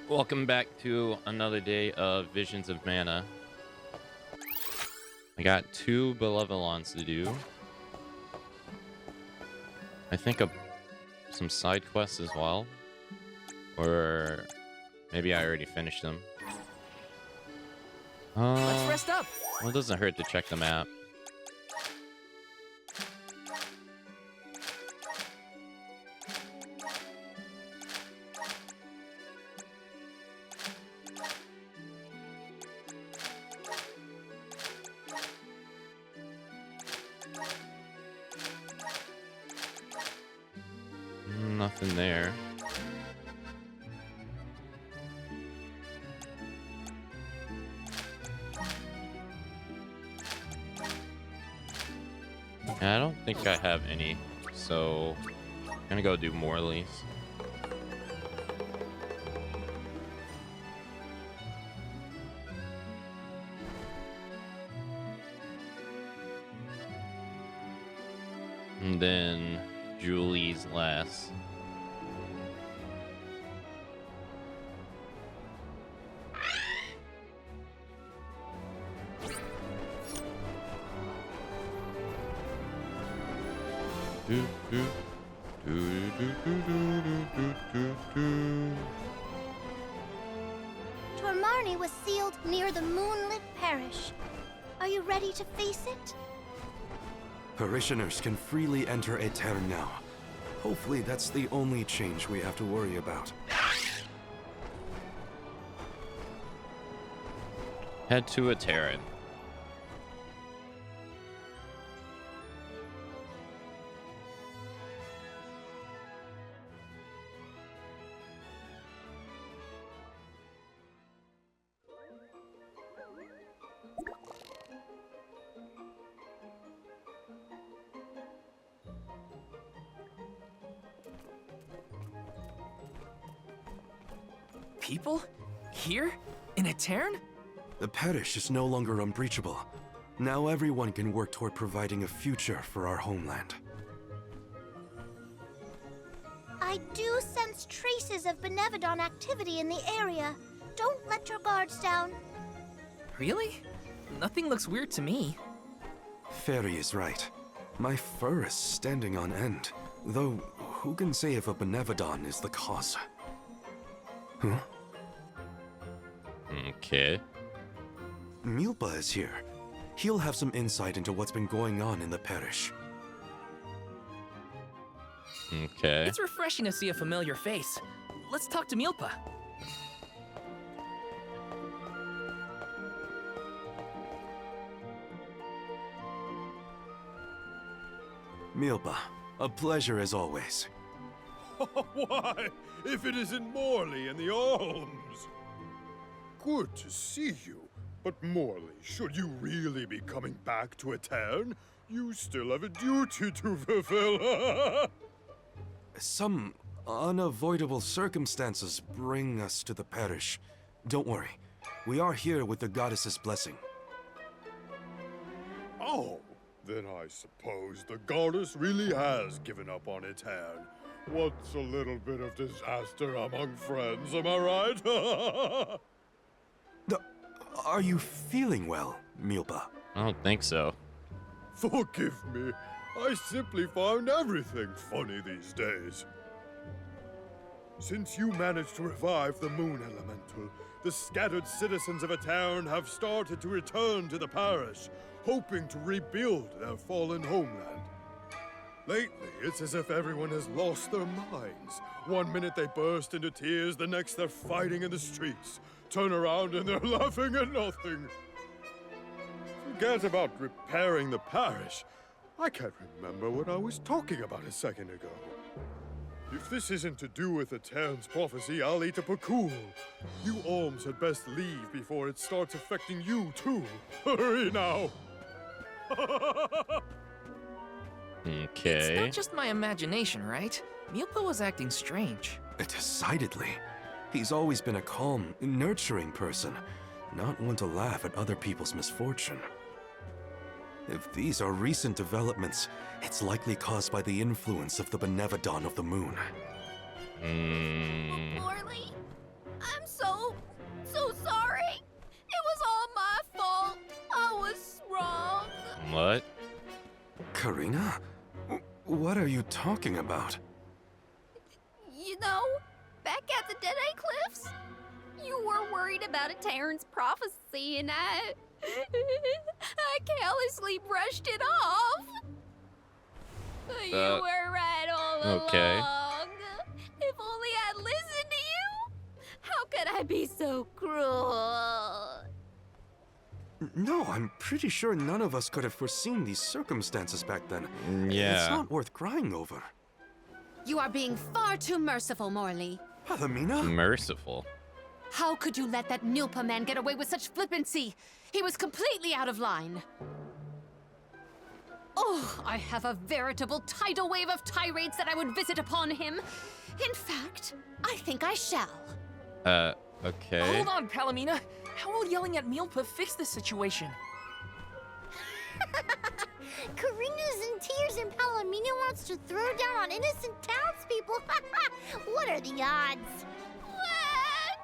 Welcome back to another day of Visions of Mana. I got 2 Benevolence to do. I think some side quests as well. Or maybe I already finished them. Let's rest up. Well, it doesn't hurt to check the map. Nothing there. I don't think I have any, so I'm gonna go do Morley's. And then Julie's last. Tormarni was sealed near the moonlit parish. Are you ready to face it? Parishioners can freely enter Aetern now. Hopefully that's the only change we have to worry about. Head to Aetern. People? Here? In Aetern? The parish is no longer unbreachable. Now everyone can work toward providing a future for our homeland. I do sense traces of Benevodon activity in the area. Don't let your guards down. Really? Nothing looks weird to me. Fairy is right. My fur is standing on end. Though, who can say if a Benevodon is the cause? Huh? Okay. Milpa is here. He'll have some insight into what's been going on in the parish. Okay. It's refreshing to see a familiar face. Let's talk to Milpa. Milpa, a pleasure as always. Why, if it isn't Morley and the Alms? Good to see you. But Morley, should you really be coming back to Aetern, you still have a duty to fulfill. Some unavoidable circumstances bring us to the parish. Don't worry. We are here with the goddess's blessing. Oh, then I suppose the goddess really has given up on Aetern. What's a little bit of disaster among friends, am I right? Are you feeling well, Milpa? I don't think so. Forgive me. I simply find everything funny these days. Since you managed to revive the Moon Elemental, the scattered citizens of Aetern have started to return to the parish, hoping to rebuild their fallen homeland. Lately, it's as if everyone has lost their minds. One minute they burst into tears, the next they're fighting in the streets. Turn around and they're laughing at nothing. Forget about repairing the parish. I can't remember what I was talking about a second ago. If this isn't to do with Aetern's prophecy, I'll eat a pakul. You Alms had best leave before it starts affecting you too. Hurry now. Okay. It's not just my imagination, right? Milpa was acting strange. Decidedly. He's always been a calm, nurturing person, not one to laugh at other people's misfortune. If these are recent developments, it's likely caused by the influence of the Benevodon of the Moon. Morley, I'm so What? Karina? What are you talking about? You know, back at the Deadeye Cliffs, you were worried about a Terran's prophecy, and I carelessly brushed it off. You were right all okay. along. If only I'd listened to you. How could I be so cruel? No, I'm pretty sure none of us could have foreseen these circumstances back then. Yeah. It's not worth crying over. You are being far too merciful, Morley. Palomina? Merciful. How could you let that Nilpa man get away with such flippancy? He was completely out of line. Oh, I have a veritable tidal wave of tirades that I would visit upon him. In fact, I think I shall. Okay. Hold on, Palomina. How will yelling at Milpa fix this situation? Karina's in tears and Palomina wants to throw down on innocent townspeople. What are the odds?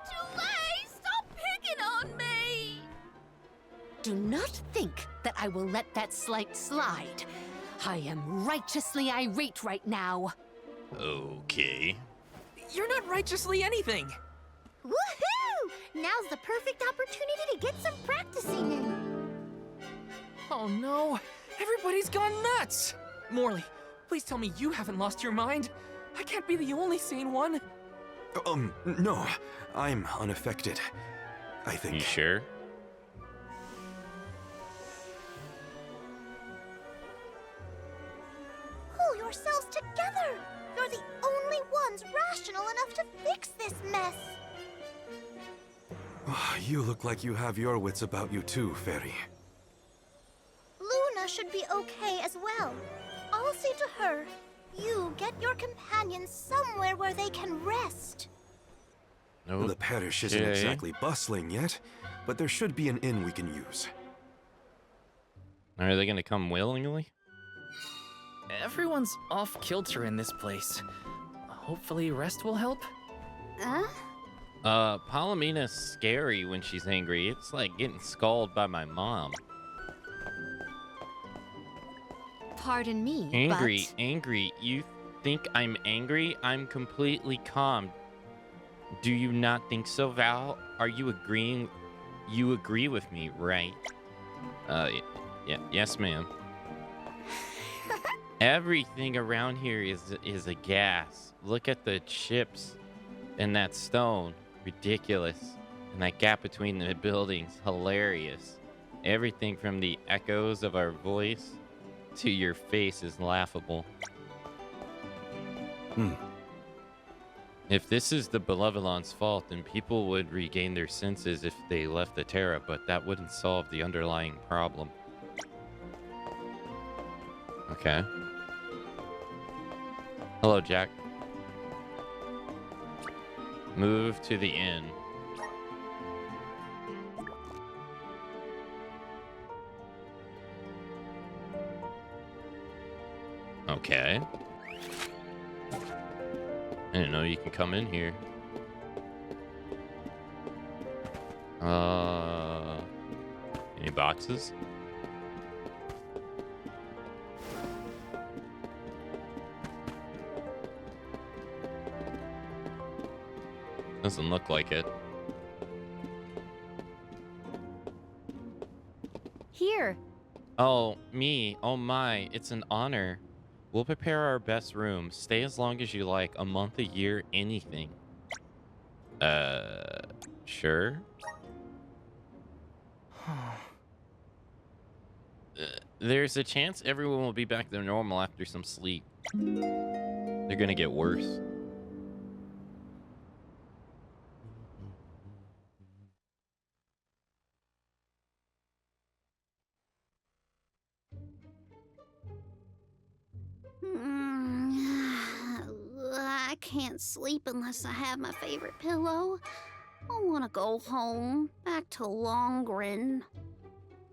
Julie, stop picking on me! Do not think that I will let that slight slide. I am righteously irate right now. Okay. You're not righteously anything. Woohoo! Now's the perfect opportunity to get some practicing in. Oh no, everybody's gone nuts. Morley, please tell me you haven't lost your mind. I can't be the only sane one. No. I'm unaffected. I think. You sure? Pull yourselves together. You're the only ones rational enough to fix this mess. You look like you have your wits about you too, Fairy. Luna should be okay as well. I'll say to her, you get your companions somewhere where they can rest. No. The parish isn't exactly bustling yet, but there should be an inn we can use. Are they gonna come willingly? Everyone's off kilter in this place. Hopefully rest will help. Huh? Palomina's scary when she's angry. It's like getting scalded by my mom. Pardon me, Angry, but... angry. You think I'm angry? I'm completely calm. Do you not think so, Val? Are you agreeing? You agree with me, right? Yeah, yes, ma'am. Everything around here is a gas. Look at the chips and that stone. Ridiculous. And that gap between the buildings. Hilarious. Everything from the echoes of our voice to your face is laughable. If this is the Benevolent's fault, then people would regain their senses if they left the Terra, but that wouldn't solve the underlying problem. Okay. Hello, Jack. Move to the inn. Okay. I didn't know you can come in here. Any boxes? Doesn't look like it. Here. Oh, me. Oh my. It's an honor. We'll prepare our best room. Stay as long as you like. A month, a year, anything. Sure. There's a chance everyone will be back to normal after some sleep. They're gonna get worse. I can't sleep unless I have my favorite pillow. I want to go home, back to Longren.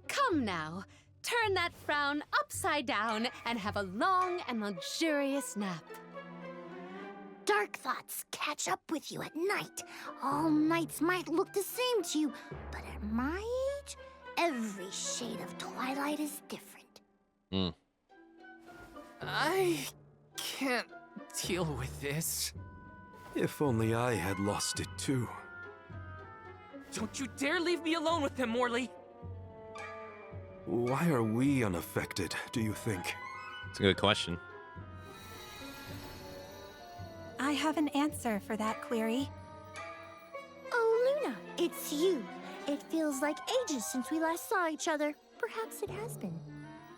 Come now, turn that frown upside down and have a long and luxurious nap. Dark thoughts catch up with you at night. All nights might look the same to you, but at my age, every shade of twilight is different. Hmm. I can't deal with this. If only I had lost it too. Don't you dare leave me alone with him, Morley. Why are we unaffected, do you think? It's a good question. I have an answer for that query. Oh, Luna, it's you. It feels like ages since we last saw each other. Perhaps it has been.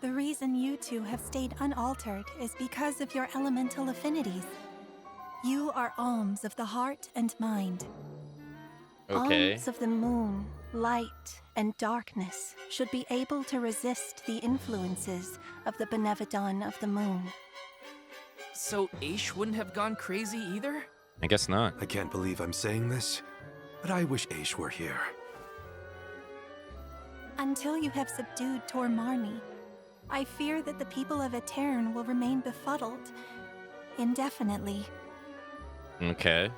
The reason you two have stayed unaltered is because of your elemental affinities. You are alms of the heart and mind. Okay. Alms of the moon, light, and darkness should be able to resist the influences of the Benevodon of the moon. So Aish wouldn't have gone crazy either? I guess not. I can't believe I'm saying this, but I wish Aish were here. Until you have subdued Tormarni, I fear that the people of Etern will remain befuddled indefinitely. Okay.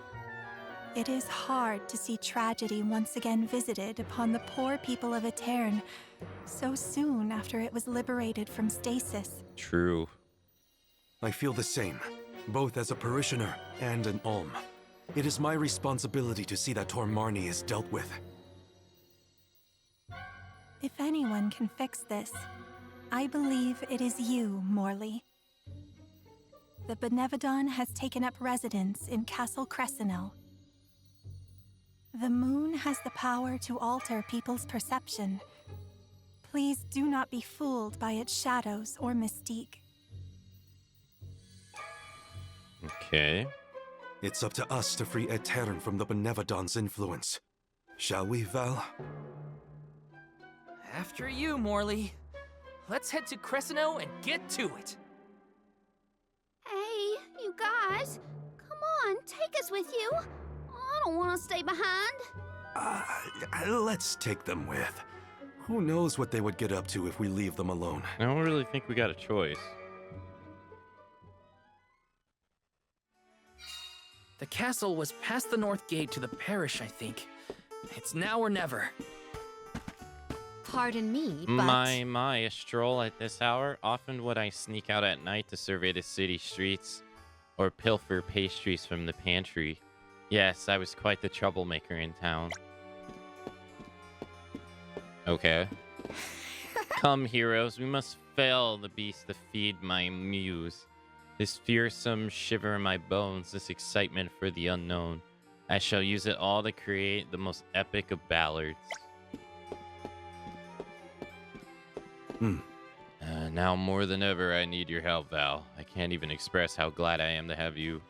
It is hard to see tragedy once again visited upon the poor people of Etern so soon after it was liberated from stasis. True. I feel the same, both as a parishioner and an alm. It is my responsibility to see that Tormarni is dealt with. If anyone can fix this, I believe it is you, Morley. The Benevodon has taken up residence in Castle Crescenel. The moon has the power to alter people's perception. Please do not be fooled by its shadows or mystique. Okay. It's up to us to free Etern from the Benevodon's influence. Shall we, Val? After you, Morley. Let's head to Cresceno and get to it. Hey, you guys. Come on, take us with you. I don't want to stay behind. Let's take them with. Who knows what they would get up to if we leave them alone? I don't really think we got a choice. The castle was past the north gate to the parish, I think. It's now or never. Pardon me, but... My, a stroll at this hour? Often would I sneak out at night to survey the city streets or pilfer pastries from the pantry. Yes, I was quite the troublemaker in town. Okay. Come, heroes, we must fell the beast to feed my muse. This fearsome shiver in my bones, this excitement for the unknown. I shall use it all to create the most epic of ballads. Now more than ever, I need your help, Val. I can't even express how glad I am to have you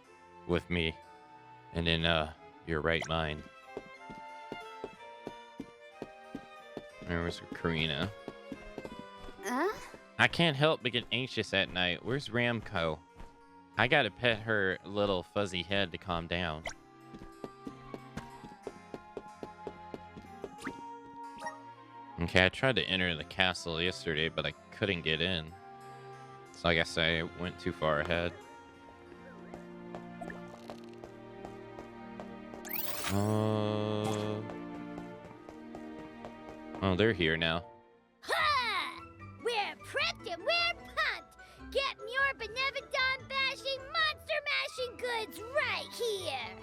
with me and in your right mind. There was Karina. I can't help but get anxious at night. Where's Ramco? I gotta pet her little fuzzy head to calm down. Okay, I tried to enter the castle yesterday, but I couldn't get in. So I guess I went too far ahead. Oh, they're here now. Ha! We're prepped and we're pumped! Get your Benevodon bashing, monster mashing goods right here!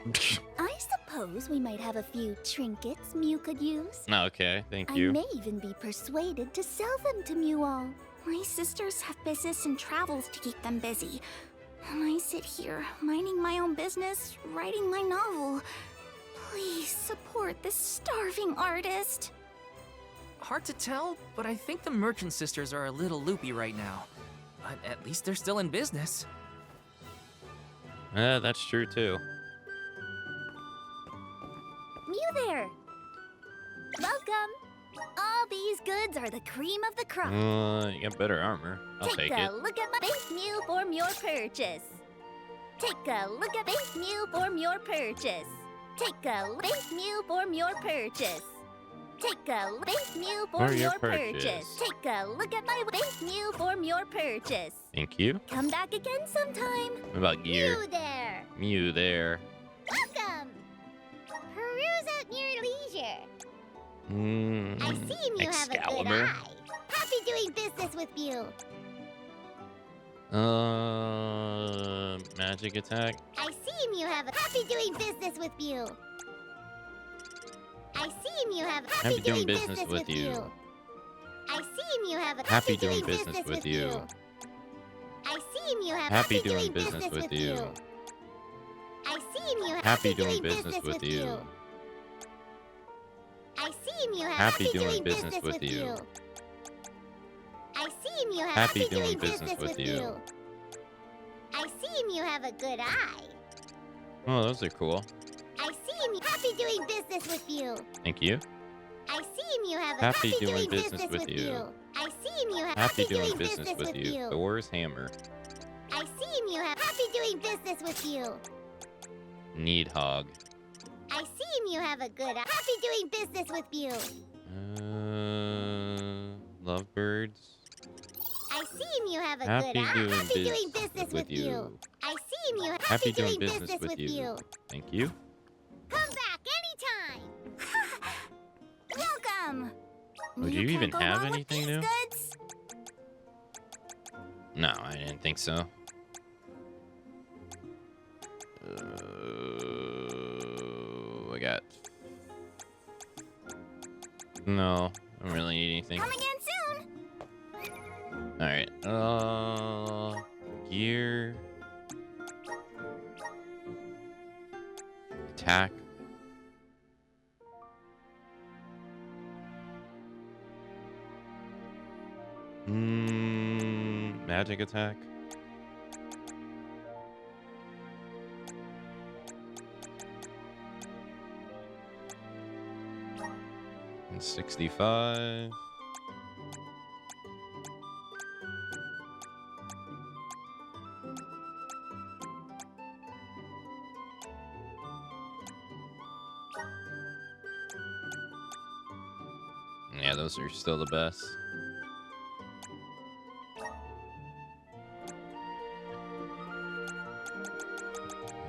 I suppose we might have a few trinkets Mew could use. Okay, thank you. I may even be persuaded to sell them to Mew all. My sisters have business and travels to keep them busy. And I sit here, minding my own business, writing my novel. Please support this starving artist. Hard to tell, but I think the Merchant Sisters are a little loopy right now. But at least they're still in business. That's true too. Mew there! Welcome! All these goods are the cream of the crop. You got better armor. I'll take Take a it. look at my thank Mew for your purchase. Take a look at thank Mew for your purchase. Take a thank Mew for your purchase. Take a thank Mew for your purchase. Take a look at my thank Mew for your purchase. Thank you. Come back again sometime. What about gear? Mew there. Mew there. Welcome. Peruse at your leisure. I see you have a good Excalibur. eye. Happy doing business with you. Magic attack. I seem you have a happy doing business with you. I seem you have happy doing business with you. I seem you have a happy doing business with you. I seem you have Happy doing business with you. I seem you have Happy doing business with you. I seem you have Happy doing business with you. I seem you have Happy doing business with you. I seem you have a good eye. Oh, those are cool. I seem you happy doing business with you. Thank you. I seem you have a Happy doing business with you. I seem you have Happy doing business with you. Thor's hammer. I seem you have happy doing business with you. Needhog. I seem you have a good eye. Happy doing business with you. Lovebirds. I seem you have a Happy good eye. doing Happy doing business business with you. I seem you have Happy doing business with you. Thank you. Come back anytime. Welcome. Would you even have anything new? Goods? No, I didn't think so. I got... No, I don't really need anything. Come again soon. Alright, gear. Attack. Magic attack. And 65. Yeah, those are still the best.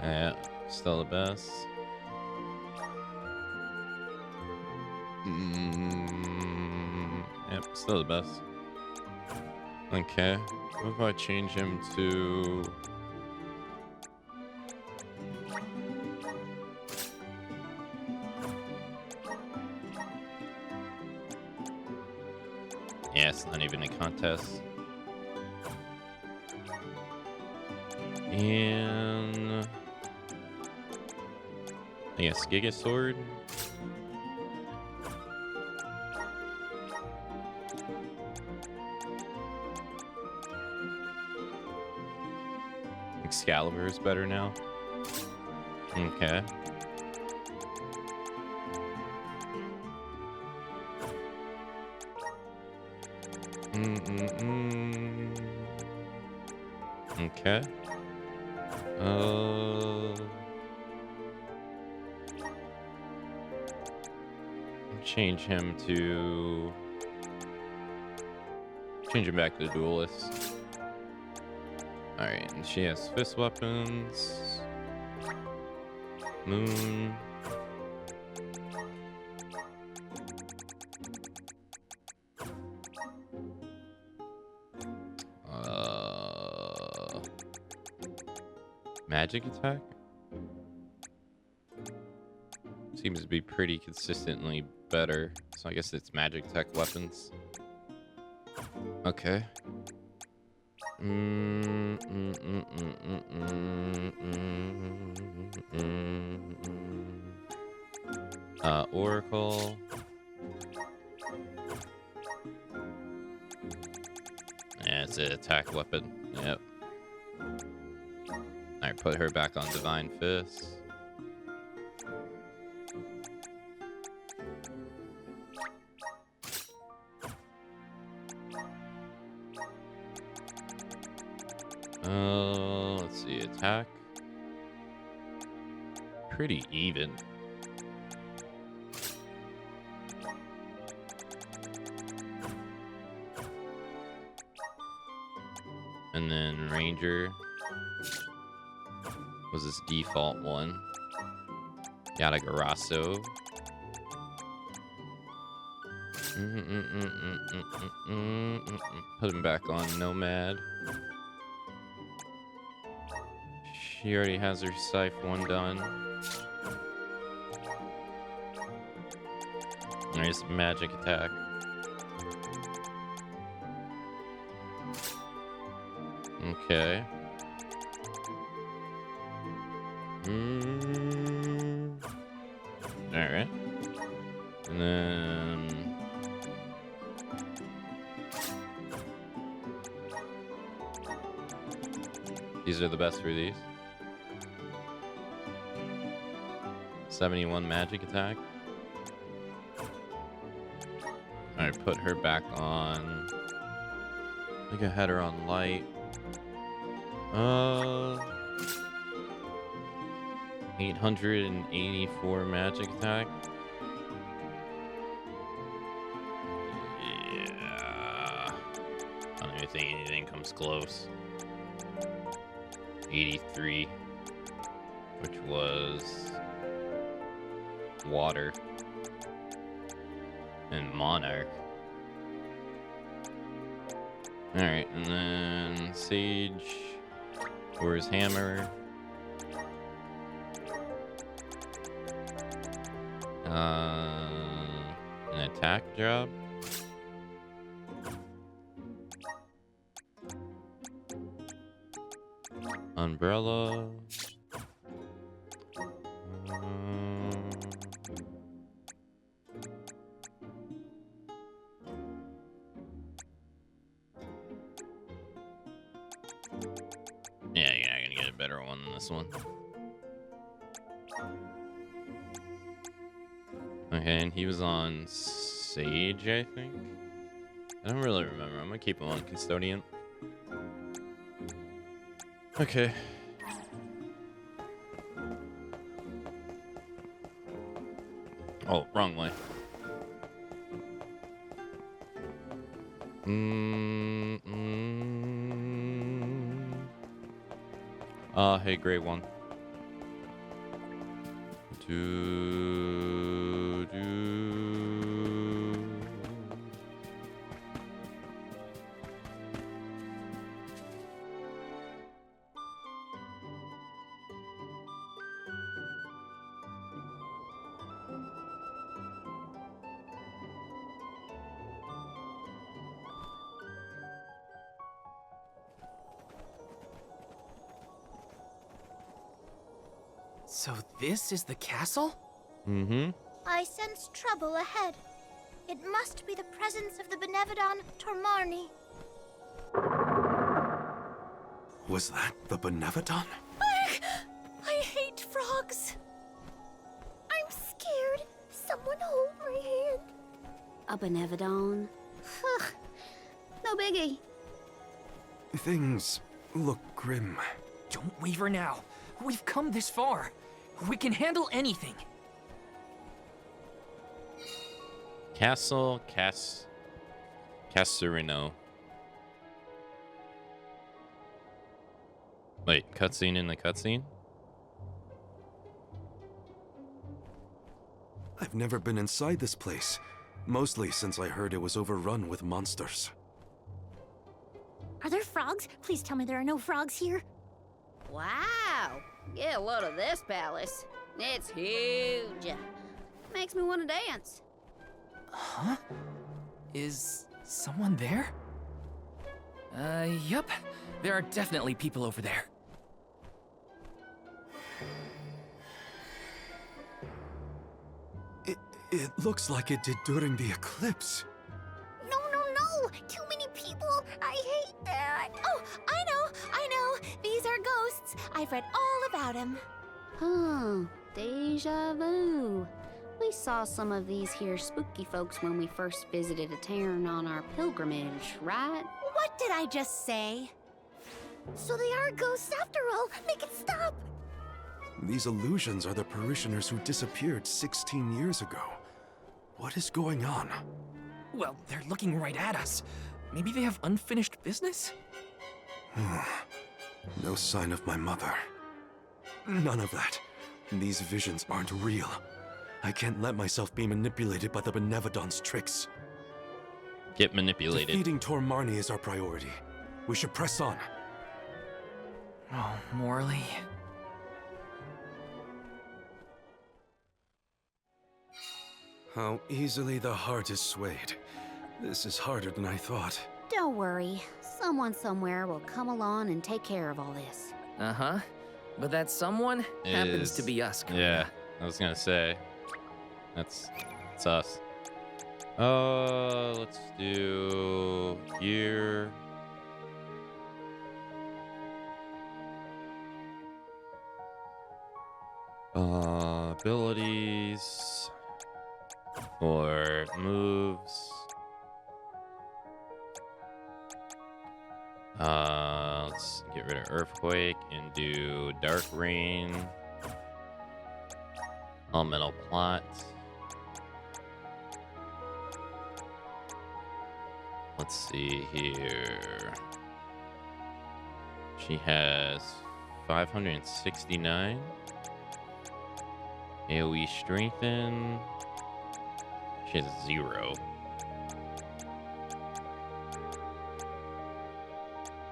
Yeah, still the best. Yep, still the best. Okay, what if I change him to... Yeah, it's not even a contest. And... I guess Giga Sword. Excalibur is better now. Okay. Okay. Change him back to the duelist. Alright, and she has fist weapons. Moon. Magic attack? Seems to be pretty consistently better. So I guess it's magic attack weapons. Okay. Oracle. Yeah, it's an attack weapon. Yep. Alright, put her back on Divine Fist. Let's see, attack. Pretty even. And then Ranger was his default one. Got a Garasso. Put him back on Nomad. She already has her scythe one done. Nice magic attack. Okay. Alright. And then... These are the best for these. 71 magic attack. Alright, put her back on. I think I had her on light. 884 magic attack. Yeah. I don't even think anything comes close. 83, which was water and monarch. Alright, and then Sage for his hammer. An attack job. Umbrella. Yeah, you're not gonna get a better one than this one. Okay, and he was on Sage, I think. I don't really remember. I'm gonna keep him on Custodian. Okay. Oh, wrong way. Hey, grade 1. So this is the castle? Mm-hmm. I sense trouble ahead. It must be the presence of the Benevodon Tormarni. Was that the Benevodon? I hate frogs. I'm scared. Someone hold my hand. A Benevodon? No biggie. Things look grim. Don't waver now. We've come this far. We can handle anything. Castle Casserino. Wait, cutscene in the cutscene? I've never been inside this place, mostly since I heard it was overrun with monsters. Are there frogs? Please tell me there are no frogs here. Wow. Get a load of this palace. It's huge. Makes me want to dance. Huh? Is someone there? Yup. There are definitely people over there. It looks like it did during the eclipse. No. Too many people. I hate that. Oh, I know. These are ghosts. I've read all about them. Huh. Deja vu. We saw some of these here spooky folks when we first visited a town on our pilgrimage, right? What did I just say? So they are ghosts after all. Make it stop. These illusions are the parishioners who disappeared 16 years ago. What is going on? Well, they're looking right at us. Maybe they have unfinished business? No sign of my mother. None of that. These visions aren't real. I can't let myself be manipulated by the Benevodon's tricks. Get manipulated. Defeating Tormarni is our priority. We should press on. Oh, Morley. How easily the heart is swayed. This is harder than I thought. Don't worry. Someone somewhere will come along and take care of all this. Uh-huh. But that someone happens to be us, Karina. Yeah, I was gonna say. It's us. Let's do here. Abilities or moves. Let's get rid of Earthquake and do Dark Rain. Elemental Plot. Let's see here. She has 569. AoE Strengthen. She has 0.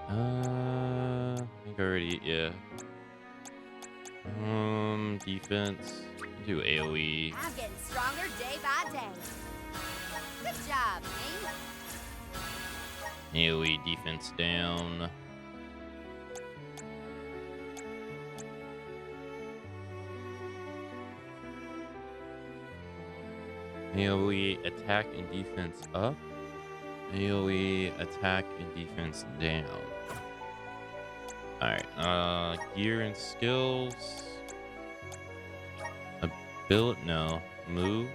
I think I already, yeah. Defense. Do AoE. I'm getting stronger day by day. Good job, me. AoE defense down. AoE attack and defense up. AoE attack and defense down. Alright, gear and skills. No. Moves.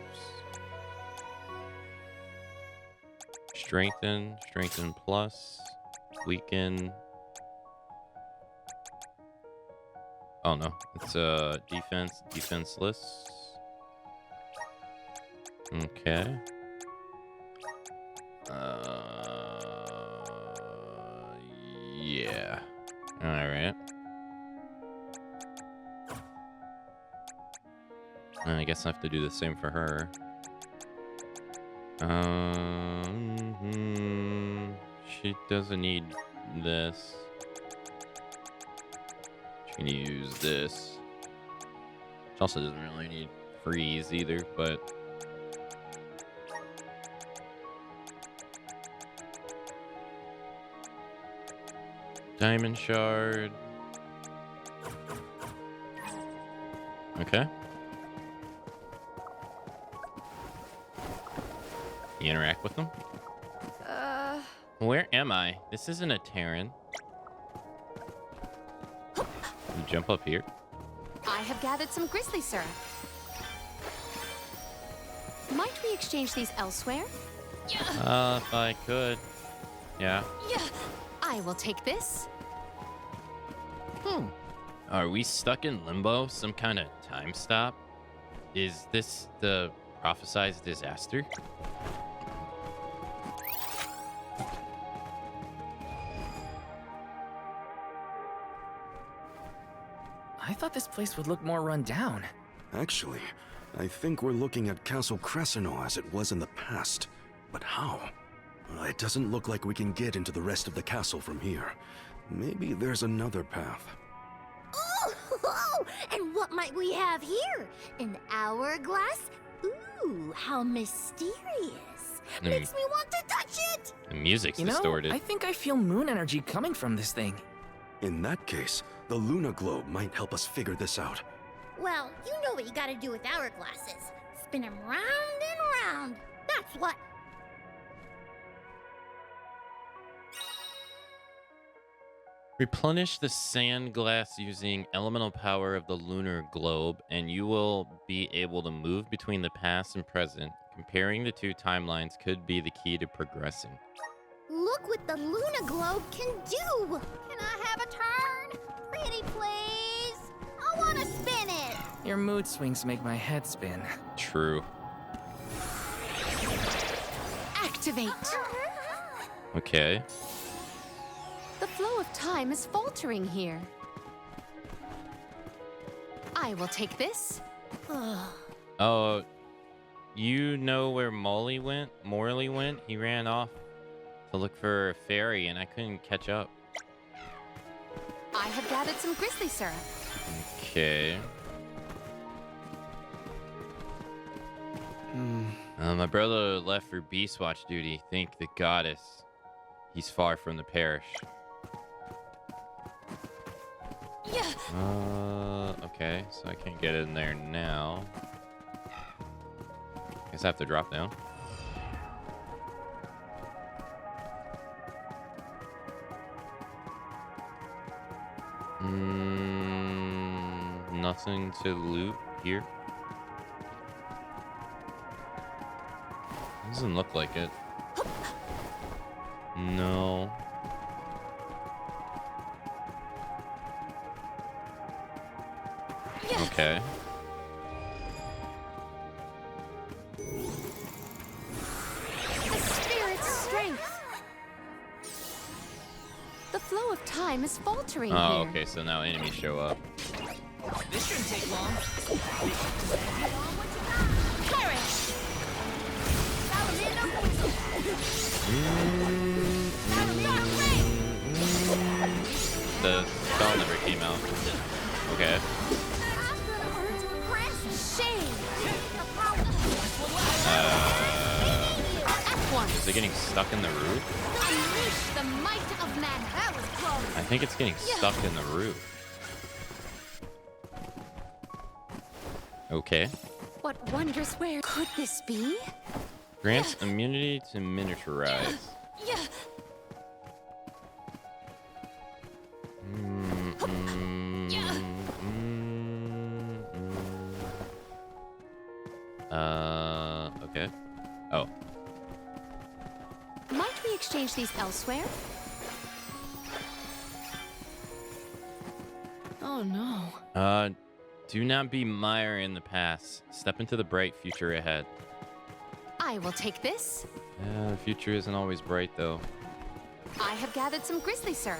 Strengthen plus. Weaken. Oh no, it's defenseless. Okay. Yeah. Alright. I guess I have to do the same for her. She doesn't need this. She can use this. She also doesn't really need freeze either, but Diamond Shard. Okay. You interact with them? Where am I? This isn't a Terran. You jump up here. I have gathered some grizzly syrup. Might we exchange these elsewhere? If I could. Yeah. I will take this. Are we stuck in limbo? Some kind of time stop? Is this the prophesized disaster? I thought this place would look more run down. Actually, I think we're looking at Castle Crescino as it was in the past. But how? It doesn't look like we can get into the rest of the castle from here. Maybe there's another path. Oh, and what might we have here? An hourglass? Ooh, how mysterious. Makes me want to touch it! The music's You know, distorted. I think I feel moon energy coming from this thing. In that case, the Luna Globe might help us figure this out. Well, you know what you gotta do with hourglasses. Spin them round and round. That's what. Replenish the sand glass using elemental power of the lunar globe, and you will be able to move between the past and present. Comparing the two timelines could be the key to progressing. Look what the Luna Globe can do! Can I have a turn? Pretty please? I want to spin it! Your mood swings make my head spin. True. Activate. Okay. The flow of time is faltering here. I will take this. Oh, you know where Morley went? He ran off to look for a fairy, and I couldn't catch up. I have gathered some grizzly syrup. Okay. My brother left for beast watch duty. Thank the goddess. He's far from the parish. Okay, so I can't get in there now. Guess I have to drop down. Nothing to loot here. Doesn't look like it. No. Okay. The spirit's strength. The flow of time is faltering here. Oh, okay, so now enemies show up. This shouldn't take long. Perish! The spell never came out. Okay. Is it getting stuck in the roof? Unleash the might of man. That was close. I think it's getting stuck in the roof. Okay. What wondrous where could this be? Grants immunity to miniaturize. Okay. Oh. Might we exchange these elsewhere? Oh no. Do not be mire in the past. Step into the bright future ahead. I will take this. The future isn't always bright, though. I have gathered some grizzly syrup.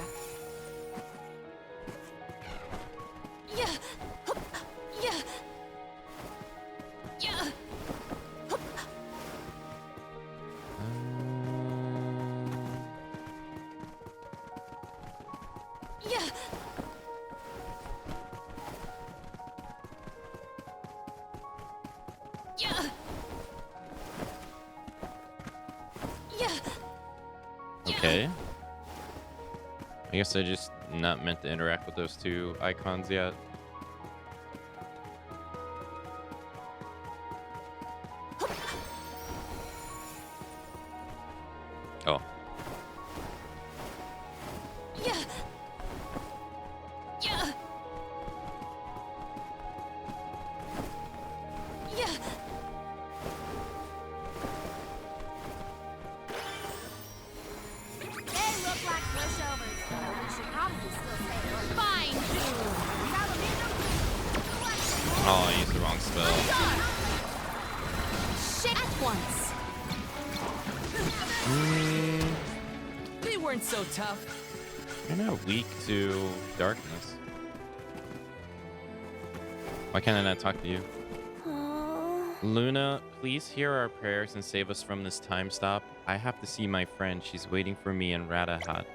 Okay. I guess I just not meant to interact with those two icons yet. Oh. Oh, I used the wrong spell. Shit at once. They weren't so tough. You're not weak to darkness. Why can't I not talk to you? Luna, please hear our prayers and save us from this time stop. I have to see my friend. She's waiting for me in Radahat.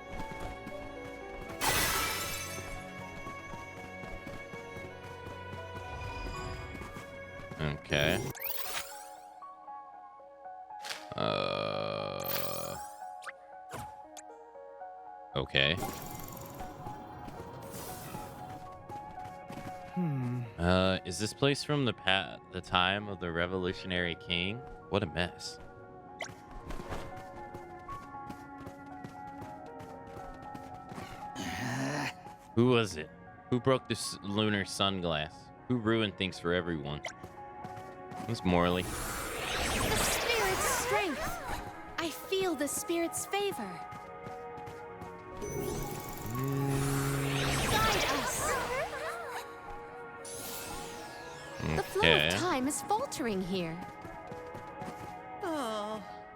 Okay. Okay. Is this place from the time of the Revolutionary King? What a mess. Who was it? Who broke this lunar sunglass? Who ruined things for everyone? It was Morley. The spirit's strength. I feel the spirit's favor. Guide us. The flow of time is faltering here.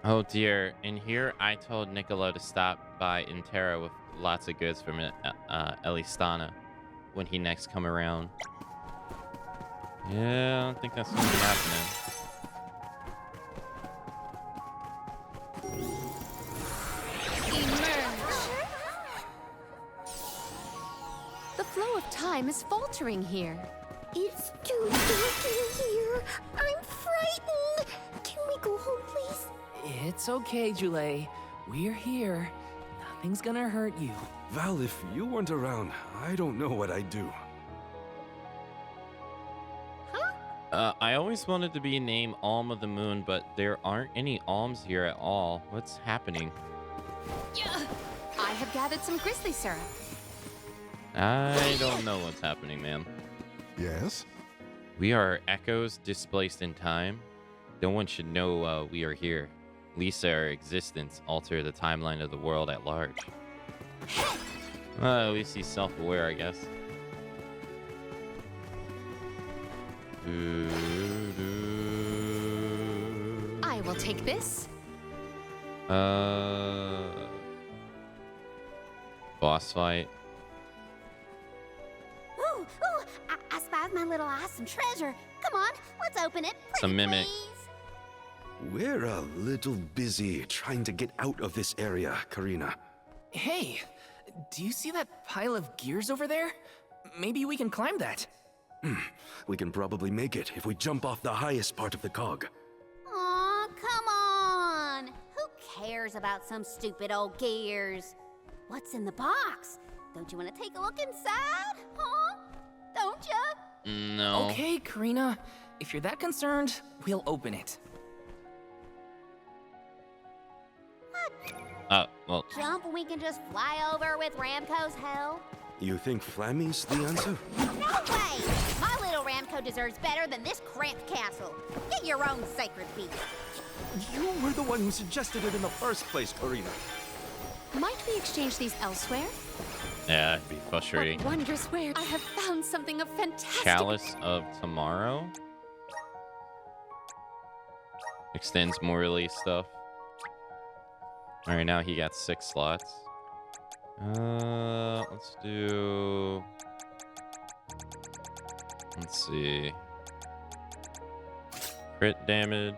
Oh dear. In here, I told Niccolo to stop by Intera with lots of goods from Elistana when he next come around. Yeah, I don't think that's gonna be happening. Emerge. The flow of time is faltering here. It's too dark in here. I'm frightened. Can we go home It's okay, Jule. We're here. Nothing's gonna hurt you. Val, if you weren't around, I don't know what I'd do. I always wanted to be named Alm of the Moon, but there aren't any alms here at all. What's happening? I have gathered some grizzly syrup. I don't know what's happening, man. Yes? We are echoes displaced in time. No one should know we are here. At least our existence alter the timeline of the world at large. At least he's self-aware, I guess. I will take this. Boss fight. Ooh, I spied my little awesome treasure. Come on, let's open it. It's a mimic. Please. We're a little busy trying to get out of this area, Karina. Hey, do you see that pile of gears over there? Maybe we can climb that. We can probably make it if we jump off the highest part of the cog. Aw, come on. Who cares about some stupid old gears? What's in the box? Don't you want to take a look inside? Huh? Don't you? No. Okay, Karina. If you're that concerned, we'll open it. Well, Jump and we can just fly over with Ramco's help? You think Flammy's the answer? No way! My little Ramco deserves better than this cramped castle. Get your own sacred beast. You were the one who suggested it in the first place, Karina. Might we exchange these elsewhere? yeah, it'd be frustrating. What wondrous wares! I have found something of fantastic. Chalice of Tomorrow extends morally stuff. All right, now he got 6 slots. Let's do. Let's see. Crit damage.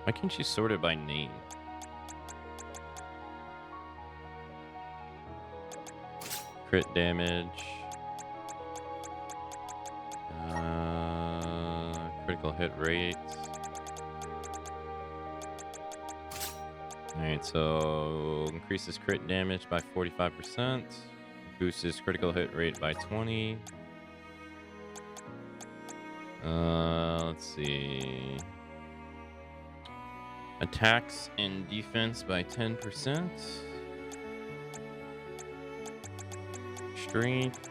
Why can't you sort it by name? Crit damage. Critical hit rate. Alright, so increases crit damage by 45%. Boosts his critical hit rate by 20. Let's see. Attacks and defense by 10%. Strength.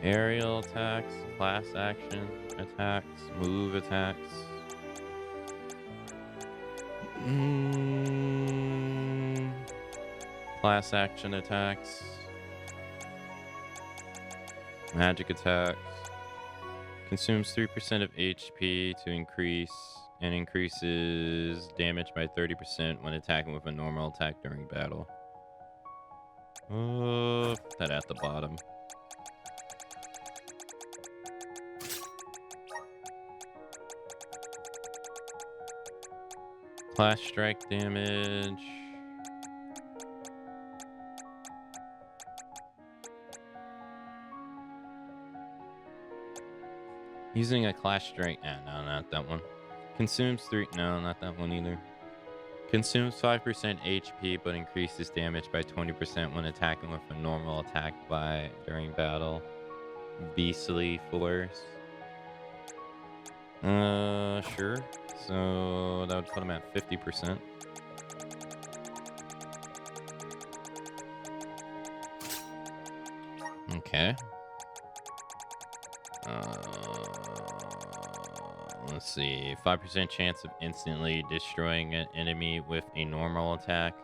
Aerial attacks, class action attacks, move attacks. Class action attacks. Magic attacks. Consumes 3% of HP to increase and increases damage by 30% when attacking with a normal attack during battle. Put that at the bottom. Clash strike damage. Using a clash strike. No, not that one. Consumes 3. No, not that one either. Consumes 5% HP, but increases damage by 20% when attacking with a normal attack during battle. Beastly Force. Sure. So that would put him at 50%. Okay. Let's see. 5% chance of instantly destroying an enemy with a normal attack.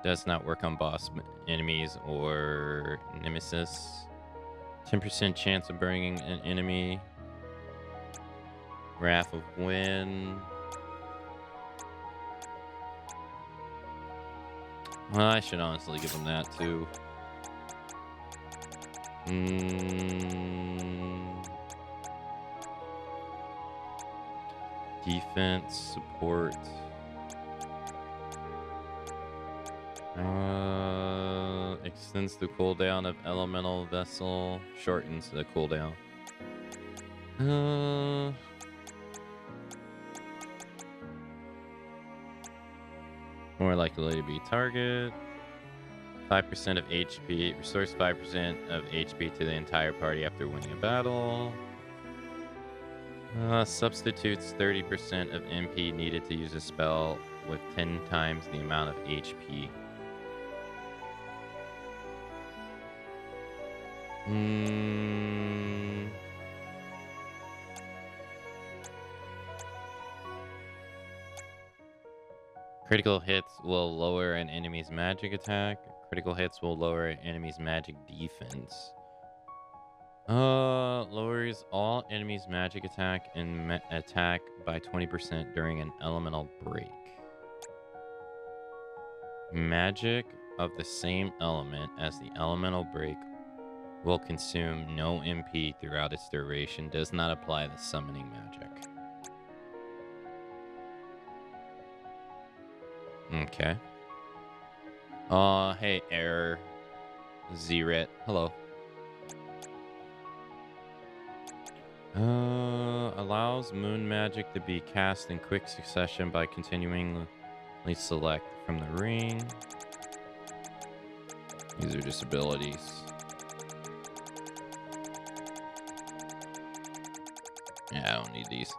Does not work on boss enemies or nemesis. 10% chance of burning an enemy. Wrath of Wind. Well, I should honestly give him that too. Defense, support. lessens the cooldown of elemental vessel, shortens the cooldown. More likely to be target. 5% of HP. Restores 5% of HP to the entire party after winning a battle. Substitutes 30% of MP needed to use a spell with 10 times the amount of HP. Critical hits will lower an enemy's magic attack. Critical hits will lower an enemy's magic defense. Lowers all enemies' magic attack and attack by 20% during an elemental break. Magic of the same element as the elemental break will consume no MP throughout its duration. Does not apply to summoning magic. Okay. Hey, error. Zeret. Hello. Allows moon magic to be cast in quick succession by continually select from the ring. These are just abilities. Yeah, I don't need these.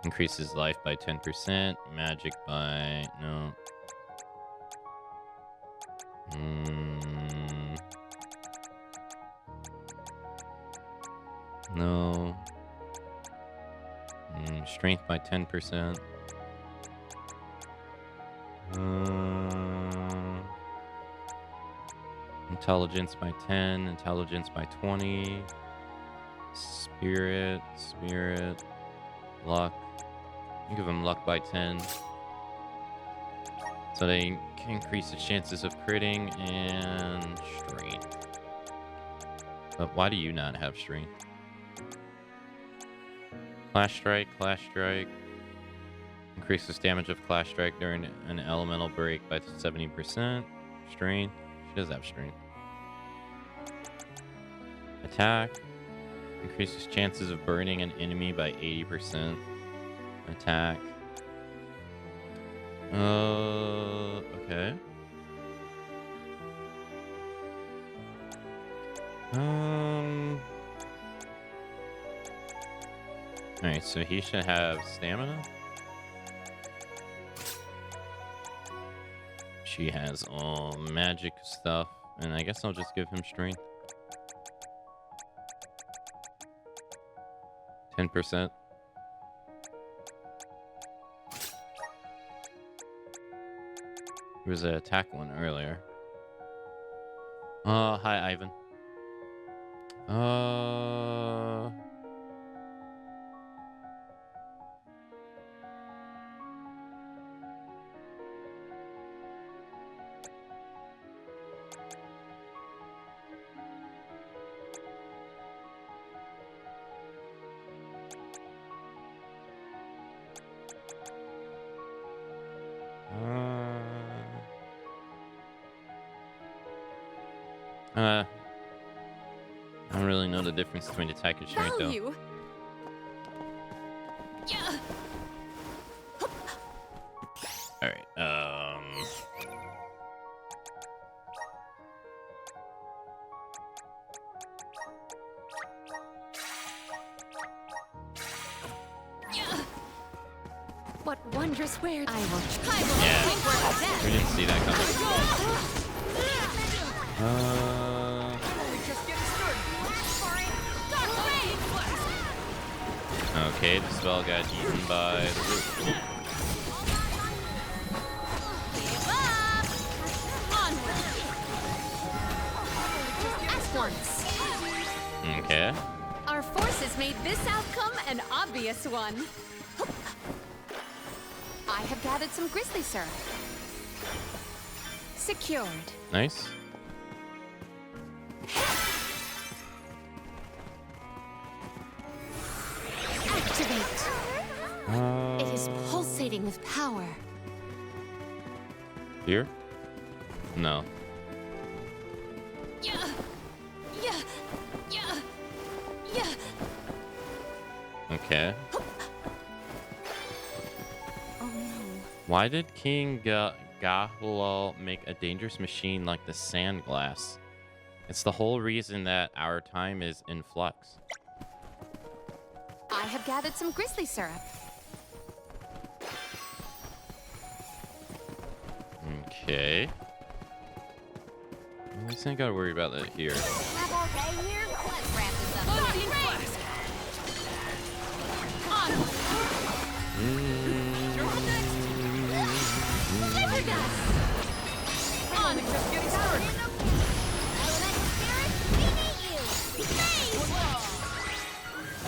Increases life by 10%. Magic by... no. No. Strength by 10%. Intelligence by 10. Intelligence by 20. Spirit. Luck. I'll give him luck by 10. So they can increase the chances of critting and strength. But why do you not have strength? Clash Strike. Increases damage of Clash Strike during an elemental break by 70%. Strength. She does have strength. Attack. Increases chances of burning an enemy by 80%. Attack. Okay. Alright, so he should have stamina. She has all magic stuff, and I guess I'll just give him strength. 10%. There was an attack one earlier. Hi, Ivan. I don't really know the difference between attack and strength, though. Yeah. Alright, What wondrous weird. yeah, we didn't see that coming. Okay, the spell got eaten by the root. At once. Okay. Our forces made this outcome an obvious one. I have gathered some grizzly syrup. Secured. Nice. Activate. It is pulsating with power. Here? No. Okay. Oh no. Why did King Gahlal make a dangerous machine like the sand glass? It's the whole reason that our time is in flux. I have gathered some grizzly syrup. Okay. At least I ain't gotta worry about that here. Okay, here. Let's wrap this up. Unseen flask! On! You're up next! Deliver us! On! Just getting started! Elemental spirit, we need you.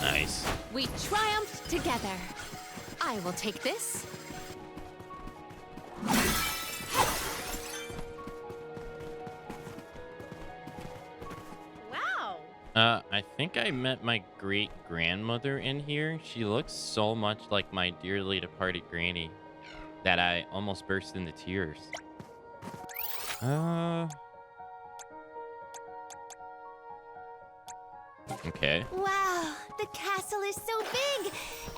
Nice. We triumphed together. I will take this. Wow. I think I met my great-grandmother in here. She looks so much like my dearly departed granny that I almost burst into tears. Okay. Wow, the castle is so big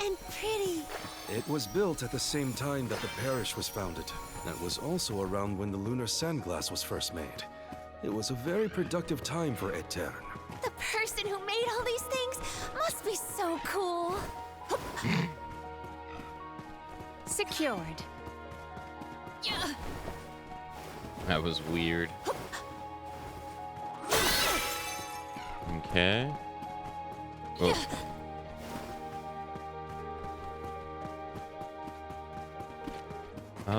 and pretty. It was built at the same time that the parish was founded. That was also around when the lunar sandglass was first made. It was a very productive time for Etern. The person who made all these things must be so cool. Secured. That was weird. Okay. Oh. I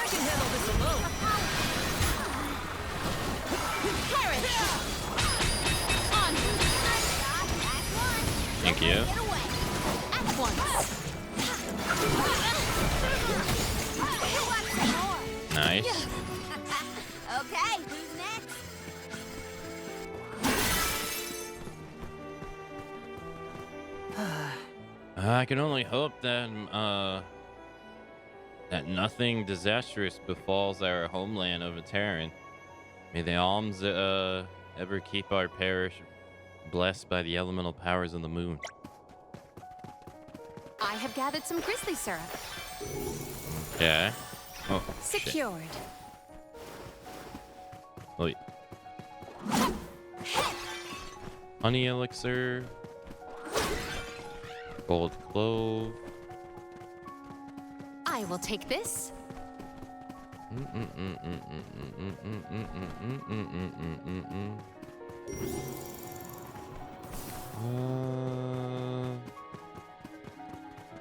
can handle this alone! Thank you. At once. Nice. Okay, who's next? I can only hope that that nothing disastrous befalls our homeland of Terran. May the alms ever keep our parish blessed by the elemental powers of the moon. I have gathered some grizzly syrup. Okay. Oh, shit. Secured. Wait. Honey elixir. Gold clove. I will take this.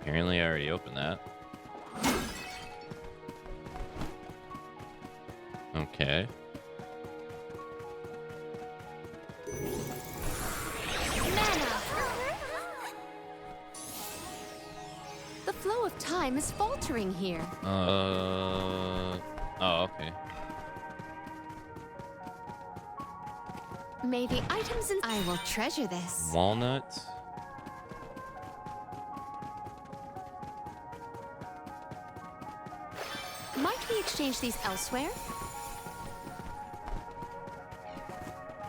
Apparently I already opened that. Okay. The flow of time is faltering here. Oh, okay. May the items in... I will treasure this. Walnut. Might we exchange these elsewhere?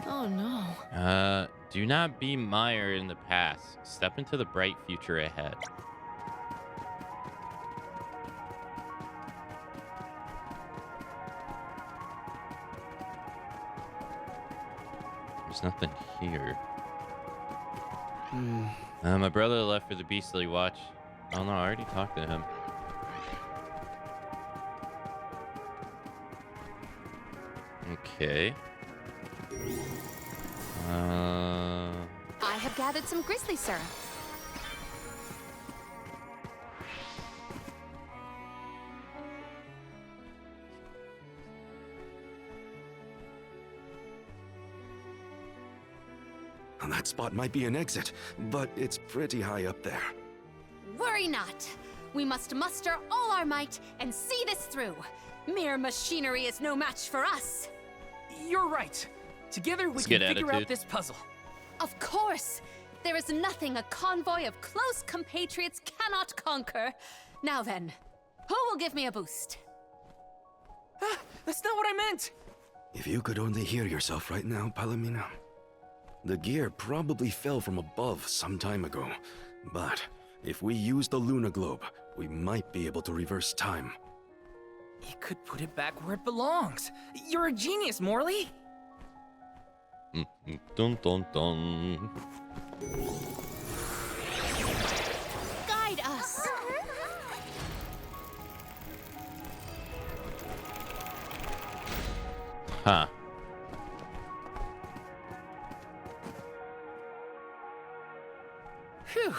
Oh no. Do not be mired in the past. Step into the bright future ahead. There's nothing here. My brother left for the Beastly Watch. Oh no, I already talked to him. Okay. I have gathered some grizzly syrup. That spot might be an exit, but it's pretty high up there. Worry not. We must muster all our might and see this through. Mere machinery is no match for us. You're right. Together we That's can good figure out attitude. this puzzle. Of course. There is nothing a convoy of close compatriots cannot conquer. Now then, who will give me a boost? That's not what I meant! If you could only hear yourself right now, Palomino. The gear probably fell from above some time ago. But if we use the Luna Globe, we might be able to reverse time. It could put it back where it belongs. You're a genius, Morley. Dun dun dun. Guide us. Huh. Phew,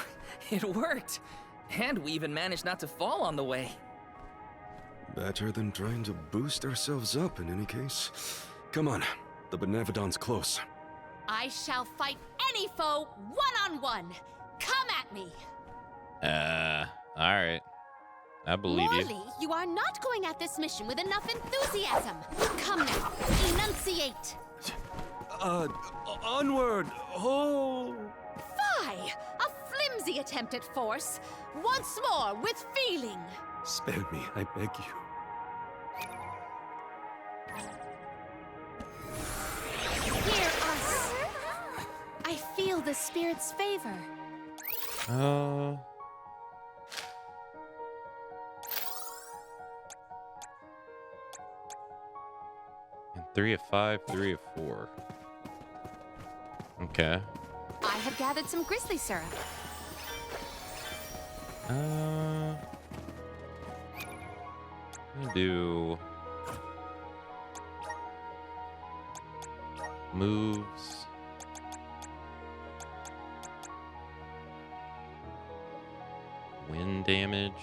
it worked. And we even managed not to fall on the way. Better than trying to boost ourselves up in any case. Come on, the Benevodon's close. I shall fight any foe one-on-one. Come at me. Alright. I believe you. Morley, you are not going at this mission with enough enthusiasm. Come now, enunciate. Onward! Oh! Fie! A flimsy attempt at force. Once more, with feeling. Spare me, I beg you. Hear us. I feel the spirit's favor. And 3 of 5, 3 of 4. Okay. I have gathered some grizzly syrup. I'm gonna do moves. Wind damage.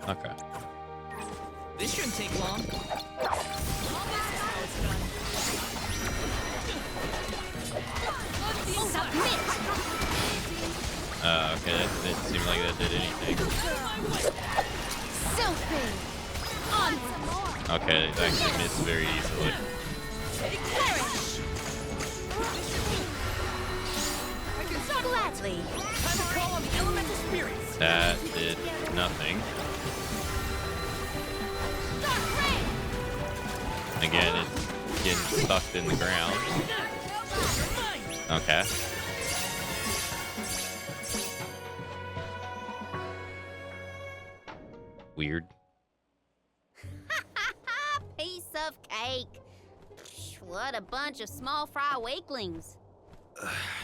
Okay. This shouldn't take long. Submit! Okay, that didn't seem like that did anything. Sophie! On! Okay, it actually missed very easily. Perish! Gladly! Time to call on the elemental spirits. That did nothing. Again, it's getting stuck in the ground. Okay. Weird. Piece of cake. What a bunch of small fry wakelings.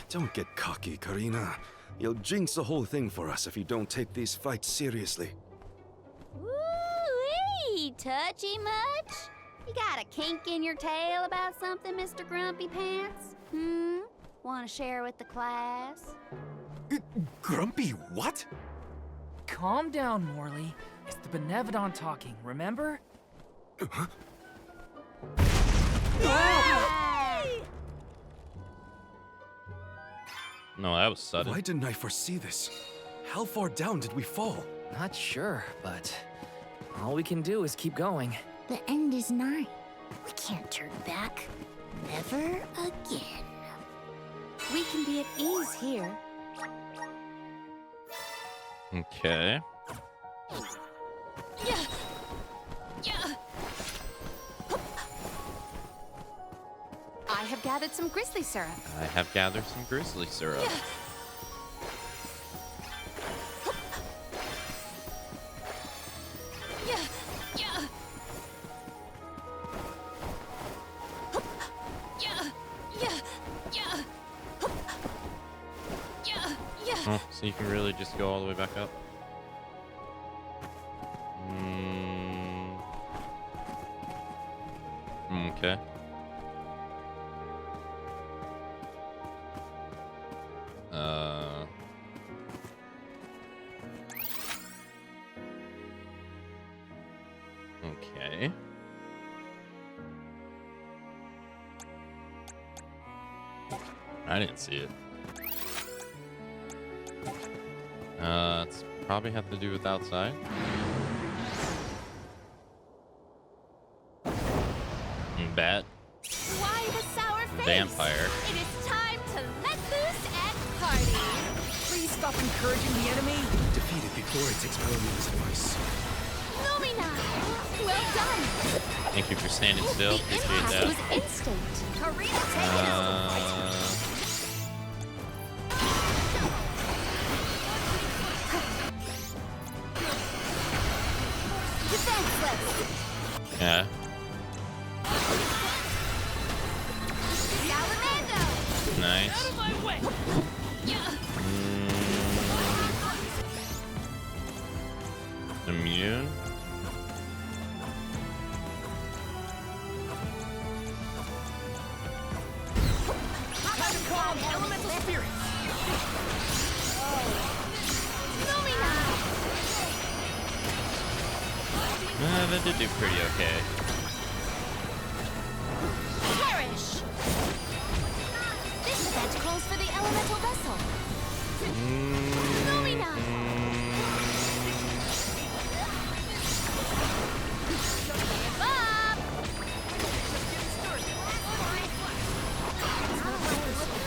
Don't get cocky, Karina. You'll jinx the whole thing for us if you don't take these fights seriously. Woo-wee! Touchy much? You got a kink in your tail about something, Mr. Grumpy Pants? Want to share with the class? Grumpy what? Calm down, Morley. It's the Benevodon talking, remember? No, that was sudden. Why didn't I foresee this? How far down did we fall? Not sure, but all we can do is keep going. The end is nigh. We can't turn back. Never again. We can be at ease here. Okay. Yeah. Yeah. I have gathered some grizzly syrup. I have gathered some grizzly syrup. Yeah. Yeah. Yeah. Yeah. Yeah. Yeah. Yeah. Yeah. Oh, so you can really just go all the way back up. Okay. Okay. I didn't see it. It's probably have to do with outside. Bat. Why the sour face? Vampire. It is time to let loose and party. Please stop encouraging the enemy. Defeat it before it takes Palamina's advice. Lumina! Well done! Thank you for standing still. The Appreciate impact that. was instant. Yeah. Nice. Immune. Elemental spirit. That did do pretty okay. Perish! This event calls for the elemental vessel. Lumina!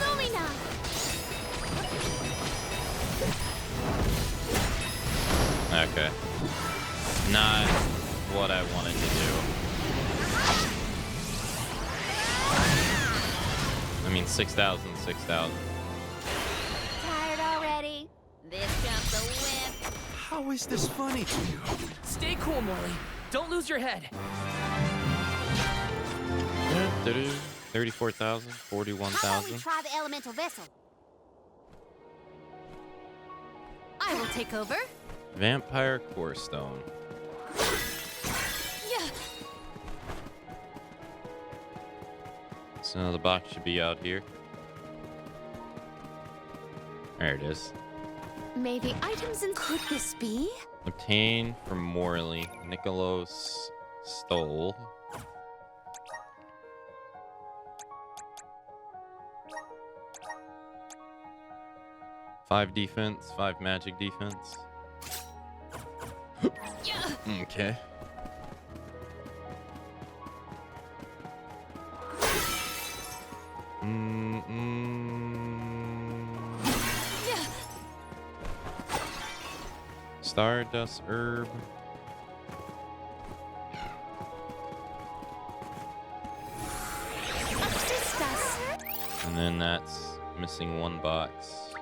Lumina! Okay. Not what I wanted to do. I mean, 6,000, 6,000. Tired already? This jump's a win. How is this funny to you? Stay cool, Morley. Don't lose your head. 34,000, How about we 41,000. try the elemental vessel? I will take over. Vampire Core Stone. Yeah. So the box should be out here. There it is. May the items in. Could this be? Obtained from Morley. Nicholas stole. Five defense, 5 magic defense. Okay. Stardust herb. Assist us. And then that's missing 1 box.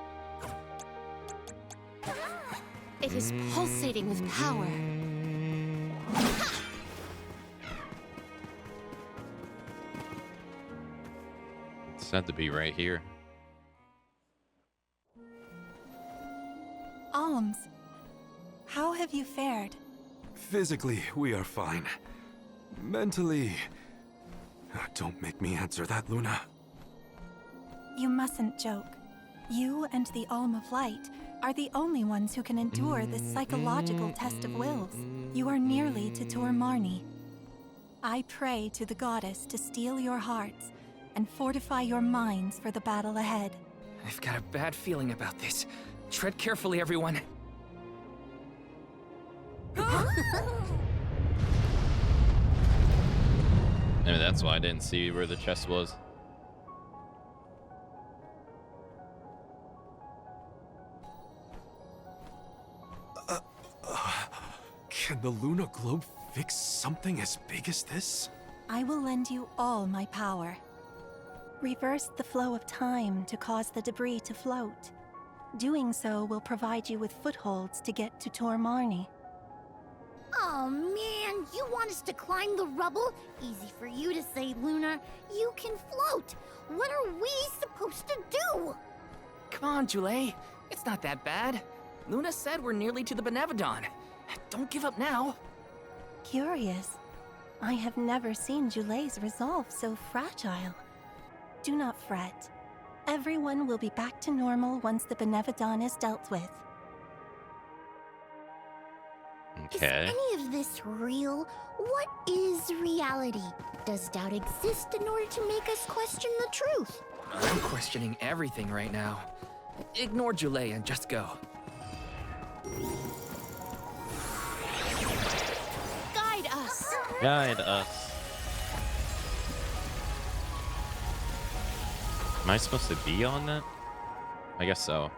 It is pulsating with power. It's said to be right here. Alms, how have you fared? Physically, we are fine. Mentally... Don't make me answer that, Luna. You mustn't joke. You and the Alm of Light are the only ones who can endure this psychological test of wills. You are nearly to Tor Marni. I pray to the goddess to steel your hearts and fortify your minds for the battle ahead. I've got a bad feeling about this. Tread carefully, everyone. Maybe that's why I didn't see where the chest was. Can the Luna Globe fix something as big as this? I will lend you all my power. Reverse the flow of time to cause the debris to float. Doing so will provide you with footholds to get to Tor Marni. Oh man, you want us to climb the rubble? Easy for you to say, Luna. You can float. What are we supposed to do? Come on, Jule. It's not that bad. Luna said we're nearly to the Benevodon. Don't give up now. Curious. I have never seen Jule's resolve so fragile. Do not fret. Everyone will be back to normal once the Benevodon is dealt with. Is Okay. any of this real? What is reality? Does doubt exist in order to make us question the truth? I'm questioning everything right now. Ignore Jule and just go. Guide us. Guide us. Am I supposed to be on that? I guess so.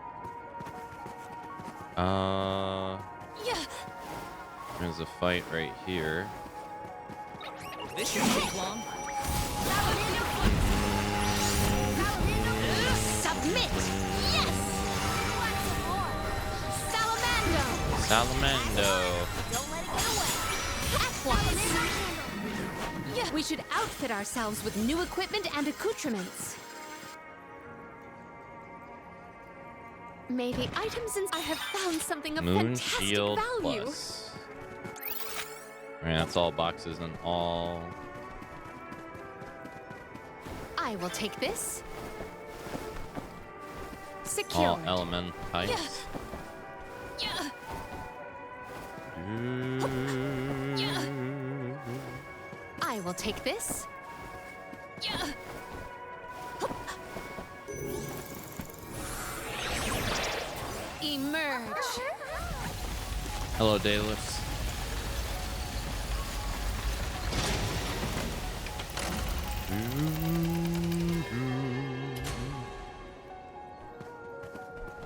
Yeah. There's a fight right here. This shouldn't take long. Submit! Yes! Salamando! Salamando. Don't let it get away. At once! Yeah. We should outfit ourselves with new equipment and accoutrements. May the items in I have found something of Moon fantastic Shield value. Plus. Alright, that's all boxes and all. I will take this. Secure. All element types. Yeah. I will take this. Yeah. Emerge. Hello, Daedalus.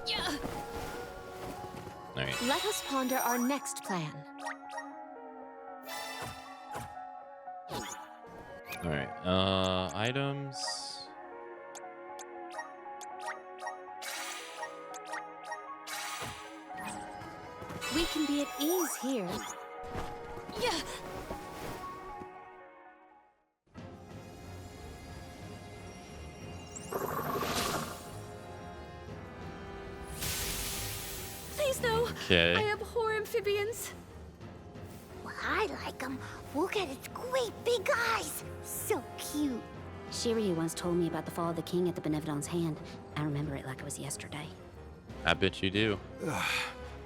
Yeah. Alright. Let us ponder our next plan. Alright. Items. We can be at ease here. Yeah. Please no. Okay. I abhor amphibians. Well, I like them. Look at its great big eyes. So cute. Shiryu once told me about the fall of the king at the Benevolent's hand. I remember it like it was yesterday. I bet you do.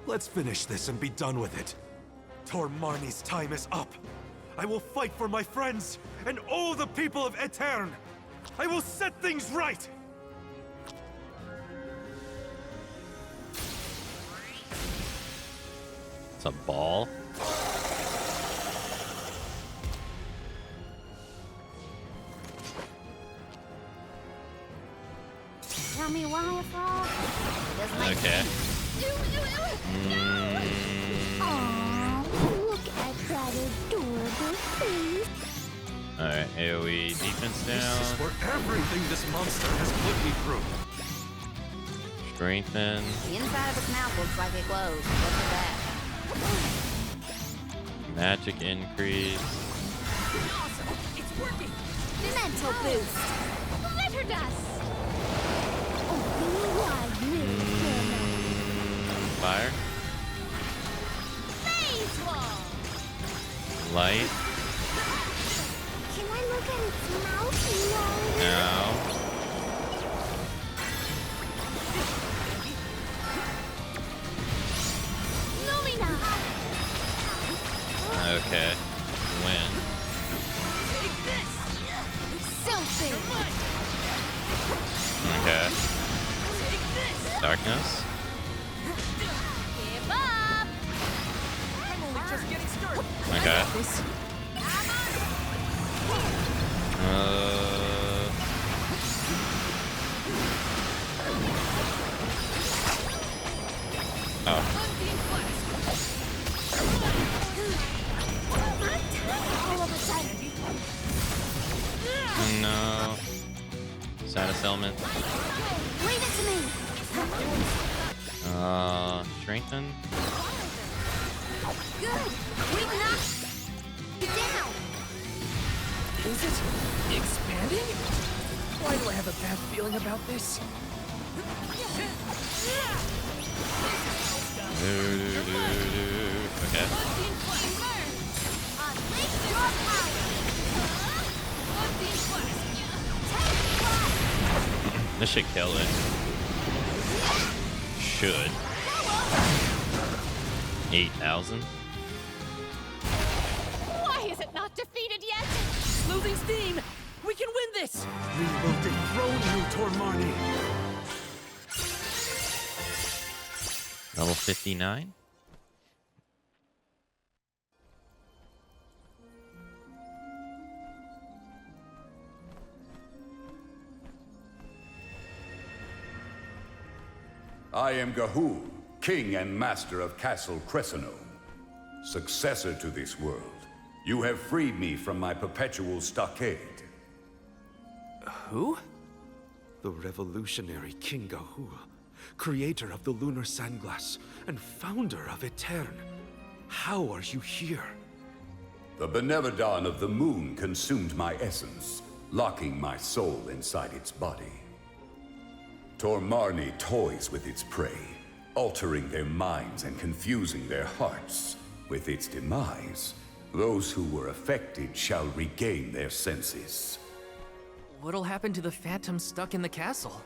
Let's finish this and be done with it. Tormarni's time is up. I will fight for my friends and all the people of Aetern. I will set things right. It's a ball. Tell me why a frog? Doesn't like Okay. Aw, look at that adorable face. Alright, AoE defense This is down. for everything this monster has put me through. Strengthen. The inside of its mouth looks like it glows. Look at that. Magic increase. Awesome! It's working! Mental boost. Glitter dust. Open wide, little Fire. Phase wall. Light. Can I look at its mouth? No. No. Lumina. Okay. Win. Selfie. Okay. Darkness. Give up. I'm only just getting started. Okay. This. Oh. All of a sudden. No. Status element. Leave it to me. Strengthen. Good. We knocked it down. Is it expanding? Why do I have a bad feeling about this? Okay. Unleash your power. This should kill it. Should. 8,000. Why is it not defeated yet? Losing steam! We can win this! We will dethrone you, Tormarni. Level 59. I am Gahul, king and master of Castle Crescenome, successor to this world. You have freed me from my perpetual stockade. Who? The revolutionary King Gahul, creator of the lunar sandglass and founder of Etern. How are you here? The Benevodon of the moon consumed my essence, locking my soul inside its body. Tormarni toys with its prey, altering their minds and confusing their hearts. With its demise, those who were affected shall regain their senses. What'll happen to the phantoms stuck in the castle?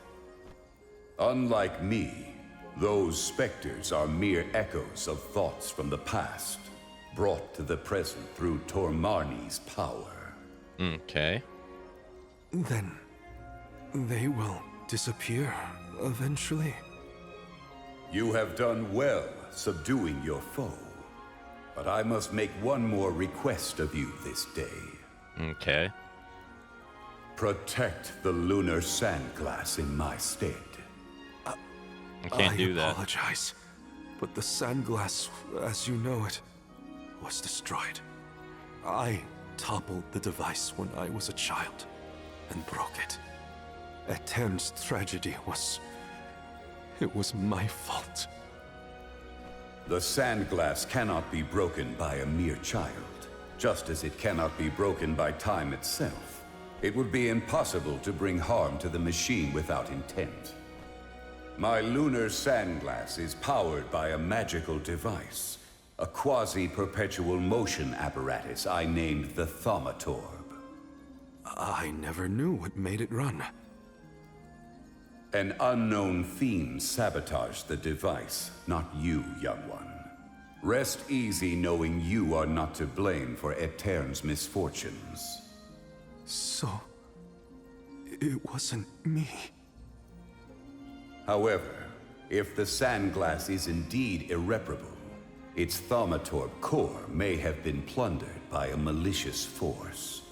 Unlike me, those specters are mere echoes of thoughts from the past, brought to the present through Tormarni's power. Okay. Then they will disappear eventually. You have done well subduing your foe, but I must make one more request of you this day. Okay. Protect the lunar sandglass in my stead. I can't do that. I apologize, but the sandglass, as you know it, was destroyed. I toppled the device when I was a child and broke it. Etern's tragedy was... it was my fault. The sandglass cannot be broken by a mere child, just as it cannot be broken by time itself. It would be impossible to bring harm to the machine without intent. My lunar sandglass is powered by a magical device, a quasi-perpetual motion apparatus I named the Thaumatorb. I never knew what made it run. An unknown fiend sabotaged the device, not you, young one. Rest easy knowing you are not to blame for Etern's misfortunes. So... it wasn't me. However, if the sandglass is indeed irreparable, its Thaumatorb core may have been plundered by a malicious force.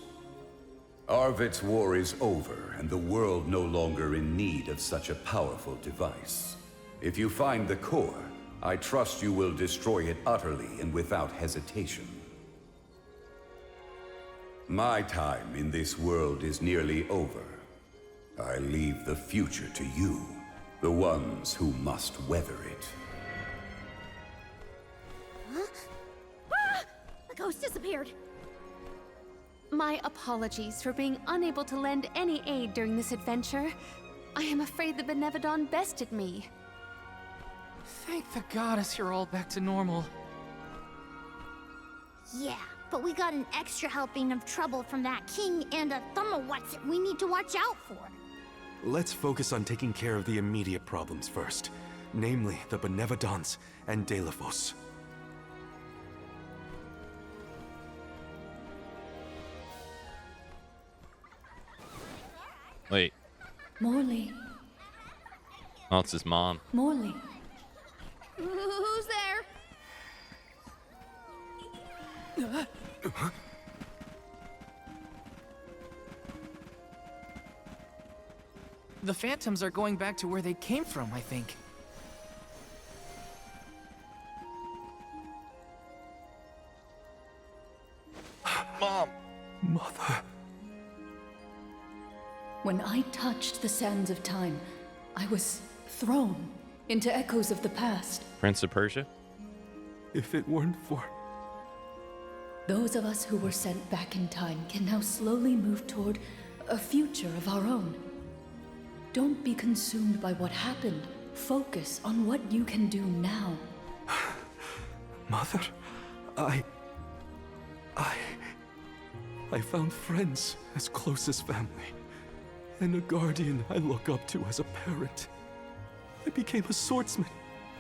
Arvid's war is over, and the world no longer in need of such a powerful device. If you find the core, I trust you will destroy it utterly and without hesitation. My time in this world is nearly over. I leave the future to you, the ones who must weather it. Huh? Ah! The ghost disappeared. My apologies for being unable to lend any aid during this adventure. I am afraid the Benevodon bested me. Thank the goddess you're all back to normal. Yeah, but we got an extra helping of trouble from that king and a Thumbawatsit we need to watch out for. Let's focus on taking care of the immediate problems first, namely the Benevodons and Delafos. Wait. Morley. Oh, it's his mom. Morley. Who's there? The phantoms are going back to where they came from, I think. Mom! Mother... When I touched the sands of time, I was thrown into echoes of the past. Prince of Persia? If it weren't for... Those of us who were sent back in time can now slowly move toward a future of our own. Don't be consumed by what happened. Focus on what you can do now. Mother, I found friends as close as family, and a guardian I look up to as a parent. I became a swordsman,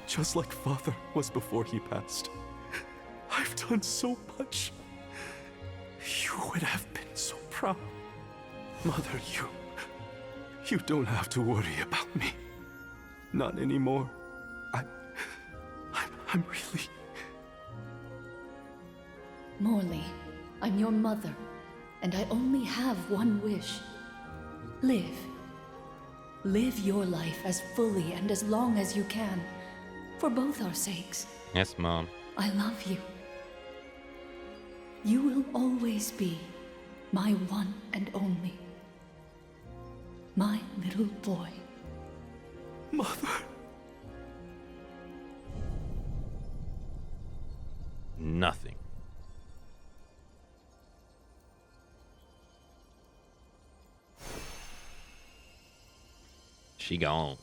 just like Father was before he passed. I've done so much. You would have been so proud. Mother, you don't have to worry about me. Not anymore. I'm really... Morley, I'm your mother, and I only have one wish. Live. Live your life as fully and as long as you can, for both our sakes. Yes, Mom. I love you. You will always be my one and only. My little boy. Mother. Nothing. She gone.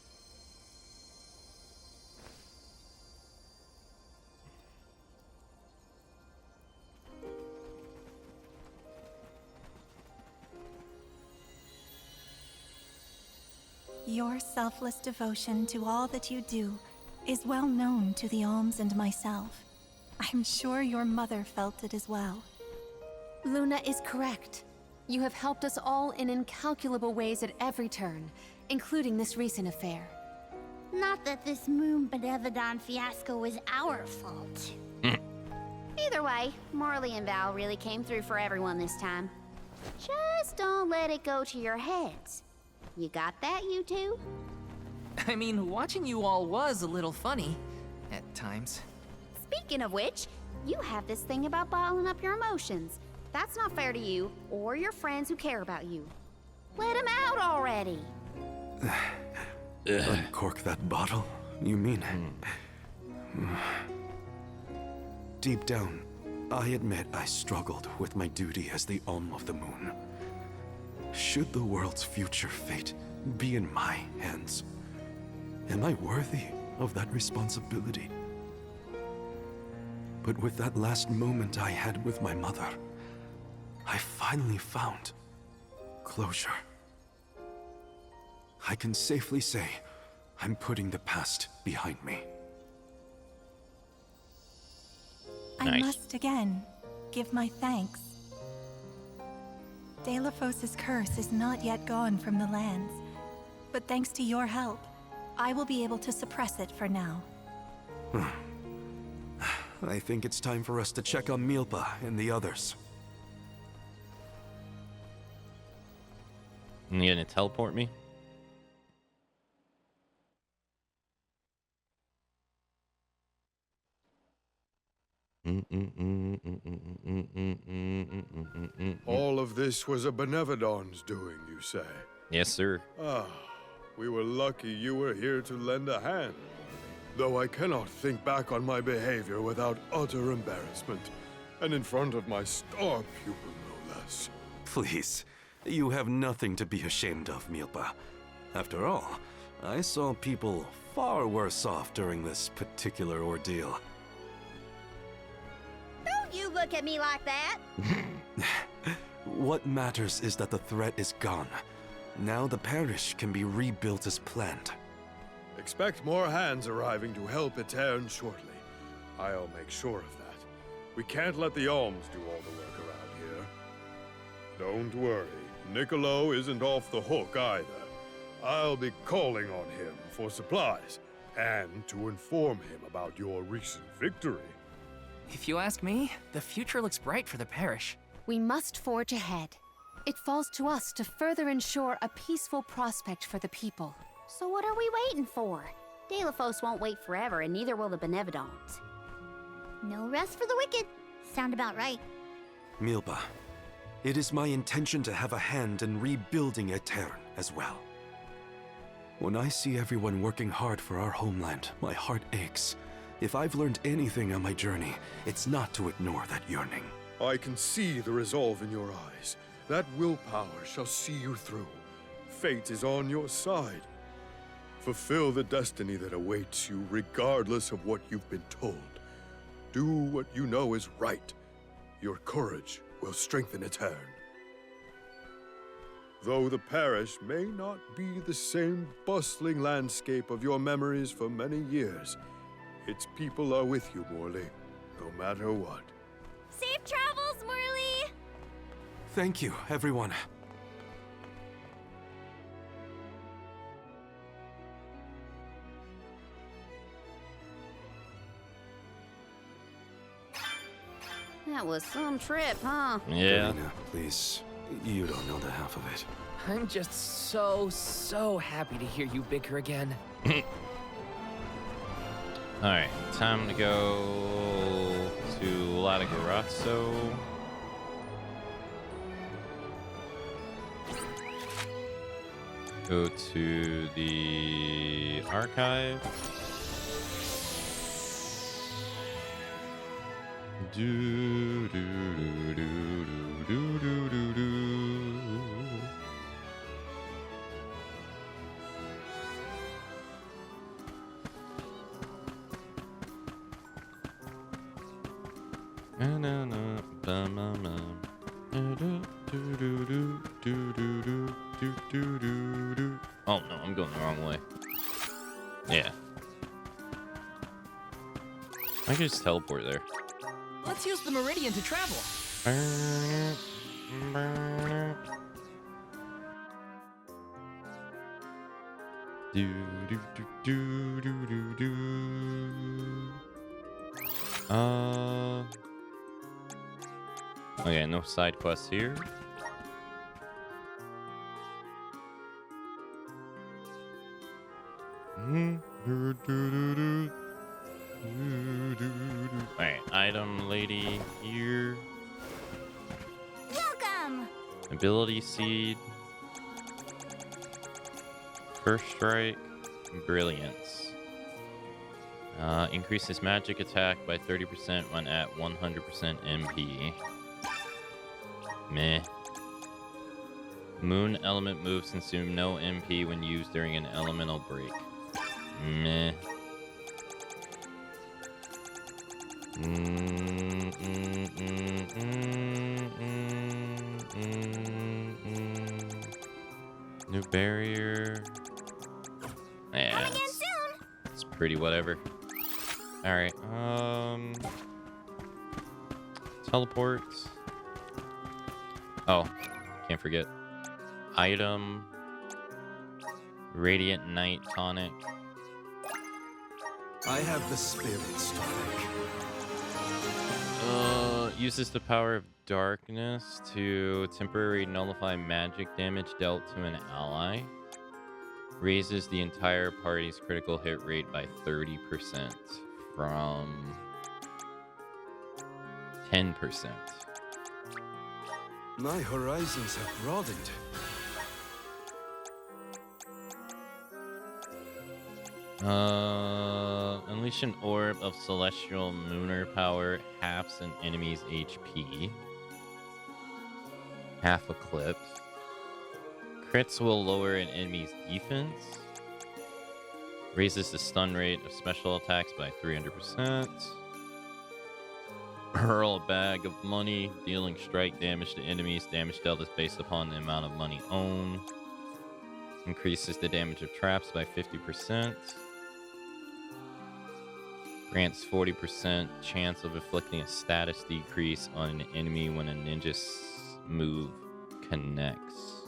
Your selfless devotion to all that you do is well known to the Alms and myself. I'm sure your mother felt it as well. Luna is correct. You have helped us all in incalculable ways at every turn, including this recent affair. Not that this Moon Benevodon fiasco was our fault. Either way, Morley and Val really came through for everyone this time. Just don't let it go to your heads. You got that, you two? I mean, watching you all was a little funny at times. Speaking of which, you have this thing about bottling up your emotions. That's not fair to you or your friends who care about you. Let them out already. Uncork that bottle, you mean? Deep down, I admit I struggled with my duty as the Alm of the Moon. Should the world's future fate be in my hands, am I worthy of that responsibility? But with that last moment I had with my mother, I finally found closure. I can safely say I'm putting the past behind me. I Nice. must again give my thanks. Delafos's curse is not yet gone from the lands, but thanks to your help, I will be able to suppress it for now. I think it's time for us to check on Milpa and the others. You gonna teleport me? All of this was a Benevodon's doing, you say? Yes, sir. Ah, we were lucky you were here to lend a hand. Though I cannot think back on my behavior without utter embarrassment, and in front of my star pupil, no less. Please, you have nothing to be ashamed of, Milpa. After all, I saw people far worse off during this particular ordeal. Don't you look at me like that! What matters is that the threat is gone. Now the parish can be rebuilt as planned. Expect more hands arriving to help Etern shortly. I'll make sure of that. We can't let the Alms do all the work around here. Don't worry, Niccolo isn't off the hook either. I'll be calling on him for supplies, and to inform him about your recent victory. If you ask me, the future looks bright for the parish. We must forge ahead. It falls to us to further ensure a peaceful prospect for the people. So what are we waiting for? Delafos won't wait forever, and neither will the Benevodons. No rest for the wicked. Sound about right. Milpa, it is my intention to have a hand in rebuilding Etern as well. When I see everyone working hard for our homeland, my heart aches. If I've learned anything on my journey, it's not to ignore that yearning. I can see the resolve in your eyes. That willpower shall see you through. Fate is on your side. Fulfill the destiny that awaits you, regardless of what you've been told. Do what you know is right. Your courage will strengthen Etern. Though the parish may not be the same bustling landscape of your memories for many years, its people are with you, Morley, no matter what. Safe travels, Morley! Thank you, everyone. That was some trip, huh? Yeah. Karina, please. You don't know the half of it. I'm just so happy to hear you bicker again. Alright, time to go to Latagarazzo. Go to the archive. Do do do do do do do do. Na na na ba ma ma. Do do do do do do do do do do do. Oh no, I'm going the wrong way. Yeah. I can just teleport there. Let's use the meridian to travel. Do do do do do do do. Okay, no side quests here. Alright, item lady here. Welcome! Ability seed. First strike. Brilliance. Increases magic attack by 30% when at 100% MP. Meh. Moon element moves consume no MP when used during an elemental break. Meh. New barrier. Yeah, it's pretty whatever. All right. Teleport. Oh, can't forget. Item. Radiant Night Tonic. I have the spirit's tonic. Uses the power of darkness to temporarily nullify magic damage dealt to an ally. Raises the entire party's critical hit rate by 30% from 10%. My horizons have broadened. Unleash an orb of celestial mooner power, halves an enemy's HP. Half eclipse. Crits will lower an enemy's defense. Raises the stun rate of special attacks by 300%. Hurl a bag of money, dealing strike damage to enemies. Damage dealt is based upon the amount of money owned. Increases the damage of traps by 50%. Grants 40% chance of inflicting a status decrease on an enemy when a ninja move connects.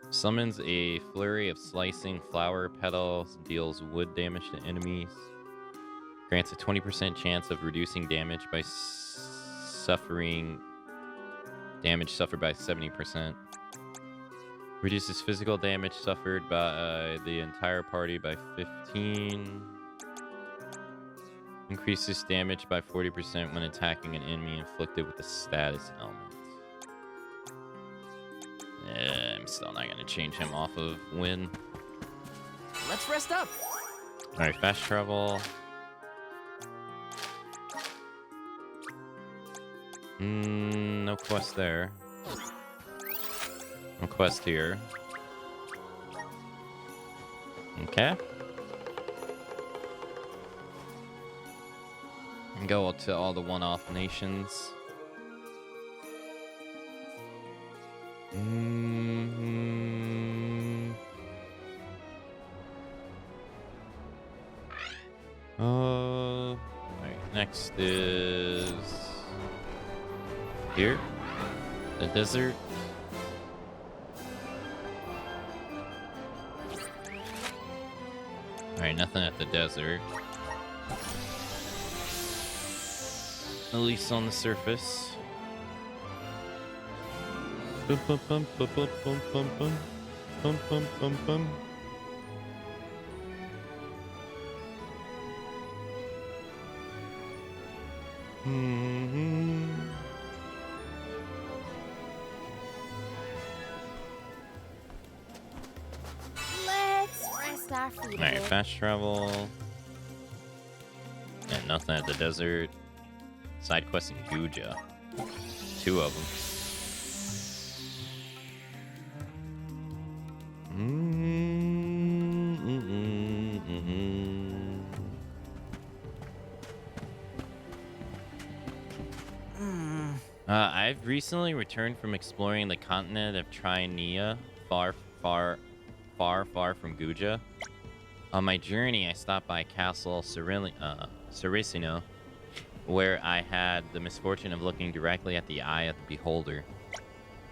Summons a flurry of slicing flower petals, deals wood damage to enemies. Grants a 20% chance of reducing damage by suffering damage suffered by 70%. Reduces physical damage suffered by the entire party by 15. Increases damage by 40% when attacking an enemy inflicted with a status element. I'm still not going to change him off of win. Let's rest up. Alright, fast travel. No quest there. No quest here. Okay. And go to all the one-off nations. Alright, next is here, the desert. Alright, nothing at the desert. At least on the surface. Bum bum bum bum bum bum bum bum bum bum bum bum. feet of Alright, it. fast travel. And nothing at the desert. Side quest in Guja. 2 of them. I've recently returned from exploring the continent of Trinia, far from Guja. On my journey, I stopped by Castle Saricino, where I had the misfortune of looking directly at the eye of the beholder.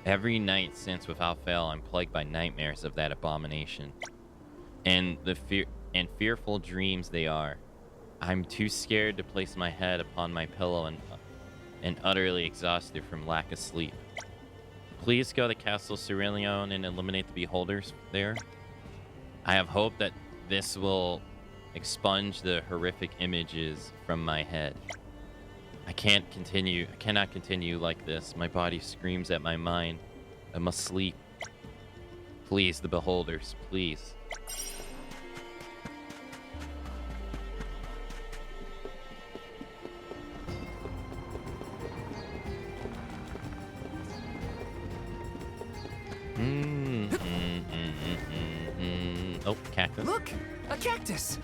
Every night since, without fail, I'm plagued by nightmares of that abomination, and fearful dreams they are. I'm too scared to place my head upon my pillow and utterly exhausted from lack of sleep. Please go to Castle Cerulean and eliminate the beholders there. I have hope that this will expunge the horrific images from my head. I cannot continue like this. My body screams at my mind. I must sleep. Please, the beholders, please. Oh, cactus. Look! A cactus!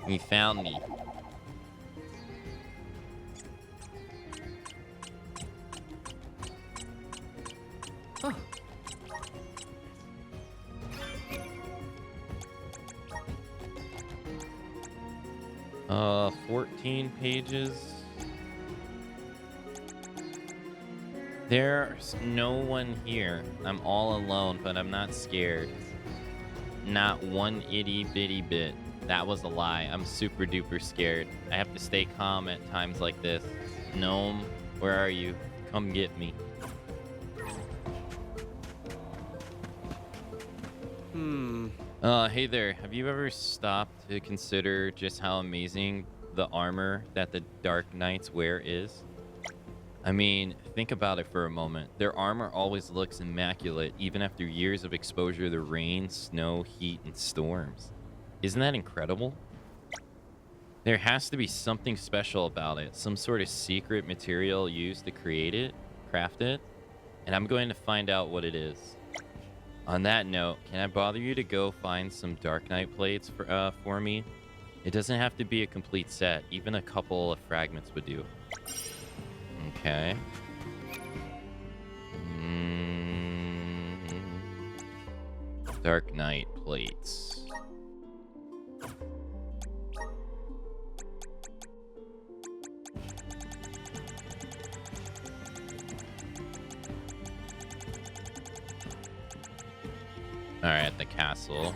You found me. Huh. 14 pages. There's no one here. I'm all alone, but I'm not scared. Not one itty bitty bit. That was a lie. I'm super duper scared. I have to stay calm at times like this. Gnome, where are you? Come get me. Hey there. Have you ever stopped to consider just how amazing the armor that the Dark Knights wear is? I mean, think about it for a moment. Their armor always looks immaculate, even after years of exposure to rain, snow, heat, and storms. Isn't that incredible? There has to be something special about it, some sort of secret material used to create it, craft it, and I'm going to find out what it is. On that note, can I bother you to go find some Dark Knight plates for me? It doesn't have to be a complete set, even a couple of fragments would do. Okay. Dark Knight plates. Alright, at the castle.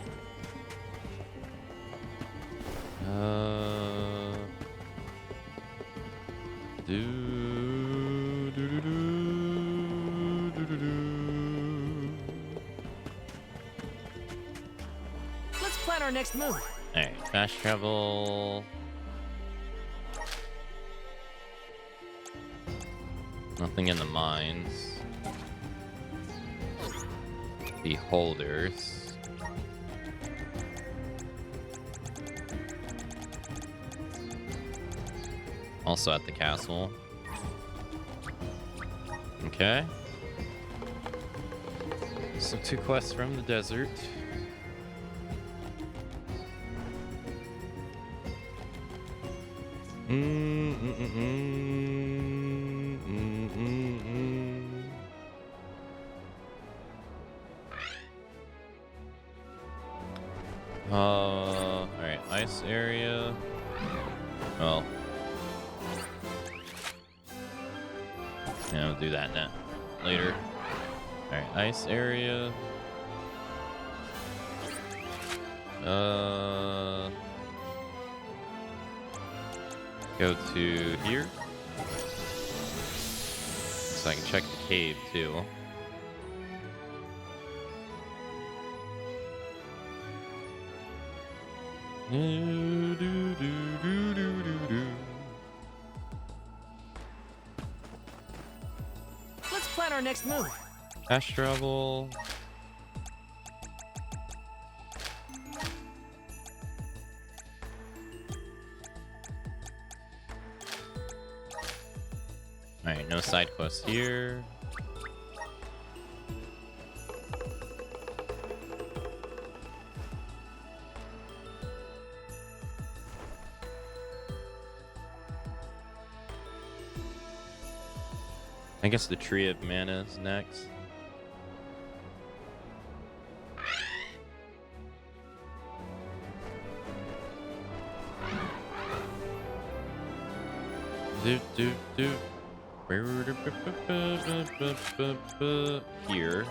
Let's plan our next move. Alright, fast travel. Nothing in the mines. Beholders. Also at the castle. Okay. So 2 quests from the desert. Alright, ice area. Well. Yeah, we'll do that now. Later. Alright, ice area. Go to here. So I can check the cave too. Let's plan our next move. Fast travel. Alright, no side quests here. I guess the Tree of Mana is next. Here.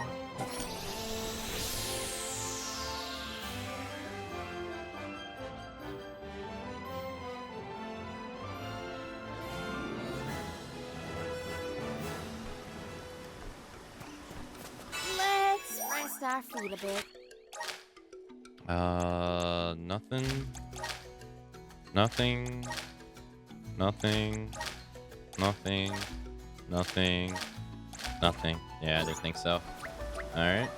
Let's rest our feet a bit. Nothing. Nothing. Nothing. Nothing. Nothing. Nothing. Yeah, I didn't think so. Alright.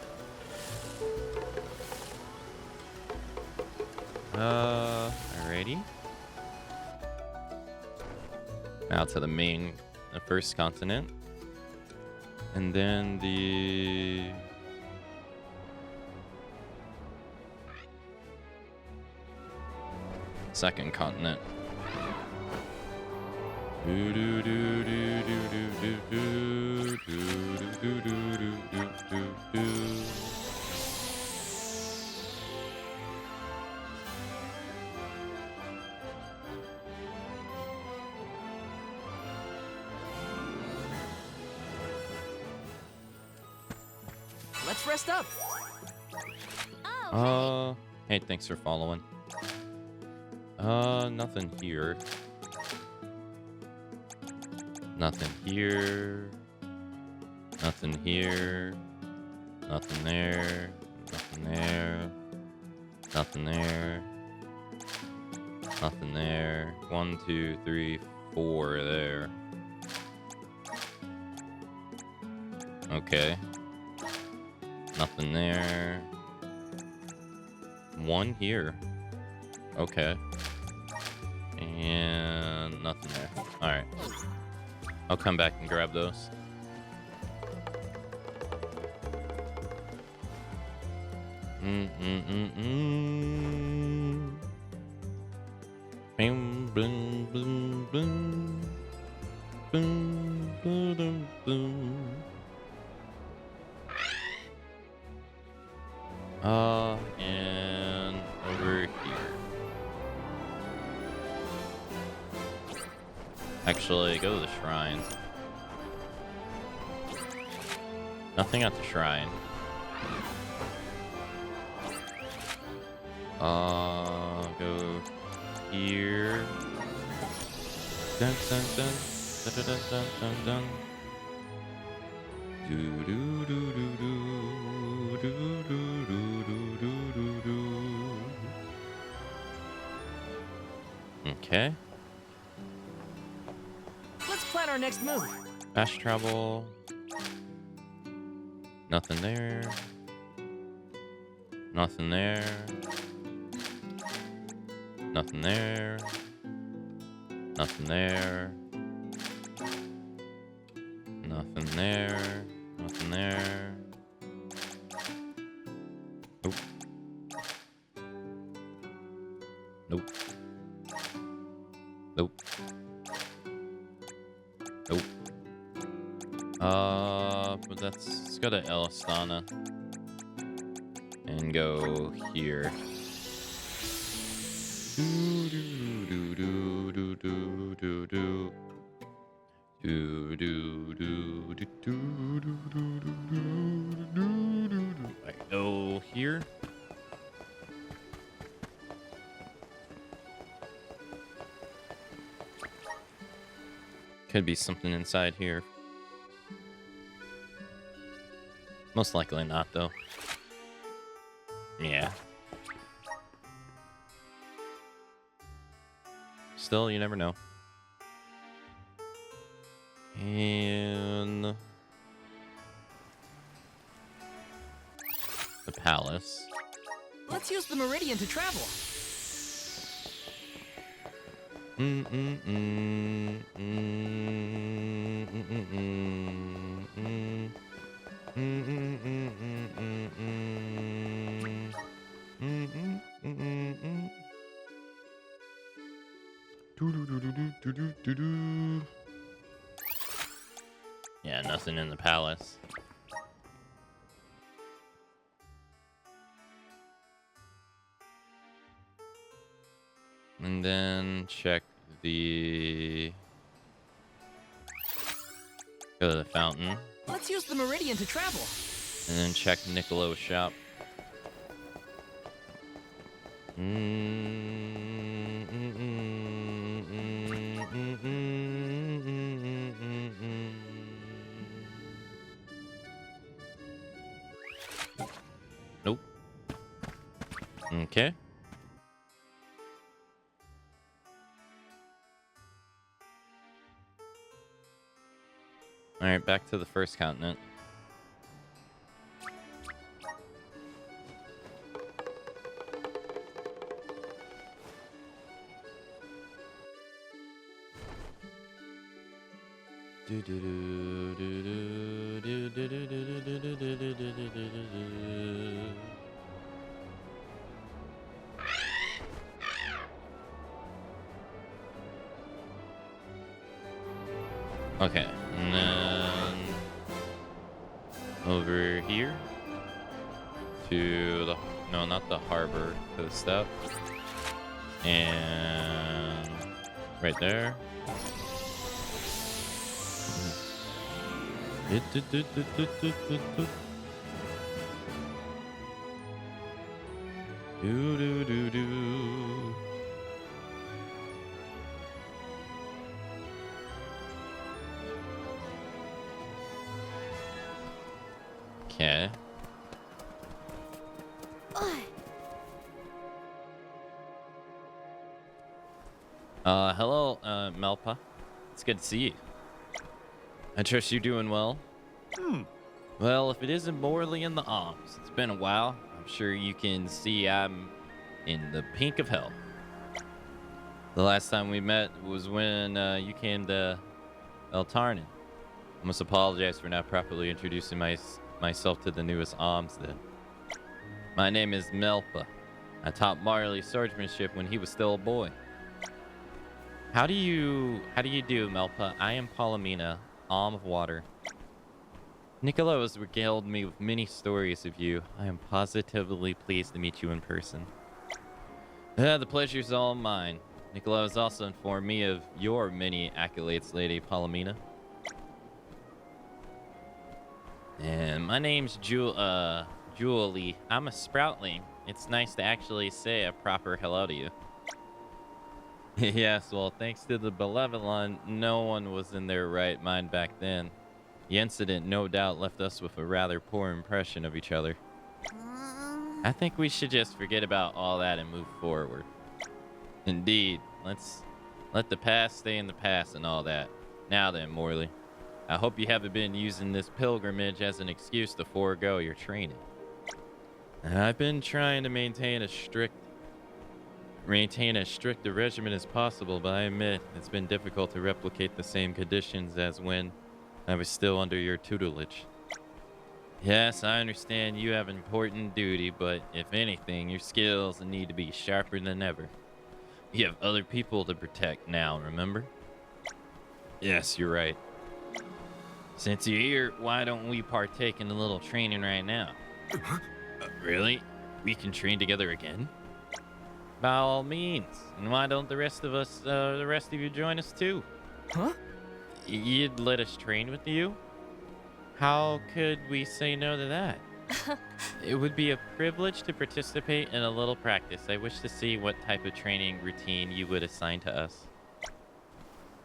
Alrighty. Now to the first continent. And then the... second continent. Let's rest up. Hey, thanks for following. Nothing here. Nothing here. Nothing here. Nothing there. Nothing there. Nothing there. Nothing there. 1, 2, 3, 4 there. Okay. Nothing there. 1 here. Okay. And nothing there. Alright. I'll come back and grab those. Boom, boom, boom, boom. Boom, boom, boom, boom. And over here. Actually, go to the shrine. Nothing at the shrine. Go here. Dun dun dun dun dun dun dun dun. Do do do do do do do do do do do. Okay. Let's plan our next move. Fast travel. Nothing there. Nothing there. Nothing there. Nothing there. Nothing there. Nothing there. Nope. Nope. Nope. Nope. But let's go to Elistana and go here. Do do do do do do do do. Do do do do do do do do do do. I go here. Could be something inside here. Most likely not, though. Yeah. Still, you never know. And Let's use the meridian to travel. Yeah, nothing in the palace. And then check the... Go to the fountain. Let's use the meridian to travel. And then check Niccolo's shop. Nope. Okay. All right, back to the first continent. Okay, and then over here to the, no, not the harbor, to the steppe, and right there. Do do do do. Okay. Hello, Melpa. It's good to see you. I trust you're doing well. Well, if it isn't Morley in the arms, it's been a while. I'm sure you can see I'm in the pink of hell. The last time we met was when you came to El Tarnan. I must apologize for not properly introducing myself to the newest alms then. My name is Melpa. I taught Marley swordsmanship when he was still a boy. How do you do, Melpa? I am Palomina, Alm of Water. Niccolo has regaled me with many stories of you. I am positively pleased to meet you in person. The pleasure's all mine. Niccolo has also informed me of your many accolades, Lady Palomina. And my name's Julie. I'm a sproutling. It's nice to actually say a proper hello to you. Yes, well, thanks to the Benevolent, no one was in their right mind back then. The incident no doubt left us with a rather poor impression of each other. I think we should just forget about all that and move forward. Indeed, let's let the past stay in the past and all that. Now then, Morley, I hope you haven't been using this pilgrimage as an excuse to forego your training. I've been trying to maintain as strict a regimen as possible, but I admit it's been difficult to replicate the same conditions as when I was still under your tutelage. Yes, I understand you have an important duty, but if anything, your skills need to be sharper than ever. You have other people to protect now, remember? Yes, you're right. Since you're here, why don't we partake in a little training right now? Really? We can train together again? By all means. And why don't the rest of you join us too? Huh? You'd let us train with you? How could we say no to that? It would be a privilege to participate in a little practice. I wish to see what type of training routine you would assign to us.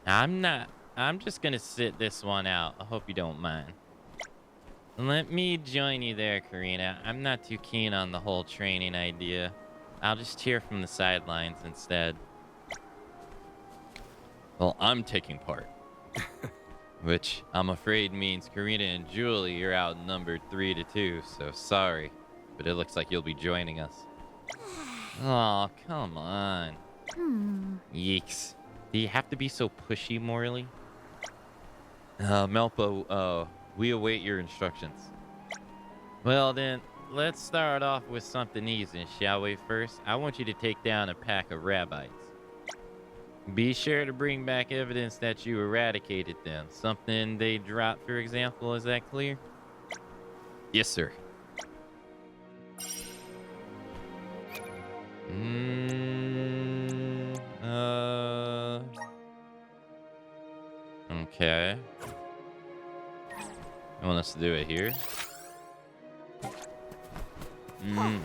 I'm just gonna sit this one out. I hope you don't mind. Let me join you there, Karina. I'm not too keen on the whole training idea. I'll just cheer from the sidelines instead. Well, I'm taking part. Which I'm afraid means Karina and Julie are outnumbered 3-2, so sorry. But it looks like you'll be joining us. Oh, come on. Yeeks. Do you have to be so pushy, Morley? Melpo, we await your instructions. Well then, let's start off with something easy, shall we? First, I want you to take down a pack of rabbits. Be sure to bring back evidence that you eradicated them. Something they dropped, for example. Is that clear? Yes, sir. Okay. You want us to do it here? I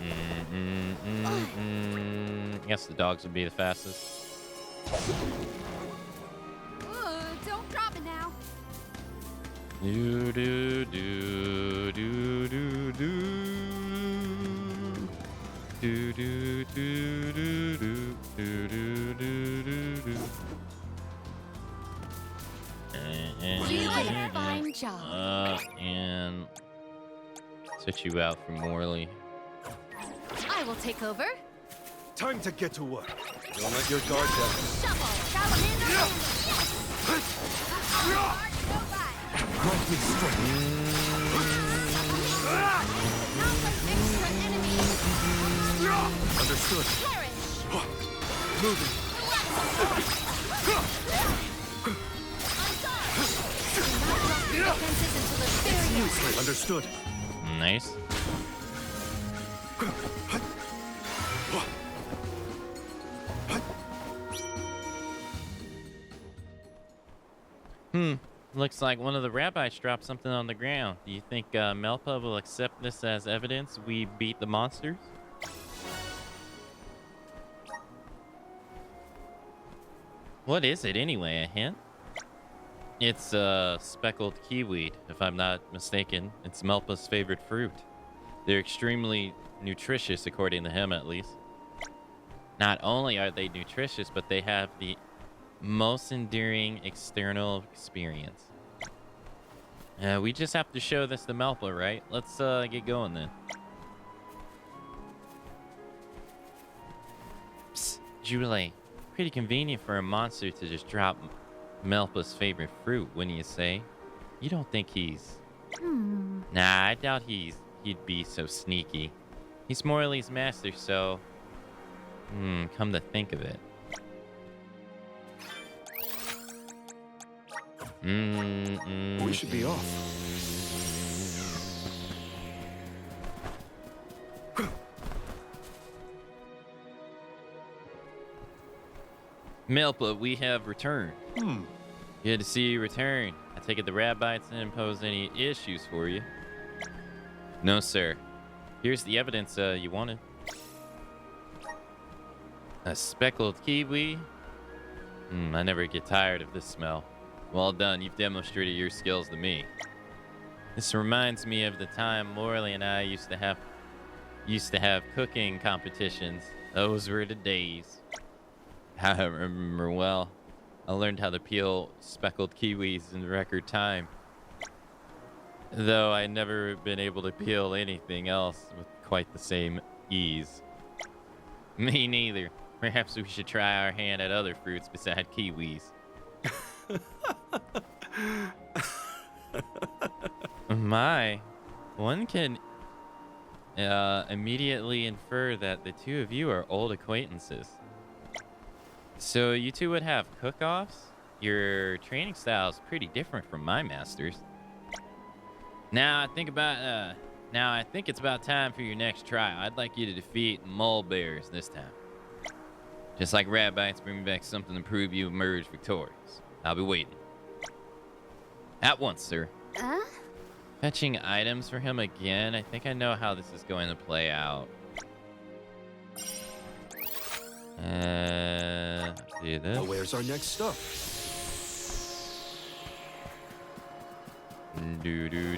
guess the dogs would be the fastest. Don't drop it now. Do do do do do do do do do do do do do do do. You did a fine job. And set you out for Morley. I will take over. Time to get to work. Don't let your guard down. Grant me strength. Understood. Moving. Understood. Nice. Looks like one of the rabbis dropped something on the ground. Do you think Melpa will accept this as evidence we beat the monsters? What is it anyway, a hint? It's speckled kiwi, if I'm not mistaken. It's Melpa's favorite fruit. They're extremely nutritious, according to him at least. Not only are they nutritious, but they have the most enduring external experience. We just have to show this to Melpa, right? Let's get going then. Psst, Julie. Pretty convenient for a monster to just drop Melpa's favorite fruit, wouldn't you say? You don't think he's... Nah, I doubt he'd be so sneaky. He's Morley's master, so... come to think of it. We should be off. Melpa, we have returned. Good to see you return. I take it the rabbits didn't pose any issues for you. No, sir. Here's the evidence you wanted. A speckled kiwi. I never get tired of this smell. Well done, you've demonstrated your skills to me. This reminds me of the time Morley and I used to have cooking competitions. Those were the days. I remember well. I learned how to peel speckled kiwis in record time. Though I never been able to peel anything else with quite the same ease. Me neither. Perhaps we should try our hand at other fruits beside kiwis. My, one can immediately infer that the two of you are old acquaintances. So you two would have cook-offs? Your training style is pretty different from my master's. Now I think it's about time for your next trial. I'd like you to defeat mole bears this time. Just like rabbits, bring me back something to prove you emerged victorious. I'll be waiting. At once, sir. Fetching items for him again? I think I know how this is going to play out. Do this. Well, where's our next stop? Do do do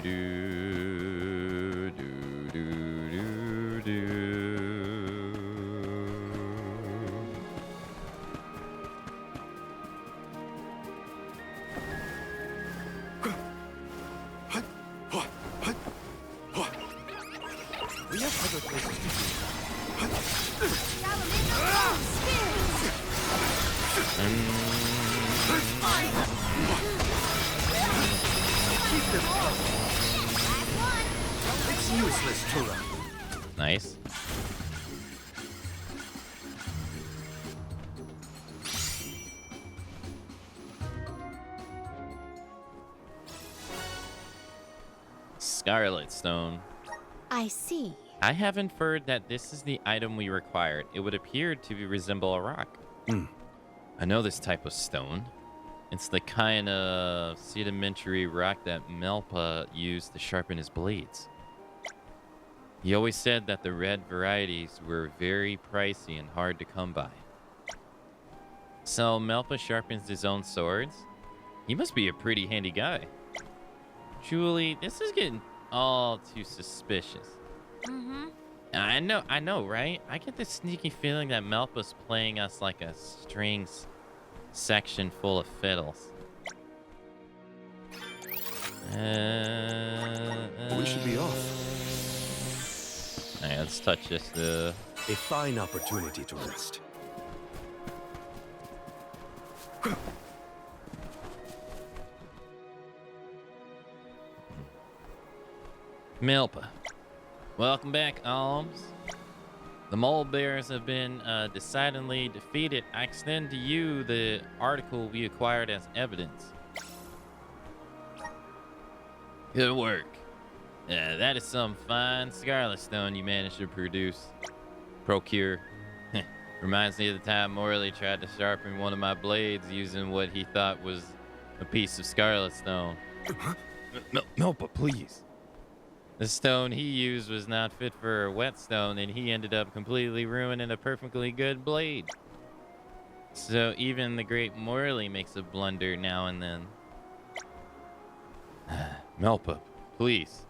do do do do. We have other places to It's useless, Tura. Nice. Scarlet Stone. I see. I have inferred that this is the item we required. It would appear to resemble a rock. I know this type of stone. It's the kind of sedimentary rock that Melpa used to sharpen his blades. He always said that the red varieties were very pricey and hard to come by. So Melpa sharpens his own swords? He must be a pretty handy guy. Julie, this is getting all too suspicious. I know, right? I get this sneaky feeling that Melpa's playing us like a strings section full of fiddles. We should be off. Alright, let's touch this. A fine opportunity to rest. Melpa. Welcome back, Alms. The mole bears have been decidedly defeated. I extend to you the article we acquired as evidence. Good work. That is some fine scarlet stone you managed to procure. Reminds me of the time Morley tried to sharpen one of my blades using what he thought was a piece of scarlet stone. Melpa, please. The stone he used was not fit for a whetstone, and he ended up completely ruining a perfectly good blade. So even the great Morley makes a blunder now and then. Melpa, please,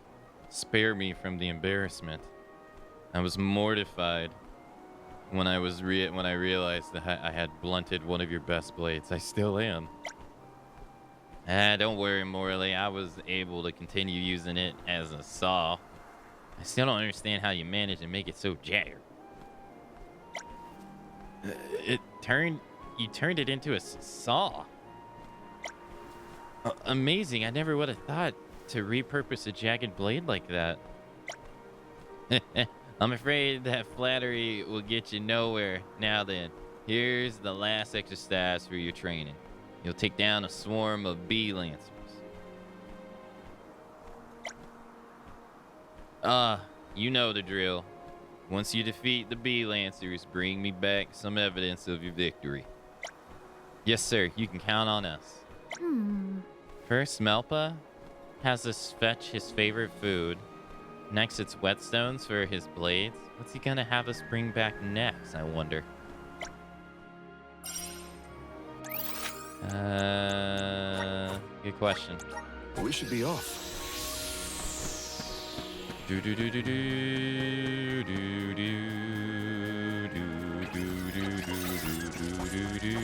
spare me from the embarrassment. I was mortified when I realized that I had blunted one of your best blades. I still am. Don't worry, Morley. I was able to continue using it as a saw. I still don't understand how you managed to make it so jagged. You turned it into a saw. Amazing. I never would have thought to repurpose a jagged blade like that. I'm afraid that flattery will get you nowhere. Now then, here's the last exercise for your training. You'll take down a swarm of bee lancers. You know the drill. Once you defeat the bee lancers, bring me back some evidence of your victory. Yes, sir. You can count on us. First, Melpa has us fetch his favorite food. Next, it's whetstones for his blades. What's he gonna have us bring back next, I wonder? Good question. We should be off. Do do do do do do do do do do do do.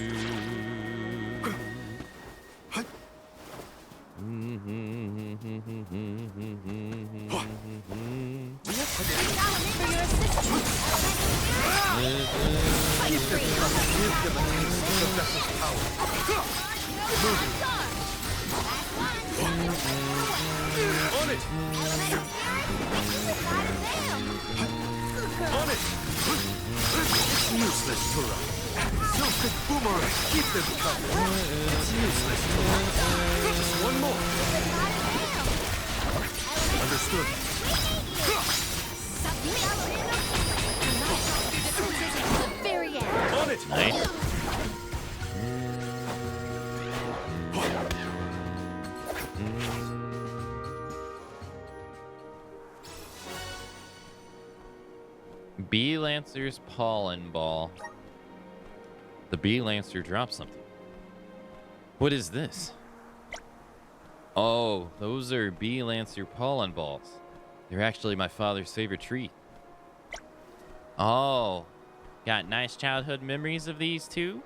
On it! On it! It's useless, Tura. Silphic boomerang, keep them covered. It's useless, Tura. Just one more. Understood. On it! Nice. Bee Lancer's pollen ball. The Bee Lancer dropped something. What is this? Oh, those are Bee Lancer pollen balls. They're actually my father's favorite treat. Oh, got nice childhood memories of these too?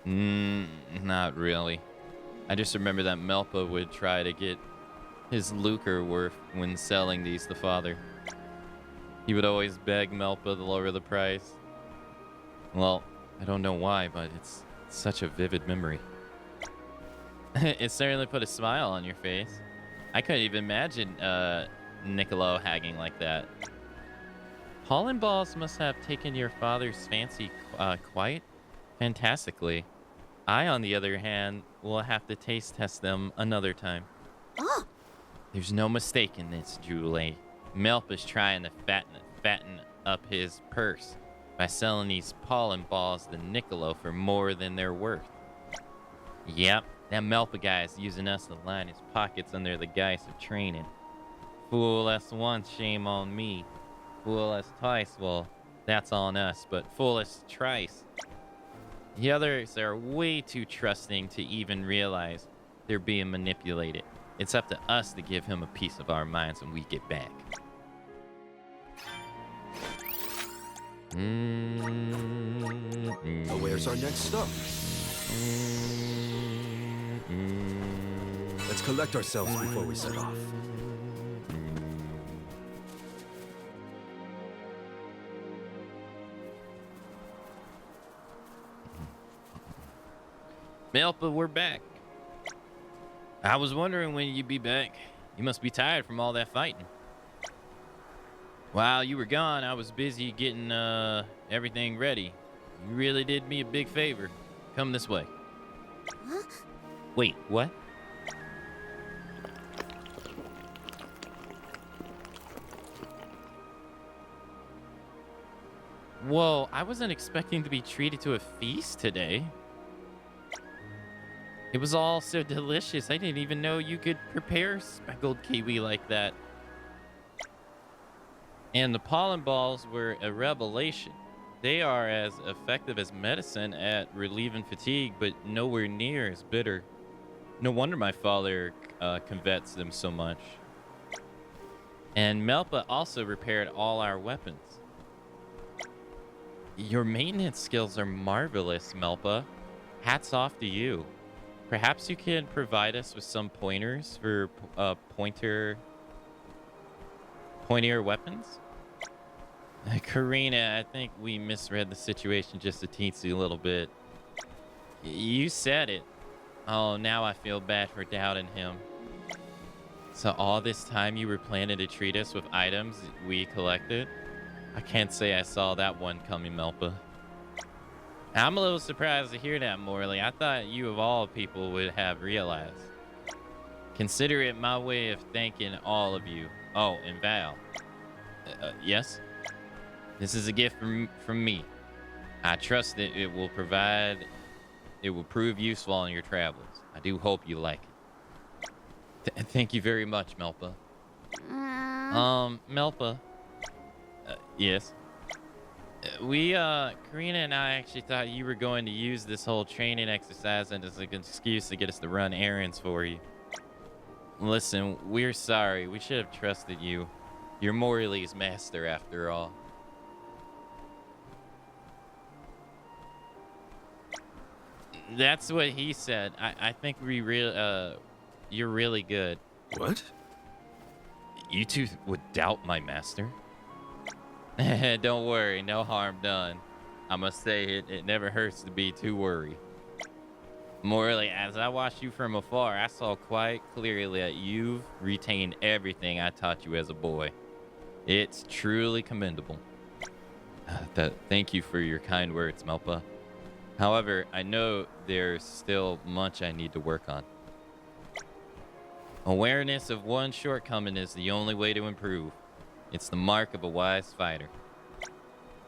Not really. I just remember that Melpa would try to get his lucre worth when selling these to father. He would always beg Melpa to lower the price. Well, I don't know why, but it's Such a vivid memory. It certainly put a smile on your face. I couldn't even imagine Niccolo hanging like that. Pollen balls must have taken your father's fancy quite fantastically. I, on the other hand, will have to taste test them another time. Oh, There's no mistaking this, Julie. Melp is trying to fatten up his purse by selling these pollen balls to Niccolo for more than they're worth. Yep, that Melpa guy is using us to line his pockets under the guise of training. Fool us once, shame on me. Fool us twice, well, that's on us, but fool us thrice. The others are way too trusting to even realize they're being manipulated. It's up to us to give him a piece of our minds when we get back. Now where's our next stop? Let's collect ourselves before we set off. Melpa, we're back. I was wondering when you'd be back. You must be tired from all that fighting. While you were gone, I was busy getting everything ready. You really did me a big favor. Come this way. huh? Wait, what? Whoa, I wasn't expecting to be treated to a feast today. It was all so delicious. I didn't even know you could prepare speckled kiwi like that. And the pollen balls were a revelation. They are as effective as medicine at relieving fatigue, but nowhere near as bitter. No wonder my father covets them so much. And Melpa also repaired all our weapons. Your maintenance skills are marvelous, Melpa. Hats off to you. Perhaps you can provide us with some pointers for pointier weapons? Karina, I think we misread the situation just a teensy little bit. You said it. Oh, now I feel bad for doubting him. So all this time you were planning to treat us with items we collected? I can't say I saw that one coming, Melpa. I'm a little surprised to hear that, Morley. I thought you of all people would have realized. Consider it my way of thanking all of you. Oh, and Val. Yes? This is a gift from me. I trust that it will prove useful on your travels. I do hope you like it. Thank you very much, Melpa. Melpa. Yes? Karina and I actually thought you were going to use this whole training exercise as an excuse to get us to run errands for you. Listen, we're sorry. We should have trusted you. You're Morley's master, after all. That's what he said. I think you're really good. What? You two would doubt my master? Don't worry, no harm done. I must say it never hurts to be too worried. Morley, as I watched you from afar, I saw quite clearly that you've retained everything I taught you as a boy. It's truly commendable. Thank you for your kind words, Melpa. However, I know there's still much I need to work on. Awareness of one shortcoming is the only way to improve. It's the mark of a wise fighter.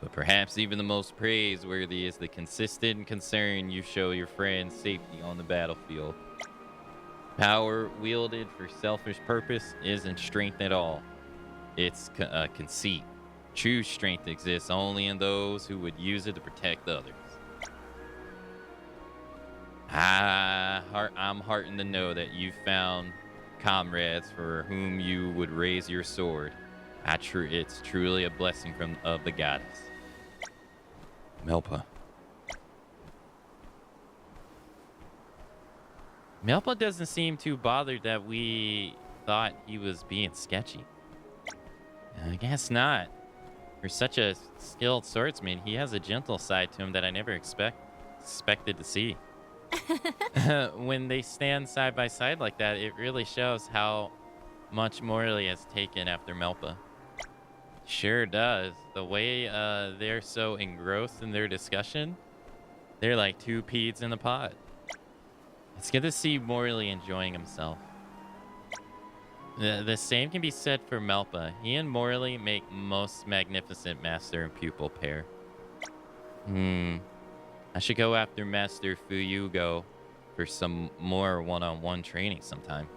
But perhaps even the most praiseworthy is the consistent concern you show your friend's safety on the battlefield. Power wielded for selfish purpose isn't strength at all. It's conceit. True strength exists only in those who would use it to protect others. I'm heartened to know that you found comrades for whom you would raise your sword. It's truly a blessing of the goddess. Melpa. Melpa doesn't seem too bothered that we thought he was being sketchy. I guess not. For such a skilled swordsman, he has a gentle side to him that I never expected. expected to see. When they stand side by side like that, it really shows how much Morley has taken after Melpa. Sure does. The way they're so engrossed in their discussion, they're like two peas in a pod. It's good to see Morley enjoying himself. The same can be said for Melpa. He and Morley make most magnificent master and pupil pair. I should go after Master Fuyugo for some more one-on-one training sometime.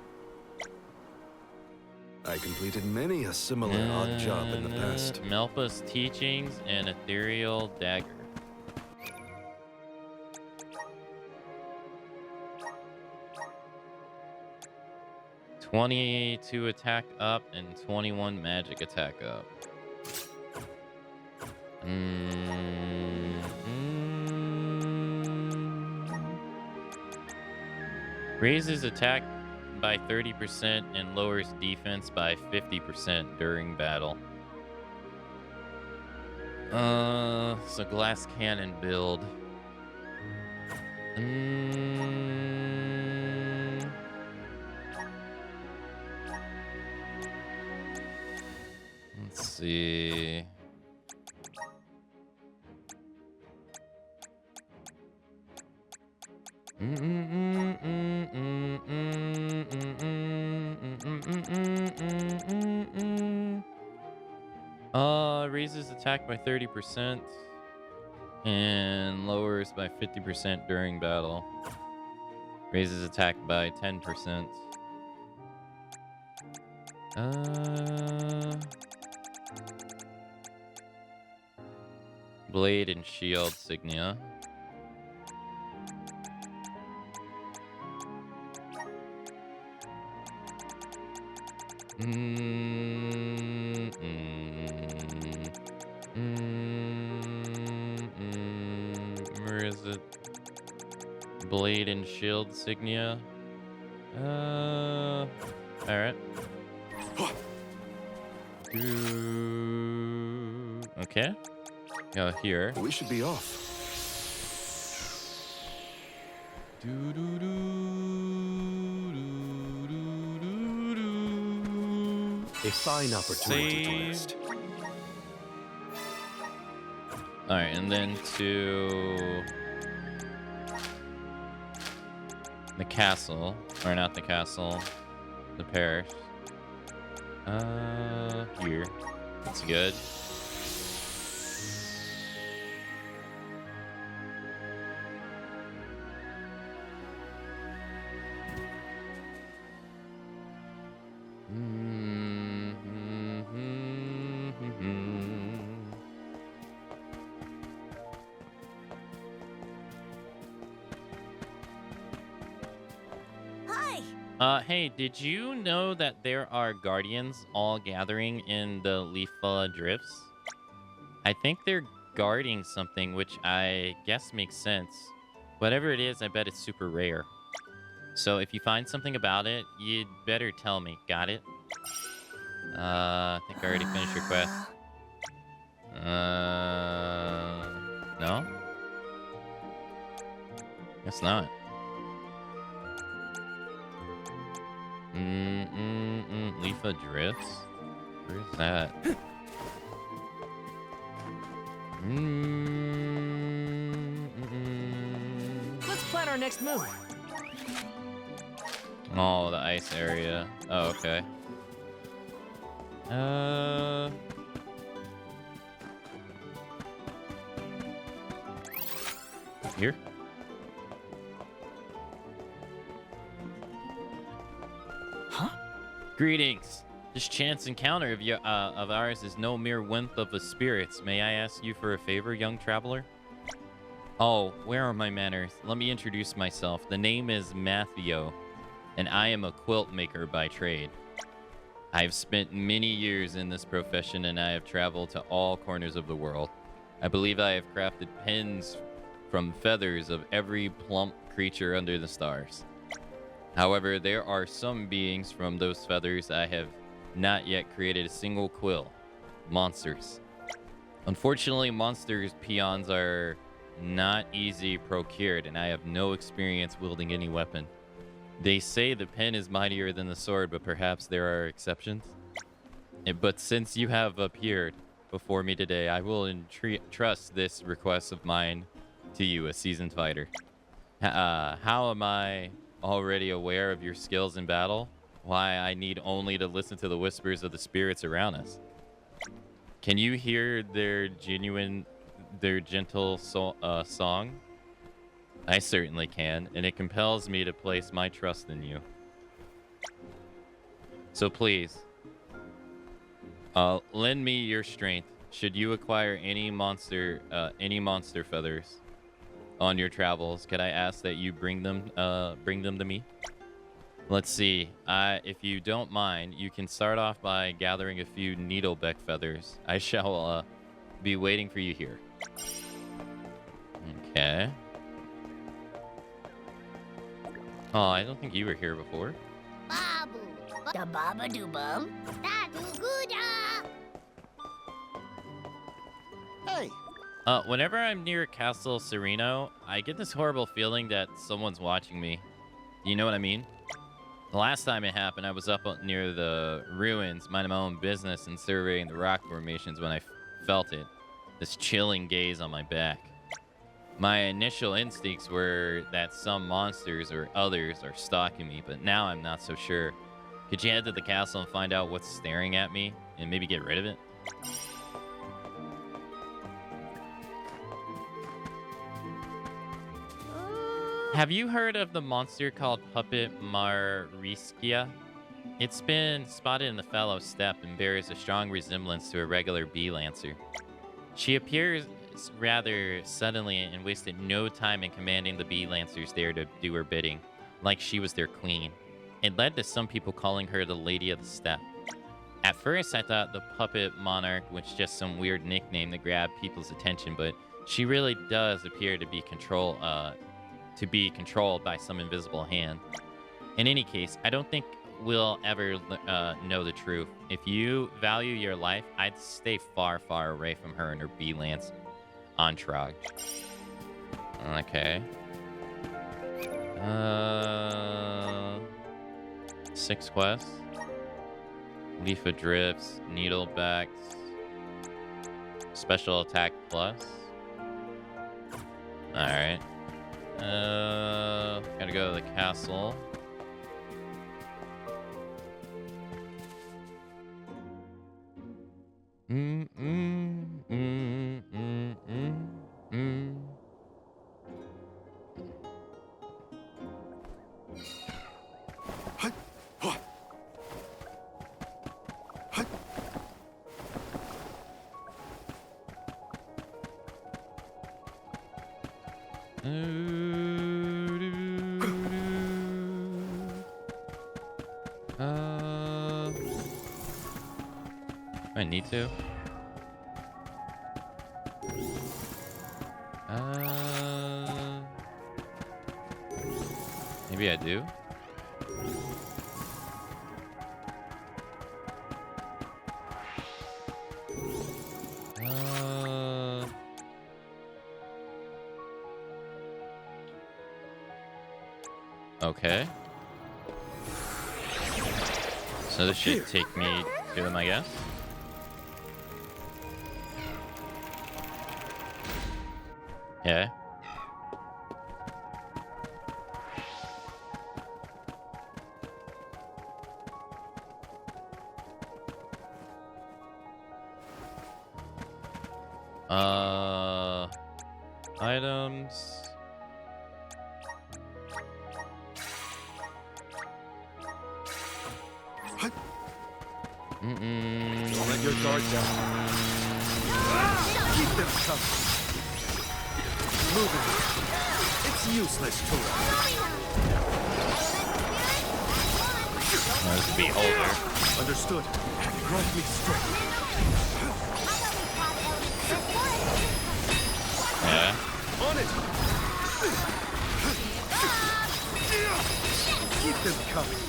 I completed many a similar odd job in the past. Melpa's teachings and ethereal dagger. 22 attack up and 21 magic attack up. Raises attack by 30% and lowers defense by 50% during battle. So glass cannon build. Let's see. Raises attack by 30% and lowers by 50% during battle. Raises attack by 10%. Blade and shield signia. Where is it? Blade and shield signia. Alright. Okay. Go here. We should be off. A fine opportunity to rest. Alright, and then to the castle. Or not the castle. The parish. Here. That's good. Hey, did you know that there are guardians all gathering in the Leafla Drifts? I think they're guarding something, which I guess makes sense. Whatever it is, I bet it's super rare. So if you find something about it, you'd better tell me. Got it? I think I already finished your quest. No? Guess not. Leafa Drifts? Where's that? Let's plan our next move. Oh, the ice area. Oh, okay. Here? Greetings. This chance encounter of ours is no mere whim of the spirits. May I ask you for a favor, young traveler? Oh, where are my manners? Let me introduce myself. The name is Mathio, and I am a quilt maker by trade. I have spent many years in this profession, and I have traveled to all corners of the world. I believe I have crafted pens from feathers of every plump creature under the stars. However, there are some beings from those feathers I have not yet created a single quill. Monsters. Unfortunately, monsters' peons are not easy procured, and I have no experience wielding any weapon. They say the pen is mightier than the sword, but perhaps there are exceptions. But since you have appeared before me today, I will entrust this request of mine to you, a seasoned fighter. How am I already aware of your skills in battle? Why, I need only to listen to the whispers of the spirits around us. Can you hear their gentle song? I certainly can, and it compels me to place my trust in you. So please, lend me your strength. Should you acquire any monster feathers on your travels, could I ask that you bring them to me? Let's see. If you don't mind, you can start off by gathering a few needlebeck feathers. I shall be waiting for you here. Okay. Oh, I don't think you were here before. Babu, da baba do bum, da do gooda. Hey. Whenever I'm near Castle Sereno, I get this horrible feeling that someone's watching me. You know what I mean? The last time it happened, I was up near the ruins, minding my own business and surveying the rock formations when I felt it. This chilling gaze on my back. My initial instincts were that some monsters or others are stalking me, but now I'm not so sure. Could you head to the castle and find out what's staring at me and maybe get rid of it? Have you heard of the monster called Puppet Marischia? It's been spotted in the fallow steppe and bears a strong resemblance to a regular bee lancer. She appears rather suddenly and wasted no time in commanding the bee lancers there to do her bidding, like she was their queen. It led to some people calling her the Lady of the Steppe. At first, I thought the Puppet Monarch was just some weird nickname that grabbed people's attention, but she really does appear to be controlled by some invisible hand. In any case, I don't think we'll ever know the truth. If you value your life, I'd stay far, far away from her and her bee lance entourage. Okay. 6 quests. Leaf of Drifts, Needlebacks, Special Attack Plus. Alright. Gotta go to the castle. I need to. Maybe I do. Okay. So this should take me to them, I guess. Yeah. Items. Don't let your guard down. Keep them coming. Moving. It's useless to run. This will be over. Understood. Grant me strength. Yeah. On it. Keep them coming.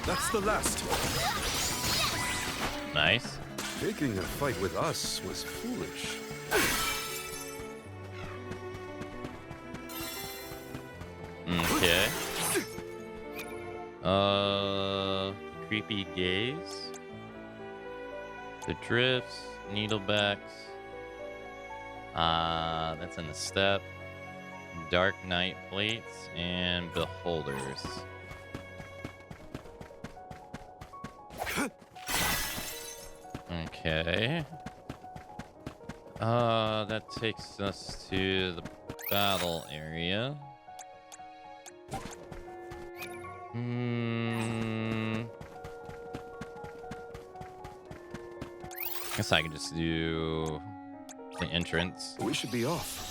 That's the last. Nice. Taking a fight with us was foolish. Okay. Creepy gaze. The drifts, needlebacks. That's in the step. Dark night plates and beholders. Okay. That takes us to the battle area. Guess I can just do the entrance. We should be off.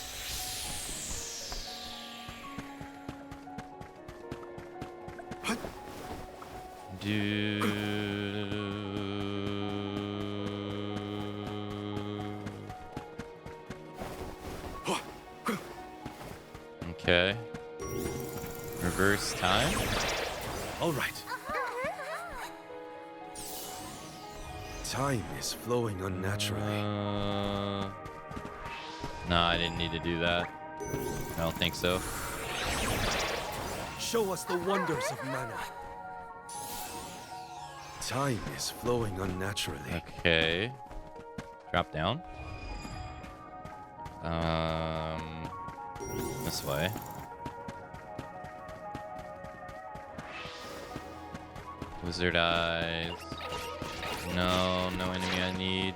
Okay. Reverse time. All right. Time is flowing unnaturally. No, I didn't need to do that. I don't think so. Show us the wonders of mana. Time is flowing unnaturally. Okay. Drop down. This way. Wizard eyes. No, no enemy I need.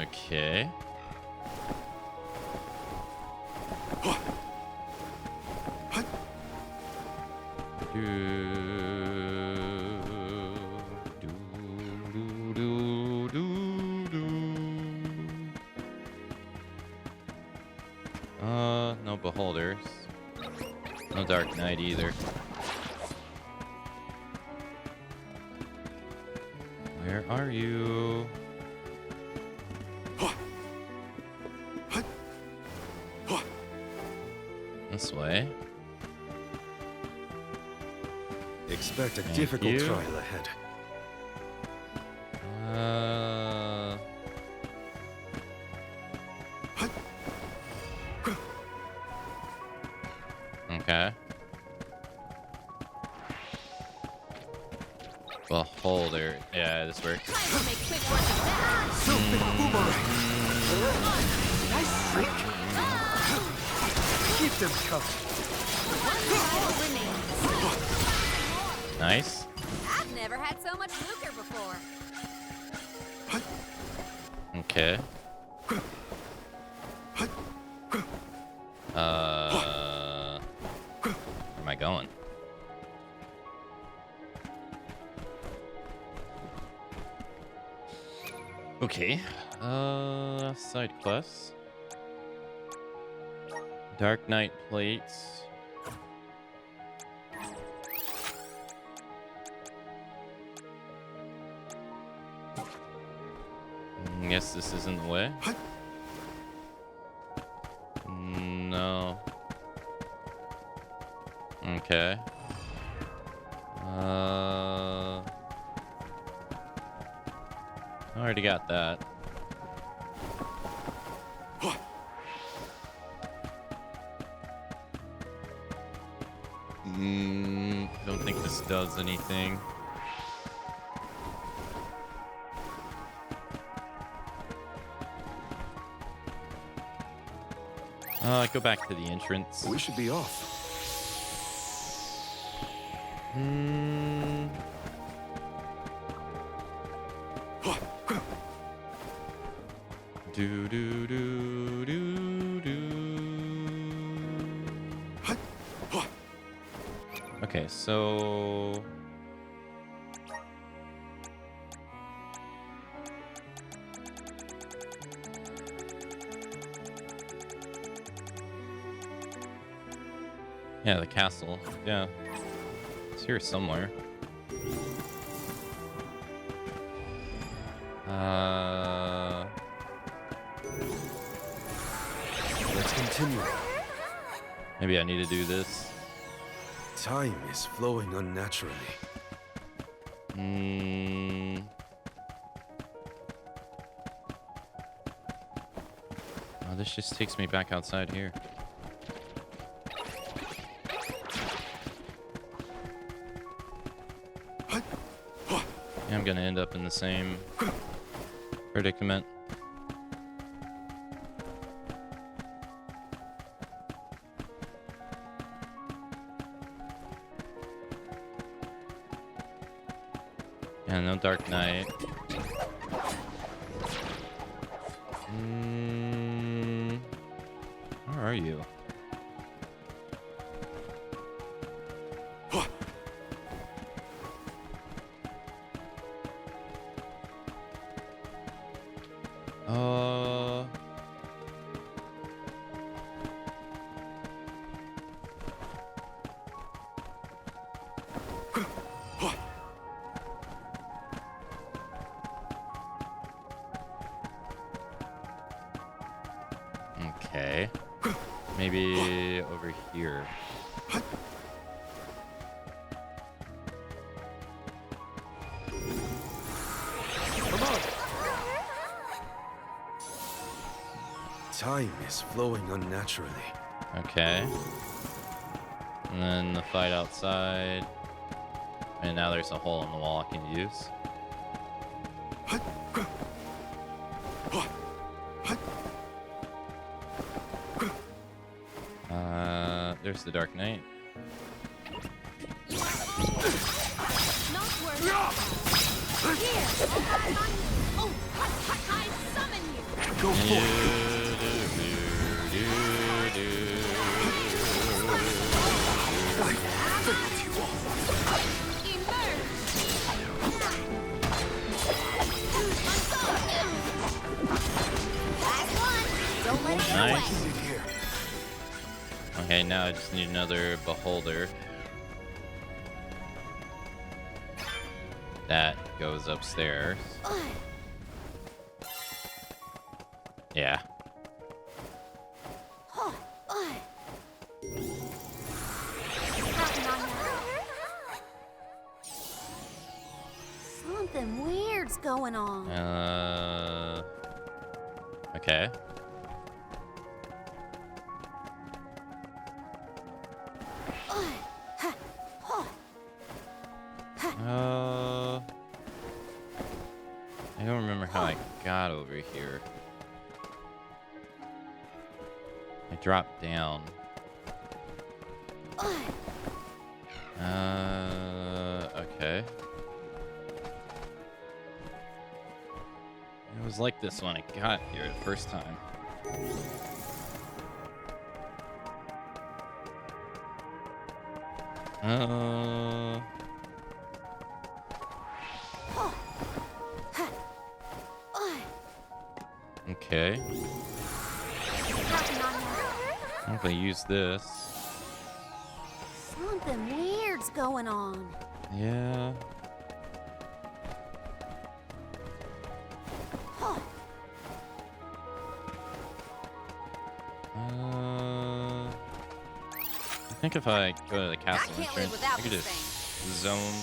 Okay. No beholders. No dark knight either. Where are you? This way. Expect a Thank difficult you. trial ahead. Okay. Beholder. Yeah, this works. Nice trick. Keep them covered. Nice. I've never had so much lucre before. Okay. Where am I going? Okay. Side quests. Dark Knight plates. Guess this isn't the way. No. Okay. I already got that. Don't think this does anything. Go back to the entrance. We should be off. Do do do do do. Okay, so yeah, the castle. Yeah, it's here somewhere. Let's continue. Maybe I need to do this. Time is flowing unnaturally. this just takes me back outside here. Yeah, I'm gonna end up in the same predicament. Yeah, no Dark Knight. Where are you? Okay. Maybe over here. Come on! Time is flowing unnaturally. Okay. And then the fight outside. And now there's a hole in the wall I can use. There's the Dark Knight. Not worth it. Here! Oh, I summon you! Go for Don't let it get away. Nice. Okay, now I just need another beholder. That goes upstairs. Yeah. Something weird's going on. Okay. I don't remember how I got over here. I dropped down. Okay. It was like this when I got here the first time. Okay. If I use this. Something weird's going on. Yeah. I think if I go to the castle entrance, I could just zone.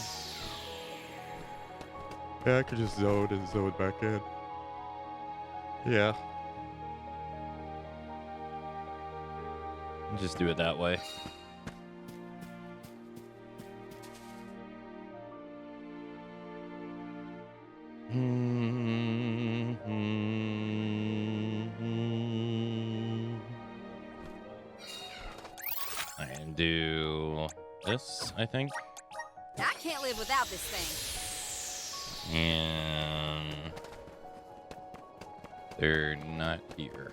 Yeah, I could just zone and zone back in. Yeah. Just do it that way. I can do this, I think. I can't live without this thing. And they're not here.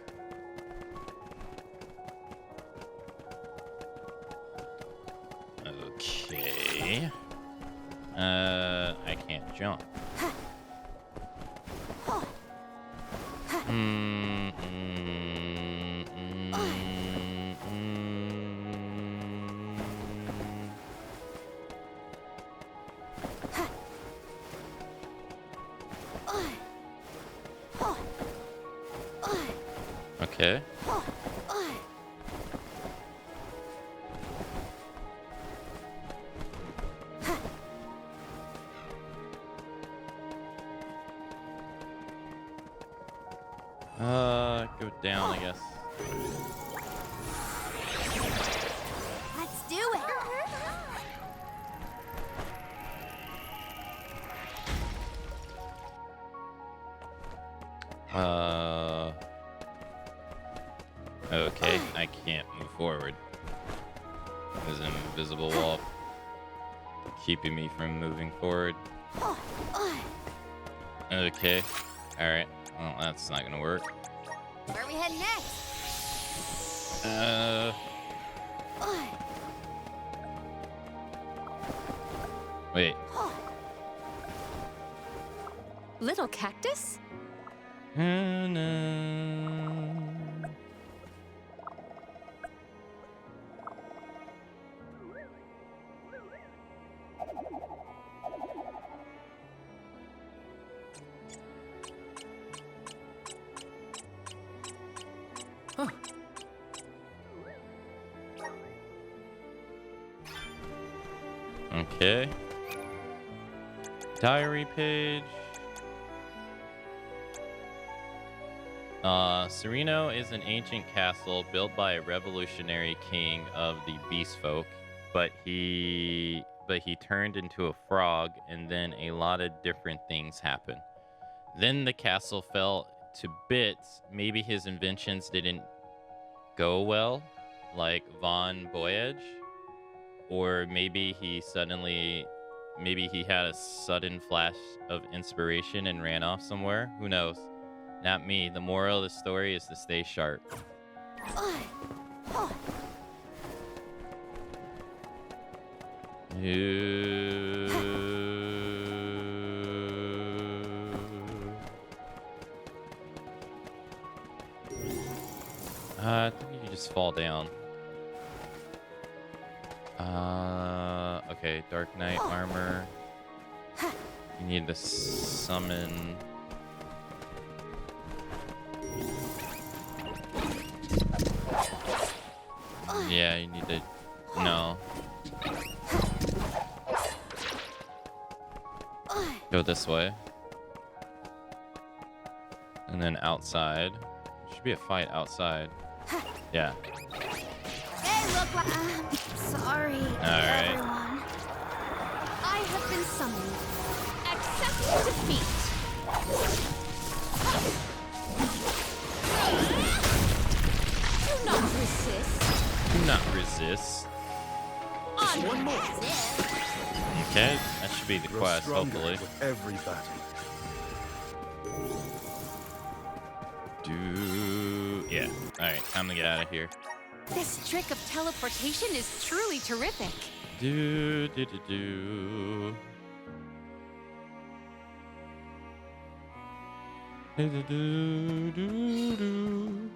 Okay. I can't jump. Okay. Go down, I guess. Let's do it. Okay, I can't move forward. There's an invisible wall keeping me from moving forward. Okay, alright. Well, that's not gonna work. Where are we heading next? Wait. Little cactus? Okay. Diary page. Sereno is an ancient castle built by a revolutionary king of the beast folk, but he turned into a frog, and then a lot of different things happened. Then the castle fell to bits. Maybe his inventions didn't go well, like Von Voyage, or maybe he had a sudden flash of inspiration and ran off somewhere. Who knows? Not me. The moral of the story is to stay sharp. I think you just fall down. Okay, Dark Knight armor. You need to summon. Yeah, you need to. No. Go this way. And then outside. Should be a fight outside. Yeah. They look like. Sorry, everyone. I have been summoned. Accept defeat. Do not resist. Do not resist. One more. Okay, that should be the Grow quest, stronger hopefully. with every battle. Yeah. Alright, time to get out of here. This trick of teleportation is truly terrific. Do, do, do, do. Do, do, do, do, do.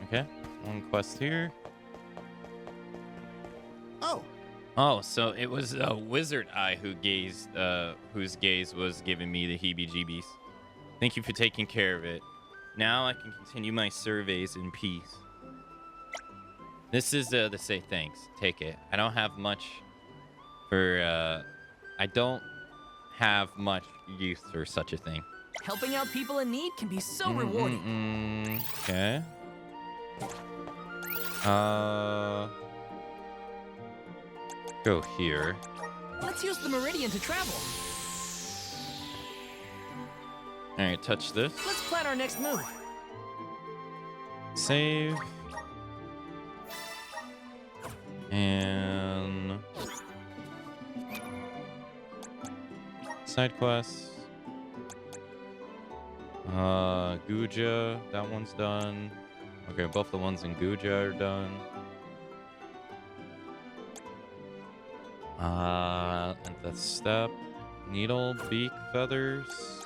Okay. One quest here. Oh, so it was a wizard eye whose gaze was giving me the heebie-jeebies. Thank you for taking care of it. Now I can continue my surveys in peace. This is to say thanks. Take it. I don't have much use for such a thing. Helping out people in need can be so rewarding. Okay. Go here. Let's use the meridian to travel. All right, touch this. Let's plan our next move. Save. And side quests. Guja, that one's done. Okay, both the ones in Guja are done. And the step. Needle, beak, feathers.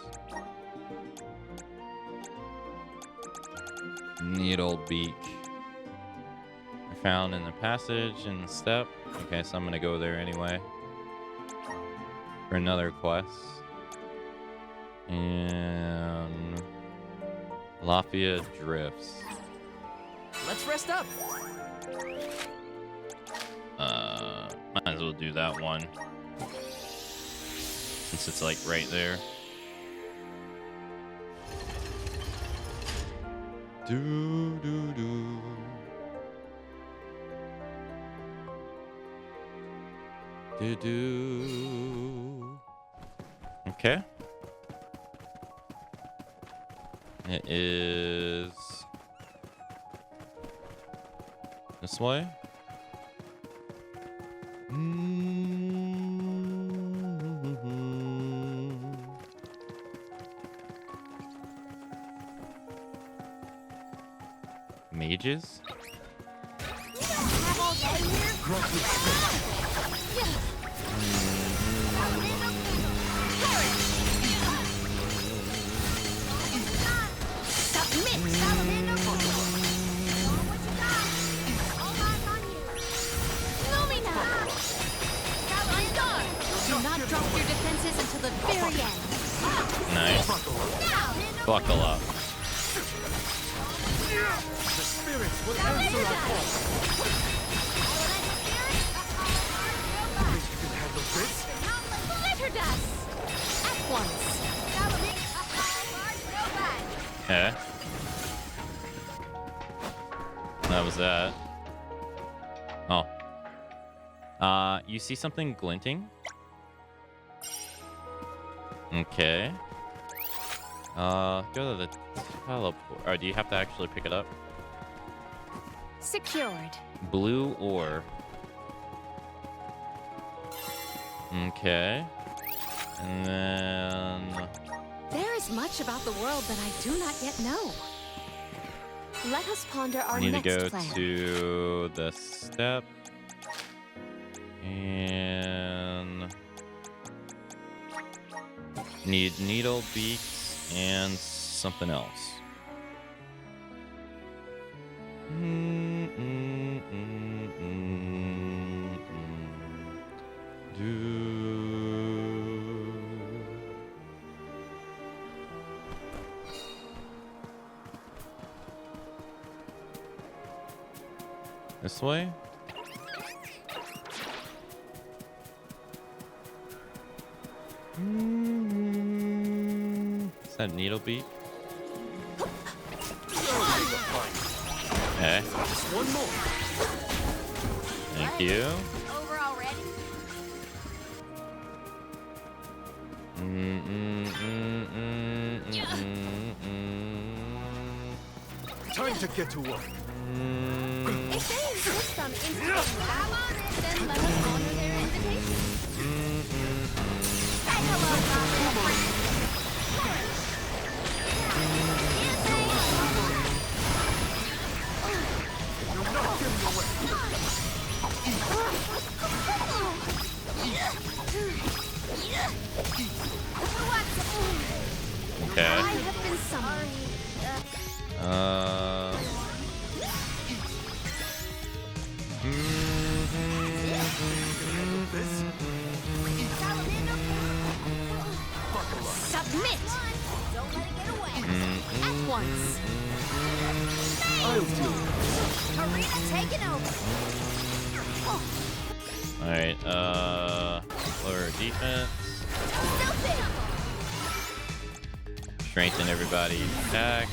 Needle, beak. I found in the passage and the step. Okay, so I'm gonna go there anyway. For another quest. And Lafia Drifts. Let's rest up. Might as well do that one. since it's like right there. Do do do. Do do. Okay. It is this way. Mages? Do not drop your defenses until the very end. Nice. Buckle up. The spirits will answer our call. Think you can handle this? Glitter dust! At once. Okay. That was that. Oh. You see something glinting? Okay. Go to the teleport. Or do you have to actually pick it up? Secured. Blue ore. Okay. And then... There is much about the world that I do not yet know. Let us ponder our I need next to go plan. to the step. And... need needle beaks and something else. This way? Is that needle beak? Okay. Just one more. Thank you. Over already? Time to get to work. If they insist on instant travel, then let us honor their invitation. Say hello, Robin. You're not getting away. Okay. I have been summoned. Submit! Don't let it get away. At once. I'll do it. Arena taking over. Alright, lower defense. Strengthen everybody's attack.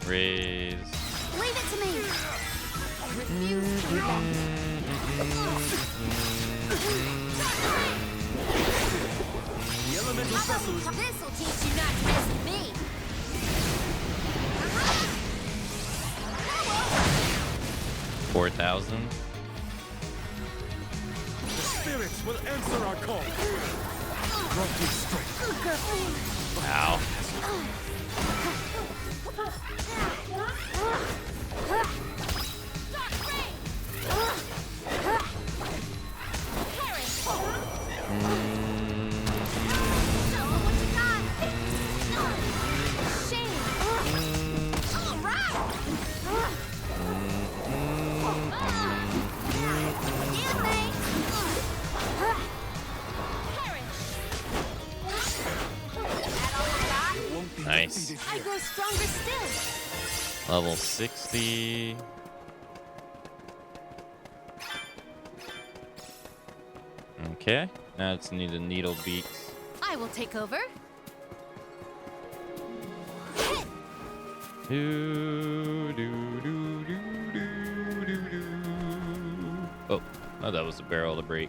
Raise. Leave it to me. Refuse to drop. The elemental vessels. This'll teach you not to mess with me. 4,000. The spirits will answer our call. Grunting strength. Ow. Nice. I grow stronger still. Level 60. Okay, now it's need the needle beaks. I will take over. Oh, that was a barrel to break.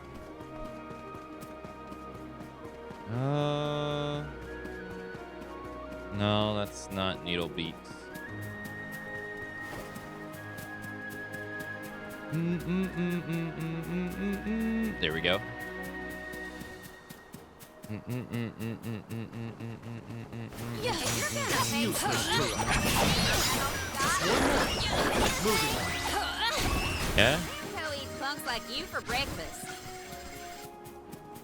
No, that's not needle beaks. There we go. Yeah? Go eat punks like you for breakfast.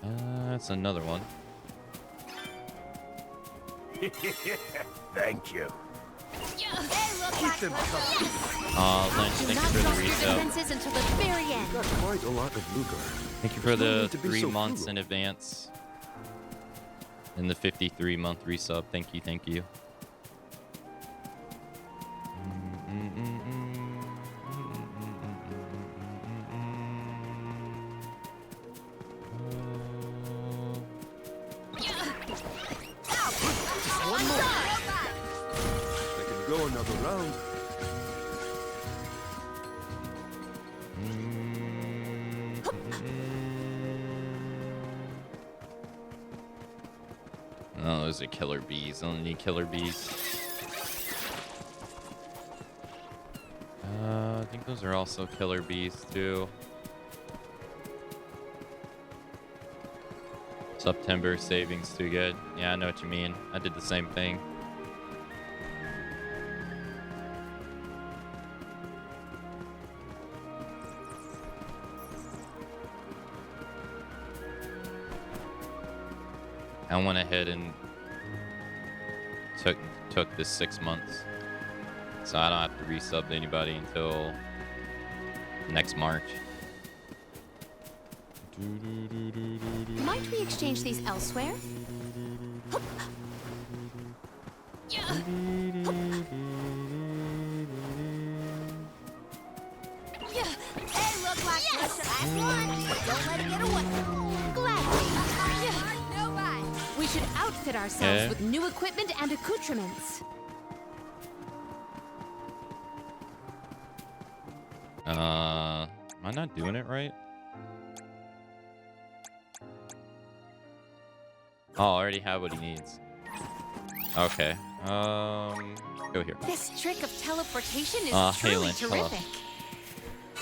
That's another one. Thank you. Lynch, thank you for the resub. Defenses until the very end. Got quite a lot of lucre. Thank you for No the need to be 3 so months frugal. in advance. And the 53-month resub. Thank you, thank you. One more. I can go another round. Oh, those are killer bees. I don't need killer bees. I think those are also killer bees too. September savings too good. Yeah, I know what you mean. I did the same thing. I went ahead and took this 6 months, so I don't have to resub to anybody until next March. Might we exchange these elsewhere? Hey, look like this the last one. Don't let it get away. Gladly. Nobody. We should outfit ourselves Okay. with new equipment and accoutrements. Am I not doing it right? Oh, I already have what he needs. Okay. Go here. This trick of teleportation is Hey, truly Lynch, hello. terrific.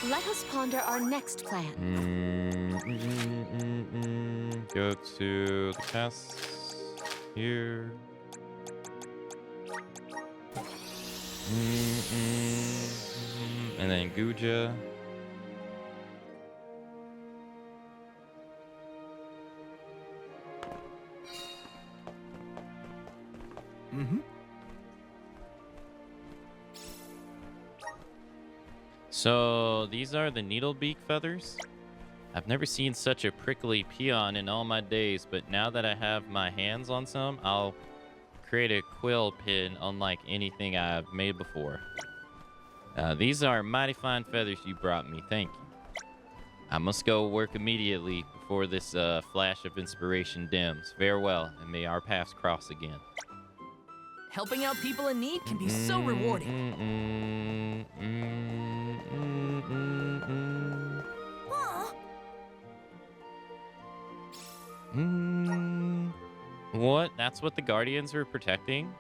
Let us ponder our next plan. Go to the chest here. And then Guja. So these are the needlebeak feathers. I've never seen such a prickly peon in all my days, but now that I have my hands on some, I'll create a quill pin unlike anything I've made before. These are mighty fine feathers you brought me. Thank you. I must go work immediately before this flash of inspiration dims. Farewell, and may our paths cross again. Helping out people in need can be so rewarding. What? That's what the Guardians were protecting?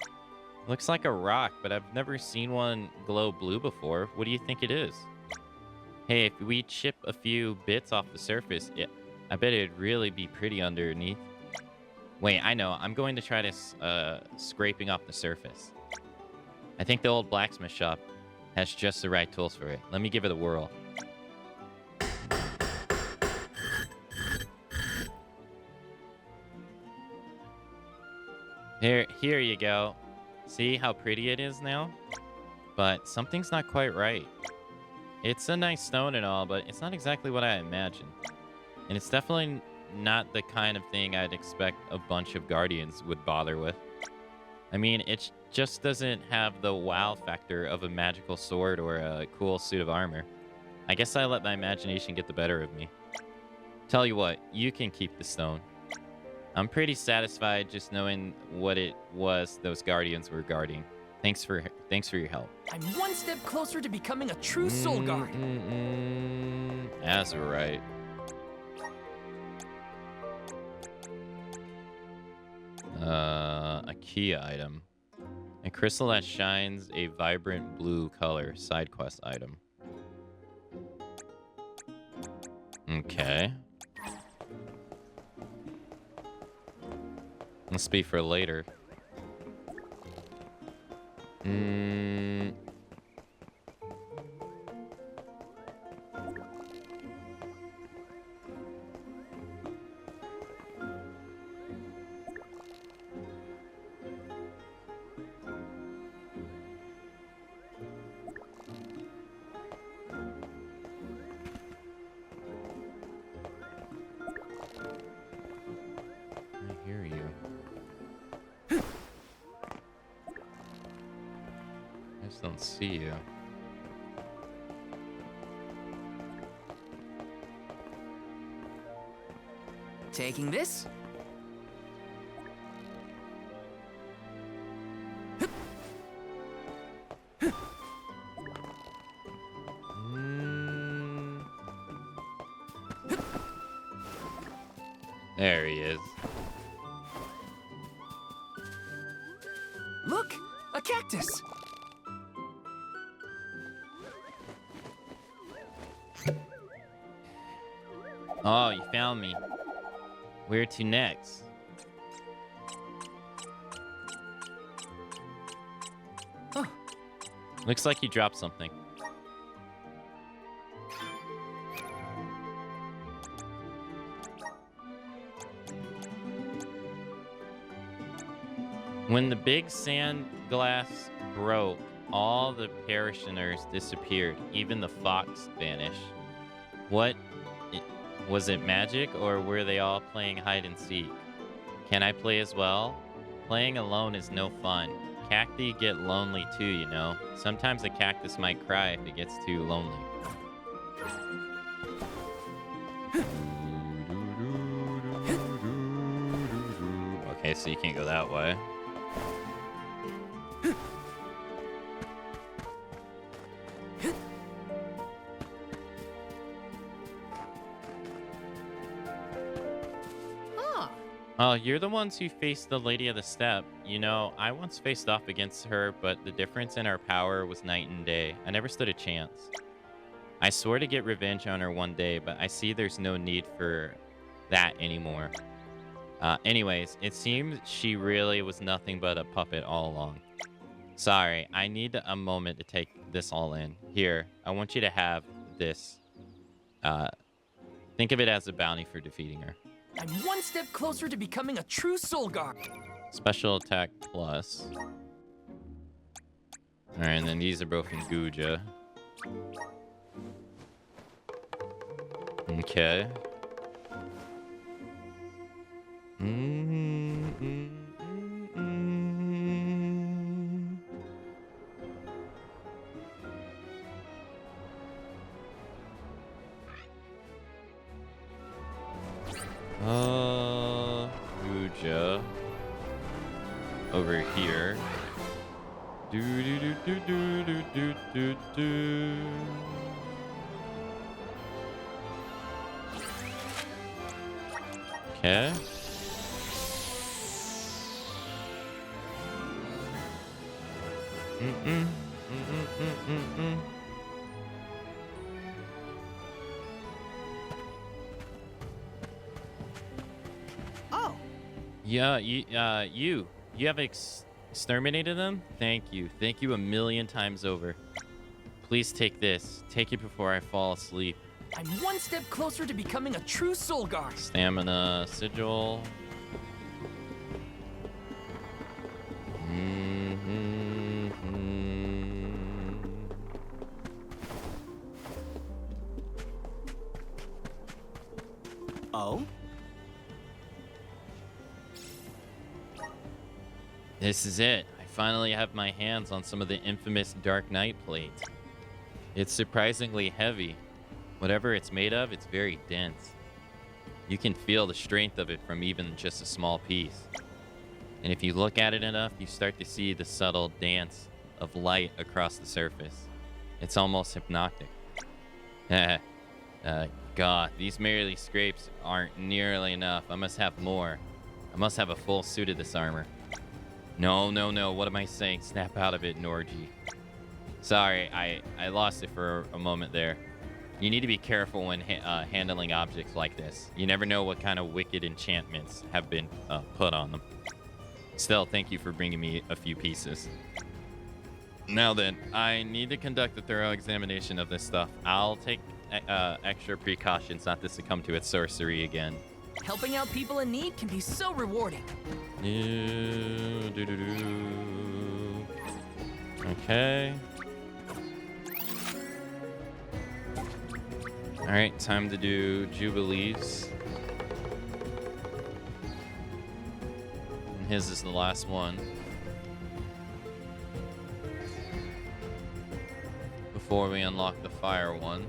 Looks like a rock, but I've never seen one glow blue before. What do you think it is? Hey, if we chip a few bits off the surface, I bet it'd really be pretty underneath. Wait, I know. I'm going to try this scraping off the surface. I think the old blacksmith shop has just the right tools for it. Let me give it a whirl. Here you go. See how pretty it is now? But something's not quite right. It's a nice stone and all, but it's not exactly what I imagined. And it's definitely not the kind of thing I'd expect a bunch of Guardians would bother with. I mean, it just doesn't have the wow factor of a magical sword or a cool suit of armor. I guess I let my imagination get the better of me. Tell you what, you can keep the stone. I'm pretty satisfied just knowing what it was those guardians were guarding. Thanks for your help. I'm one step closer to becoming a true soul guard. That's right. A key item. A crystal that shines a vibrant blue color. Side quest item. Okay. Must be for later. I hear you. I just don't see you. Taking this. There he is. Look, a cactus. Oh, you found me. Where to next? Huh. Looks like you dropped something. When the big sand glass broke, all the parishioners disappeared. Even the fox vanished. What? Was it magic, or were they all playing hide and seek? Can I play as well? Playing alone is no fun. Cacti get lonely too, you know. Sometimes a cactus might cry if it gets too lonely. Okay, so you can't go that way. Oh, you're the ones who faced the Lady of the Steppe. You know, I once faced off against her, but the difference in our power was night and day. I never stood a chance. I swore to get revenge on her one day, but I see there's no need for that anymore. Anyways, it seems she really was nothing but a puppet all along. Sorry, I need a moment to take this all in. Here, I want you to have this. Think of it as a bounty for defeating her. I'm one step closer to becoming a true soul guard. Special attack plus. Alright, and then these are both in Guja. Okay. Guja. Over here. Do do do do do do do do do. Okay. Oh. Yeah, you have exterminated them? Thank you a million times over. Please take this. Take it before I fall asleep. I'm one step closer to becoming a true soul guard. Stamina sigil. Oh? This is it. I finally have my hands on some of the infamous Dark Knight plate. It's surprisingly heavy. Whatever it's made of, it's very dense. You can feel the strength of it from even just a small piece. And if you look at it enough, you start to see the subtle dance of light across the surface. It's almost hypnotic. God, these merely scrapes aren't nearly enough. I must have more. I must have a full suit of this armor. No, what am I saying? Snap out of it, Norji. Sorry, I lost it for a moment there. You need to be careful when handling objects like this. You never know what kind of wicked enchantments have been put on them. Still, thank you for bringing me a few pieces. Now then, I need to conduct a thorough examination of this stuff. I'll take extra precautions not to succumb to its sorcery again. Helping out people in need can be so rewarding. Okay. Alright, time to do Jubilees. And his is the last one. Before we unlock the fire one.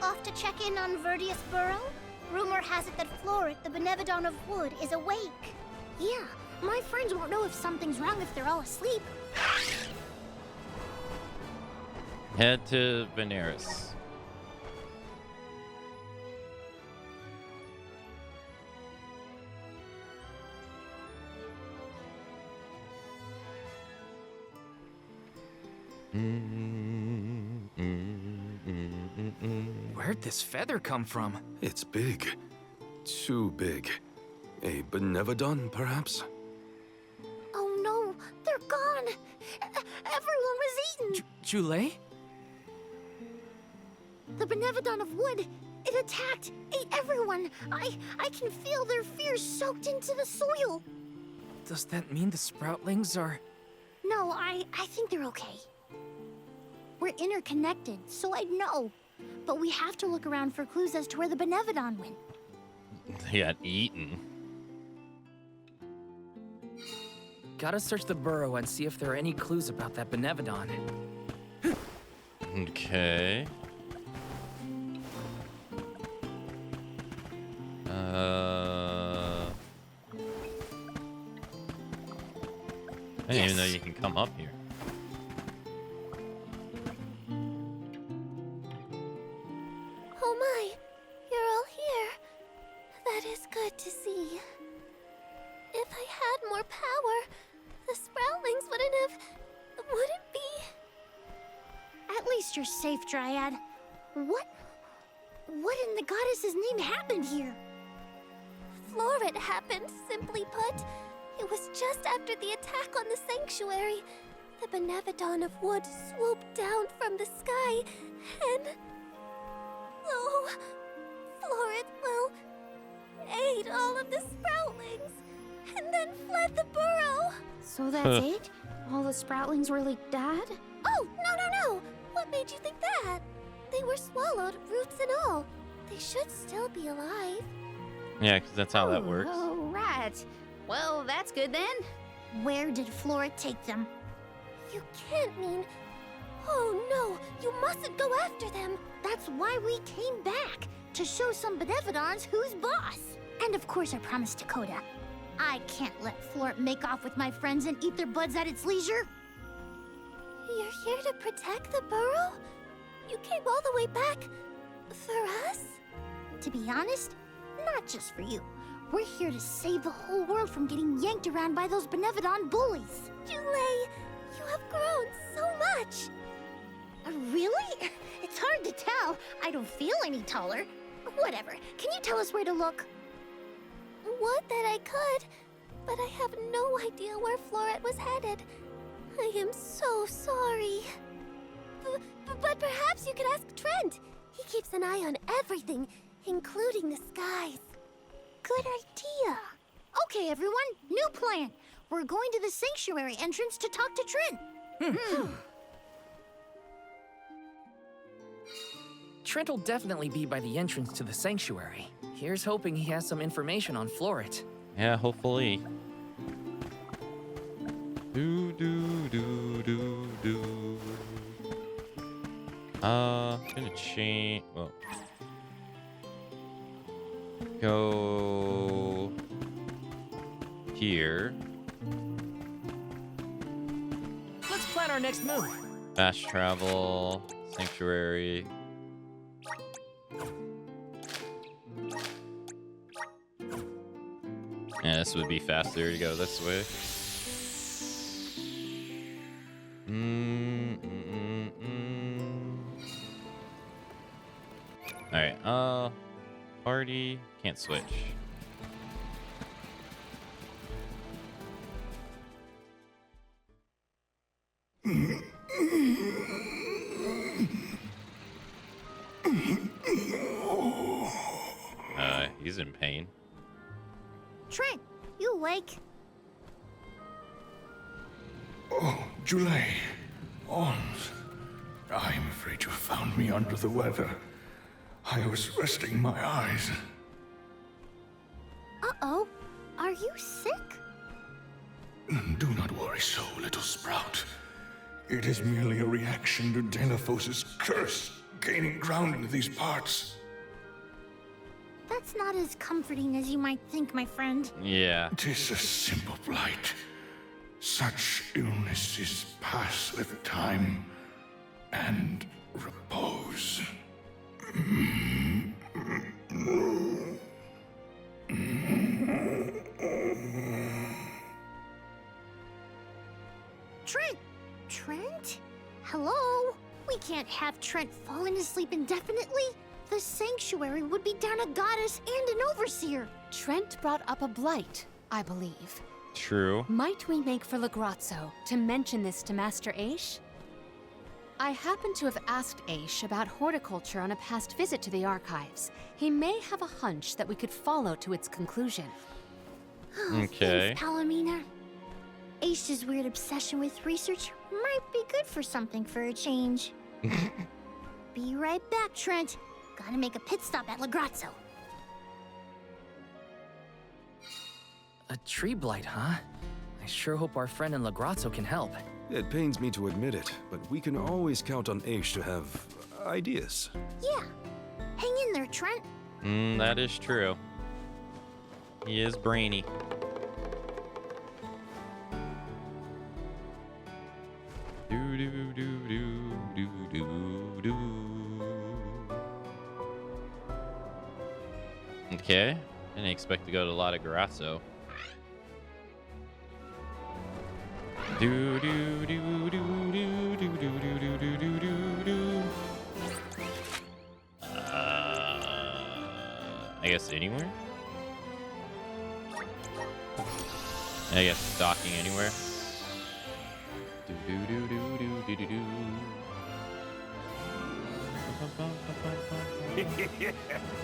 Off to check in on Verdius Burrow? Rumor has it that Floret, the Benevodon of Wood, is awake. Yeah, my friends won't know if something's wrong if they're all asleep. Head to Veneris. Where'd this feather come from? It's big. Too big. A Benevodon, perhaps? Oh no, they're gone! Everyone was eaten! Jule? The Benevodon of Wood, it attacked, ate everyone! I can feel their fears soaked into the soil! Does that mean the Sproutlings are... No, I think they're okay. We're interconnected, so I'd know. But we have to look around for clues as to where the Benevodon went. They got eaten. Gotta search the burrow and see if there are any clues about that Benevodon. Okay. I didn't even know you can come up here. Oh my, you're all here. That is good to see. If I had more power, the Sproutlings wouldn't be... At least you're safe, Dryad. What in the goddess's name happened here? Floret happened, simply put. It was just after the attack on the sanctuary. The Benevodon of Wood swooped down from the sky, and... Oh, Floret, ate all of the Sproutlings, and then fled the burrow. So that's it? All the Sproutlings really died? Oh, no. What made you think that? They were swallowed, roots and all. They should still be alive. Yeah, because that's how that works. Oh, right. Well, that's good then. Where did Floret take them? You can't mean... Oh no, you mustn't go after them. That's why we came back, to show some Benevodons who's boss. And of course I promised Dakota. I can't let Floret make off with my friends and eat their buds at its leisure. You're here to protect the burrow? You came all the way back for us? To be honest, not just for you. We're here to save the whole world from getting yanked around by those Benevodon bullies. Jule, you have grown so much. Really? It's hard to tell. I don't feel any taller. Whatever. Can you tell us where to look? Would that I could, but I have no idea where Floret was headed. I am so sorry. But perhaps you could ask Trent. He keeps an eye on everything, including the skies. Good idea. Okay, everyone, new plan. We're going to the sanctuary entrance to talk to Trent. Trent will definitely be by the entrance to the sanctuary. Here's hoping he has some information on Floret. Yeah, hopefully. Do do do do do. Gonna change. Well, go here. Let's plan our next move. Fast travel, sanctuary. Yeah, this would be faster to go this way. Alright, party, can't switch. He's in pain. Trent, you awake? Oh, Julie. Ons. I'm afraid you found me under the weather. I was resting my eyes. Uh-oh. Are you sick? Do not worry so, little sprout. It is merely a reaction to Delaphos's curse gaining ground in these parts. That's not as comforting as you might think, my friend. Yeah. 'Tis a simple blight. Such illnesses pass with time and repose. Trent! Trent? Hello? We can't have Trent falling asleep indefinitely. The sanctuary would be down a goddess and an overseer. Trent brought up a blight, I believe. True. Might we make for Legrazzo to mention this to Master Aish? I happen to have asked Aish about horticulture on a past visit to the archives. He may have a hunch that we could follow to its conclusion. Okay. Thanks, Palomina. Aish's weird obsession with research might be good for something for a change. Be right back, Trent. Gotta make a pit stop at Legrazzo. A tree blight, huh? I sure hope our friend in Legrazzo can help. It pains me to admit it, but we can always count on Aish to have ideas. Yeah. Hang in there, Trent. That is true. He is brainy. Do do do do do do do. Okay. Didn't expect to go to Latagarasso. Do do do do do do do do do do do do do. I guess anywhere. I guess docking anywhere. Do do do do do do do do.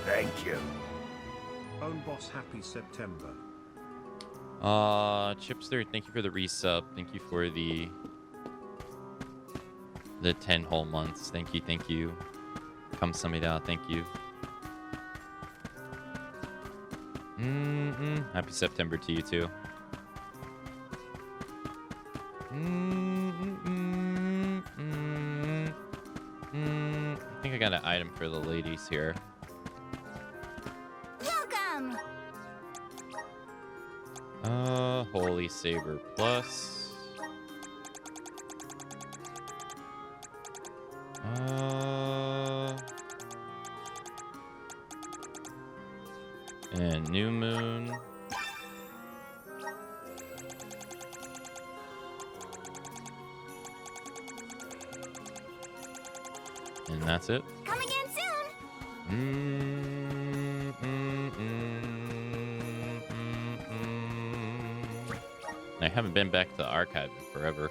Thank you. Own boss, happy September. Chipster, thank you for the resub. Thank you for the 10 whole months. Thank you, thank you. Come Samida, thank you. Happy September to you too. I think I got an item for the ladies here. Welcome! Holy Saber Plus. And New Moon. And that's it. Come again I haven't been back to the archive in forever.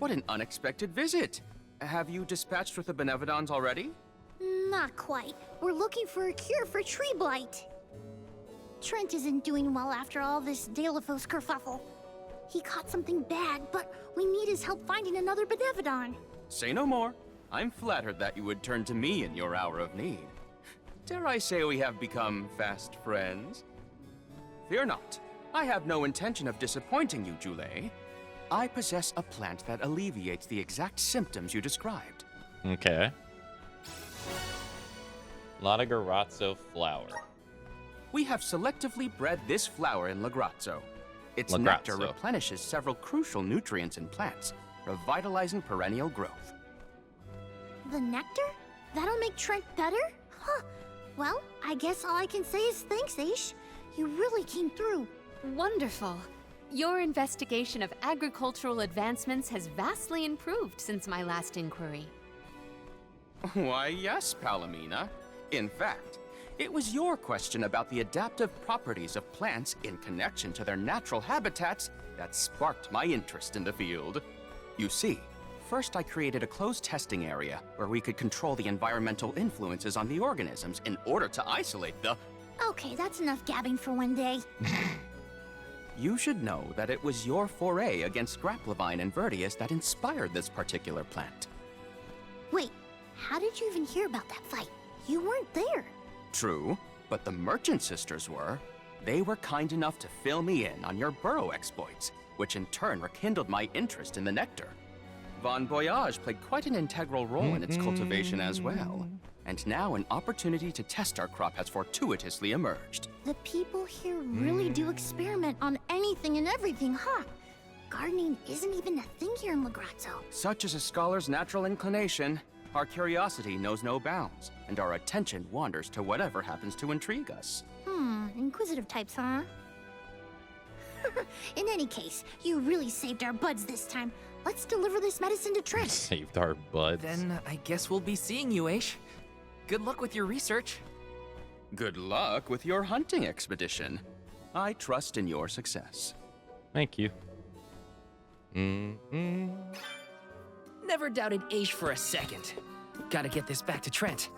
What an unexpected visit. Have you dispatched with the Benevodons already? Not quite. We're looking for a cure for tree blight. Trent isn't doing well after all this Delafos kerfuffle. He caught something bad, but we need his help finding another Benevodon. Say no more. I'm flattered that you would turn to me in your hour of need. Dare I say we have become fast friends? Fear not. I have no intention of disappointing you, Jule. I possess a plant that alleviates the exact symptoms you described. Okay. Lagarazzo flower. We have selectively bred this flower in Lagrazzo. Its nectar replenishes several crucial nutrients in plants, revitalizing perennial growth. The nectar? That'll make Trent better? Huh. Well, I guess all I can say is thanks, Aish. You really came through. Wonderful. Your investigation of agricultural advancements has vastly improved since my last inquiry. Why, yes, Palomina. In fact, it was your question about the adaptive properties of plants in connection to their natural habitats that sparked my interest in the field. You see, first I created a closed testing area where we could control the environmental influences on the organisms in order to isolate the... Okay, that's enough gabbing for one day. You should know that it was your foray against Grapplevine and Vertius that inspired this particular plant. Wait, how did you even hear about that fight? You weren't there. True, but the Merchant Sisters were. They were kind enough to fill me in on your burrow exploits, which in turn rekindled my interest in the nectar. Von Voyage played quite an integral role in its cultivation as well. And now an opportunity to test our crop has fortuitously emerged. The people here really do experiment on anything and everything, huh? Gardening isn't even a thing here in Lagrazzo. Such is a scholar's natural inclination. Our curiosity knows no bounds, and our attention wanders to whatever happens to intrigue us. Inquisitive types, huh? In any case, you really saved our buds this time. Let's deliver this medicine to Trent. Saved our buds. Then I guess we'll be seeing you, Aish. Good luck with your research. Good luck with your hunting expedition. I trust in your success. Thank you. Never doubted Aish for a second. Gotta get this back to Trent.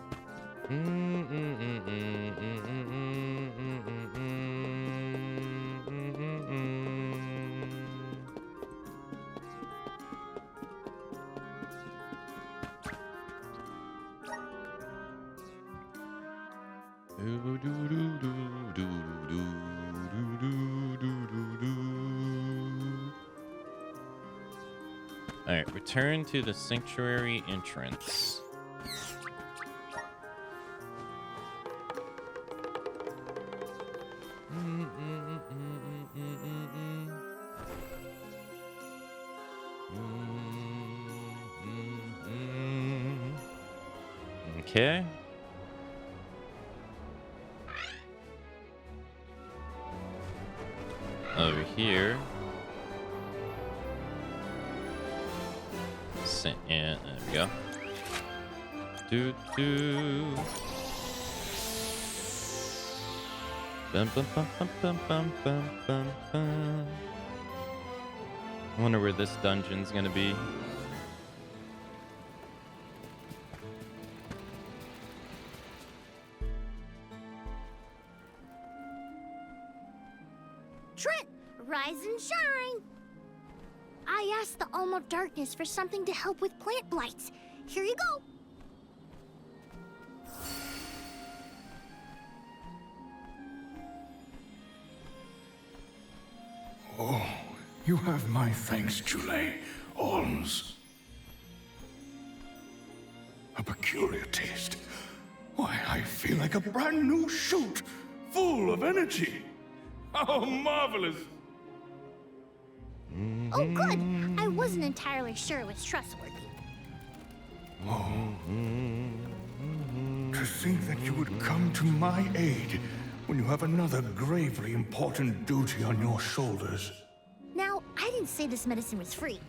Alright, return to the sanctuary entrance. Okay. Over here. Yeah, there we go. Bum, bum, bum, bum, bum, bum, bum, bum, bum. I wonder where this dungeon's gonna be. Trent, rise and shine! I asked the Alm of Darkness for something to help with plant blights. Here you go. Oh, you have my thanks, Jule. Alms. A peculiar taste. Why, I feel like a brand new shoot, full of energy. How marvelous! Oh, good. I wasn't entirely sure it was trustworthy. Oh. To think that you would come to my aid when you have another gravely important duty on your shoulders. Now, I didn't say this medicine was free.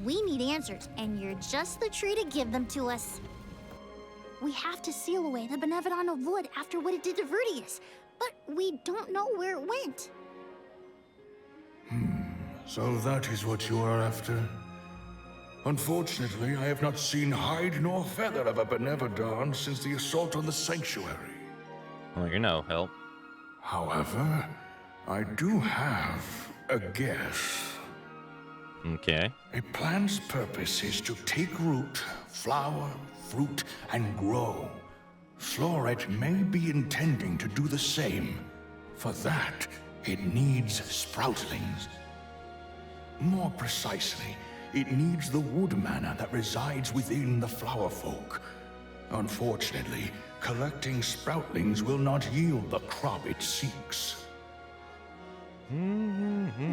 We need answers, and you're just the tree to give them to us. We have to seal away the Benevodon of Wood after what it did to Vertius, but we don't know where it went. So that is what you are after? Unfortunately, I have not seen hide nor feather of a Benevodon since the assault on the sanctuary. Well, you're no help. However, I do have a guess. Okay. A plant's purpose is to take root, flower, fruit, and grow. Floret may be intending to do the same. For that, it needs sproutlings. More precisely, it needs the wood mana that resides within the flower folk. Unfortunately, collecting sproutlings will not yield the crop it seeks.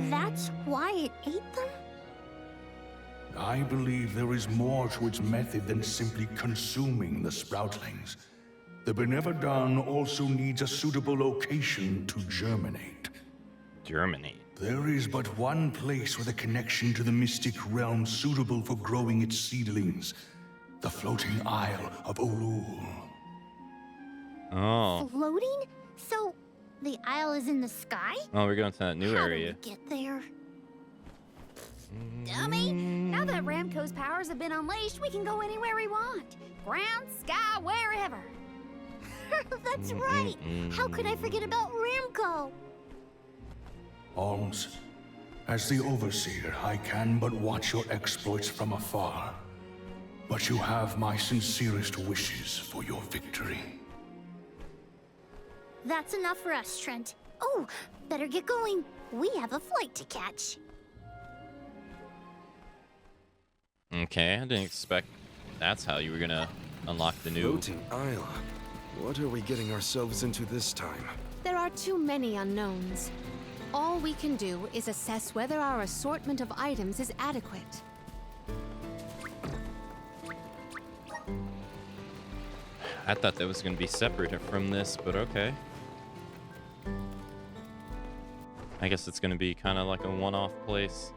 That's why it ate them? I believe there is more to its method than simply consuming the sproutlings. The Benevodon also needs a suitable location to germinate. Germinate? There is but one place with a connection to the mystic realm suitable for growing its seedlings. The floating Isle of Ulul. Oh. Floating? So, the isle is in the sky? Oh, we're going to that new How area. do we get there? Dummy! Now that Ramco's powers have been unleashed, we can go anywhere we want. Ground, sky, wherever. That's right! How could I forget about Ramco? Alms, as the Overseer, I can but watch your exploits from afar. But you have my sincerest wishes for your victory. That's enough for us, Trent. Oh, better get going. We have a flight to catch. Okay, I didn't expect that's how you were gonna unlock the new... Floating Isle. What are we getting ourselves into this time? There are too many unknowns. All we can do is assess whether our assortment of items is adequate. I thought that was gonna be separate from this, but okay. I guess it's gonna be kind of like a one-off place.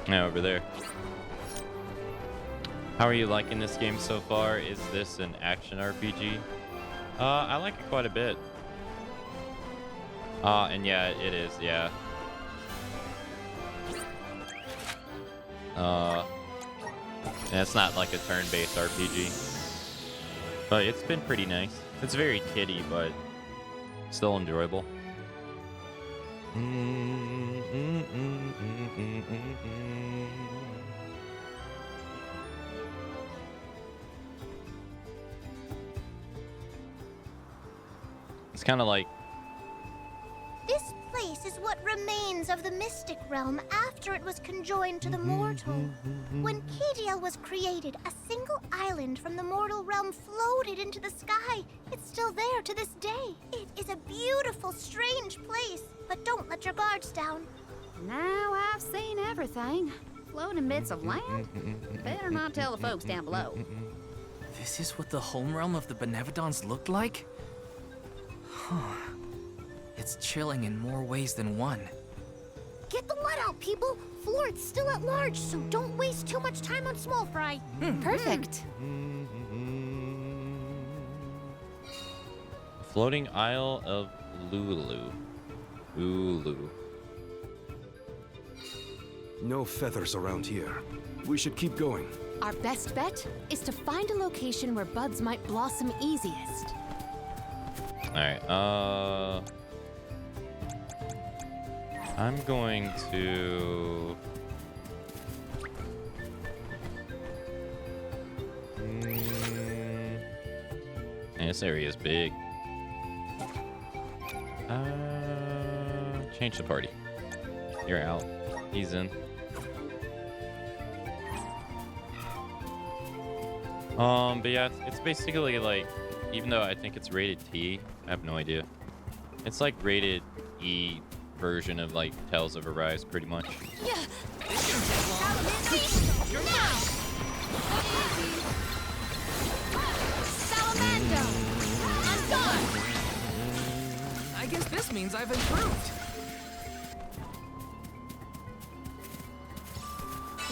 Yeah, over there. How are you liking this game so far? Is this an action RPG? I like it quite a bit. And yeah, it is, yeah. And it's not like a turn-based RPG. But it's been pretty nice. It's very kiddie, but still enjoyable. It's kind of like... This place is what remains of the mystic realm after it was conjoined to the mortal. When Kadiel was created, a single island from the mortal realm floated into the sky. It's still there to this day. It is a beautiful, strange place, but don't let your guards down. Now I've seen everything. Floating bits of land? Better not tell the folks down below. This is what the home realm of the Benevodons looked like? Huh. It's chilling in more ways than one. Get the let out, people! Floret's still at large, so don't waste too much time on small fry. Perfect. Floating Isle of Lulu. Ulu. No feathers around here. We should keep going. Our best bet is to find a location where buds might blossom easiest. Alright, I'm going to... Man, this area is big. Change the party. You're out. He's in. But yeah, it's basically like, even though I think it's rated T, I have no idea. It's like rated E version of like Tales of Arise, pretty much. Yeah. This shouldn't take long. You're mine. Salamander! I'm done! I guess this means I've improved.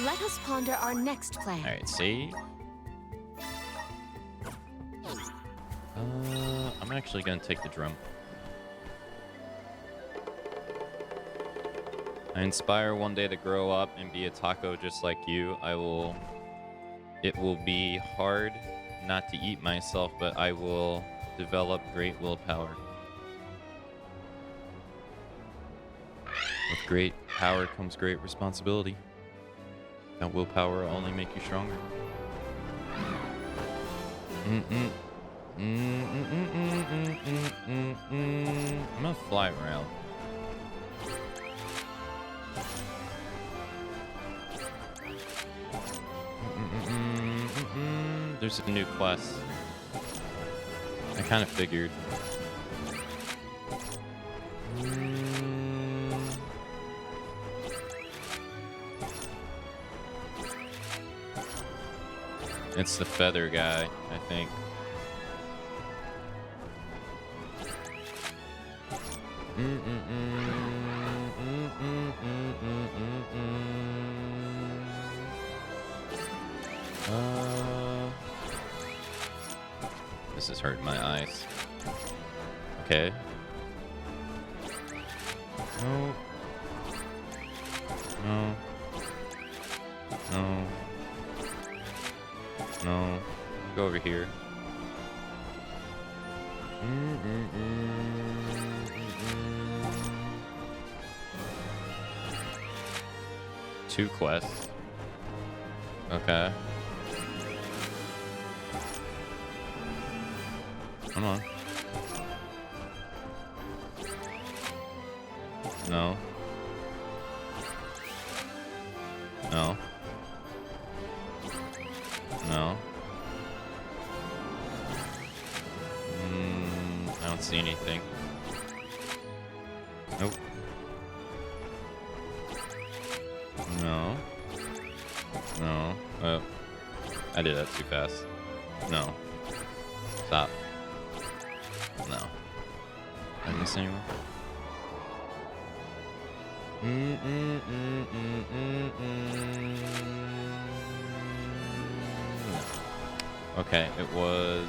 Let us ponder our next plan. Alright, see? I'm actually gonna take the drum. I inspire one day to grow up and be a taco just like you. It will be hard not to eat myself, but I will develop great willpower. With great power comes great responsibility. That willpower will only make you stronger. I'm gonna fly around. There's a new quest. I kind of figured. It's the feather guy, I think. This is hurting my eyes. Okay. No. No. No. No. Go over here. Two quests. Okay. Come on. No. No. No. I don't see anything. Nope. No. No. Oh. I did that too fast. No. Stop. No. Did I miss anyone? Okay, it was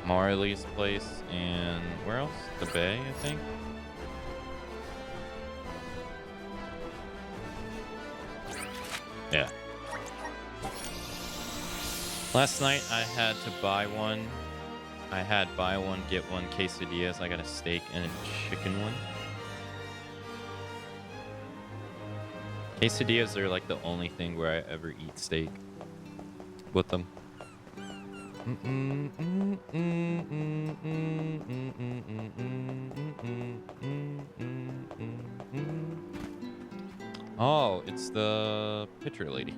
Marley's place and where else? The Bay, I think. Yeah. Last night I had to buy one. I had buy one, get one quesadillas. I got a steak and a chicken one. Quesadillas are like the only thing where I ever eat steak with them. Oh, it's the pitcher lady.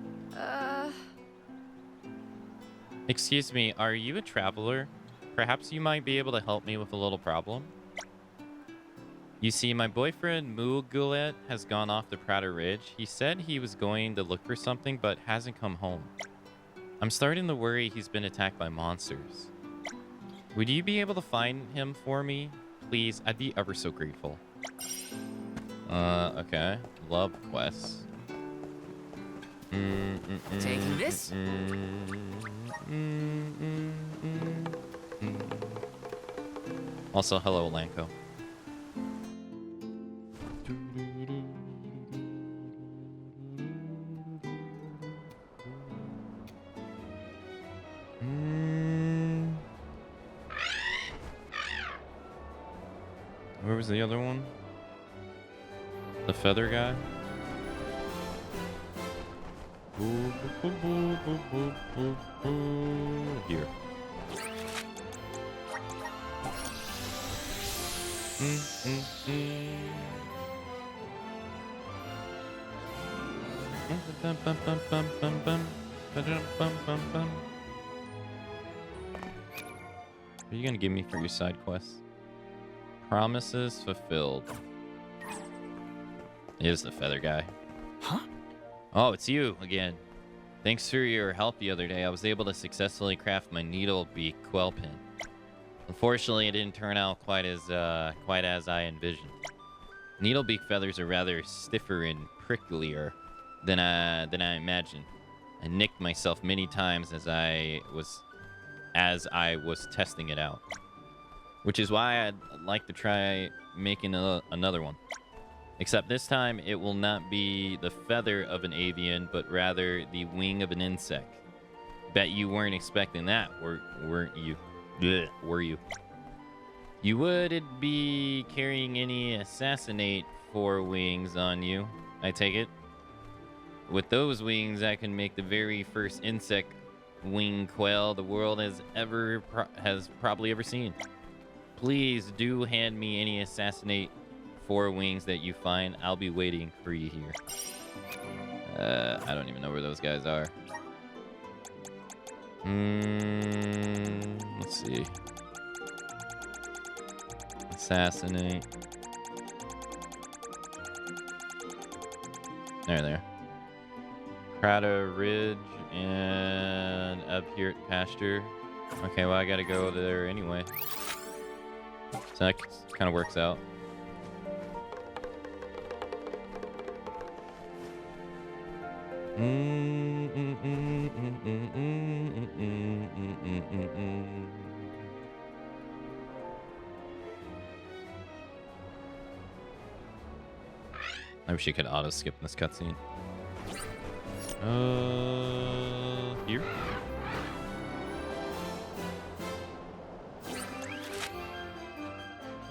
Excuse me, are you a traveler? Perhaps you might be able to help me with a little problem. You see, my boyfriend Mugulet has gone off to Prater Ridge. He said he was going to look for something, but hasn't come home. I'm starting to worry he's been attacked by monsters. Would you be able to find him for me? Please, I'd be ever so grateful. Okay. Love quests. Taking this? Also, hello, Lanko. Where was the other one? The feather guy? Here. What are you gonna give me for your side quests? Promises fulfilled. It is the feather guy. Huh? Oh, it's you again. Thanks for your help the other day. I was able to successfully craft my needle beak quill pin. Unfortunately, it didn't turn out quite as I envisioned. Needlebeak feathers are rather stiffer and pricklier than I imagined. I nicked myself many times as I was testing it out. Which is why I'd like to try making another one. Except this time, it will not be the feather of an avian, but rather the wing of an insect. Bet you weren't expecting that, weren't you? Blech, were you? You wouldn't be carrying any assassinate 4 wings on you, I take it? With those wings, I can make the very first insect wing quail the world has probably ever seen. Please do hand me any assassinate 4 wings that you find. I'll be waiting for you here. I don't even know where those guys are. Let's see. Assassinate. There. Crowder Ridge and up here at pasture. Okay, well I gotta go there anyway. So that kind of works out. I wish you could auto skip this cutscene. Here.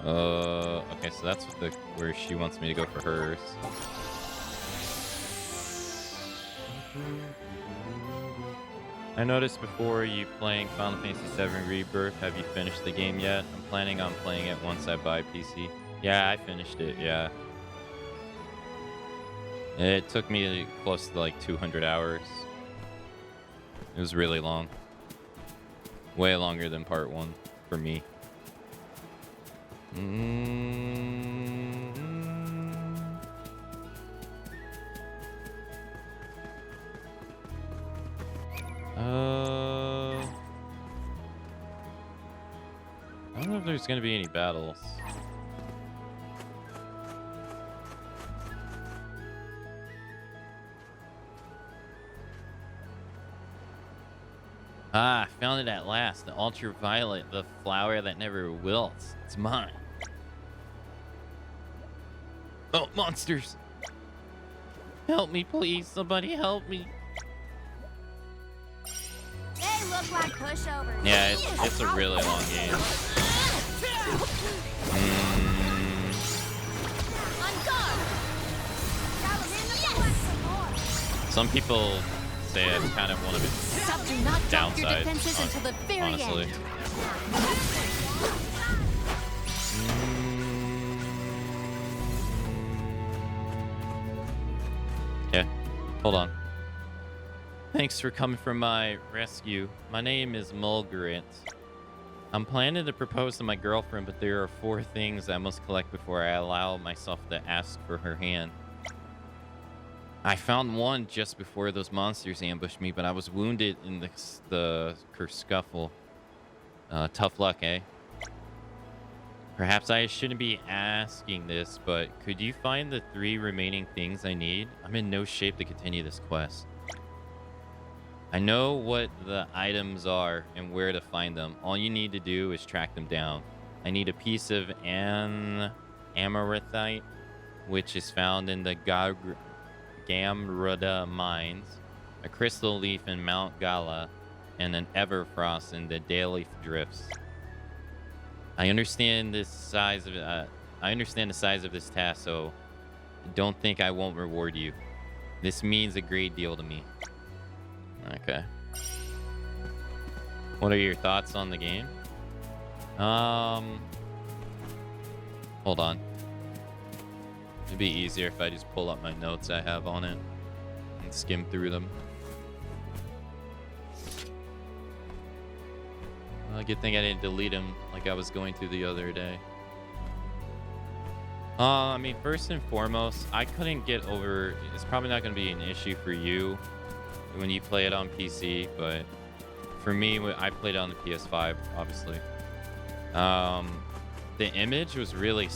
Okay, so that's where she wants me to go for hers. I noticed before you playing Final Fantasy VII Rebirth, have you finished the game yet? I'm planning on playing it once I buy PC. Yeah, I finished it, yeah. It took me close to like 200 hours. It was really long. Way longer than part 1 for me. I don't know if there's gonna be any battles. Ah, I found it at last. The ultraviolet, the flower that never wilts. It's mine. Oh, monsters! Help me, please. Somebody help me. They look like pushovers. Yeah, it's a really long game. Some people say it's kind of one of its Do not drop your downsides, defenses until the very honestly. end. Okay, hold on. Thanks for coming for my rescue. My name is Mulgrit. I'm planning to propose to my girlfriend, but there are 4 things I must collect before I allow myself to ask for her hand. I found one just before those monsters ambushed me, but I was wounded in the kerfuffle. Tough luck, eh? Perhaps I shouldn't be asking this, but could you find the 3 remaining things I need? I'm in no shape to continue this quest. I know what the items are and where to find them. All you need to do is track them down. I need a piece of amaranthite, which is found in the Gamruda mines, a crystal leaf in Mount Gala, and an everfrost in the Daily Drifts. I understand the size of this task, so don't think I won't reward you. This means a great deal to me. Okay. What are your thoughts on the game? Hold on. It'd be easier if I just pull up my notes I have on it and skim through them. Well, good thing I didn't delete them like I was going to the other day. I mean, first and foremost, I couldn't get over... It's probably not going to be an issue for you when you play it on PC, but for me, I played it on the PS5, obviously. The image was really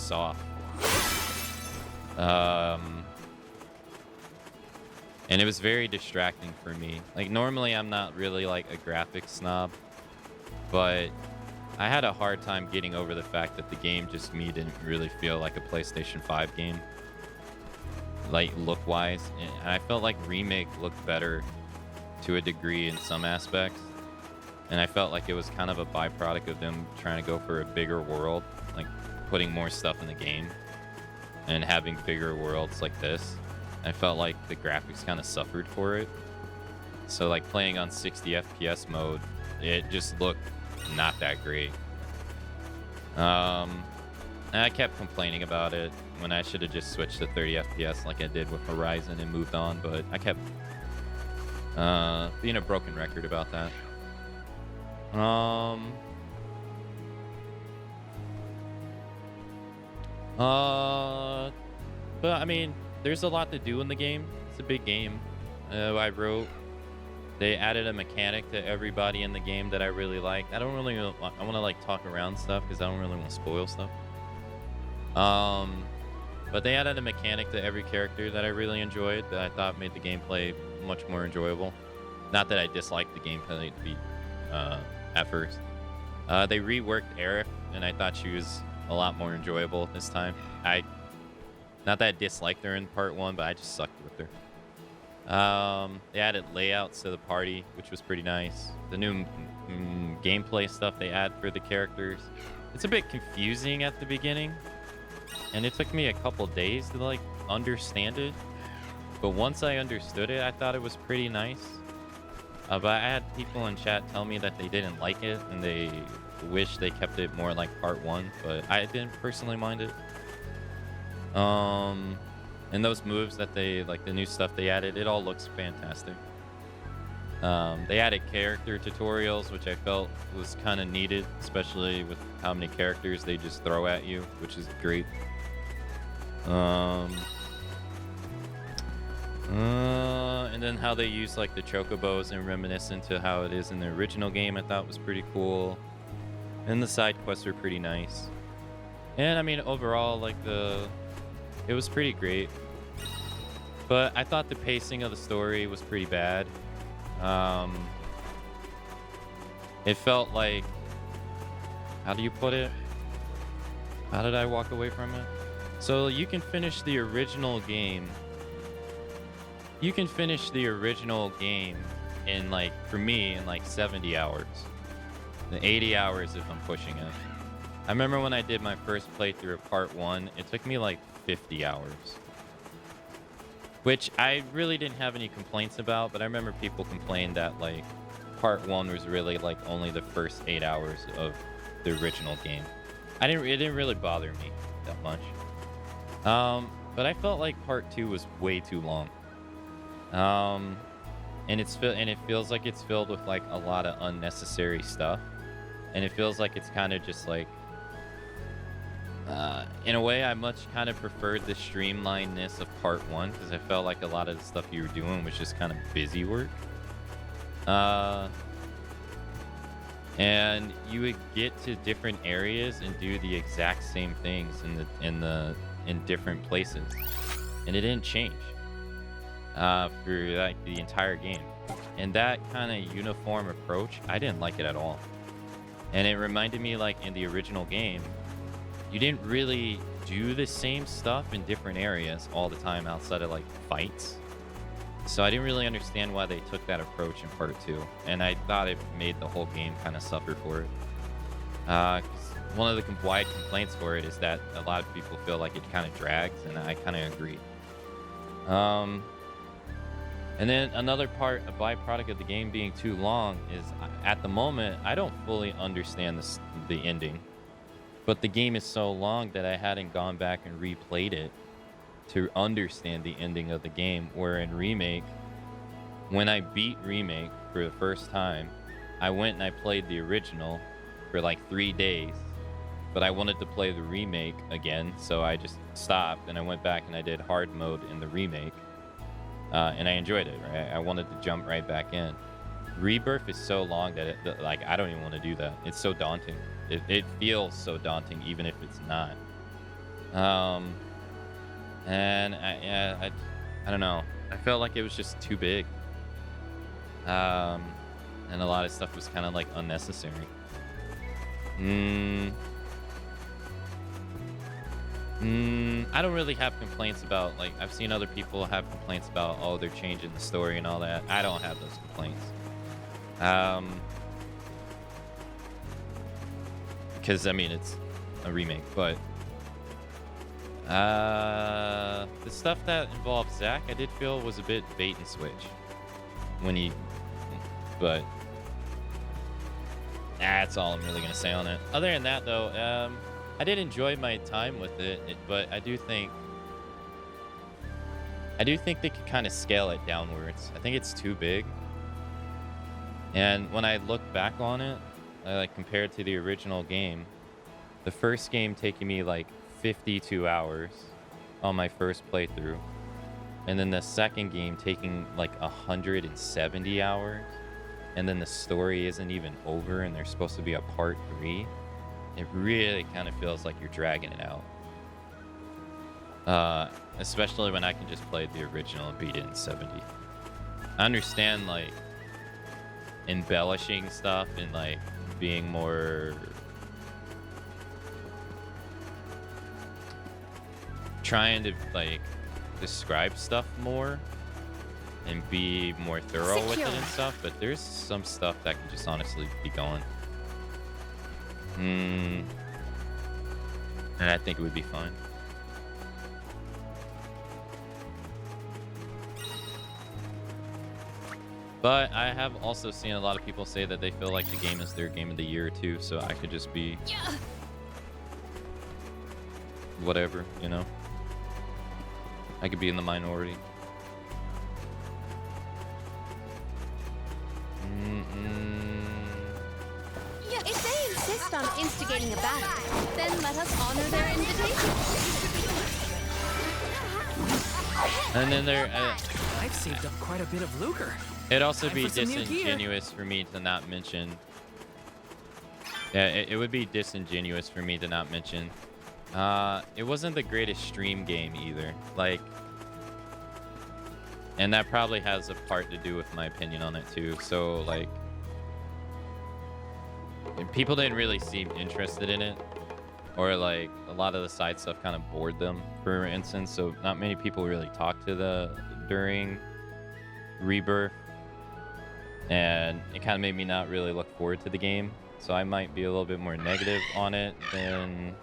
And it was very distracting for me. Like, normally I'm not really like a graphics snob, but I had a hard time getting over the fact that the game just me didn't really feel like a PlayStation 5 game, like look-wise. And I felt like Remake looked better to a degree in some aspects. And I felt like it was kind of a byproduct of them trying to go for a bigger world, like putting more stuff in the game and having bigger worlds like this. I felt like the graphics kind of suffered for it. So like playing on 60 FPS mode, it just looked not that great. And I kept complaining about it when I should have just switched to 30 FPS like I did with Horizon and moved on, but I kept being a broken record about that. But I mean, there's a lot to do in the game. It's a big game. I wrote, they added a mechanic to everybody in the game that I really like. I want to like talk around stuff because I don't really want to spoil stuff. But they added a mechanic to every character that I really enjoyed that I thought made the gameplay much more enjoyable. Not that I disliked the gameplay at first. They reworked Aerith, and I thought she was a lot more enjoyable this time. Not that I disliked her in part 1, but I just sucked with her. They added layouts to the party, which was pretty nice. The new gameplay stuff they add for the characters. It's a bit confusing at the beginning, and it took me a couple days to like understand it. But once I understood it, I thought it was pretty nice. But I had people in chat tell me that they didn't like it and they wish they kept it more like part 1, but I didn't personally mind it. And those moves that they, like the new stuff they added, it all looks fantastic. They added character tutorials, which I felt was kind of needed, especially with how many characters they just throw at you, which is great. And then how they use like the chocobos and reminiscent to how it is in the original game, I thought was pretty cool. And the side quests were pretty nice. And I mean, overall, like it was pretty great. But I thought the pacing of the story was pretty bad. It felt like, how do you put it? How did I walk away from it? So you can finish the original game. You can finish the original game in like, for me, in like 70 hours. 80 hours if I'm pushing it. I remember when I did my first playthrough of part 1, it took me like 50 hours. Which I really didn't have any complaints about, but I remember people complained that like part 1 was really like only the first 8 hours of the original game. It didn't really bother me that much. But I felt like part 2 was way too long. And it feels like it's filled with like a lot of unnecessary stuff. And it feels like it's kind of just like, in a way, I much kind of preferred the streamlinedness of part 1 because I felt like a lot of the stuff you were doing was just kind of busy work. And you would get to different areas and do the exact same things in different places, and it didn't change for like the entire game. And that kind of uniform approach, I didn't like it at all. And it reminded me, like in the original game, you didn't really do the same stuff in different areas all the time outside of like fights. So I didn't really understand why they took that approach in part 2, and I thought it made the whole game kind of suffer for it. 'Cause one of the wide complaints for it is that a lot of people feel like it kind of drags, and I kind of agree. And then another part, a byproduct of the game being too long, is at the moment I don't fully understand the ending, but the game is so long that I hadn't gone back and replayed it to understand the ending of the game. Where in Remake, when I beat Remake for the first time, I went and I played the original for like 3 days, but I wanted to play the Remake again, so I just stopped and I went back and I did hard mode in the Remake, and I enjoyed it, right? I wanted to jump right back in. Rebirth is so long that like I don't even want to do that. It's so daunting. It feels so daunting even if it's not. And I don't know. I felt like it was just too big. And a lot of stuff was kind of like unnecessary. I don't really have complaints about, like, I've seen other people have complaints about, oh, they're changing the story and all that. I don't have those complaints. Because, I mean, it's a remake, but the stuff that involved Zack, I did feel was a bit bait and switch when he, but that's all I'm really gonna say on it. Other than that, though, I did enjoy my time with it, but I do think they could kind of scale it downwards. I think it's too big, and when I look back on it, like compared to the original game, the first game taking me like 52 hours on my first playthrough, and then the second game taking like 170 hours, and then the story isn't even over and there's supposed to be a part 3. It really kind of feels like you're dragging it out, especially when I can just play the original and beat it in 70. I understand like embellishing stuff and like being more, trying to like describe stuff more and be more thorough with it and stuff, but there's some stuff that can just honestly be gone. And I think it would be fine. But I have also seen a lot of people say that they feel like the game is their game of the year too, so I could just be whatever, you know? I could be in the minority. If they insist on instigating a battle, then let us honor their invitation. And then there, I've saved up quite a bit of lucre. it'd also Time be for some new gear. disingenuous for me to not mention. Yeah, it would be disingenuous for me to not mention. It wasn't the greatest stream game either. Like, and that probably has a part to do with my opinion on it too. So like, people didn't really seem interested in it, or like a lot of the side stuff kind of bored them, for instance. So not many people really talked to during Rebirth, and it kind of made me not really look forward to the game. So I might be a little bit more negative on it than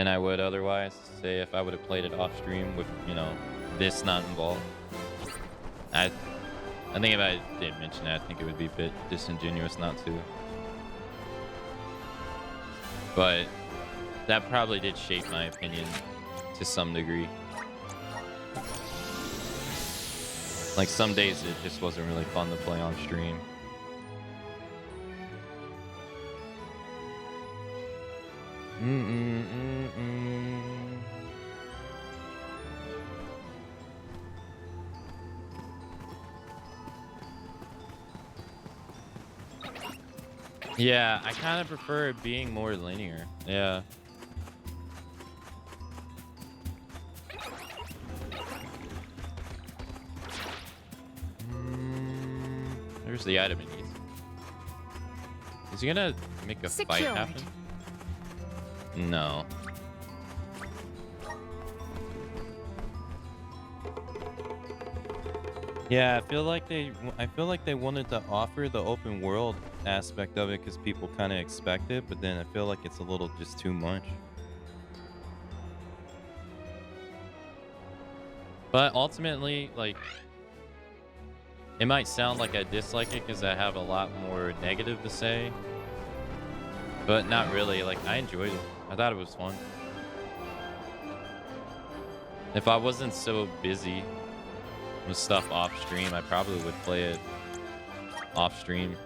I would otherwise, say if I would have played it off stream with, you know, this not involved. I think if I did mention that, I think it would be a bit disingenuous not to. But that probably did shape my opinion to some degree. Like some days it just wasn't really fun to play on stream. Yeah, I kind of prefer it being more linear. Yeah. There's the item it needs. Is he gonna make a fight happen? No. Yeah, I feel like they wanted to offer the open world aspect of it because people kind of expect it, but then I feel like it's a little just too much. But ultimately, like, it might sound like I dislike it because I have a lot more negative to say, but not really. Like, I enjoyed it. I thought it was fun. If I wasn't so busy with stuff off stream, I probably would play it off stream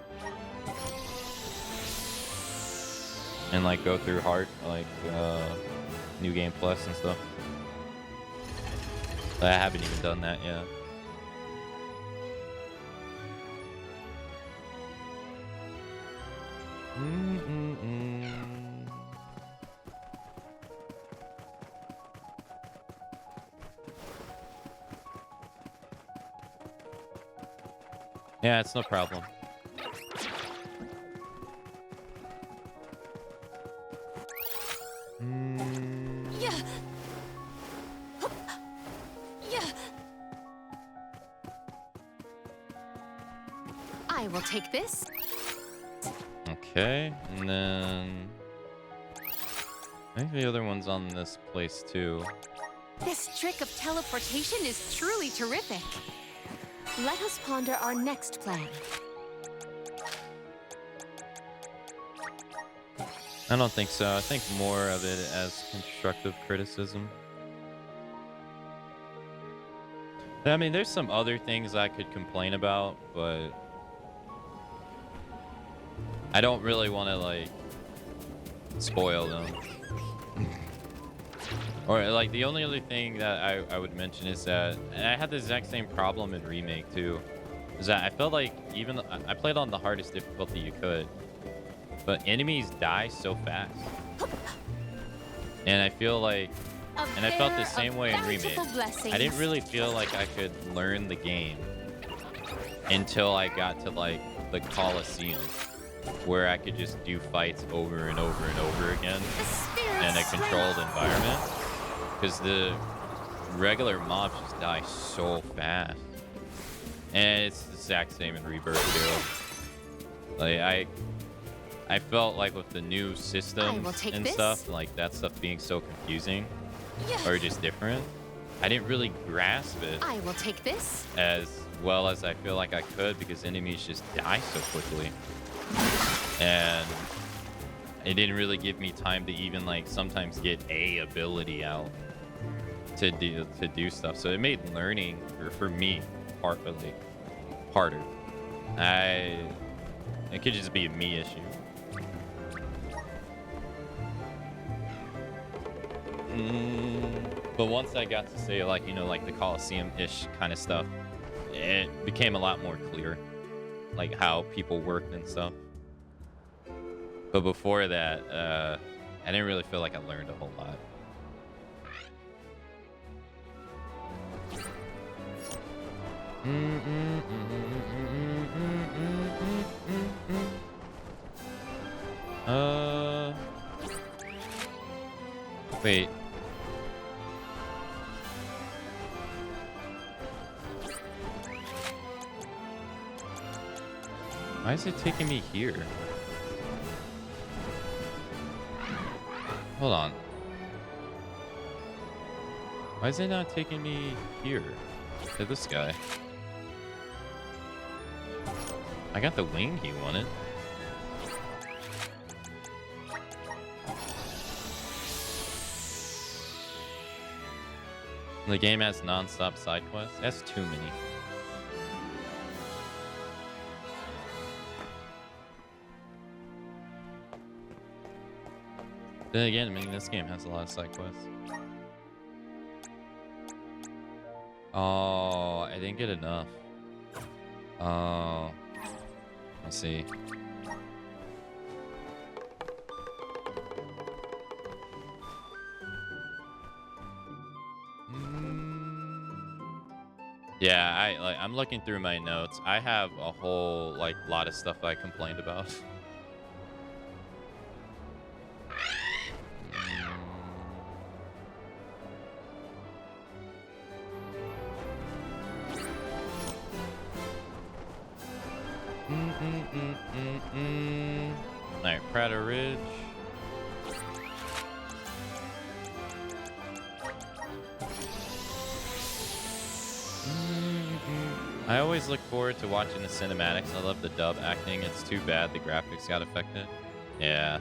and like go through like New Game Plus and stuff. But I haven't even done that yet. Yeah, it's no problem. Yeah. Yeah. I will take this. Okay, and then I think the other one's on this place too. This trick of teleportation is truly terrific. Let us ponder our next plan. I don't think so. I think more of it as constructive criticism. I mean, there's some other things I could complain about, but I don't really want to, like, spoil them. Or, like, the only other thing that I would mention is that, and I had the exact same problem in Remake, too, is that I felt like even, I played on the hardest difficulty you could, but enemies die so fast. And I feel like, and I felt the same way in Remake. I didn't really feel like I could learn the game until I got to, like, the Coliseum, where I could just do fights over and over and over again in a controlled environment. Because the regular mobs just die so fast. And it's the exact same in Rebirth too. Like, I felt like with the new systems and stuff, like that stuff being so confusing or just different, I didn't really grasp it. I will take this as well as I feel like I could, because enemies just die so quickly. And it didn't really give me time to even, like, sometimes get a ability out to do stuff. So it made learning for me partly harder. It could just be a me issue. But once I got to say, like, you know, like the Coliseum-ish kind of stuff, it became a lot more clear, like how people worked and stuff. But before that, I didn't really feel like I learned a whole lot. Wait. Why is it taking me here? Hold on. Why is it not taking me here? To this guy. I got the wing he wanted. The game has non-stop side quests. That's too many. Then again, I mean, this game has a lot of side quests. Oh, I didn't get enough. Oh, I see. Yeah, I'm looking through my notes. I have a whole, like, lot of stuff I complained about. Alright, Prada Ridge. I always look forward to watching the cinematics. I love the dub acting. It's too bad the graphics got affected. Yeah.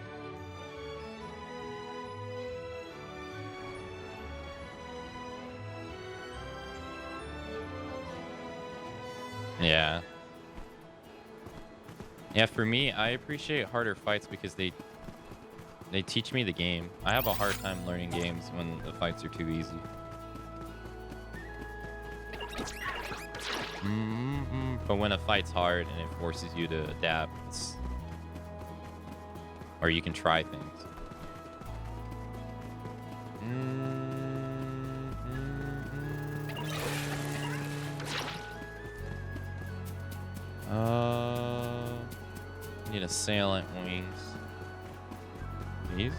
Yeah. Yeah, for me, I appreciate harder fights because they teach me the game. I have a hard time learning games when the fights are too easy. But when a fight's hard and it forces you to adapt, or you can try things. Need assailant wings. These?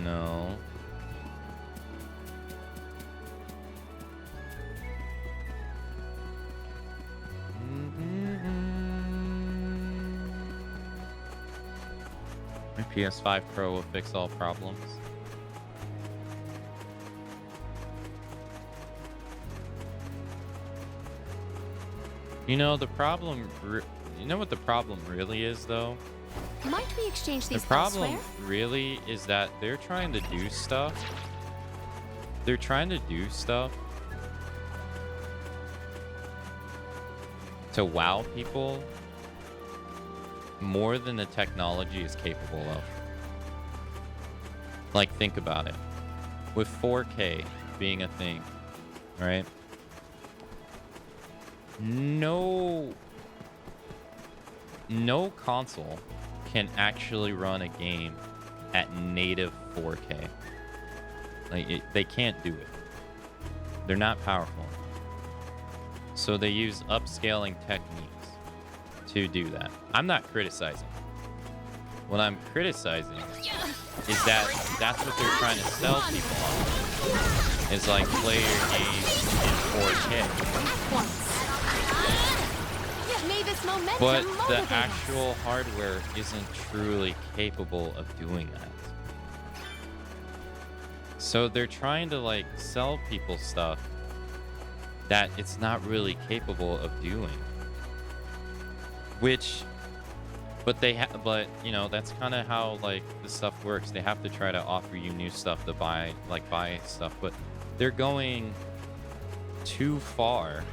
No. My PS5 Pro will fix all problems. You know, the problem... You know what the problem really is, though? Might we exchange these The problem elsewhere? really is that they're trying to do stuff. They're trying to do stuff to wow people more than the technology is capable of. Like, think about it. With 4K being a thing, right? No console can actually run a game at native 4K. Like, they can't do it. They're not powerful. So they use upscaling techniques to do that. I'm not criticizing. What I'm criticizing is that that's what they're trying to sell people on. Is like, play your game in 4K. But the actual hardware isn't truly capable of doing that. So they're trying to like sell people stuff that it's not really capable of doing. Which, but you know, that's kind of how like the stuff works. They have to try to offer you new stuff to buy stuff, but they're going too far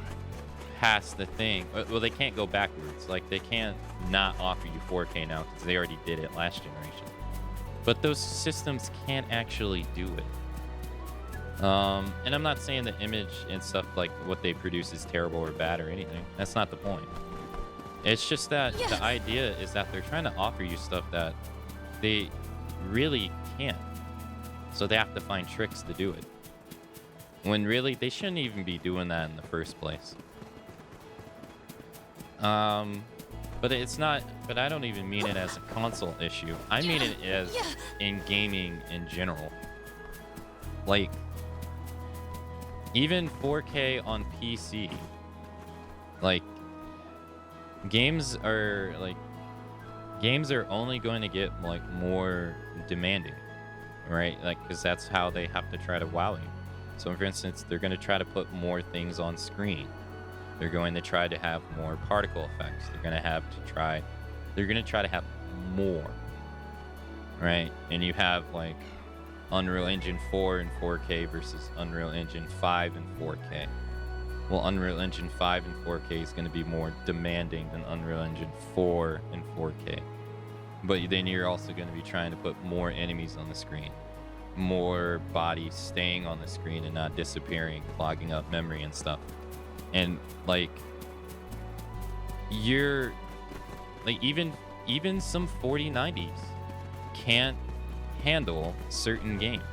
past the thing. Well, they can't go backwards. Like, they can't not offer you 4K now because they already did it last generation. But those systems can't actually do it. And I'm not saying the image and stuff, like what they produce, is terrible or bad or anything. That's not the point. It's just that the idea is that they're trying to offer you stuff that they really can't. So they have to find tricks to do it. When really, they shouldn't even be doing that in the first place. But it's not, but I don't even mean it as a console issue. I mean it as in gaming in general. Like, even 4K on PC, like, games are only going to get like more demanding, right? Like, because that's how they have to try to wow you. So for instance, they're going to try to put more things on screen. They're going to try to have more particle effects. They're going to try to have more, right? And you have like Unreal Engine 4 in 4K versus Unreal Engine 5 in 4K. Well, Unreal Engine 5 in 4K is going to be more demanding than Unreal Engine 4 in 4K. But then you're also going to be trying to put more enemies on the screen, more bodies staying on the screen and not disappearing, clogging up memory and stuff. And like, you're like, even some 4090s can't handle certain games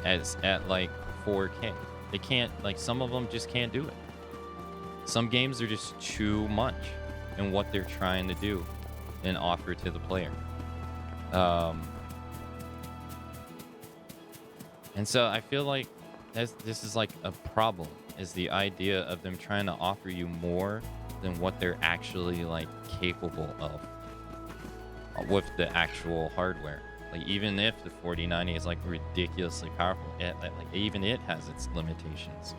at like 4K. They can't, like, some of them just can't do it. Some games are just too much in what they're trying to do and offer to the player. And so I feel like this is like a problem, is the idea of them trying to offer you more than what they're actually like capable of with the actual hardware. Like, even if the 4090 is like ridiculously powerful, even it has its limitations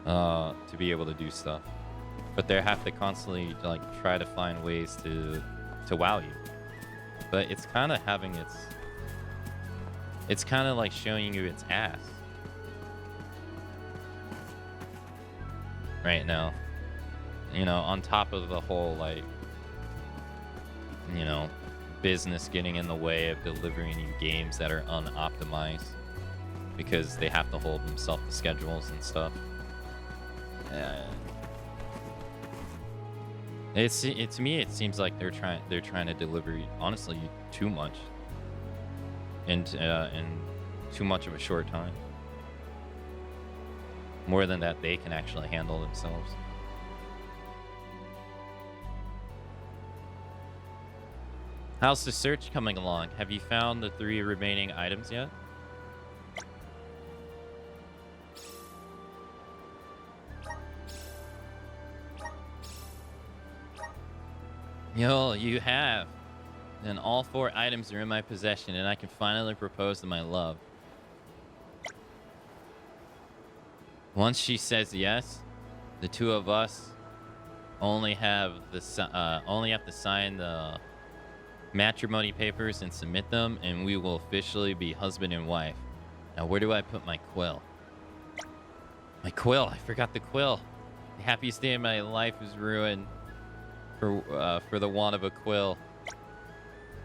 to be able to do stuff. But they have to constantly like try to find ways to wow you. But it's kind of it's kind of like showing you its ass right now. You know, on top of the whole, like, you know, business getting in the way of delivering you games that are unoptimized because they have to hold themselves to schedules and stuff. To me, it seems like they're trying to deliver, honestly, too much in too much of a short time. More than that they can actually handle themselves. How's the search coming along? Have you found the 3 remaining items yet? Yo, you have. Then all 4 items are in my possession, and I can finally propose to my love. Once she says yes, the 2 of us only have to sign the matrimony papers and submit them, and we will officially be husband and wife. Now, where do I put my quill? My quill! I forgot the quill. The happiest day of my life is ruined for the want of a quill.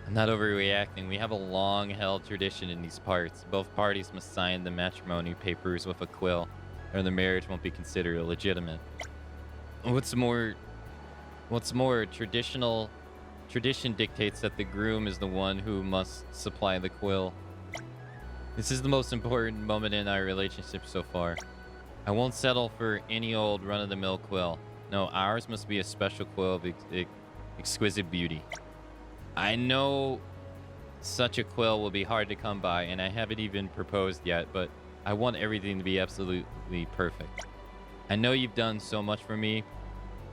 I'm not overreacting. We have a long-held tradition in these parts. Both parties must sign the matrimony papers with a quill, or the marriage won't be considered illegitimate. What's more, tradition dictates that the groom is the one who must supply the quill. This is the most important moment in our relationship so far. I won't settle for any old run-of-the-mill quill. No, ours must be a special quill of exquisite beauty. I know such a quill will be hard to come by, and I haven't even proposed yet, but I want everything to be absolutely perfect. I know you've done so much for me,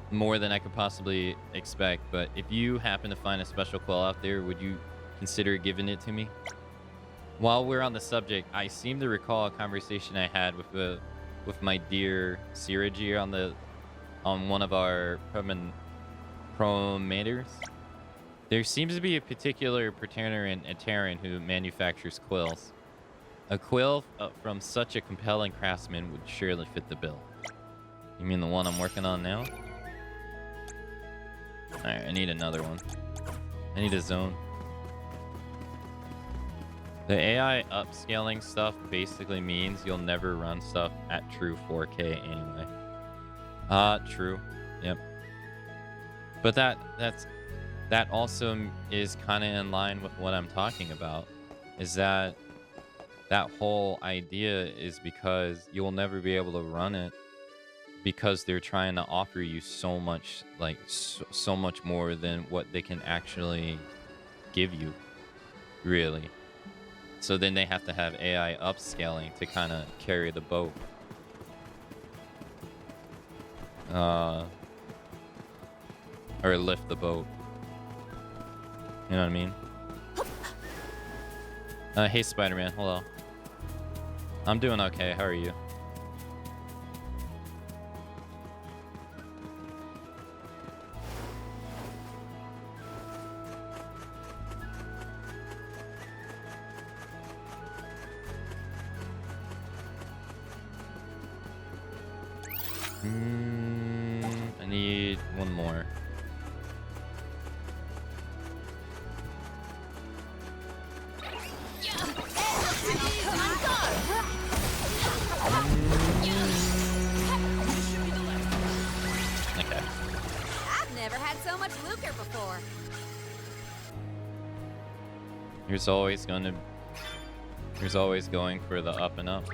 more than I could possibly expect, but if you happen to find a special quill out there, would you consider giving it to me? While we're on the subject, I seem to recall a conversation I had with my dear Siraji on one of our promenaders. There seems to be a particular paterner in Terran who manufactures quills. A quill from such a compelling craftsman would surely fit the bill. You mean the one I'm working on now? Alright, I need another one. I need a zone. The AI upscaling stuff basically means you'll never run stuff at true 4K anyway. True. Yep. But that also is kind of in line with what I'm talking about. Is that whole idea is because you'll never be able to run it because they're trying to offer you so much, like so much more than what they can actually give you, really. So then they have to have AI upscaling to kind of carry the boat. Or lift the boat. You know what I mean? Hey Spider-Man, hello. I'm doing okay, how are you? I need one more. Okay. I've never had so much lucre before. Here's always going for the up and up.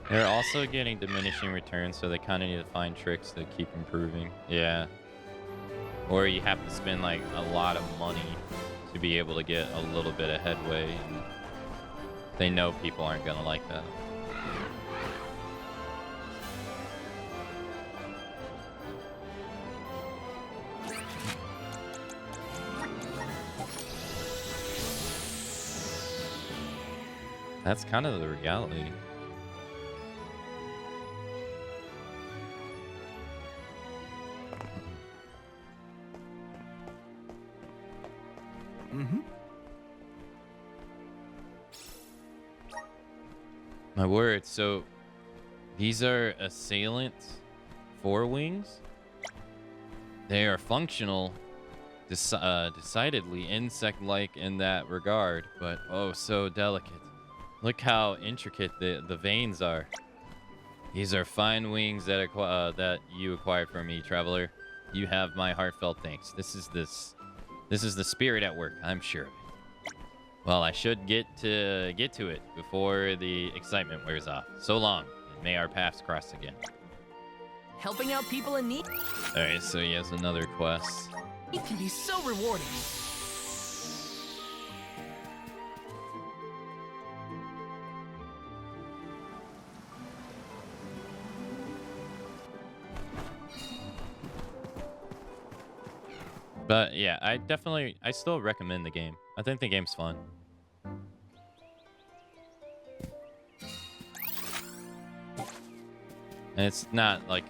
They're also getting diminishing returns, so they kind of need to find tricks to keep improving. Yeah. Or you have to spend like a lot of money to be able to get a little bit of headway, and they know people aren't gonna like that. That's kind of the reality. My word, so these are assailants 4 wings? They are functional, decidedly insect-like in that regard, but oh so delicate. Look how intricate the veins are. These are fine wings that you acquired from me, traveler. You have my heartfelt thanks. This is the spirit at work. I'm sure of it. Well, I should get to it before the excitement wears off. So long, and may our paths cross again. Helping out people in need. All right, so he has another quest. It can be so rewarding. But yeah, I still recommend the game. I think the game's fun. And it's not like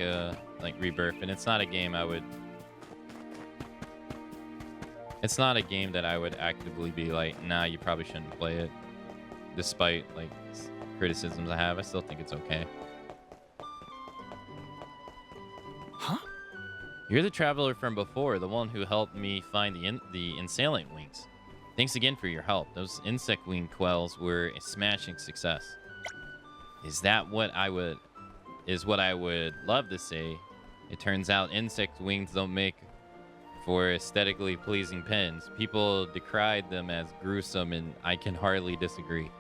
Rebirth, and it's not a game it's not a game that I would actively be like, nah, you probably shouldn't play it. Despite like criticisms I have, I still think it's okay. Huh? You're the traveler from before, the one who helped me find the insalient wings. Thanks again for your help. Those insect wing quells were a smashing success. Is what I would love to say. It turns out insect wings don't make for aesthetically pleasing pens. People decried them as gruesome, and I can hardly disagree.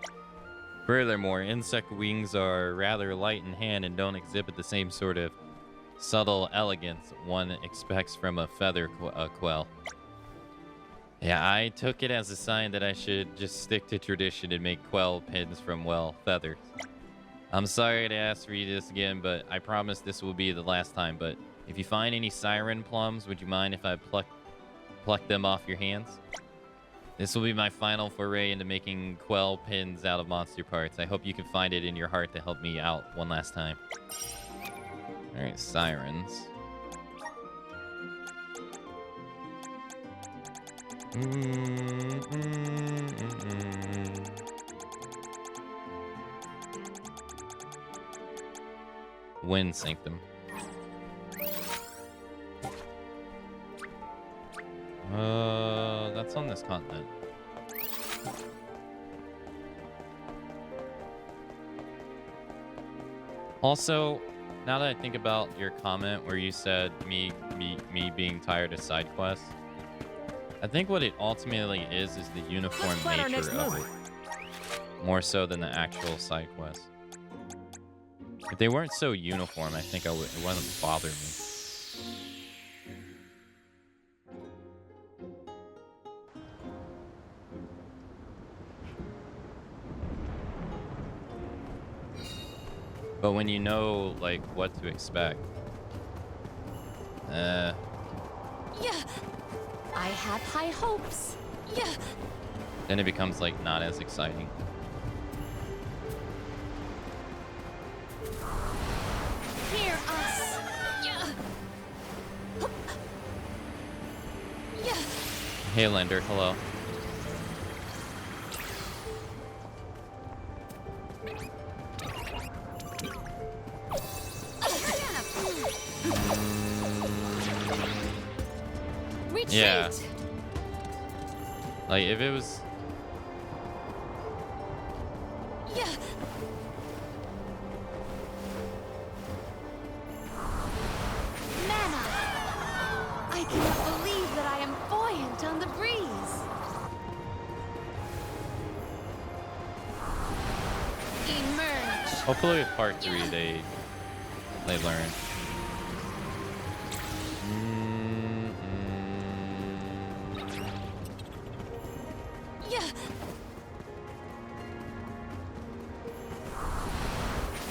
Furthermore, insect wings are rather light in hand and don't exhibit the same sort of subtle elegance one expects from a feather quell. Yeah, I took it as a sign that I should just stick to tradition and make quell pins from, well, feathers. I'm sorry to ask for you this again, but I promise this will be the last time. But if you find any siren plums, would you mind if I pluck them off your hands? This will be my final foray into making quell pins out of monster parts. I hope you can find it in your heart to help me out one last time. All right, sirens. Wind Sanctum. That's on this continent. Also, now that I think about your comment where you said me being tired of side quests, I think what it ultimately is the uniform nature of it, more so than the actual side quests. If they weren't so uniform, I think it wouldn't bother me. But when you know, like, what to expect, Yeah. I had high hopes. Yeah. then it becomes, like, not as exciting. Hear us. Yeah. Yeah. Hey, Lender, hello. Yeah. Like, if it was... Yeah. Mana! I cannot believe that I am buoyant on the breeze. Emerge. Hopefully with part 3 they learn.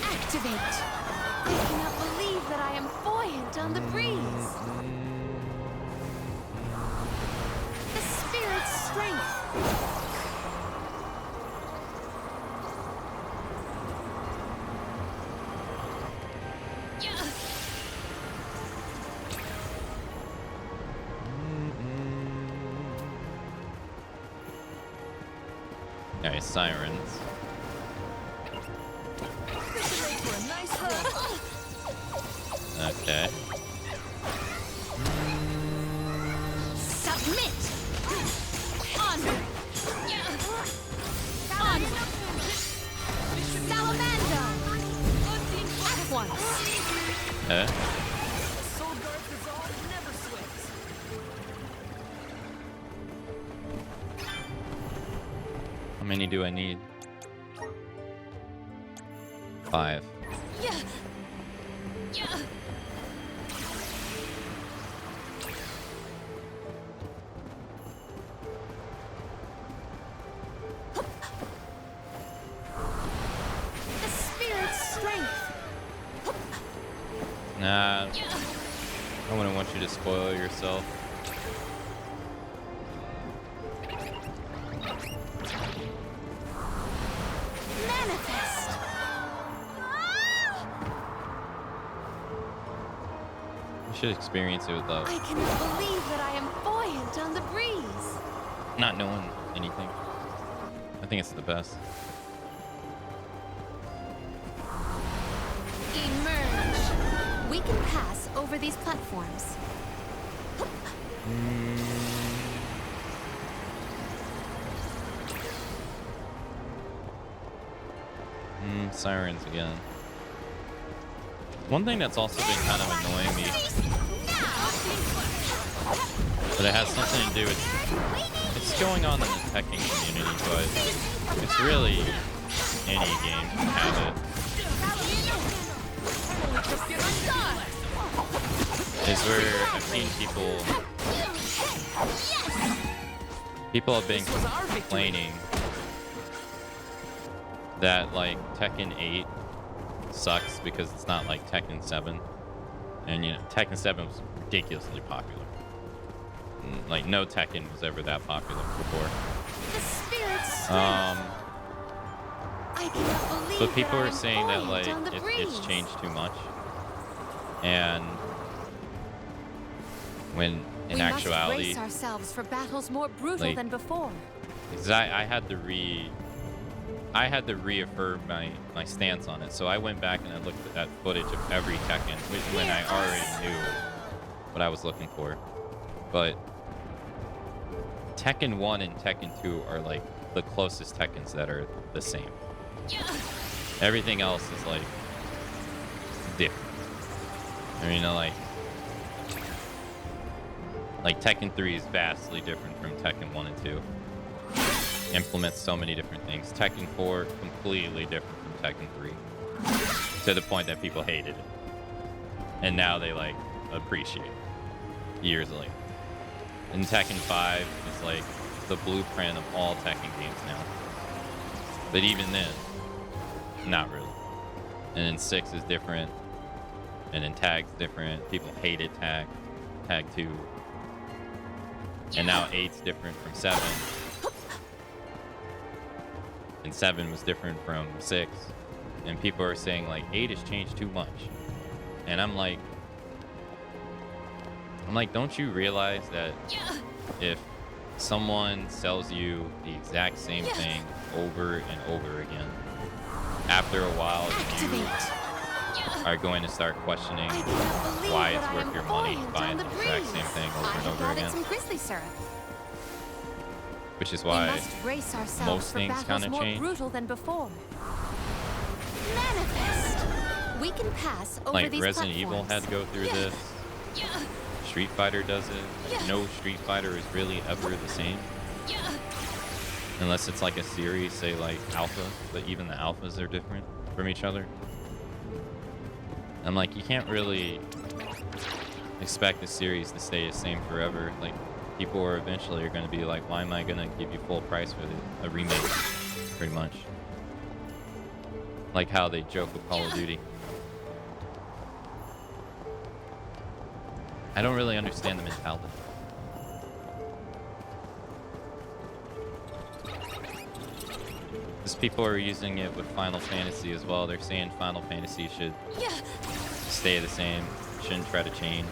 Activate! I cannot believe that I am buoyant on the breeze. The spirit's strength. Alright, sirens. Okay. Submit! Honor! Honor! Salamander! At once! Okay. Soul Guard dissolved, never many do I need? 5. Yeah. Yeah. The spirit's strength. Nah, I wouldn't want you to spoil yourself. Manifest. You should experience it with love, I cannot believe that I am buoyant on the breeze. not knowing anything. I think it's the best. Emerge. We can pass over these platforms. Sirens again. One thing that's also been kind of annoying me, but it has something to do with, it's going on in the Tekken community, but it's really any game can have it. Is where I've seen people have been complaining that like Tekken 8 sucks because it's not like Tekken 7, and you know Tekken 7 was ridiculously popular. Like no Tekken was ever that popular before. The spirit's but people are saying that like it's changed too much, and when in actuality, we must brace ourselves for battles more brutal like, than before. because I had to reaffirm my stance on it. So I went back and I looked at footage of every Tekken when I already knew what I was looking for. But Tekken 1 and Tekken 2 are like the closest Tekkens that are the same. Everything else is like different. I mean, like Tekken 3 is vastly different from Tekken 1 and 2. Implements so many different things. Tekken 4 completely different from Tekken 3, to the point that people hated it, and now they like appreciate it years later. And Tekken 5 is like the blueprint of all Tekken games now, but even then, not really. And then 6 is different, and then Tag's different. People hated Tag 2, and now 8's different from 7. And 7 was different from 6, and people are saying like 8 has changed too much, and I'm like, don't you realize that if someone sells you the exact same thing over and over again, after a while you are going to start questioning why it's worth your money buying the exact same thing over and over again? Some grizzly syrup. Which is why we must brace ourselves most things kind of more change. Brutal than before. Manifest. We can pass over like these Resident Evil platforms. had to go through this. Street Fighter does it. Like, no Street Fighter is really ever the same. Unless it's like a series, say like Alpha, but even the Alphas are different from each other. I'm like, you can't really expect a series to stay the same forever. Like, people are eventually going to be like, why am I going to give you full price for a remake? Pretty much. Like how they joke with Call of Duty. I don't really understand the mentality. Because people are using it with Final Fantasy as well. They're saying Final Fantasy should stay the same, shouldn't try to change.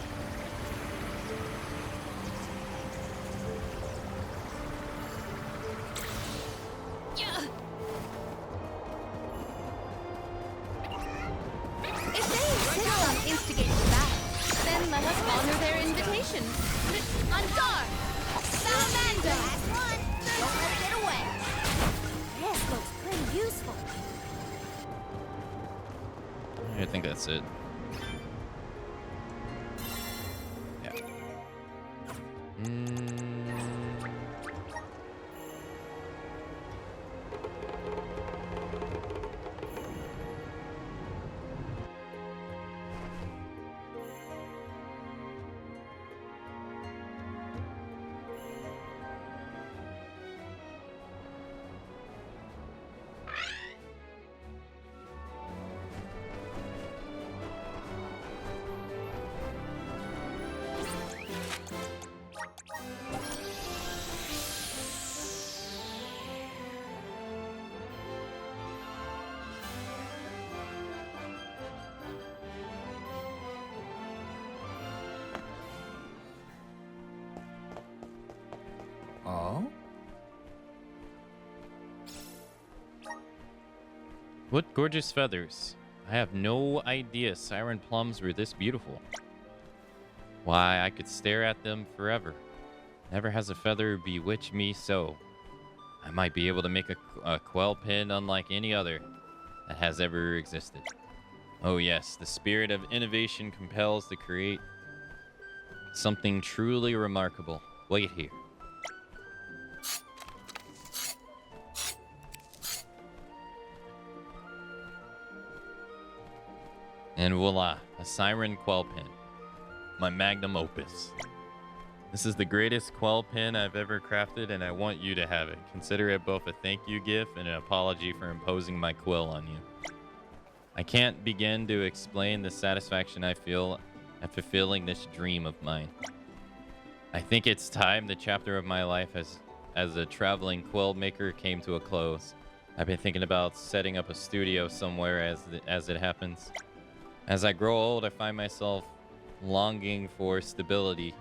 I think that's it. Yeah. Oh? What gorgeous feathers. I have no idea siren plums were this beautiful. Why, I could stare at them forever. Never has a feather bewitched me so. I might be able to make a quell pin unlike any other that has ever existed. Oh yes, the spirit of innovation compels to create something truly remarkable. Wait here. And voila, a siren quell pin. My magnum opus. This is the greatest quell pin I've ever crafted, and I want you to have it. Consider it both a thank you gift and an apology for imposing my quill on you. I can't begin to explain the satisfaction I feel at fulfilling this dream of mine. I think it's time the chapter of my life as a traveling quill maker came to a close. I've been thinking about setting up a studio somewhere as it happens. As I grow old, I find myself longing for stability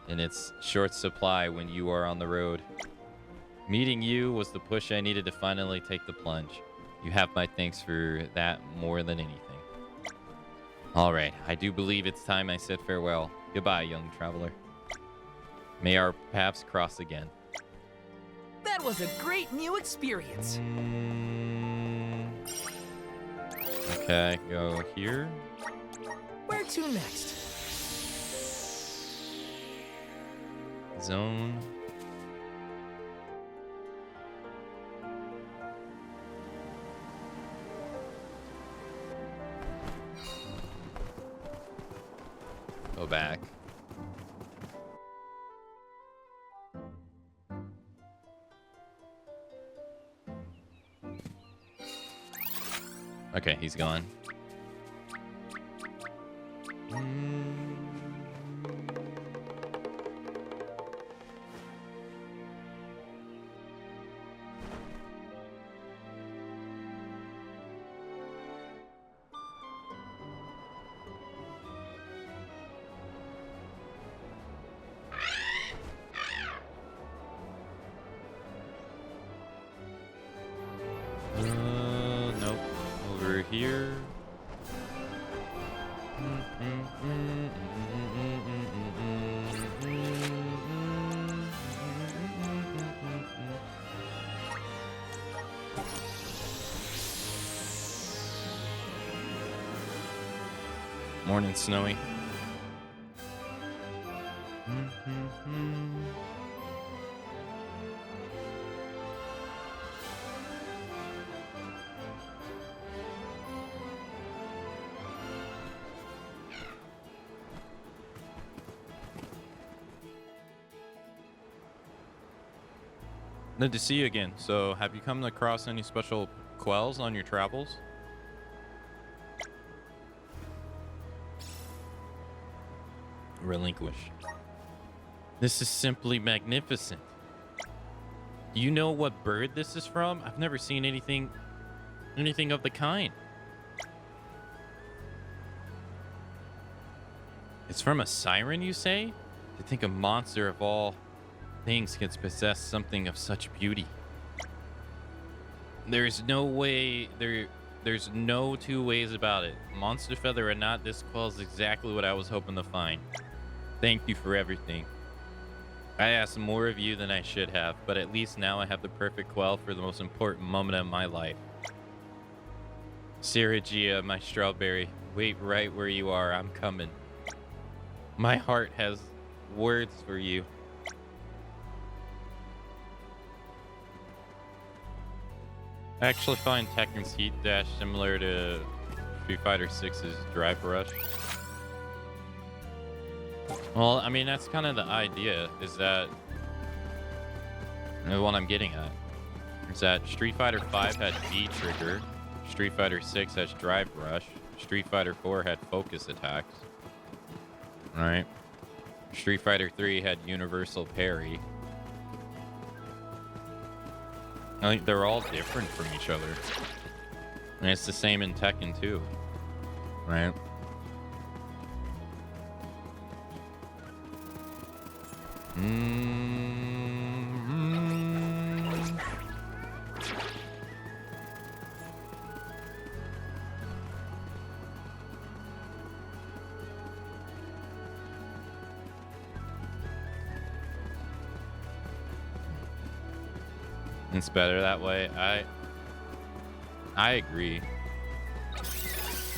in its short supply when you are on the road. Meeting you was the push I needed to finally take the plunge. You have my thanks for that more than anything. All right, I do believe it's time I said farewell. Goodbye, young traveler. May our paths cross again. That was a great new experience. Okay, go here. Where to next? Zone. Go back. Okay, he's gone. Nope. Over here. Morning, Snowy. Good to see you again. So, have you come across any special quells on your travels? Relinquish. This is simply magnificent. Do you know what bird this is from? I've never seen anything of the kind. It's from a siren, you say? To think a monster of all things can possess something of such beauty. There's no way, there's no two ways about it. Monster feather or not, this quell is exactly what I was hoping to find. Thank you for everything. I asked more of you than I should have, but at least now I have the perfect quell for the most important moment of my life. Siragia, my strawberry, wait right where you are, I'm coming. My heart has words for you. I actually find Tekken's Heat Dash similar to Street Fighter 6's Drive Rush. Well, I mean, that's kind of the idea, is that, and what I'm getting at, is that Street Fighter 5 had V-Trigger, Street Fighter 6 has Drive Rush, Street Fighter 4 had Focus Attacks, right? Street Fighter 3 had Universal Parry. I think they're all different from each other. And it's the same in Tekken 2, right? It's better that way. I agree.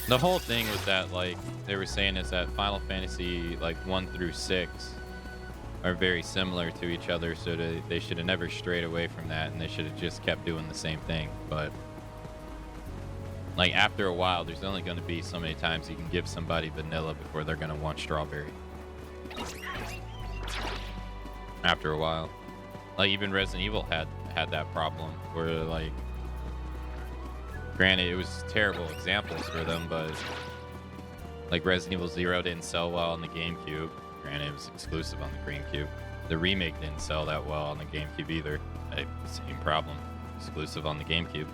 The whole thing was that, like, they were saying is that Final Fantasy, like, 1 through 6 are very similar to each other, so they should have never strayed away from that, and they should have just kept doing the same thing. But, like, after a while, there's only going to be so many times you can give somebody vanilla before they're going to want strawberry. After a while. Like, even Resident Evil had that problem, where, like, granted, it was terrible examples for them, but like Resident Evil 0 didn't sell well on the GameCube. Granted, it was exclusive on the GameCube. The remake didn't sell that well on the GameCube either. Same problem, exclusive on the GameCube.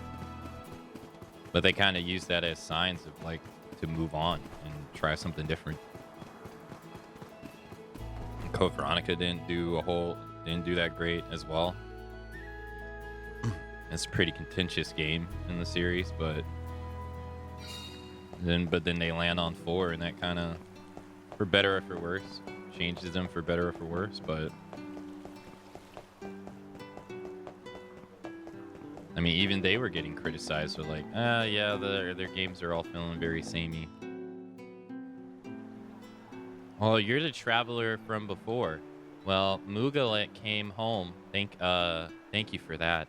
But they kind of used that as signs of like to move on and try something different. Code Veronica didn't do that great as well. It's a pretty contentious game in the series, but then they land on 4, and that kind of, for better or for worse, changes them for better or for worse. But I mean, even they were getting criticized for like, yeah, their games are all feeling very samey. Oh, you're the traveler from before. Well, Mugalet came home. Thank you for that.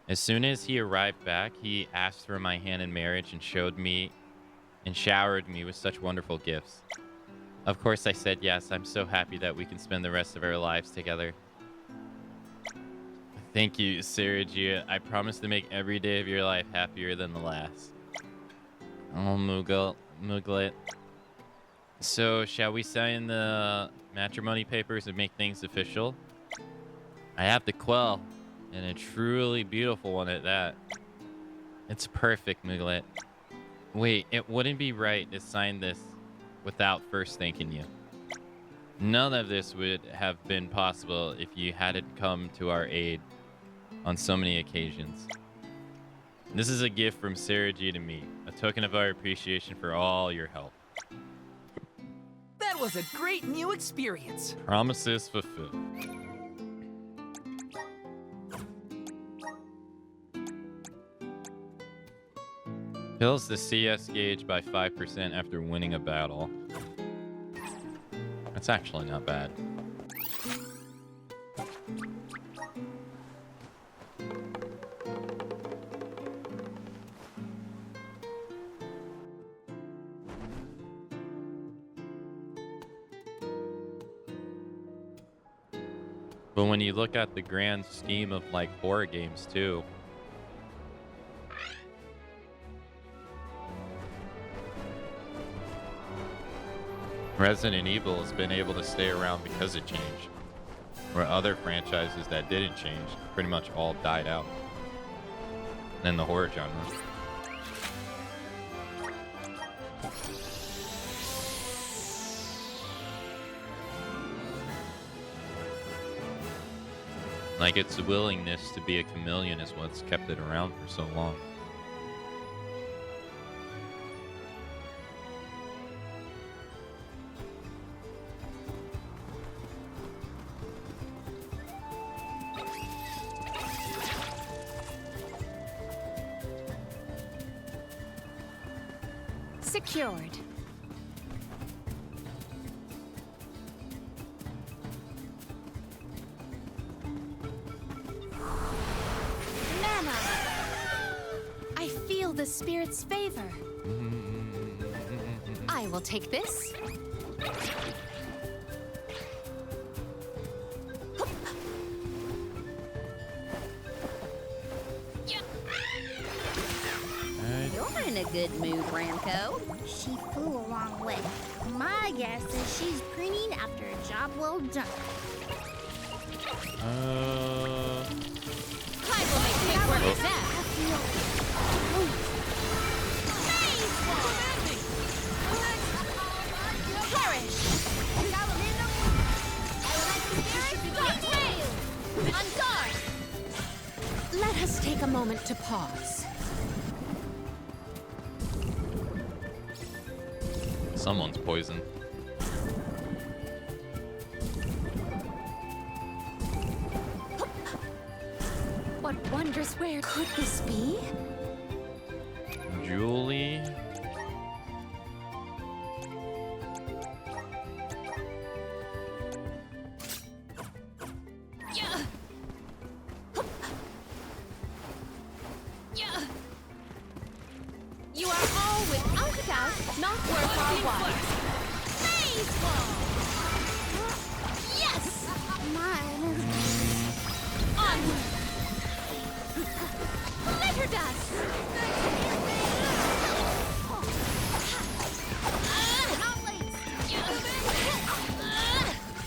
As soon as he arrived back, he asked for my hand in marriage and showed me and showered me with such wonderful gifts. Of course, I said yes. I'm so happy that we can spend the rest of our lives together. Thank you, Saragia. I promise to make every day of your life happier than the last. Oh, Muglet. So, shall we sign the matrimony papers and make things official? I have the quell. And a truly beautiful one at that. It's perfect, Muglet. Wait, it wouldn't be right to sign this without first thanking you. None of this would have been possible if you hadn't come to our aid on so many occasions. This is a gift from Sarah G to me, a token of our appreciation for all your help. That was a great new experience. Promises fulfilled. Fills the CS gauge by 5% after winning a battle. That's actually not bad. But when you look at the grand scheme of like horror games too, Resident Evil has been able to stay around because it changed. Where other franchises that didn't change pretty much all died out in the horror genre. Like, its willingness to be a chameleon is what's kept it around for so long. Secured. Mana! I feel the spirit's favor. I will take this. You're in a good mood, Ramco. She flew along with. My guess is she's preening after a job well done. I will make quick work of that. Perish! On guard! Let us take a moment to pause. Someone's poisoned. wondrous where could this be? Julie. Yeah. Yeah. You are all without a doubt not worth our while. Phase ball. Yes. Mine. Onward. Glitter dust.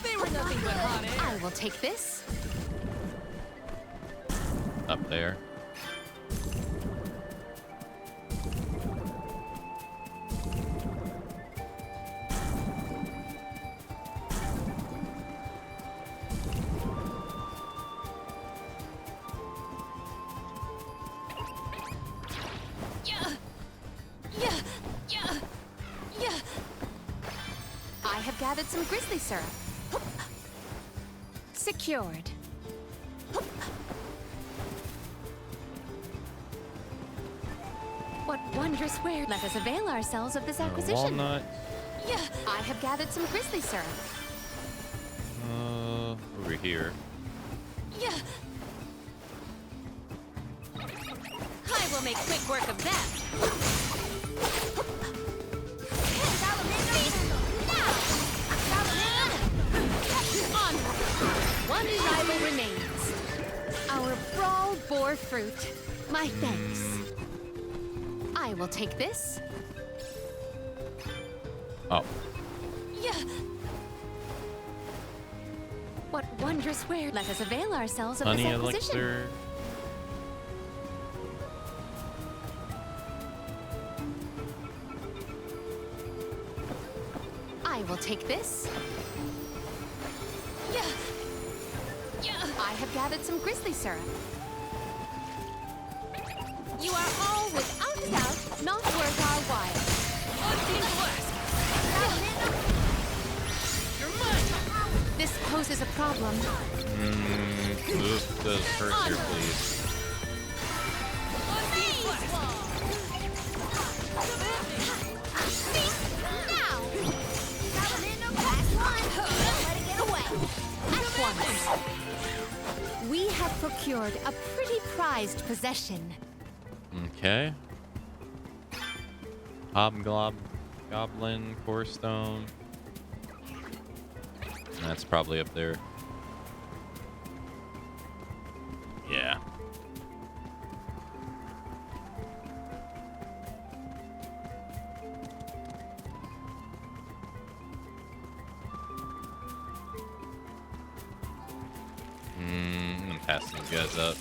They were nothing but hot air. I will take this. Up there. I have gathered some grizzly syrup. Secured. What wondrous where? Let us avail ourselves of this acquisition. Walnut. Yeah, I have gathered some grizzly syrup. Over here. Yeah. I will make quick work of that. One rival remains. Our brawl bore fruit. My thanks. I will take this. Oh. Yeah. What wondrous where? Let us avail ourselves of Honey this acquisition. elixir. I will take this. Yeah. Yeah. I have gathered some grizzly syrup. You are all without a doubt not worth our while. You're mine. This poses a problem. This does hurt your please. We have procured a pretty prized possession. Okay. Goblin, core stone. That's probably up there. Yeah. I'm gonna pass these guys up.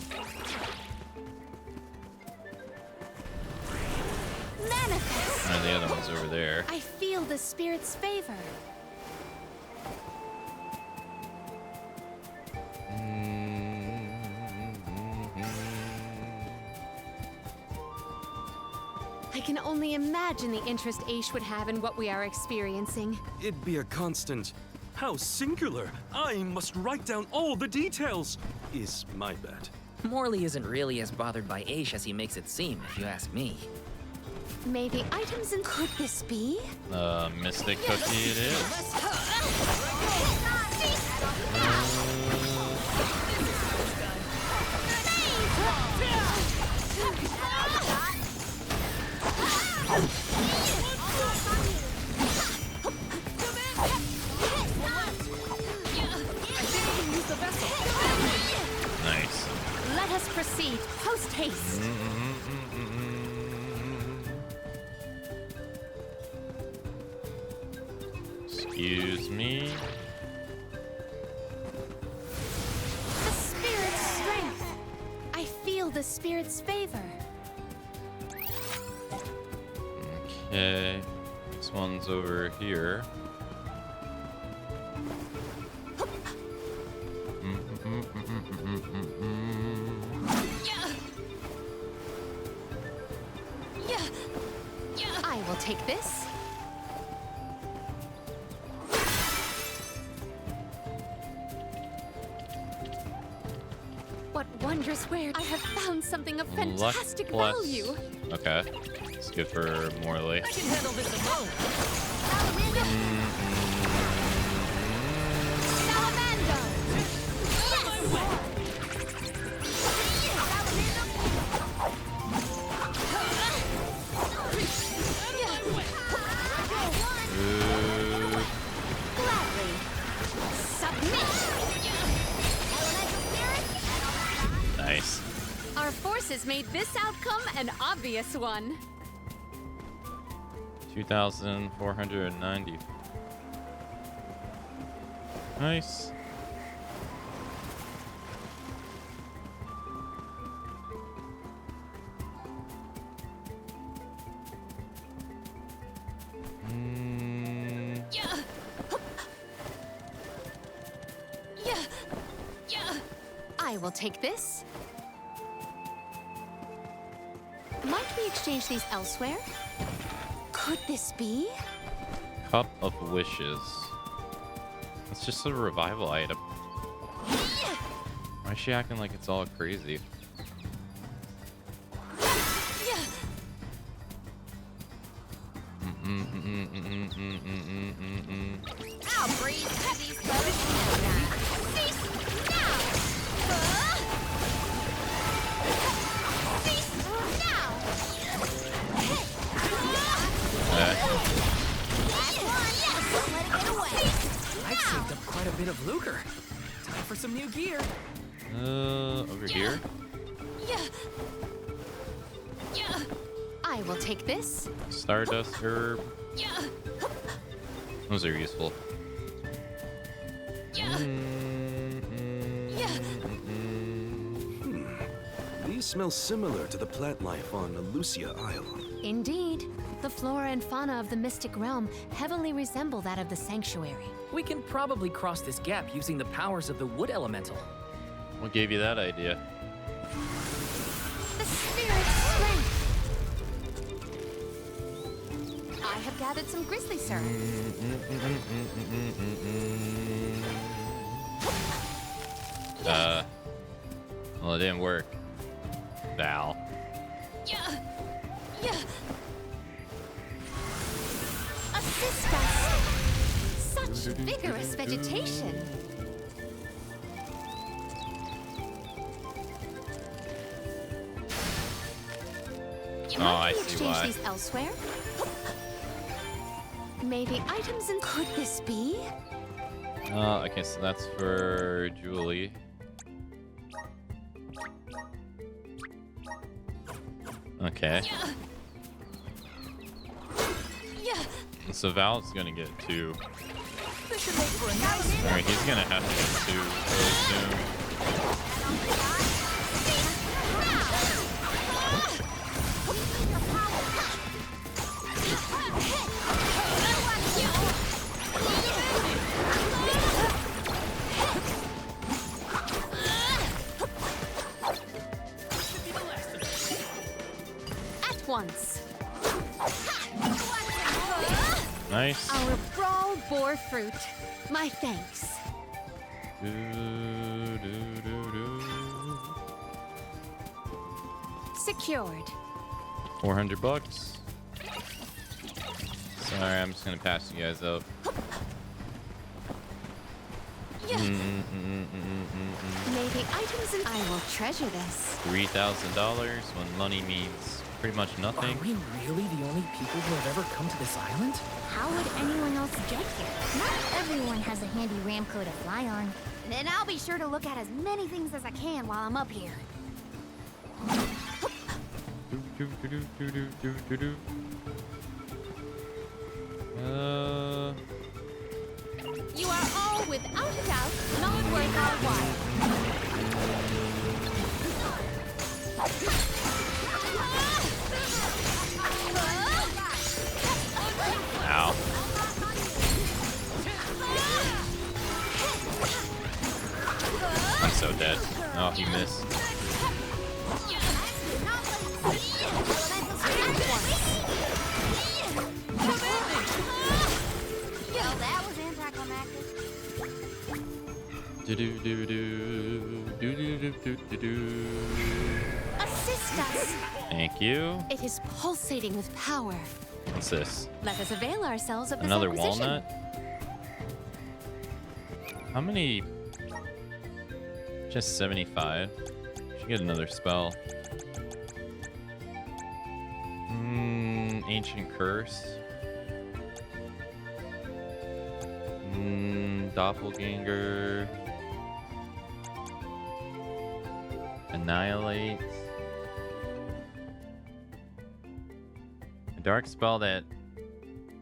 Manifest. And the other one's over there. I feel the spirit's favor. I can only imagine the interest Aish would have in what we are experiencing. It'd be a constant. How singular! I must write down all the details, is my bet. Morley isn't really as bothered by Aish as he makes it seem, if you ask me. May the items in could this be? Mystic cookie it is. Nice. Let us proceed post haste. Excuse me. The spirit's strength. I feel the spirit's favor. Okay. This one's over here. I will take this. What wondrous creature swear I have found something of Luck fantastic plus. value. Okay. It's good for Morley. I can handle this alone. Nice. Our forces made this outcome an obvious one. 2,490. Nice. I will take this. Might we exchange these elsewhere? Could this be? Cup of Wishes. It's just a revival item. Why is she acting like it's all crazy? I'll breeze through these clothes. Cease now! Cease now! I've saved up quite a bit of lucre. Time for some new gear. Over here? I will take this. Stardust herb. Those are useful. These smell similar to the plant life on Lucia Isle. Indeed. The flora and fauna of the mystic realm heavily resemble that of the sanctuary. We can probably cross this gap using the powers of the wood elemental. What gave you that idea? The spirit's strength. I have gathered some grizzly syrup. Well, it didn't work. Val. Assist us. Such vigorous vegetation. Oh, I Might we see exchange why. these elsewhere? Maybe items in. Could this be? Okay, so that's for Julie. Okay. So Val's gonna get 2. This should make for a nice. Alright, he's gonna have to get 2 really soon. At once. Nice. Our brawl bore fruit. My thanks. Secured. 400 bucks. Sorry, I'm just gonna pass you guys up. Maybe items in. I will treasure this. $3,000 when money means pretty much nothing. Are we really the only people who have ever come to this island? How would anyone else get here? Not everyone has a handy ramco to fly on. Then I'll be sure to look at as many things as I can while I'm up here. You are all, without a doubt, not worth our while. Ow. I'm so dead. Oh, he missed. Well, that was anticlimactic. Do do do do. Assist us! Thank you. It is pulsating with power. What's this? Let us avail ourselves of this Another acquisition. walnut? How many? Just 75. Should get another spell. Ancient Curse. Doppelganger. Annihilate. A dark spell that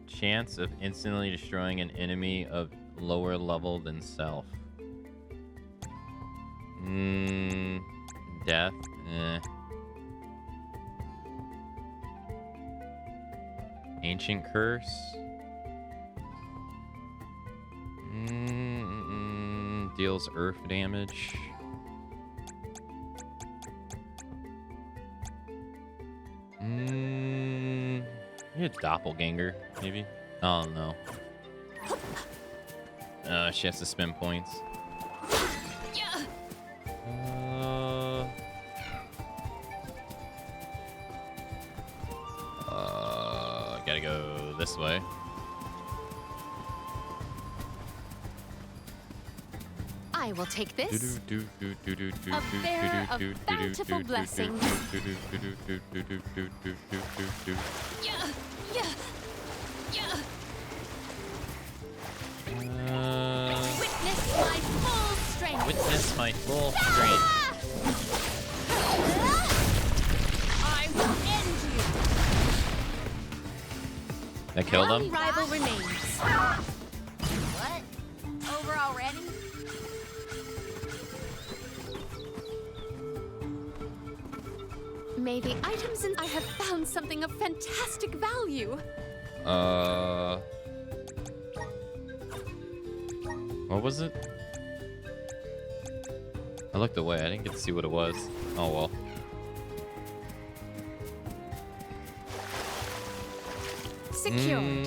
chance of instantly destroying an enemy of lower level than self. Death. Ancient Curse. Deals earth damage. Maybe a doppelganger, maybe? Oh no. She has to spend points. Gotta go this way. I will take this. A bearer of bountiful blessings. Witness my full strength. Witness my full strength. I will end you. That killed One him? rival remains. What? Over already? May the items in I have found something of fantastic value. What was it? I looked away. I didn't get to see what it was. Oh well. Secured.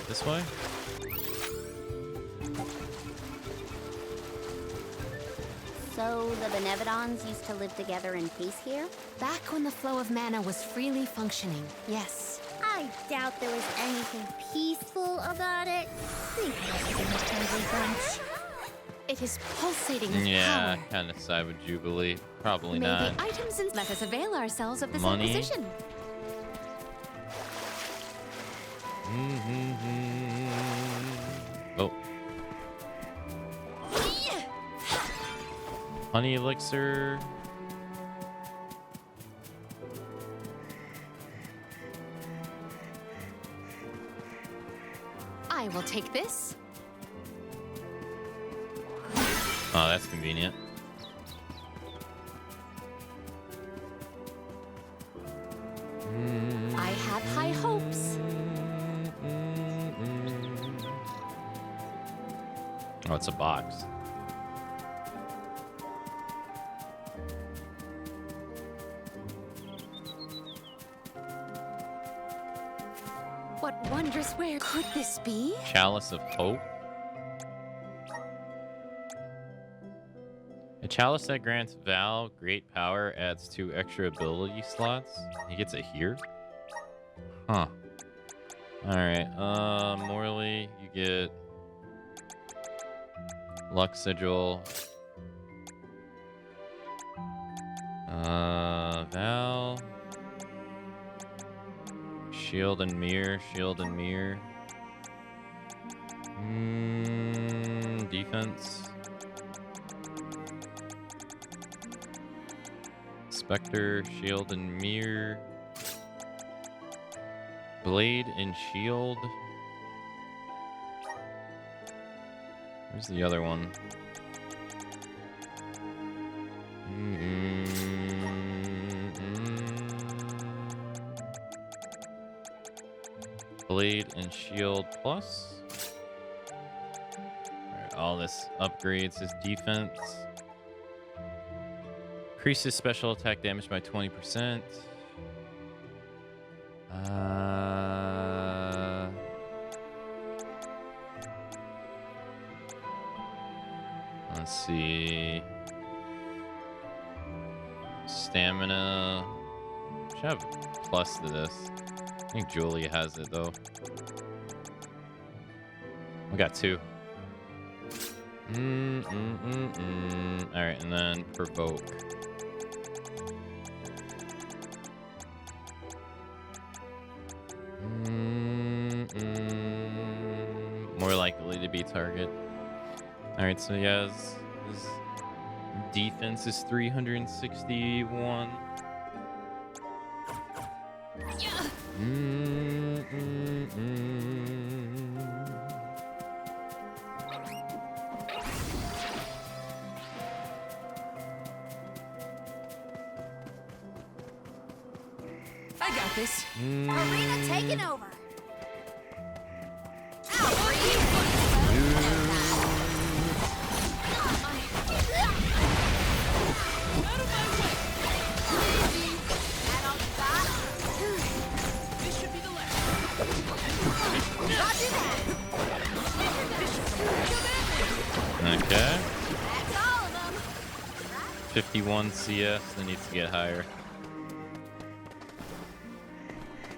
This way? So the Benevodons used to live together in peace here? Back when the flow of mana was freely functioning, yes. I doubt there was anything peaceful about it. They must have been a friendly bunch. It is pulsating with Yeah, power. kind of side with Jubilee. Probably May not. the items in let us avail ourselves of this Money. acquisition. Oh. Honey elixir. I will take this. Oh, that's convenient. I have high hopes. Oh, it's a box. What wondrous where could this be? Chalice of Hope. A chalice that grants Val great power adds 2 extra ability slots. He gets it here? Huh. Alright, Morley, you get Luck Sigil. Val. Shield and Mirror, Shield and Mirror. Defense. Spectre, Shield and Mirror. Blade and Shield. Where's the other one? Blade and Shield plus. Alright, all this upgrades his defense. Increases special attack damage by 20%. Let's see. Stamina. Should have plus to this. I think Julia has it though. We got 2. Alright, and then provoke. More likely to be target. Alright, so yeah, his defense is 361. I got this. Arena taking over. Okay. 51 CS, that needs to get higher.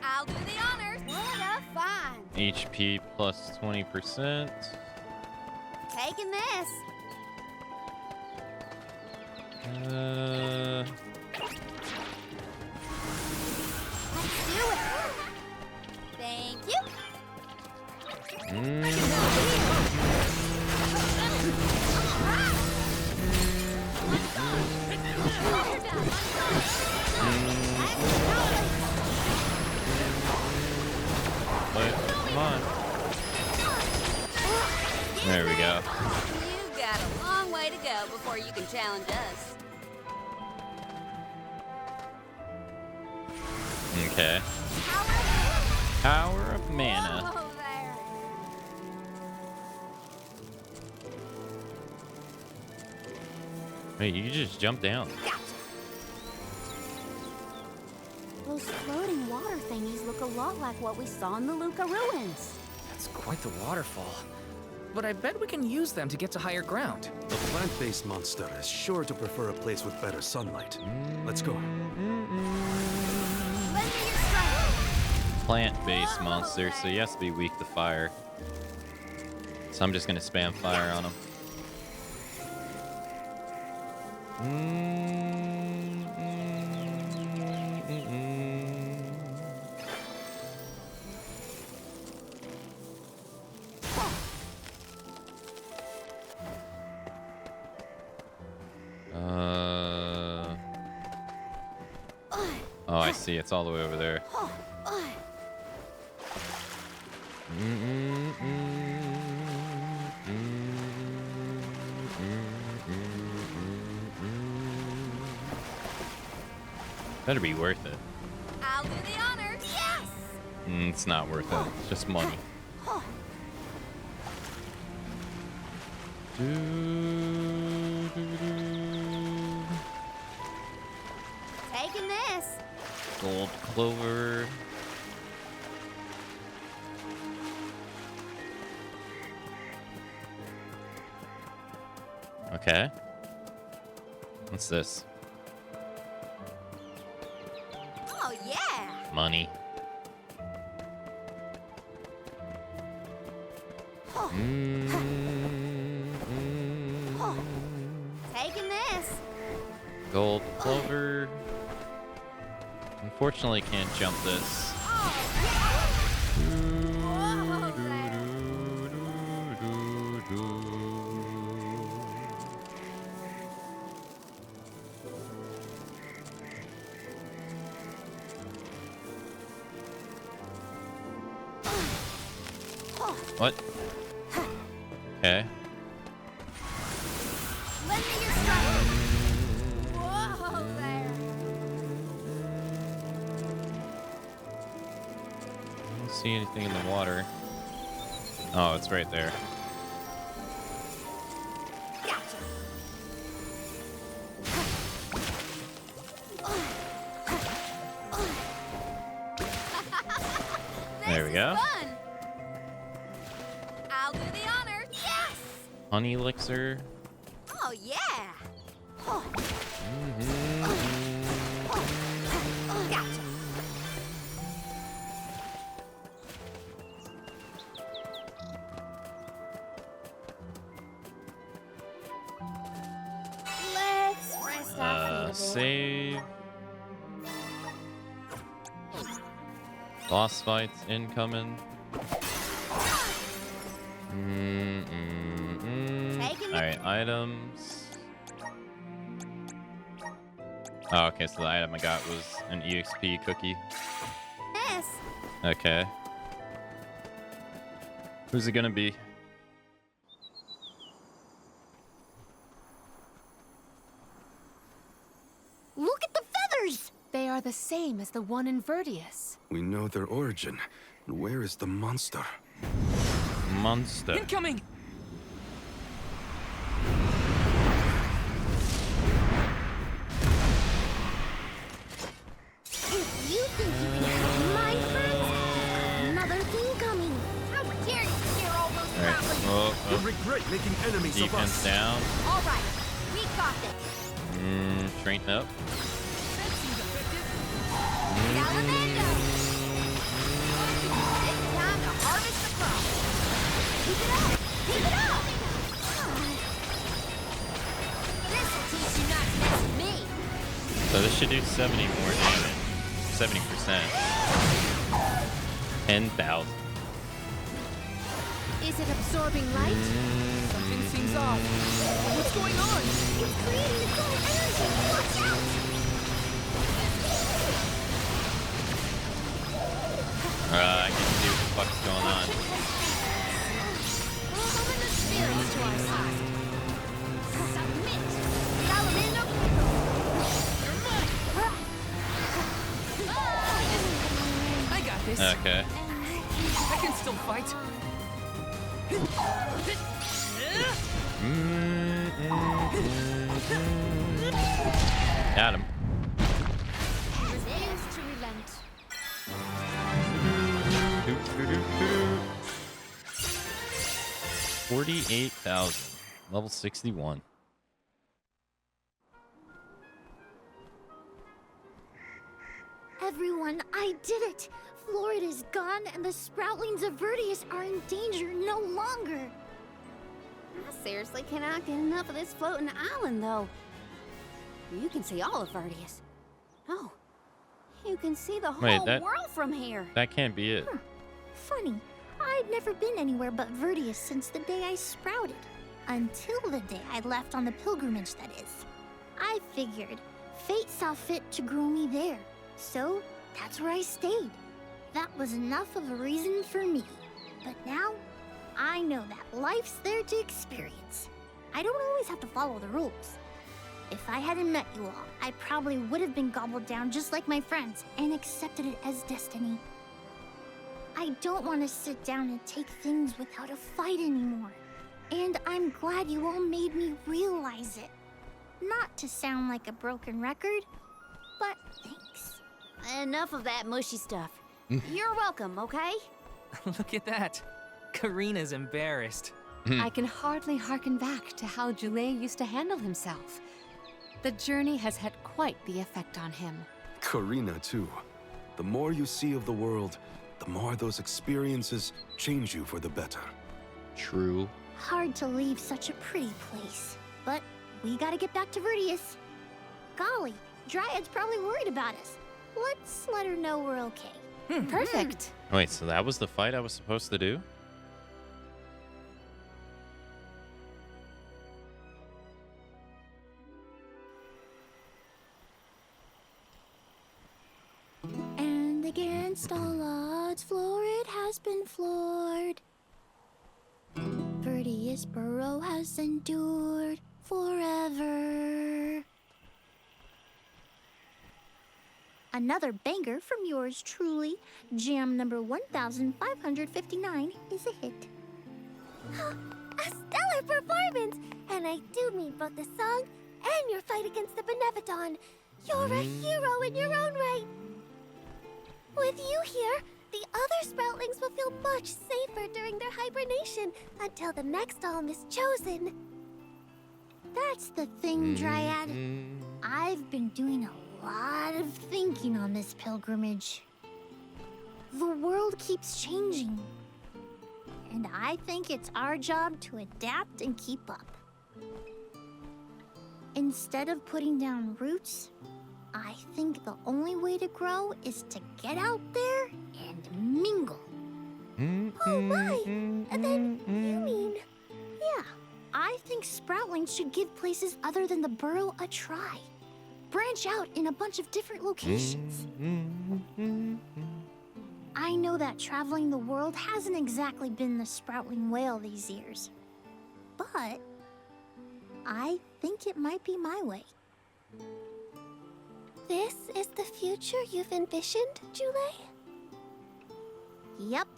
I'll do the honors. What a fun. HP plus 20%. Taking this. Let's do it. Thank you. Wait, come on. There we go. You've got a long way to go before you can challenge us. Okay. Power of mana. Whoa there. Wait, you just jump down. Those floating water thingies look a lot like what we saw in the Luca ruins. That's quite the waterfall. But I bet we can use them to get to higher ground. The plant-based monster is sure to prefer a place with better sunlight. Let's go. Plant-based monster, so he has to be weak to fire. So I'm just gonna spam fire on him. Oh, I see. It's all the way over there. Better be worth it. I'll do the honors. Yes. It's not worth it. It's just money. Taking this. Gold clover. Okay. What's this? Oh yeah. Money. Taking this. Gold clover. Unfortunately, can't jump this. What? Okay. Lend me your strength. Whoa there. I don't see anything in the water. Oh, it's right there. There we go. Fun. I'll do the honors. Yes. Honey elixir. Gotcha. Let's rest our feet a bit. Save. Boss fights incoming. Alright, items. Oh, okay, so the item I got was an EXP cookie. Yes. Okay. Who's it gonna be? Look at the feathers! They are the same as the one in Verdius. We know their origin. Where is the monster? Monster. Incoming! If you think you can have my friends, another thing coming. How dare you hear all those Alright. growling? You'll regret making enemies of Defense us. down. All right, we got this. Strength up. That seems effective. Salamando! It's time to harvest the crop. Keep it up! Keep it up! This'll teach you not to mess with me. So this should do 70 more damage. 70%. 10,000. Is it absorbing light? Something seems off. What's going on? It's creating its own energy. Watch out! I can see what the fuck's going on. We'll summon the spirits to our side. Submit! Salamando! You're mine! I got this. Okay. I can still fight. Got him. Refuse to relent. 48,000. Level 61. Everyone, I did it! Florida's gone, and the sproutlings of Verdius are in danger no longer. I seriously cannot get enough of this floating island, though. You can see all of Verdius. Oh, you can see the whole world from here. That can't be it. Funny, I'd never been anywhere but Verdius since the day I sprouted. Until the day I left on the pilgrimage, that is. I figured fate saw fit to grow me there, so that's where I stayed. That was enough of a reason for me. But now, I know that life's there to experience. I don't always have to follow the rules. If I hadn't met you all, I probably would have been gobbled down just like my friends and accepted it as destiny. I don't want to sit down and take things without a fight anymore. And I'm glad you all made me realize it. Not to sound like a broken record, but thanks. Enough of that mushy stuff. You're welcome, okay? Look at that. Karina's embarrassed. I can hardly hearken back to how Joulet used to handle himself. The journey has had quite the effect on him. Karina, too. The more you see of the world, the more those experiences change you for the better. True. Hard to leave such a pretty place. But we gotta get back to Verdius. Golly, Dryad's probably worried about us. Let's let her know we're okay. Perfect. Wait, so that was the fight I was supposed to do? And against all odds, Florid has been floored. Verdius Burrow has endured forever. Another banger from yours truly. Jam number 1559 is a hit. A stellar performance! And I do mean both the song and your fight against the Benevodon. You're a hero in your own right. With you here, the other sproutlings will feel much safer during their hibernation until the next alm is chosen. That's the thing, Dryad. Dad. I've been doing a lot of thinking on this pilgrimage. The world keeps changing, and I think it's our job to adapt and keep up. Instead of putting down roots, I think the only way to grow is to get out there and mingle. Oh my! Then you mean... Yeah, I think Sproutlings should give places other than the burrow a try. Branch out in a bunch of different locations. I know that traveling the world hasn't exactly been the Sproutling way all these years. But I think it might be my way. This is the future you've envisioned, Jule? Yep.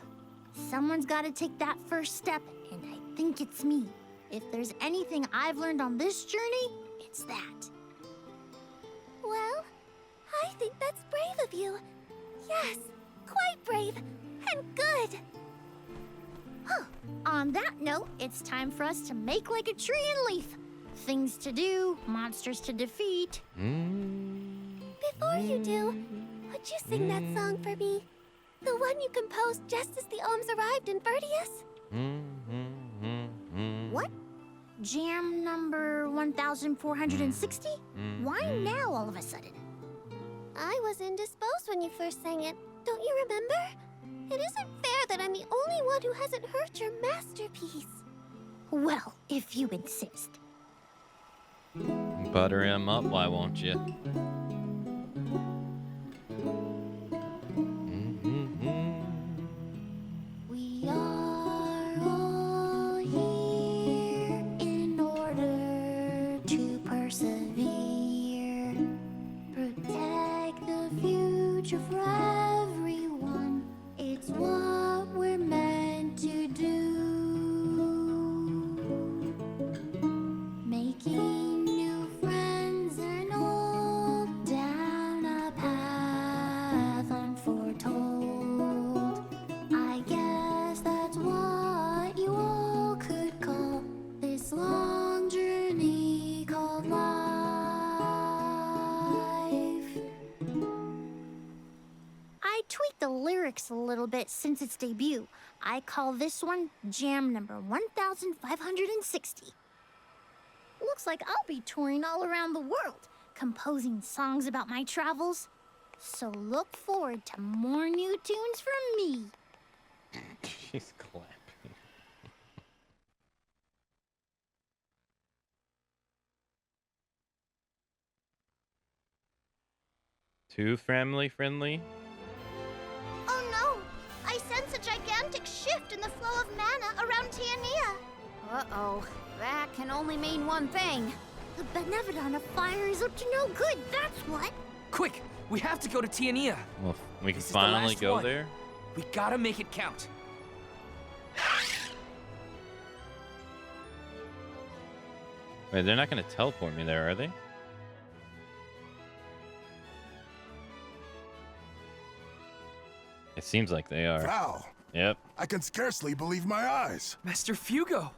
Someone's got to take that first step, and I think it's me. If there's anything I've learned on this journey, it's that. Well, I think that's brave of you. Yes, quite brave and good. Huh. On that note, it's time for us to make like a tree and leaf. Things to do, monsters to defeat. Before you do, would you sing that song for me? The one you composed just as the Ohms arrived in Vertius? What? Jam number 1460? Why now all of a sudden? I was indisposed when you first sang it. Don't you remember? It isn't fair that I'm the only one who hasn't heard your masterpiece. Well, if you insist. Butter him up, why won't you? We are all here in order to persevere. Protect the future for everyone. It's what we're meant to do. Making new friends and old down a path unforetold. I guess that's what you all could call this long journey called life. I tweaked the lyrics a little bit since its debut. I call this one Jam number 1560. Looks like I'll be touring all around the world, composing songs about my travels. So look forward to more new tunes from me. She's clapping. Too friendly? Oh no! I sense a gigantic shift in the flow of mana around Tiania. Uh-oh. That can only mean one thing. The Benevodon of Fire is up to no good, that's what. Quick! We have to go to Tiania. Well, we can This is the finally last go one. there. We gotta make it count. Wait, they're not gonna teleport me there, are they? It seems like they are. Val! Yep. I can scarcely believe my eyes. Master Fugo!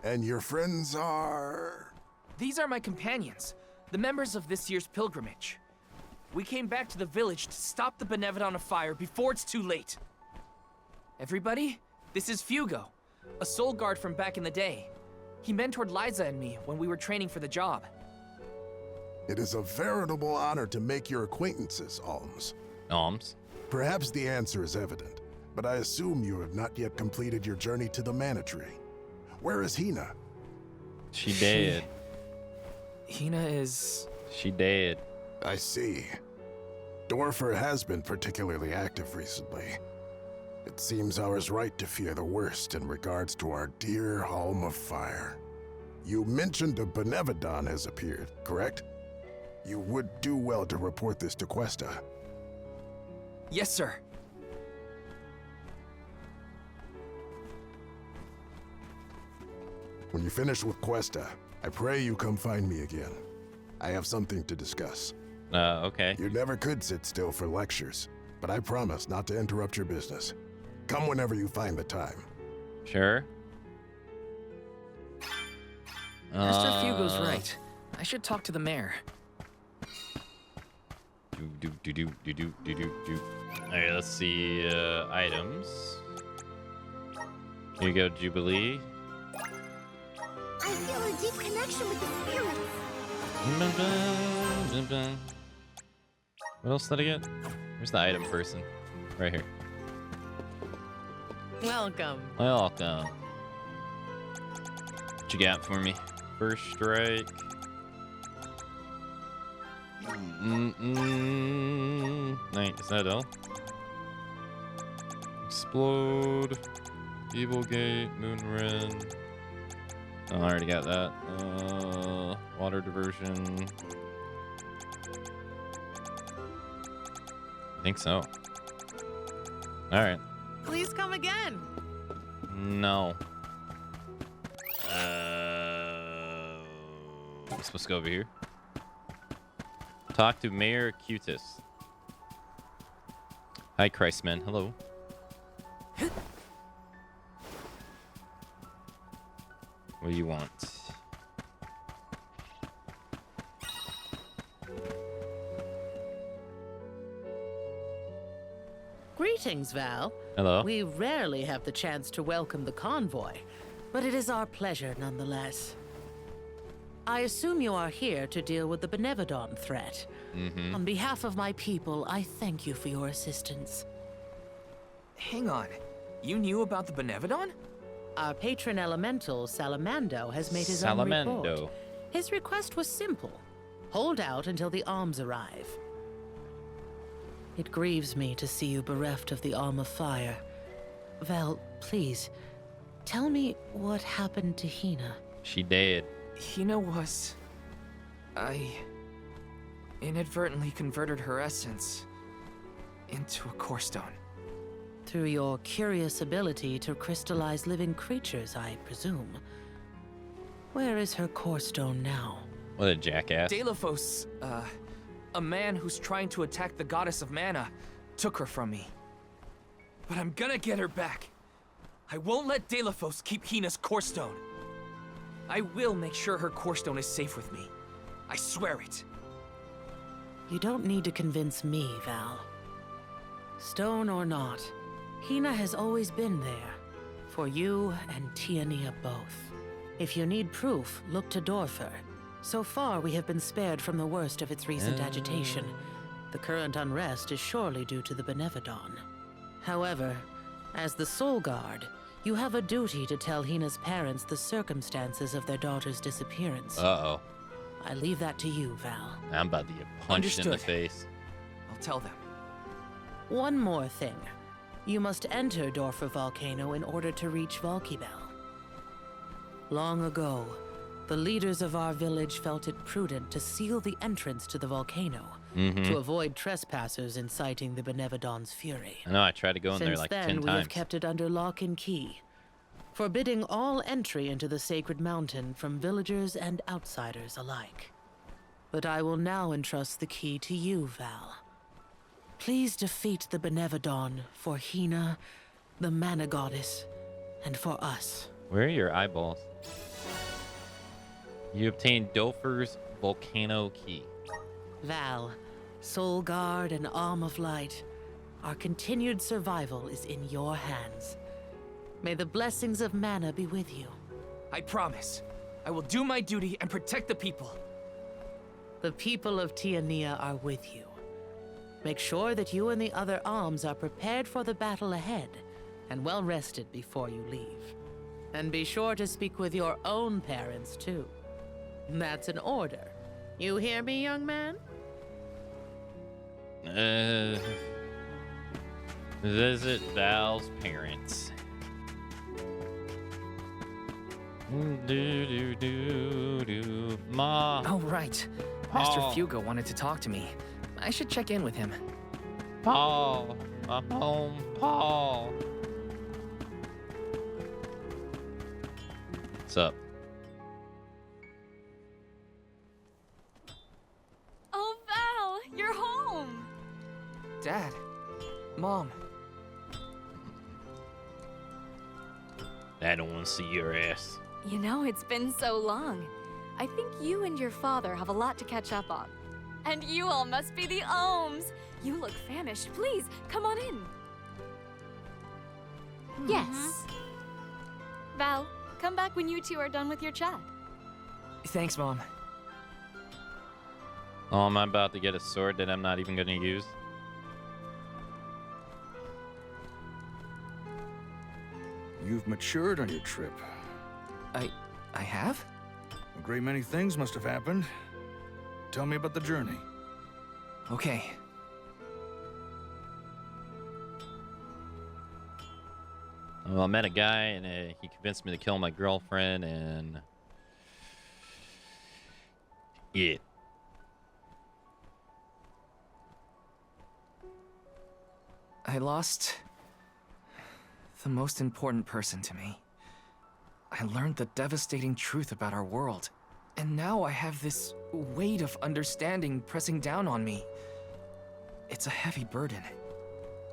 And your friends are... These are my companions, the members of this year's pilgrimage. We came back to the village to stop the Benevodon of Fire before it's too late. Everybody, this is Fugo, a soul guard from back in the day. He mentored Liza and me when we were training for the job. It is a veritable honor to make your acquaintances, Alms. Alms? Perhaps the answer is evident, but I assume you have not yet completed your journey to the Mana Tree. Where is Hina? She dead. Hina is... She dead. I see. Dwarfer has been particularly active recently. It seems I was right to fear the worst in regards to our dear home of fire. You mentioned a Benevodon has appeared, correct? You would do well to report this to Questa. Yes, sir. When you finish with Questa, I pray you come find me again. I have something to discuss. Okay. You never could sit still for lectures, but I promise not to interrupt your business. Come whenever you find the time. Sure. Master Fugo's right. I should talk to the mayor. Alright, let's see. Items. Here you go, Jubilee. I feel a deep connection with the spirits. What else did I get? Where's the item person? Right here. Welcome. Welcome. What you got for me? First strike. Nice. Is that all? Explode. Evil Gate. Moonren. Oh, I already got that. Water diversion. I think so. Alright. Please come again. No. We're supposed to go over here. Talk to Mayor Cutis. Hi, Christman. Hello. What do you want? Greetings, Val. Hello. We rarely have the chance to welcome the convoy, but it is our pleasure nonetheless. I assume you are here to deal with the Benevodon threat. Mm-hmm. On behalf of my people, I thank you for your assistance. Hang on. You knew about the Benevodon? Our patron elemental, Salamando, has made his own report. His request was simple. Hold out until the arms arrive. It grieves me to see you bereft of the Arm of Fire. Val, please, tell me what happened to Hina. She dead. Hina was... I inadvertently converted her essence into a core stone. Through your curious ability to crystallize living creatures, I presume. Where is her core stone now? What a jackass. Delphos, a man who's trying to attack the goddess of mana, took her from me. But I'm gonna get her back. I won't let Delphos keep Hina's core stone. I will make sure her core stone is safe with me. I swear it. You don't need to convince me, Val. Stone or not, Hina has always been there. For you and Tiania both. If you need proof, look to Dorfer. So far, we have been spared from the worst of its recent agitation. The current unrest is surely due to the Benevodon. However, as the Soul Guard, you have a duty to tell Hina's parents the circumstances of their daughter's disappearance. Uh-oh. I leave that to you, Val. I'm about to get punched in the face. I'll tell them. One more thing. You must enter Dorfer Volcano in order to reach Valkybel. Long ago, the leaders of our village felt it prudent to seal the entrance to the volcano to avoid trespassers inciting the Benevodon's fury. I know, I tried to go in there like 10 times. Since then, we have kept it under lock and key, forbidding all entry into the sacred mountain from villagers and outsiders alike. But I will now entrust the key to you, Val. Please defeat the Benevodon for Hina, the Mana Goddess, and for us. Where are your eyeballs? You obtained Dofer's Volcano Key. Val, Soul Guard and Arm of Light, our continued survival is in your hands. May the blessings of Mana be with you. I promise. I will do my duty and protect the people. The people of Tiania are with you. Make sure that you and the other arms are prepared for the battle ahead and well rested before you leave. And be sure to speak with your own parents, too. That's an order. You hear me, young man? Visit Val's parents. Ma. Oh, right. Master Fugo wanted to talk to me. I should check in with him. Paul. I'm home, Paul. What's up? Oh, Val, you're home. Dad. Mom. I don't want to see your ass. You know, it's been so long. I think you and your father have a lot to catch up on. And you all must be the Ohms. You look famished. Please, come on in. Yes. Val, come back when you two are done with your chat. Thanks, Mom. Oh, I'm about to get a sword that I'm not even going to use. You've matured on your trip. I have? A great many things must have happened. Tell me about the journey. Okay. Well, I met a guy, and he convinced me to kill my girlfriend, and... yeah. I lost the most important person to me. I learned the devastating truth about our world, and now I have this weight of understanding pressing down on me. It's a heavy burden.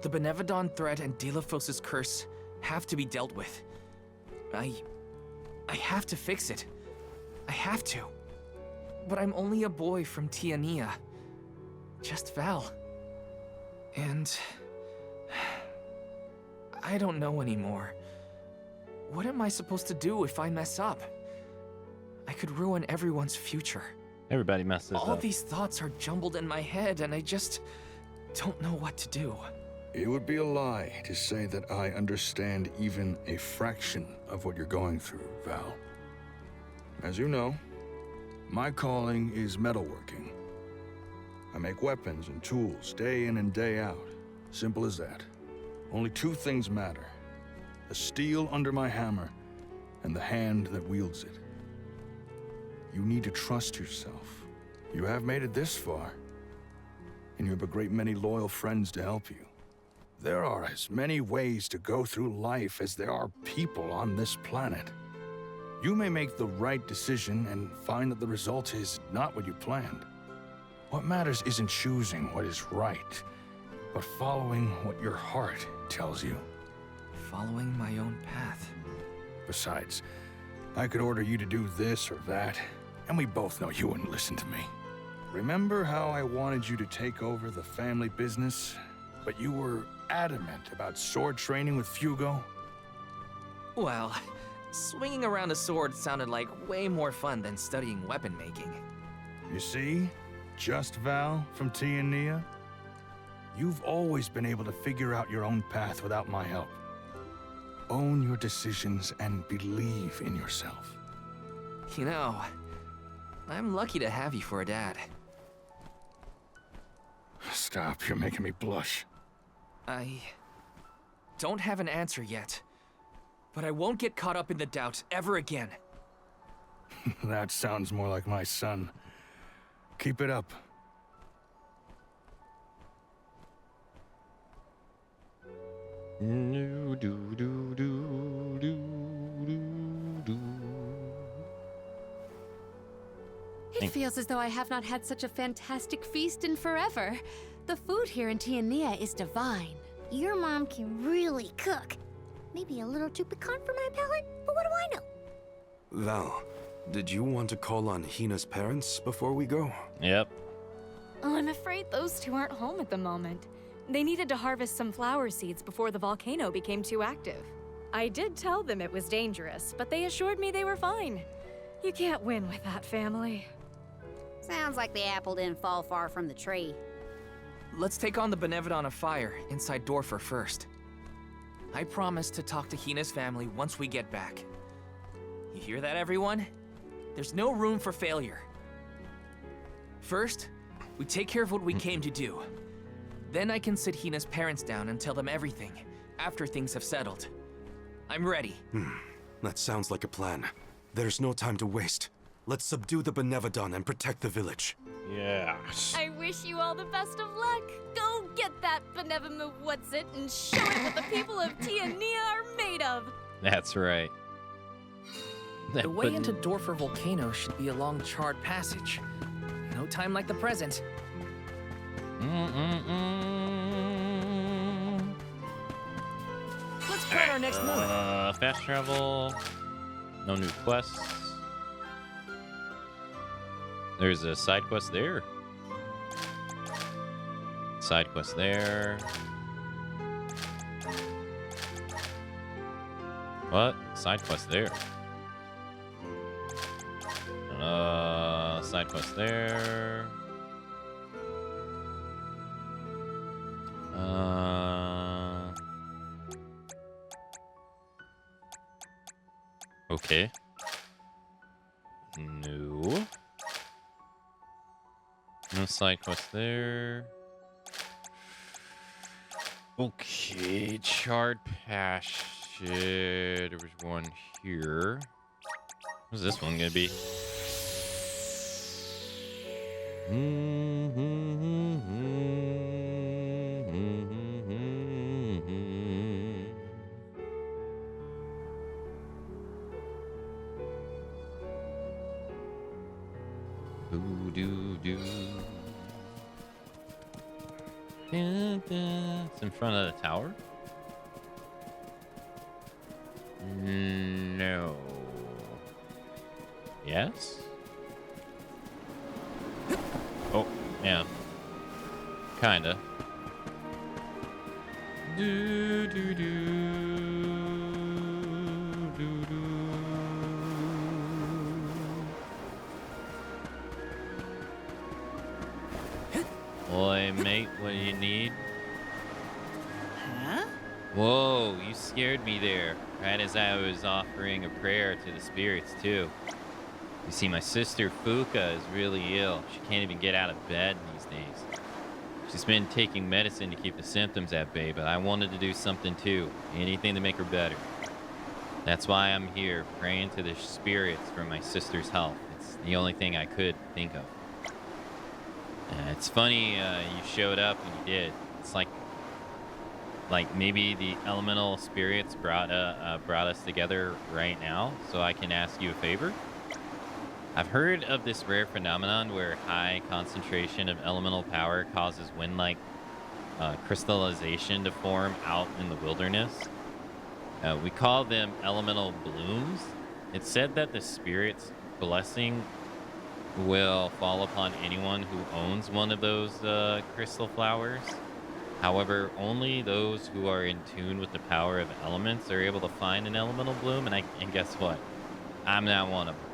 The Benevodon threat and Delafos' curse have to be dealt with. I have to fix it. I have to. But I'm only a boy from Tiania. Just Val. And... I don't know anymore. What am I supposed to do if I mess up? I could ruin everyone's future. Everybody messes up. All these thoughts are jumbled in my head, and I just don't know what to do. It would be a lie to say that I understand even a fraction of what you're going through, Val. As you know, my calling is metalworking. I make weapons and tools day in and day out. Simple as that. Only two things matter: the steel under my hammer and the hand that wields it. You need to trust yourself. You have made it this far, and you have a great many loyal friends to help you. There are as many ways to go through life as there are people on this planet. You may make the right decision and find that the result is not what you planned. What matters isn't choosing what is right, but following what your heart tells you. Following my own path. Besides, I could order you to do this or that, and we both know you wouldn't listen to me. Remember how I wanted you to take over the family business, but you were adamant about sword training with Fugo? Well, swinging around a sword sounded like way more fun than studying weapon making. You see? Just Val from Tiania? You've always been able to figure out your own path without my help. Own your decisions and believe in yourself. You know, I'm lucky to have you for a dad. Stop, you're making me blush. I don't have an answer yet, but I won't get caught up in the doubt ever again. That sounds more like my son. Keep it up. It feels as though I have not had such a fantastic feast in forever. The food here in Tiania is divine. Your mom can really cook. Maybe a little too piquant for my palate, but what do I know? Val, did you want to call on Hina's parents before we go? Yep. Oh, I'm afraid those two aren't home at the moment. They needed to harvest some flower seeds before the volcano became too active. I did tell them it was dangerous, but they assured me they were fine. You can't win with that family. Sounds like the apple didn't fall far from the tree. Let's take on the Benevodon of Fire inside Dorfer first. I promise to talk to Hina's family once we get back. You hear that, everyone? There's no room for failure. First, we take care of what we came to do. Then I can sit Hina's parents down and tell them everything, after things have settled. I'm ready. That sounds like a plan. There's no time to waste. Let's subdue the Benevodon and protect the village. Yes. I wish you all the best of luck. Go get that Benevolent what's-it and show it what the people of Tiania are made of. That's right. The way into Dorfer Volcano should be along charred passage. No time like the present. Let's plan our next move. Fast travel. No new quests. There's a side quest there. Side quest there. What? Side quest there. Side quest there. Okay. No. No side quest there. Okay, charred pasture. There was one here. What's this one gonna be? It's in front of the tower? No. Yes? Oh, yeah. Kinda. Do do do do do. Oi, mate, what do you need? Huh? Whoa, you scared me there. Right as I was offering a prayer to the spirits, too. You see, my sister Fuka is really ill. She can't even get out of bed these days. She's been taking medicine to keep the symptoms at bay, but I wanted to do something too. Anything to make her better. That's why I'm here, praying to the spirits for my sister's health. It's the only thing I could think of. It's funny you showed up when you did. It's like maybe the elemental spirits brought us together right now, so I can ask you a favor. I've heard of this rare phenomenon where high concentration of elemental power causes wind-like crystallization to form out in the wilderness. We call them elemental blooms. It's said that the spirit's blessing will fall upon anyone who owns one of those crystal flowers. However, only those who are in tune with the power of elements are able to find an elemental bloom, and guess what? I'm not one of them.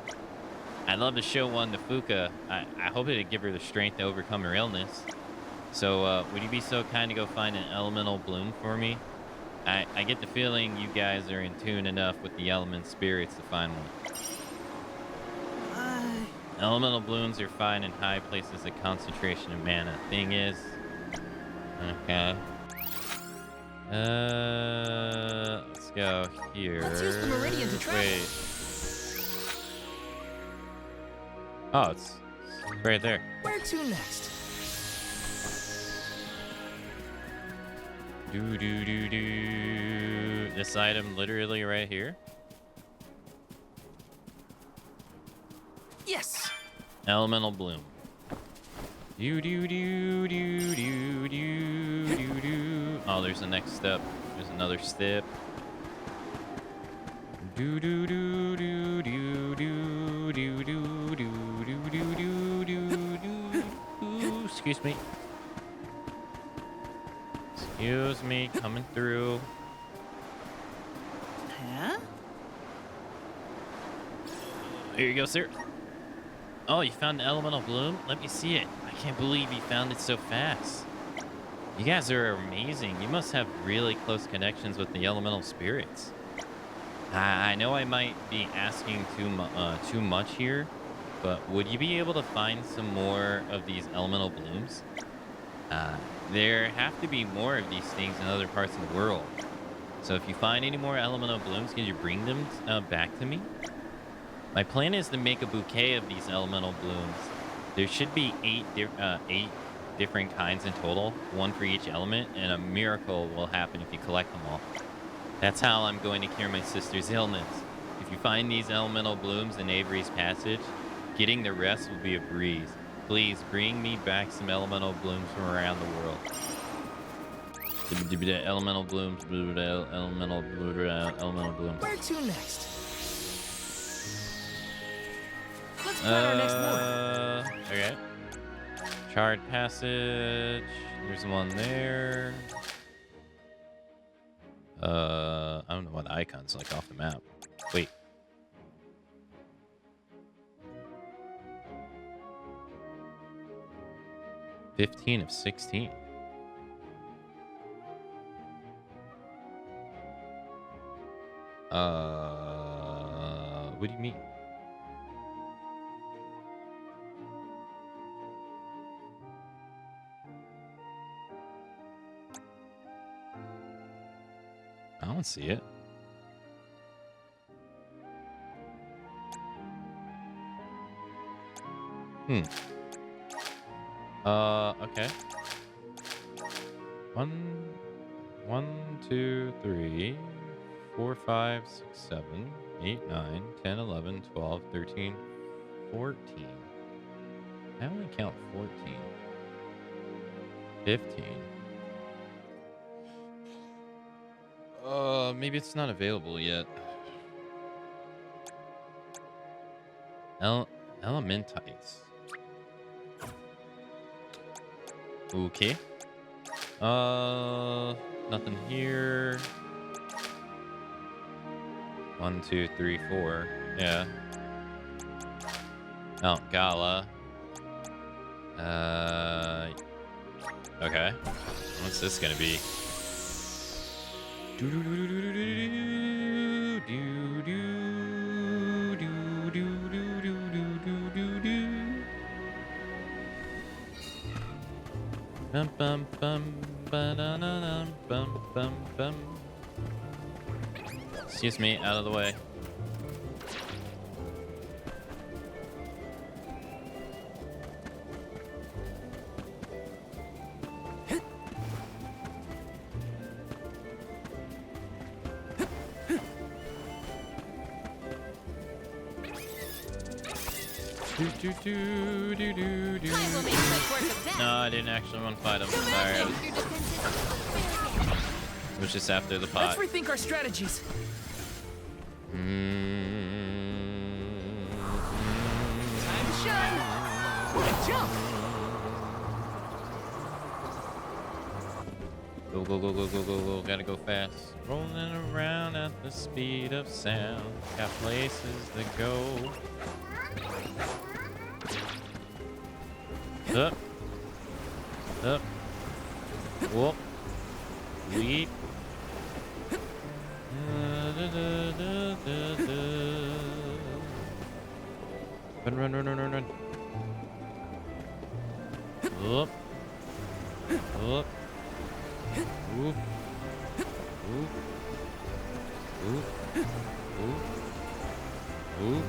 I'd love to show one to Fuka. I hope it'd give her the strength to overcome her illness. So, would you be so kind to go find an elemental bloom for me? I get the feeling you guys are in tune enough with the element spirits to find one. Elemental blooms are fine in high places of concentration of mana. Thing is... Okay. Let's go here. Let's use the meridian to travel. Wait. Oh, it's right there. Where to next? Do do do do. This item literally right here. Yes. Elemental bloom. Do do do do do do do do. Oh, there's the next step. There's another step. Do do do do do do do do do do do do do. Excuse me. Excuse me, coming through. Huh? Here you go, sir. Oh, you found an elemental bloom? Let me see it. I can't believe you found it so fast. You guys are amazing. You must have really close connections with the elemental spirits. I know I might be asking too much here, but would you be able to find some more of these elemental blooms? There have to be more of these things in other parts of the world. So if you find any more elemental blooms, can you bring them back to me? My plan is to make a bouquet of these elemental blooms. There should be eight different kinds in total, one for each element, and a miracle will happen if you collect them all. That's how I'm going to cure my sister's illness. If you find these elemental blooms in Avery's Passage, getting the rest will be a breeze. Please bring me back some elemental blooms from around the world. Elemental blooms, elemental blooms. Where to next? Let's plan our next move. Charred Passage. There's one there. I don't know what the icon's like off the map. Wait. $15 of 16. What do you mean? I don't see it. Okay. 1, 2, 3, 4, 5, 6, 7, 8, 9, 10, 11, 12, 13, 14. I only count 14. 15. Maybe it's not available yet. Elementites. Okay. Nothing here. 1, 2, 3, 4. Yeah. Oh, Gala. Okay. What's this gonna be? Bum bum bum ba-da-da-dum, bum bum bum. Excuse me, out of the way. No, I didn't actually want to fight him. Sorry. It was just after the pot. Let's rethink our strategies. Time to shine. And jump. Go, go, go, go, go, go, go. Gotta go fast. Rolling around at the speed of sound. Got places to go. Up. Up. Whoop. Leap. Run, run, run, run, run, run. Up. Up. Whoop. Whoop. Whoop. Whoop. Whoop.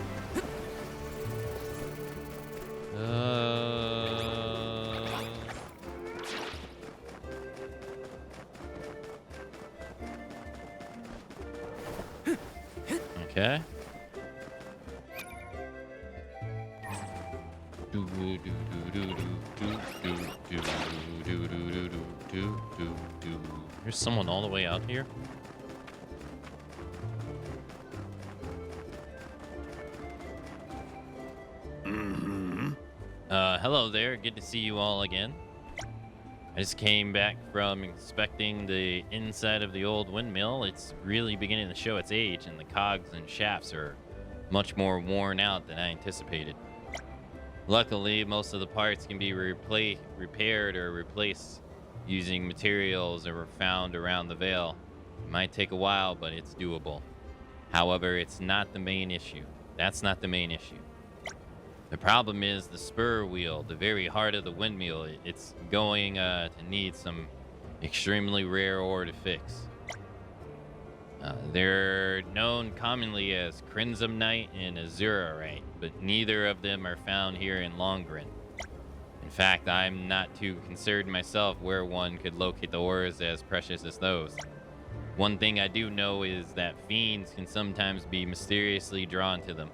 Okay. There's someone all the way out here. Hello there. Good to see you all again. I just came back from inspecting the inside of the old windmill. It's really beginning to show its age, and the cogs and shafts are much more worn out than I anticipated. Luckily, most of the parts can be repaired or replaced using materials that were found around the Vale. It might take a while, but it's doable. However, it's not the main issue. That's not the main issue. The problem is the spur wheel, the very heart of the windmill. It's going to need some extremely rare ore to fix. They're known commonly as crimsonite and azurite, but neither of them are found here in Longren. In fact, I'm not too concerned myself where one could locate the ores as precious as those. One thing I do know is that fiends can sometimes be mysteriously drawn to them.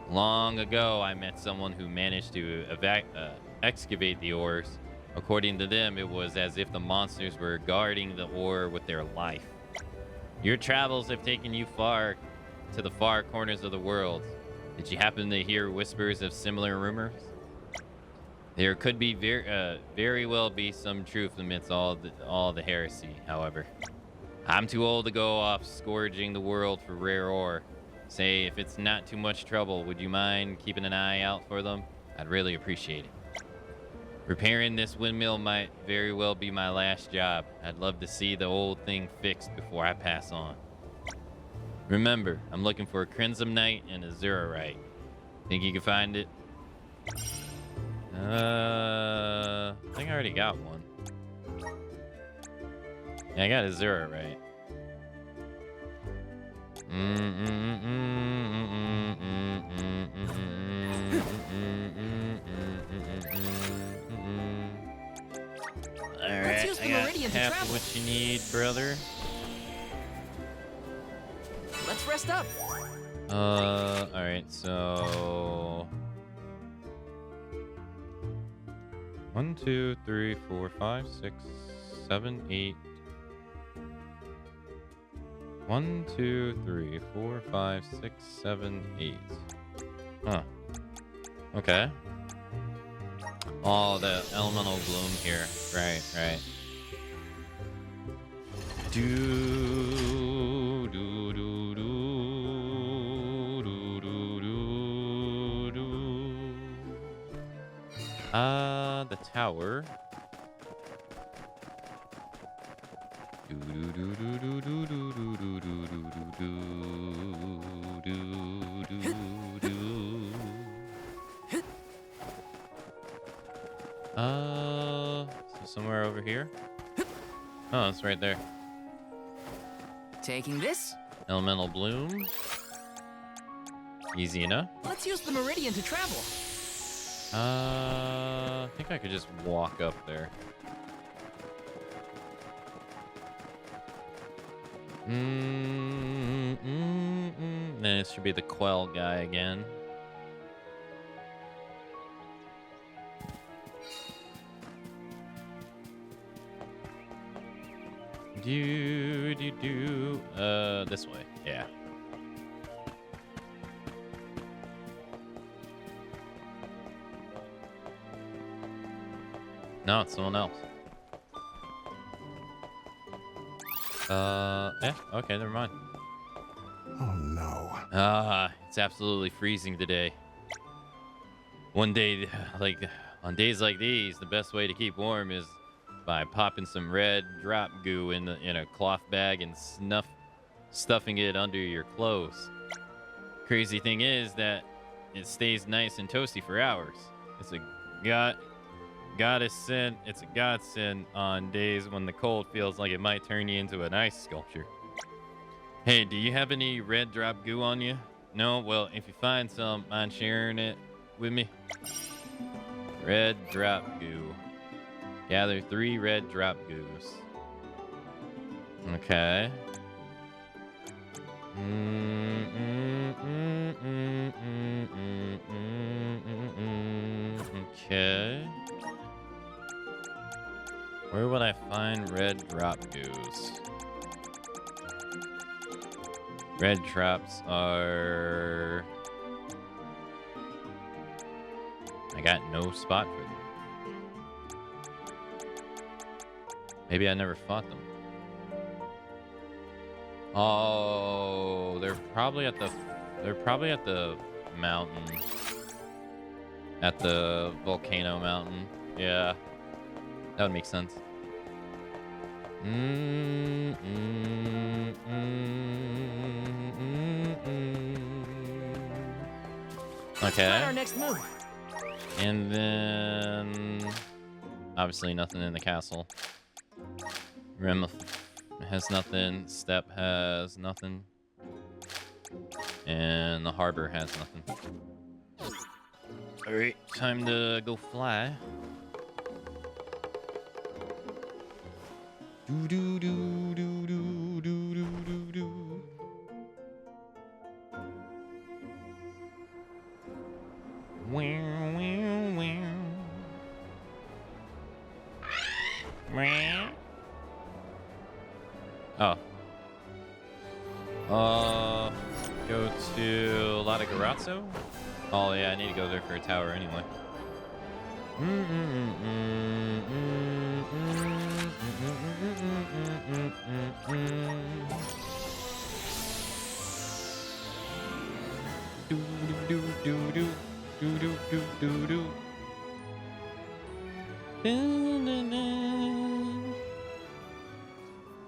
Long ago, I met someone who managed to excavate the ores. According to them, it was as if the monsters were guarding the ore with their life. Your travels have taken you far to the far corners of the world. Did you happen to hear whispers of similar rumors? There could be very well be some truth amidst all the heresy. However, I'm too old to go off scourging the world for rare ore. Say, if it's not too much trouble, would you mind keeping an eye out for them? I'd really appreciate it. Repairing this windmill might very well be my last job. I'd love to see the old thing fixed before I pass on. Remember, I'm looking for a Crimsonite and a Zerorite. Think you can find it? I think I already got one. Yeah, I got a Zerorite. Let's use the meridian to half travel. what you need, brother. Let's rest up. All right, so 1, 2, 3, 4, 5, 6, 7, 8. 1, 2, 3, 4, 5, 6, 7, 8. Huh. Okay. Oh, the elemental bloom here. Right, right. Do do do do do do do do. The tower. Do do do do do do do do do do do do do do. So somewhere over here. Oh, it's right there. Taking this. Elemental bloom. Easy enough. Let's use the meridian to travel. I think I could just walk up there. Then it should be the Quell guy again. This way, yeah. No, it's someone else. Yeah, okay, never mind. Oh no. It's absolutely freezing today. One day, like, on days like these, the best way to keep warm is by popping some red drop goo in a cloth bag and stuffing it under your clothes. Crazy thing is that it stays nice and toasty for hours. It's a goddess godsend on days when the cold feels like it might turn you into an ice sculpture. Hey, do you have any red drop goo on you? No? Well, if you find some, mind sharing it with me? Red drop goo. Gather 3 red drop goos. Okay. Okay. Where would I find red drop goos? Red traps are... I got no spot for them. Maybe I never fought them. Oh, they're probably at the mountain. At the volcano mountain. Yeah. That would make sense. Okay. Our next move. And then obviously nothing in the castle. Rim has nothing. Steppe has nothing. And the harbor has nothing. Alright, time to go fly. Do do do do do do do do do. Wow wow wow. Oh. Go to Latigarazzo? Oh yeah, I need to go there for a tower anyway.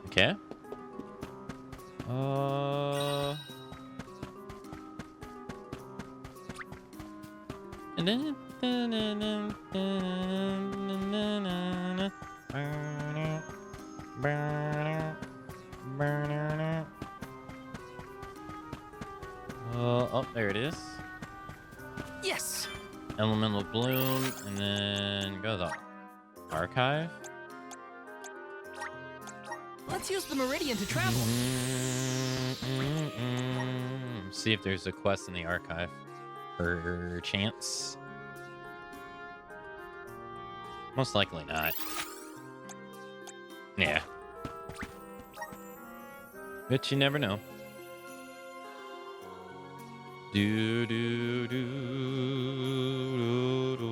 Okay. Oh, there it is. Yes. Elemental bloom, and then go to the archive. Let's use the meridian to travel. See if there's a quest in the archive. Per chance. Most likely not. Yeah. But you never know. Do do do do do.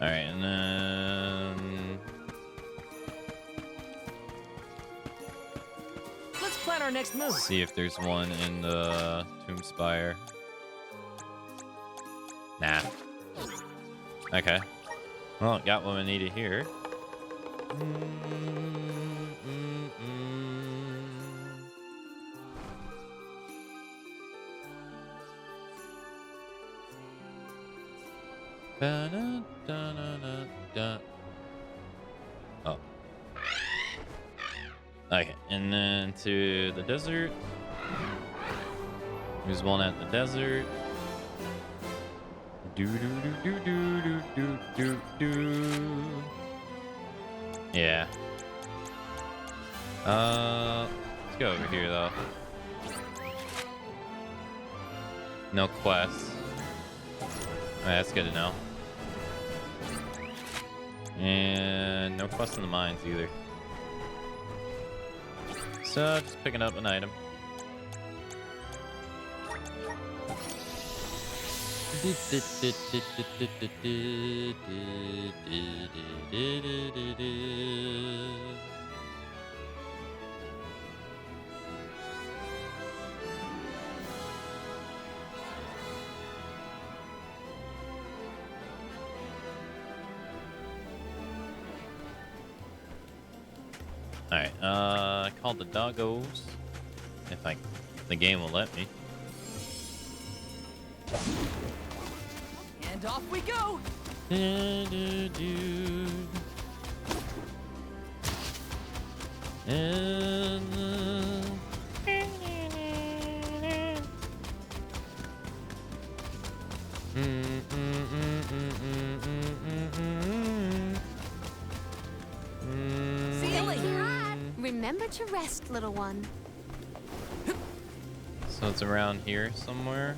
All right, and then Let's plan our next move. see if there's one in the Tomb Spire. Nah. Okay. Well, got what we needed here. Oh. Okay, and then to the desert. There's one at the desert. Do do do do do do do do. Yeah. Let's go over here though. No quests. That's good to know. And no quest in the mines either. So just picking up an item. Alright, I called the doggos. If the game will let me. And off we go. Remember to rest, little one. So it's around here somewhere.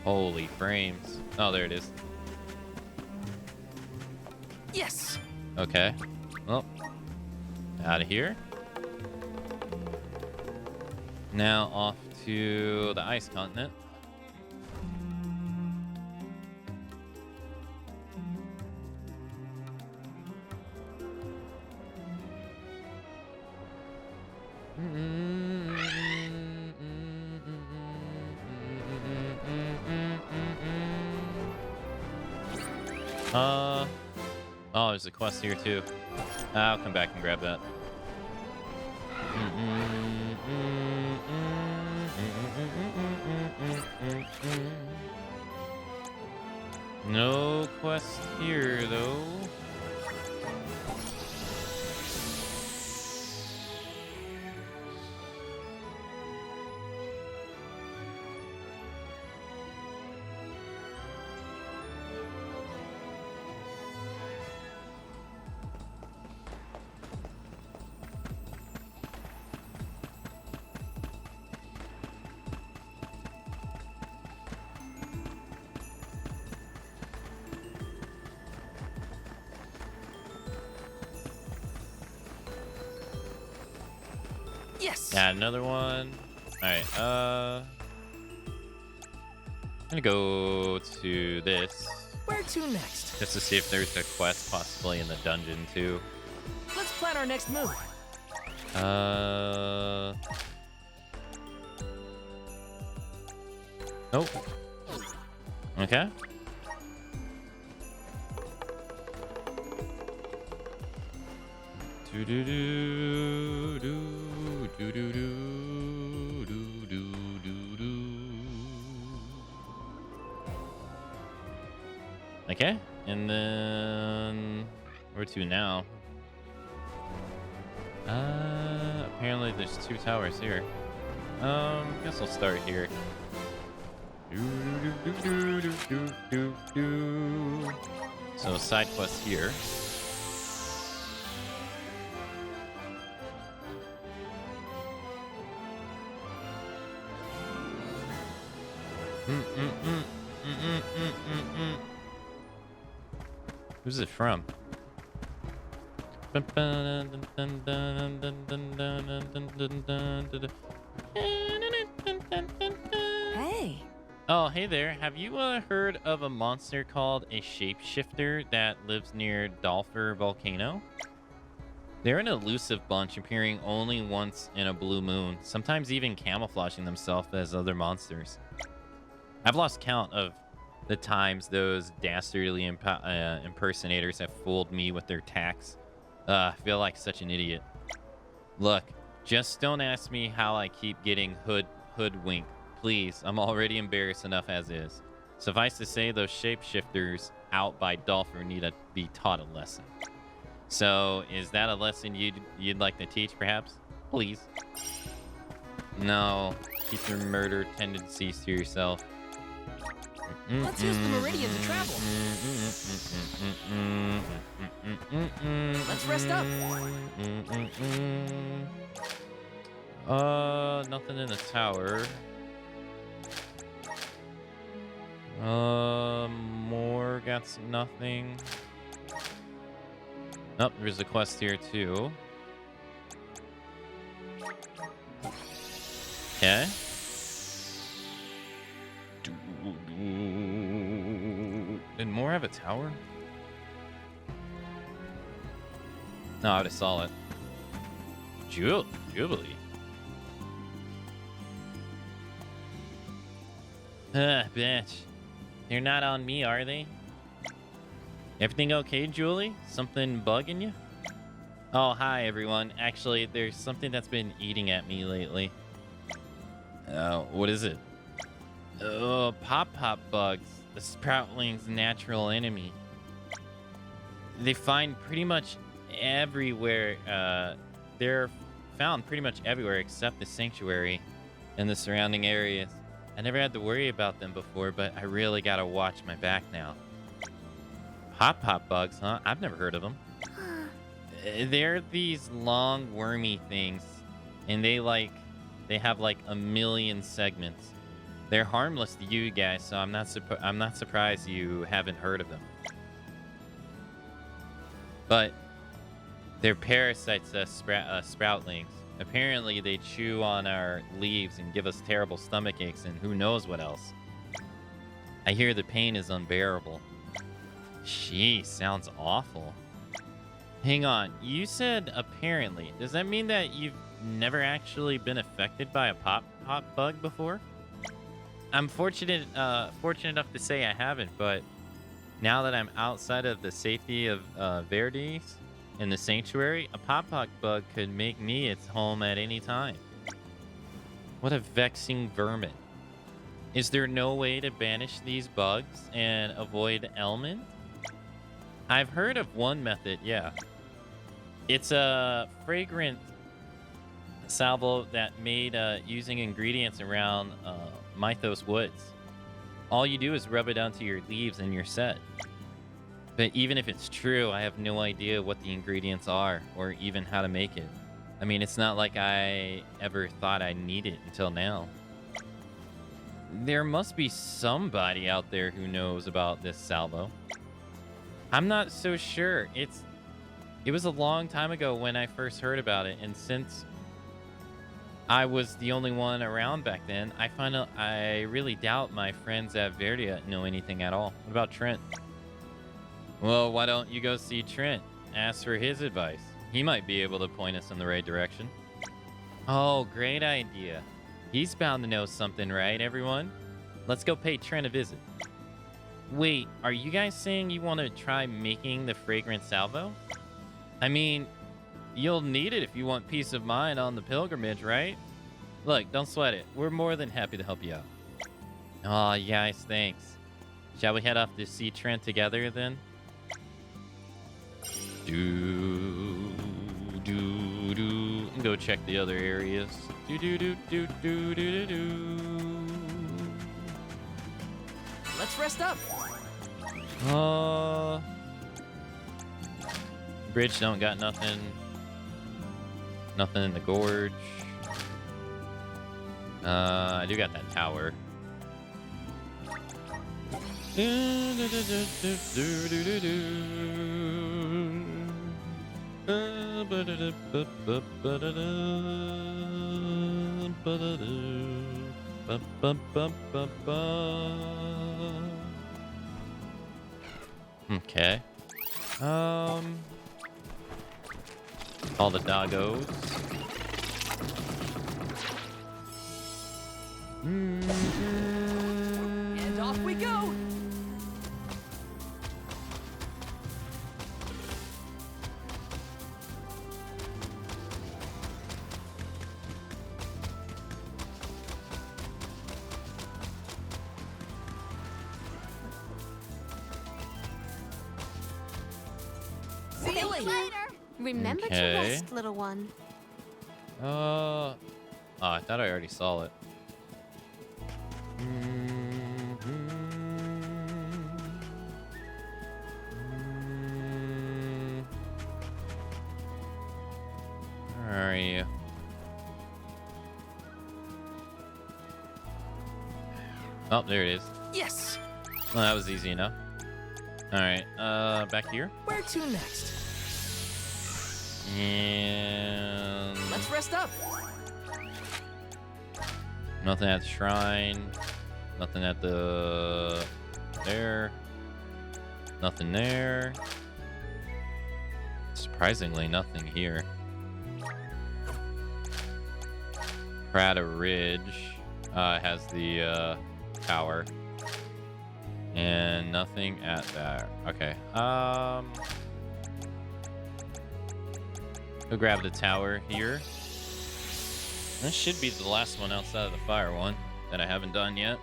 Holy frames. Oh, there it is. Yes. Okay. Well, out of here. Now off to the ice continent. Oh, there's a quest here too. I'll come back and grab that. No quest here though. Yes. Got another one. All right. I'm gonna go to this. Where to next? Just to see if there's a quest possibly in the dungeon too. Let's plan our next move. Nope. Okay. Do do do do do do do do do do. Okay, and then where to now? Apparently there's 2 towers here. Guess I'll start here. So side quest here. Who's it from? Hey. Oh, hey there. Have you heard of a monster called a shapeshifter that lives near Dolpher Volcano? They're an elusive bunch, appearing only once in a blue moon, sometimes even camouflaging themselves as other monsters. I've lost count of the times those dastardly impersonators have fooled me with their tacks. I feel like such an idiot. Look, just don't ask me how I keep getting hoodwinked. Please, I'm already embarrassed enough as is. Suffice to say, those shapeshifters out by Dolpher need to be taught a lesson. So, is that a lesson you'd like to teach, perhaps? Please. No, keep your murder tendencies to yourself. Let's use the meridian to travel. Let's rest up. Nothing in the tower. More got nothing. Nope, there's a quest here too. Okay. Did more have a tower? No, I would have saw it. Jubilee. Bitch. They're not on me, are they? Everything okay, Julie? Something bugging you? Oh, hi, everyone. Actually, there's something that's been eating at me lately. What is it? Oh, pop-pop bugs. The Sproutling's natural enemy. They find pretty much everywhere. They're found pretty much everywhere except the sanctuary and the surrounding areas. I never had to worry about them before, but I really gotta watch my back now. Pop-pop bugs, huh? I've never heard of them. They're these long, wormy things, and they have like a million segments. They're harmless to you guys, so I'm not surprised you haven't heard of them. But they're parasites, sproutlings. Apparently, they chew on our leaves and give us terrible stomach aches and who knows what else. I hear the pain is unbearable. Sheesh, sounds awful. Hang on, you said apparently. Does that mean that you've never actually been affected by a pop bug before? I'm fortunate enough to say I haven't, but now that I'm outside of the safety of Verdes in the sanctuary, a pop-pop bug could make me its home at any time. What a vexing vermin. Is there no way to banish these bugs and avoid ailment? I've heard of one method, yeah. It's a fragrant salvo that made using ingredients around Mythos Woods. All you do is rub it onto your leaves and you're set. But even if it's true, I have no idea what the ingredients are or even how to make it. I mean, it's not like I ever thought I needed it until now. There must be somebody out there who knows about this salvo. I'm not so sure. It was a long time ago when I first heard about it, and since I was the only one around back then. I really doubt my friends at Verdia know anything at all. What about Trent? Well, why don't you go see Trent? Ask for his advice. He might be able to point us in the right direction. Oh, great idea. He's bound to know something, right, everyone? Let's go pay Trent a visit. Wait, are you guys saying you want to try making the fragrant salvo? I mean, you'll need it if you want peace of mind on the pilgrimage, right? Look, don't sweat it. We're more than happy to help you out. Oh, yes, thanks. Shall we head off to see Trent together then? And go check the other areas. Let's rest up. Bridge don't got nothing. Nothing in the gorge. I do got that tower. Okay. All the doggos. And off we go. See you later. Remember to rest, little one. Oh, I thought I already saw it. Where are you? Oh, there it is. Yes. Well, that was easy enough. All right, back here. Where to next? And Let's rest up. nothing at the shrine. Nothing at the there. Nothing there. Surprisingly, nothing here. Prada Ridge has the tower. And nothing at that. Okay. Go grab the tower here. This should be the last one outside of the fire one that I haven't done yet.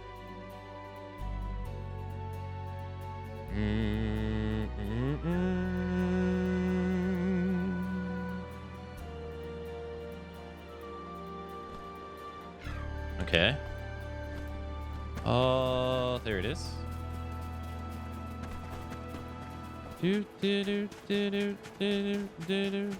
Okay. Oh, there it is. Do do do do do do do do.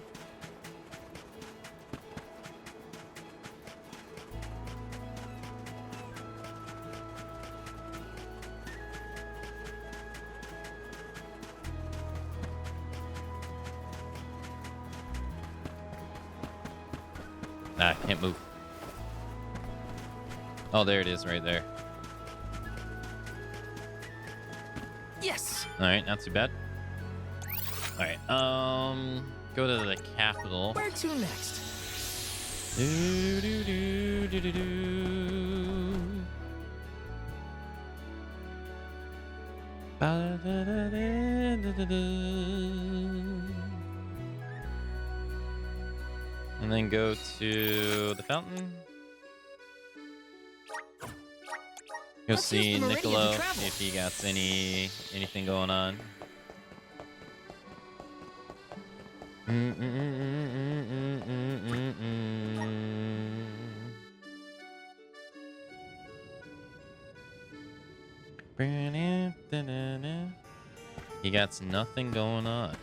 Nah, I can't move. Oh, there it is right there. Yes. All right, not too bad. All right, go to the capital. Where to next? Do, do, do, do, do, do. Ba-da-da-da-da-da-da. And then go to the fountain. Go Let's see use the meridian to Niccolo travel. if he got anything going on. He got nothing going on.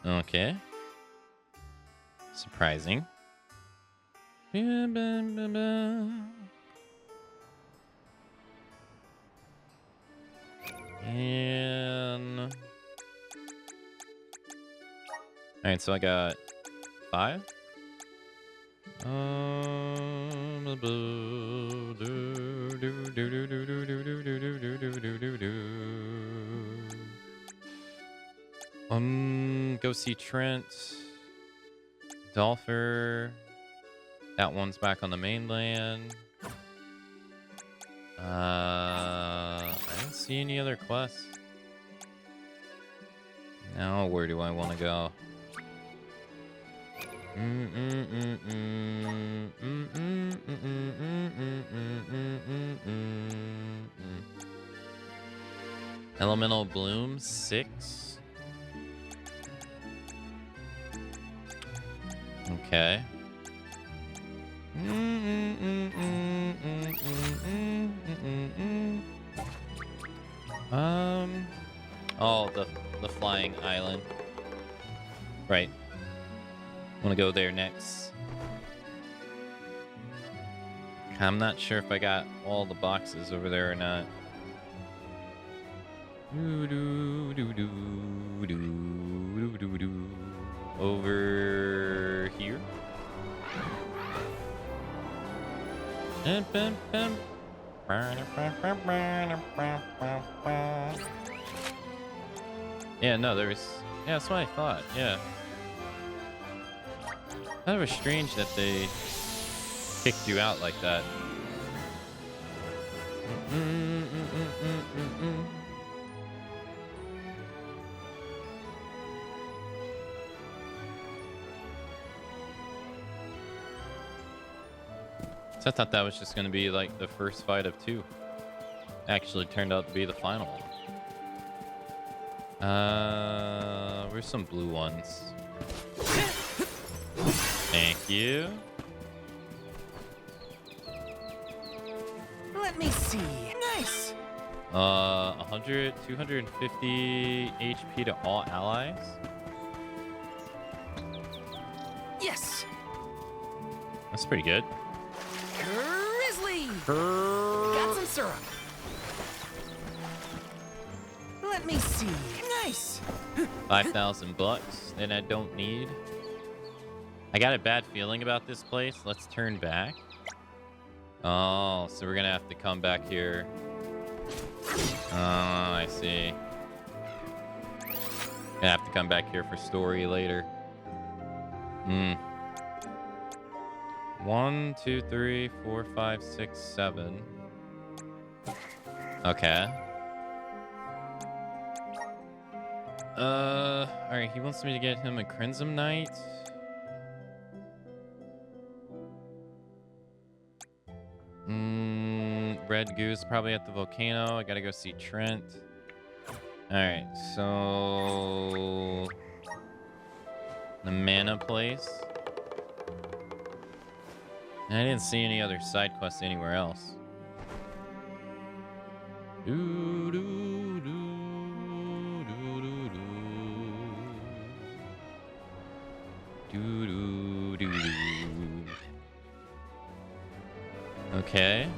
Okay. Surprising. And all right, so I got 5. Go see Trent. Dolpher. That one's back on the mainland. I didn't see any other quests. Now, where do I want to go? Elemental Bloom 6. Okay. Oh, the flying island. Right. Want to go there next. I'm not sure if I got all the boxes over there or not. Over here. Yeah, no, there was... Yeah, that's what I thought, yeah. Kind of was strange that they kicked you out like that. So I thought that was just going to be like the first fight of 2. Actually turned out to be the final one. Where's some blue ones? Thank you. Let me see. Nice. 100, 250 HP to all allies. Yes. That's pretty good. Grizzly. Got some syrup. Let me see. Nice. 5,000 bucks that I don't need. I got a bad feeling about this place. Let's turn back. Oh, so we're gonna have to come back here. Oh, I see. Gonna have to come back here for story later. 1, 2, 3, 4, 5, 6, 7. Okay. Alright, he wants me to get him a Crimson Knight. Red Goose probably at the volcano. I gotta go see Trent. Alright, so... the mana place. And I didn't see any other side quests anywhere else. Okay.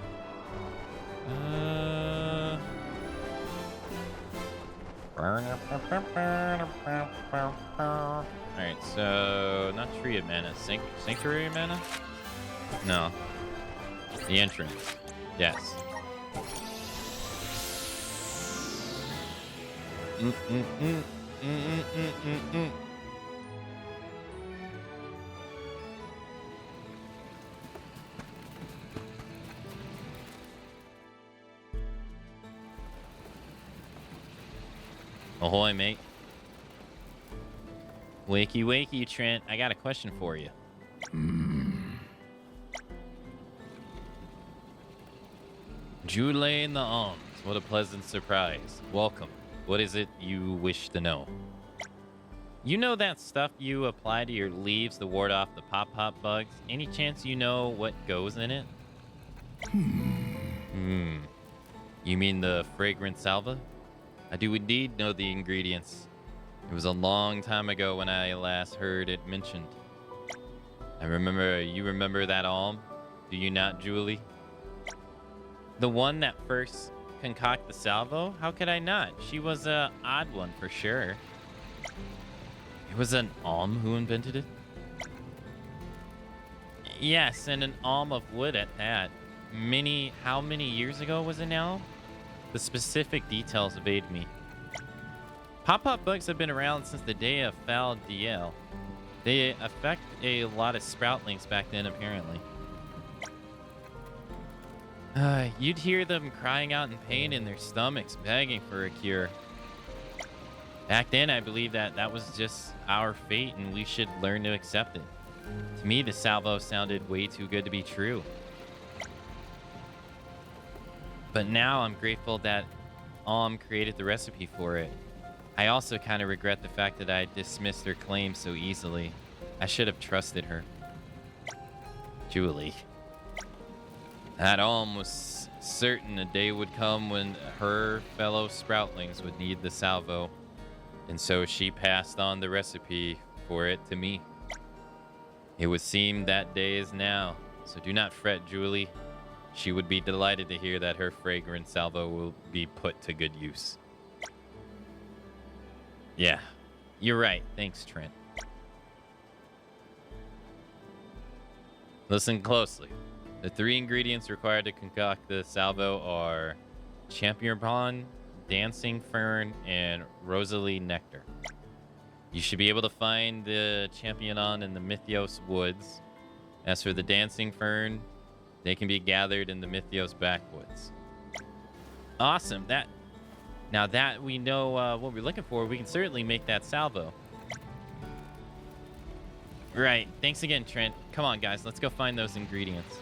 Alright, so not tree of mana, sanctuary of mana? No. The entrance. Yes. Ahoy, mate. Wakey, wakey, Trent. I got a question for you. Jule in the arms. What a pleasant surprise. Welcome. What is it you wish to know? You know that stuff you apply to your leaves to ward off the pop-pop bugs? Any chance you know what goes in it? You mean the fragrant salva? I do indeed know the ingredients. It was a long time ago when I last heard it mentioned. You remember that alm? Do you not, Julie? The one that first concocted the salvo? How could I not? She was an odd one for sure. It was an alm who invented it? Yes, and an alm of wood at that. how many years ago was it now? The specific details evade me. Pop-up bugs have been around since the day of Fal DL. They affect a lot of sproutlings back then, apparently. You'd hear them crying out in pain in their stomachs, begging for a cure. Back then, I believe that was just our fate, and we should learn to accept it. To me, the salvo sounded way too good to be true. But now I'm grateful that created the recipe for it. I also kind of regret the fact that I dismissed her claim so easily. I should have trusted her. Julie. That was certain a day would come when her fellow sproutlings would need the salvo. And so she passed on the recipe for it to me. It would seem that day is now. So do not fret, Julie. She would be delighted to hear that her fragrant salvo will be put to good use. Yeah, you're right. Thanks, Trent. Listen closely. The 3 ingredients required to concoct the salvo are champion, dancing fern, and Rosalie nectar. You should be able to find the champion in the Mythios woods. As for the dancing fern, they can be gathered in the Mythios backwoods. Awesome. Now that we know what we're looking for, we can certainly make that salvo. Right. Thanks again, Trent. Come on, guys. Let's go find those ingredients.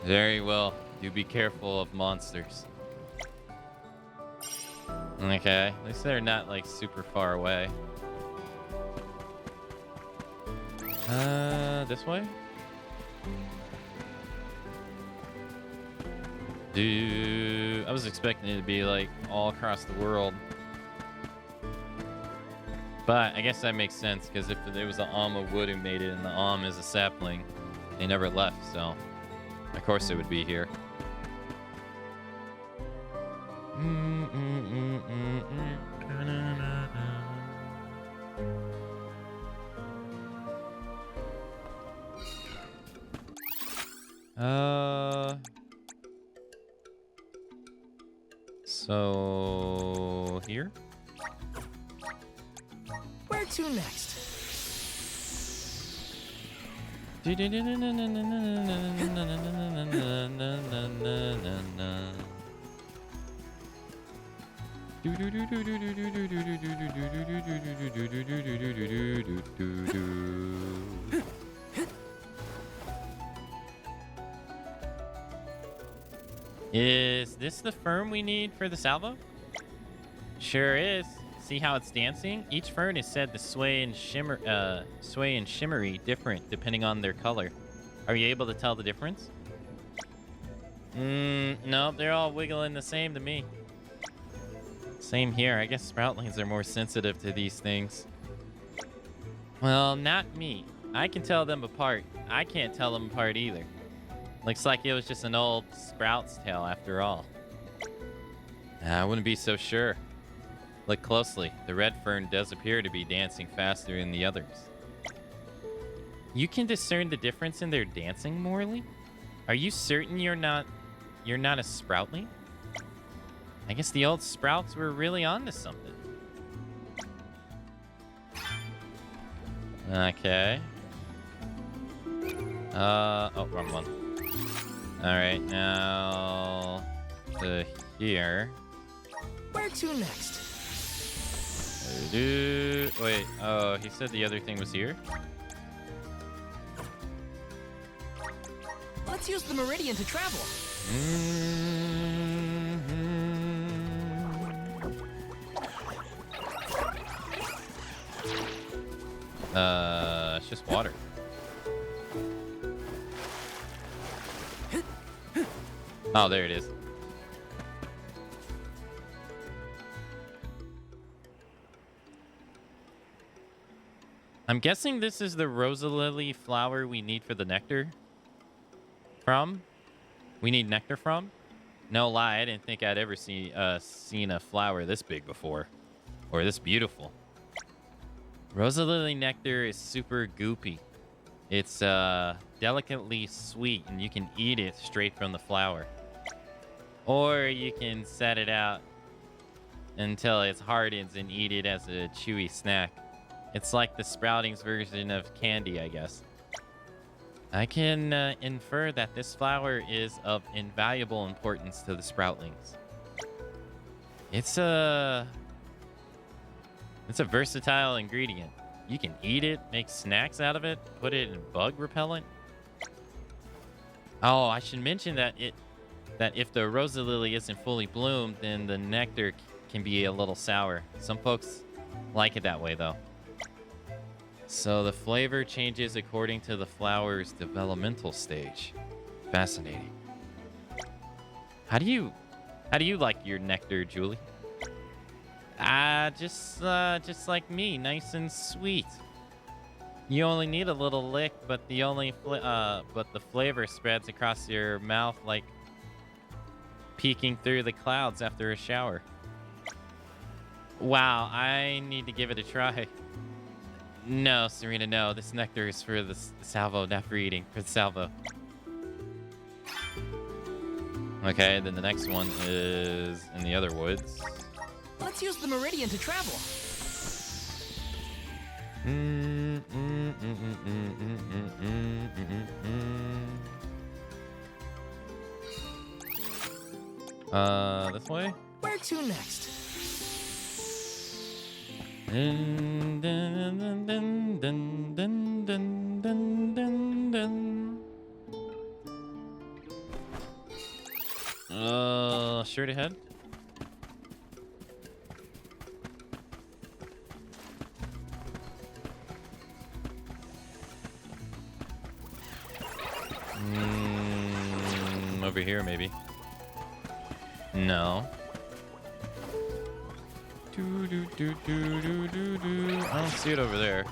Very well. Do be careful of monsters. Okay. At least they're not, like, super far away. This way? Dude, I was expecting it to be, like, all across the world. But I guess that makes sense, because if there was an of wood who made it and the is a sapling, they never left, so of course it would be here. So here? Where to next? Is this the fern we need for the salvo? Sure is. See how it's dancing? Each fern is said to sway and shimmery different depending on their color. Are you able to tell the difference? Nope, they're all wiggling the same to me. Same here. I guess sproutlings are more sensitive to these things. Well, not me. I can tell them apart. I can't tell them apart either. Looks like it was just an old sprout's tail after all. I wouldn't be so sure. Look closely. The red fern does appear to be dancing faster than the others. You can discern the difference in their dancing, Morley? Are you certain you're not a sproutling? I guess the old sprouts were really onto something. Okay. Oh, wrong one. Alright, now to here. Where to next? Wait, oh, he said the other thing was here? Let's use the meridian to travel. It's just water. Oh, there it is. I'm guessing this is the Rosa Lily flower we need for the nectar. We need nectar from? No lie, I didn't think I'd ever seen a flower this big before. Or this beautiful. Rosa Lily nectar is super goopy. It's delicately sweet, and you can eat it straight from the flower. Or you can set it out until it hardens and eat it as a chewy snack. It's like the Sproutings version of candy, I guess. I can infer that this flower is of invaluable importance to the Sproutlings. It's a versatile ingredient. You can eat it, make snacks out of it, put it in bug repellent. Oh, I should mention that if the Rosa Lily isn't fully bloomed, then the nectar can be a little sour. Some folks like it that way, though. So the flavor changes according to the flower's developmental stage. Fascinating. How do you like your nectar, Julie? Just like me, nice and sweet. You only need a little lick, but the flavor spreads across your mouth like peeking through the clouds after a shower. Wow, I need to give it a try. No, Serena, no. This nectar is for the salvo, not for eating. For the salvo. Okay, then the next one is in the other woods. Let's use the meridian to travel. This way? Where to next? Dun, dun, dun, dun, dun, dun, dun, dun, dun, dun. Straight ahead. Over here, maybe. No. I don't see it over there.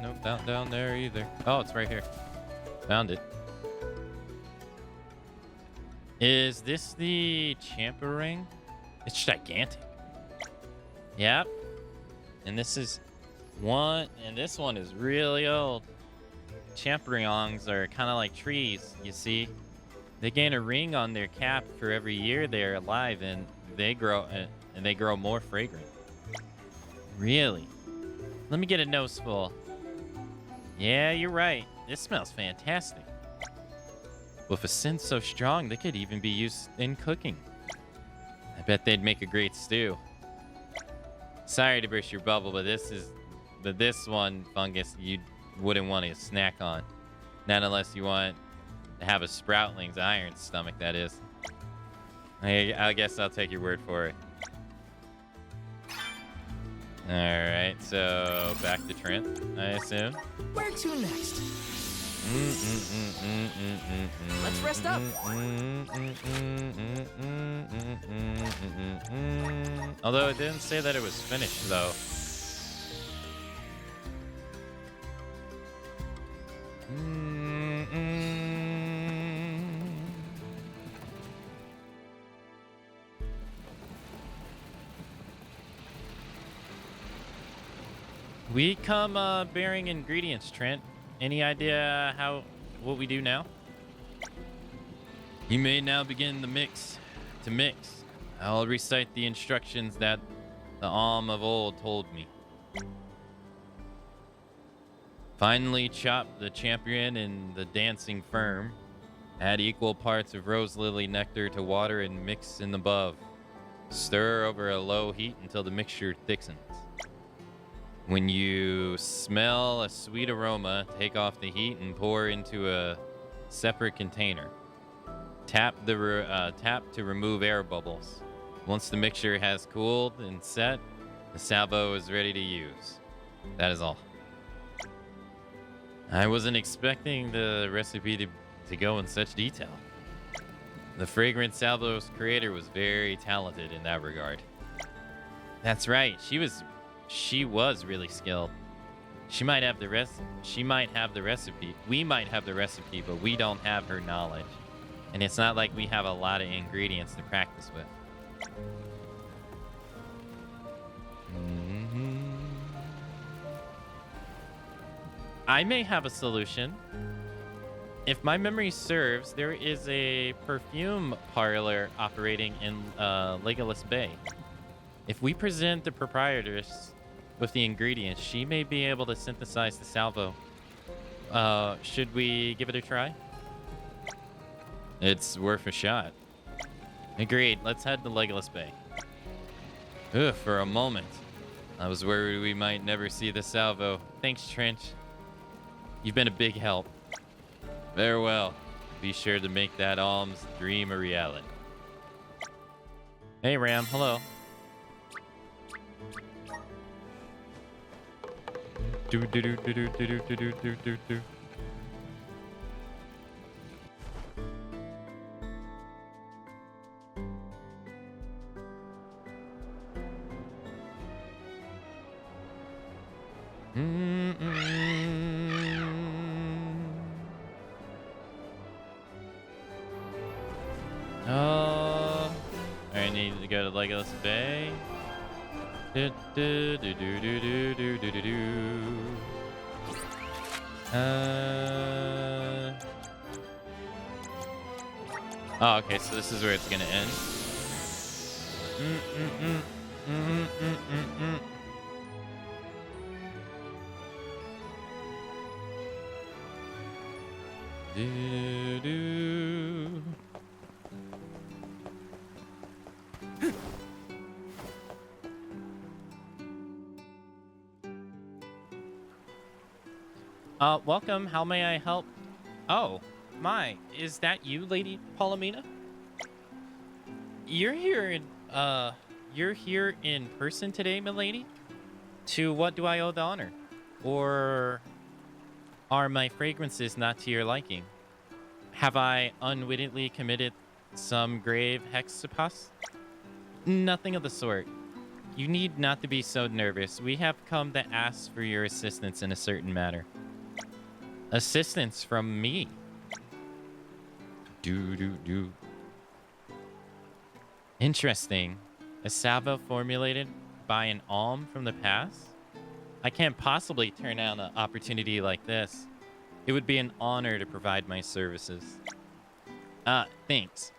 Nope, not down there either. Oh, it's right here. Found it. Is this the Champa ring? It's gigantic. Yep. And this is one, and this one is really old. Champignons are kind of like trees, you see. They gain a ring on their cap for every year they're alive, and they grow more fragrant. Really? Let me get a noseful. Yeah, you're right. This smells fantastic. With a scent so strong, they could even be used in cooking. I bet they'd make a great stew. Sorry to burst your bubble, but this one fungus you wouldn't want to snack on. Not unless you want to have a Sproutling's iron stomach, that is. I guess I'll take your word for it. Alright, so back to Trent, I assume. Where to next? Let's rest up. Although it didn't say that it was finished, though. We come bearing ingredients, Trent. Any idea what we do now? You may now begin the mix. To mix, I'll recite the instructions that the Alm of old told me. Finally chop the champion and the dancing firm. Add equal parts of rose lily nectar to water and mix in the above. Stir over a low heat until the mixture thickens. When you smell a sweet aroma, take off the heat and pour into a separate container. Tap to remove air bubbles. Once the mixture has cooled and set, the salvo is ready to use. That is all. I wasn't expecting the recipe to go in such detail. The fragrant salvo's creator was very talented in that regard. That's right, she was really skilled. She might have the recipe. We might have the recipe, but we don't have her knowledge. And it's not like we have a lot of ingredients to practice with. I may have a solution. If my memory serves, there is a perfume parlor operating in Legolas Bay. If we present the proprietress with the ingredients, she may be able to synthesize the salvo. Should we give it a try? It's worth a shot. Agreed. Let's head to Legolas Bay. Ugh, for a moment, I was worried we might never see the salvo. Thanks, Trench. You've been a big help. Farewell. Be sure to make that alms dream a reality. Hey, Ram. Hello. Do do do do do do do do do do do. Oh, I need to go to Legolas Bay. Do do do do do do do do do do. Oh, okay, so this is where it's gonna end. Do do. Welcome. How may I help? Oh, my. Is that you, Lady Palomina? You're here in person today, milady? To what do I owe the honor? Or are my fragrances not to your liking? Have I unwittingly committed some grave hexapos? Nothing of the sort. You need not to be so nervous. We have come to ask for your assistance in a certain matter. Assistance from me. Do. Interesting. A salvo formulated by an alm from the past? I can't possibly turn down an opportunity like this. It would be an honor to provide my services. Thanks.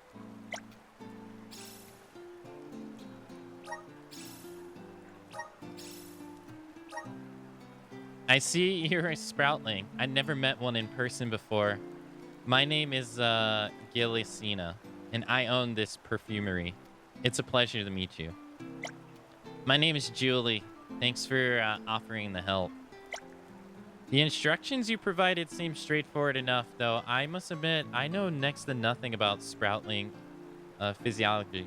I see you're a sproutling. I never met one in person before. My name is Gilisina, and I own this perfumery. It's a pleasure to meet you. My name is Julie. Thanks for offering the help. The instructions you provided seem straightforward enough, though I must admit I know next to nothing about sproutling physiology.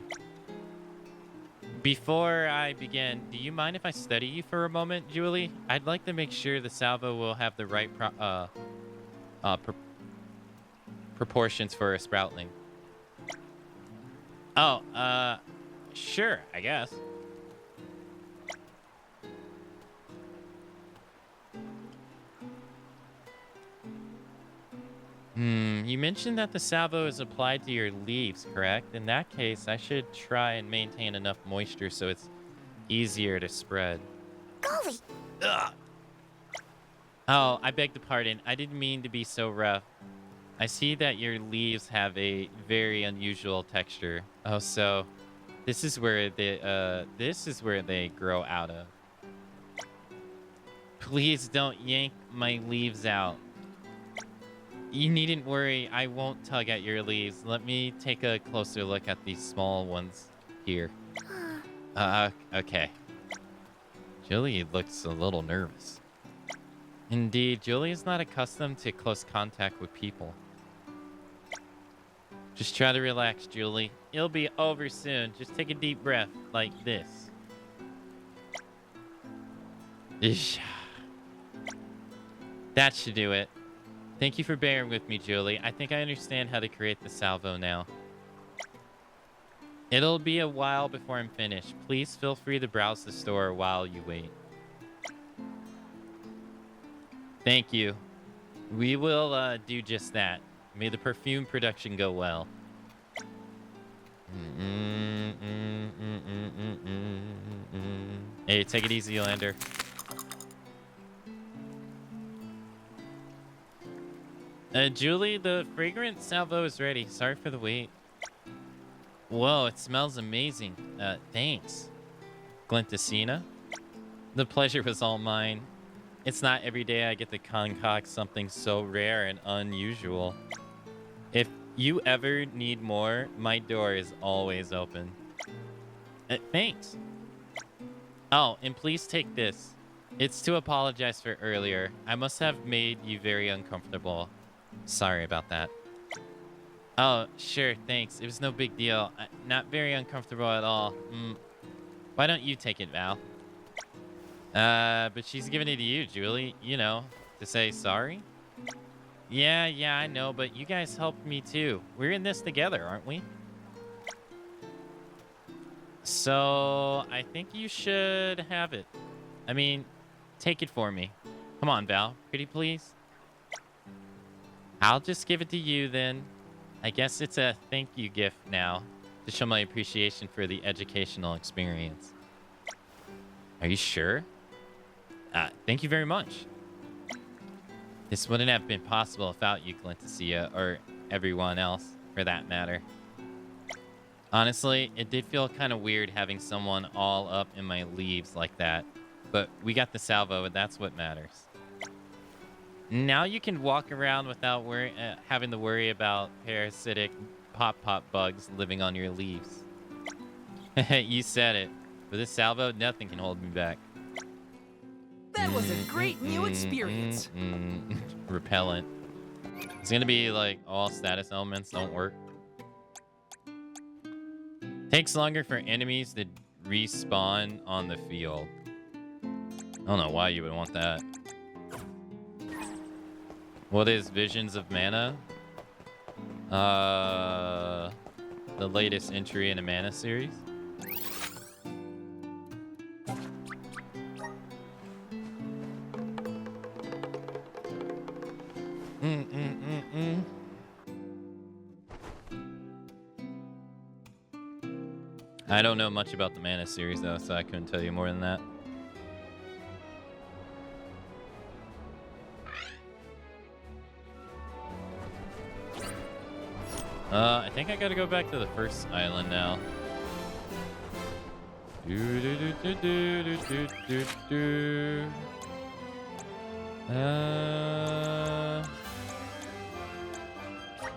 Before I begin, do you mind if I study you for a moment, Julie? I'd like to make sure the salvo will have the right proportions for a sproutling. Oh, sure, I guess. You mentioned that the salvo is applied to your leaves, correct? In that case, I should try and maintain enough moisture so it's easier to spread. Golly! Ugh. Oh, I beg your pardon. I didn't mean to be so rough. I see that your leaves have a very unusual texture. Oh, so this is where they grow out of. Please don't yank my leaves out. You needn't worry, I won't tug at your leaves. Let me take a closer look at these small ones here. Okay. Julie looks a little nervous. Indeed, Julie is not accustomed to close contact with people. Just try to relax, Julie. It'll be over soon. Just take a deep breath, like this. Ish. That should do it. Thank you for bearing with me, Julie. I think I understand how to create the salvo now. It'll be a while before I'm finished. Please feel free to browse the store while you wait. Thank you. We will do just that. May the perfume production go well. Hey, take it easy, Lander. Julie, the fragrant salvo is ready. Sorry for the wait. Whoa, it smells amazing. Thanks, Glenticina. The pleasure was all mine. It's not every day I get to concoct something so rare and unusual. If you ever need more, my door is always open. Thanks. Oh, and please take this. It's to apologize for earlier. I must have made you very uncomfortable. Sorry about that. Oh, sure, thanks. It was no big deal. Not very uncomfortable at all. Why don't you take it, Val? But she's giving it to you, Julie. You know, to say sorry? Yeah, I know, but you guys helped me too. We're in this together, aren't we? So, I think you should have it. I mean, take it for me. Come on, Val. Pretty please? I'll just give it to you then. I guess it's a thank you gift now to show my appreciation for the educational experience. Are you sure? Thank you very much. This wouldn't have been possible without you, Glenticina, or everyone else, for that matter. Honestly, it did feel kind of weird having someone all up in my leaves like that, but we got the salvo, and that's what matters. Now you can walk around without having to worry about parasitic pop bugs living on your leaves. You said it. For this salvo, nothing can hold me back. That was a great new experience. Repellent. It's gonna be like all status elements don't work. Takes longer for enemies to respawn on the field. I don't know why you would want that. What is Visions of Mana? The latest entry in a Mana series. I don't know much about the Mana series though, so I couldn't tell you more than that. I think I gotta go back to the first island now.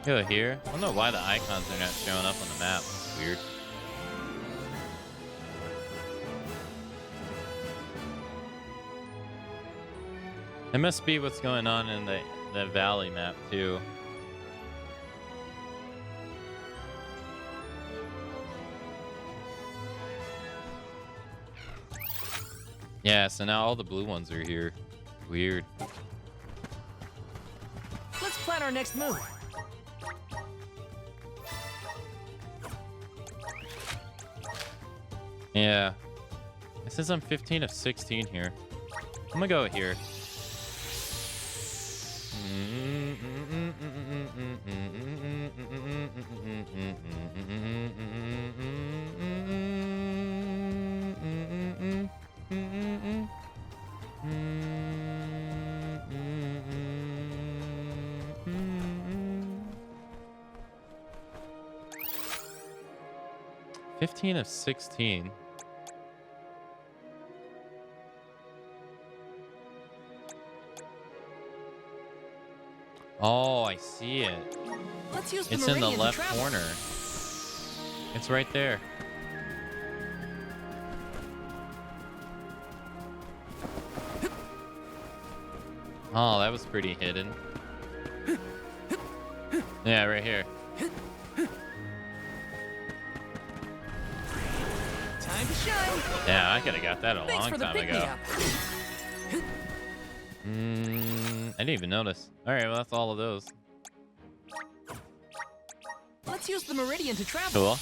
Go here. I don't know why the icons are not showing up on the map. It's weird. It must be what's going on in the valley map too. Yeah, so now all the blue ones are here. Weird. Let's plan our next move. Yeah. It says I'm 15 of 16 here. I'm gonna go here. $15 of 16. Oh, I see it. Let's use the it's in the meridian left corner. It's right there. Oh, that was pretty hidden. Yeah, right here. Time to shine. Yeah, I could have got that a long time ago. I didn't even notice. All right, well, that's all of those. Let's use the meridian to travel. Cool.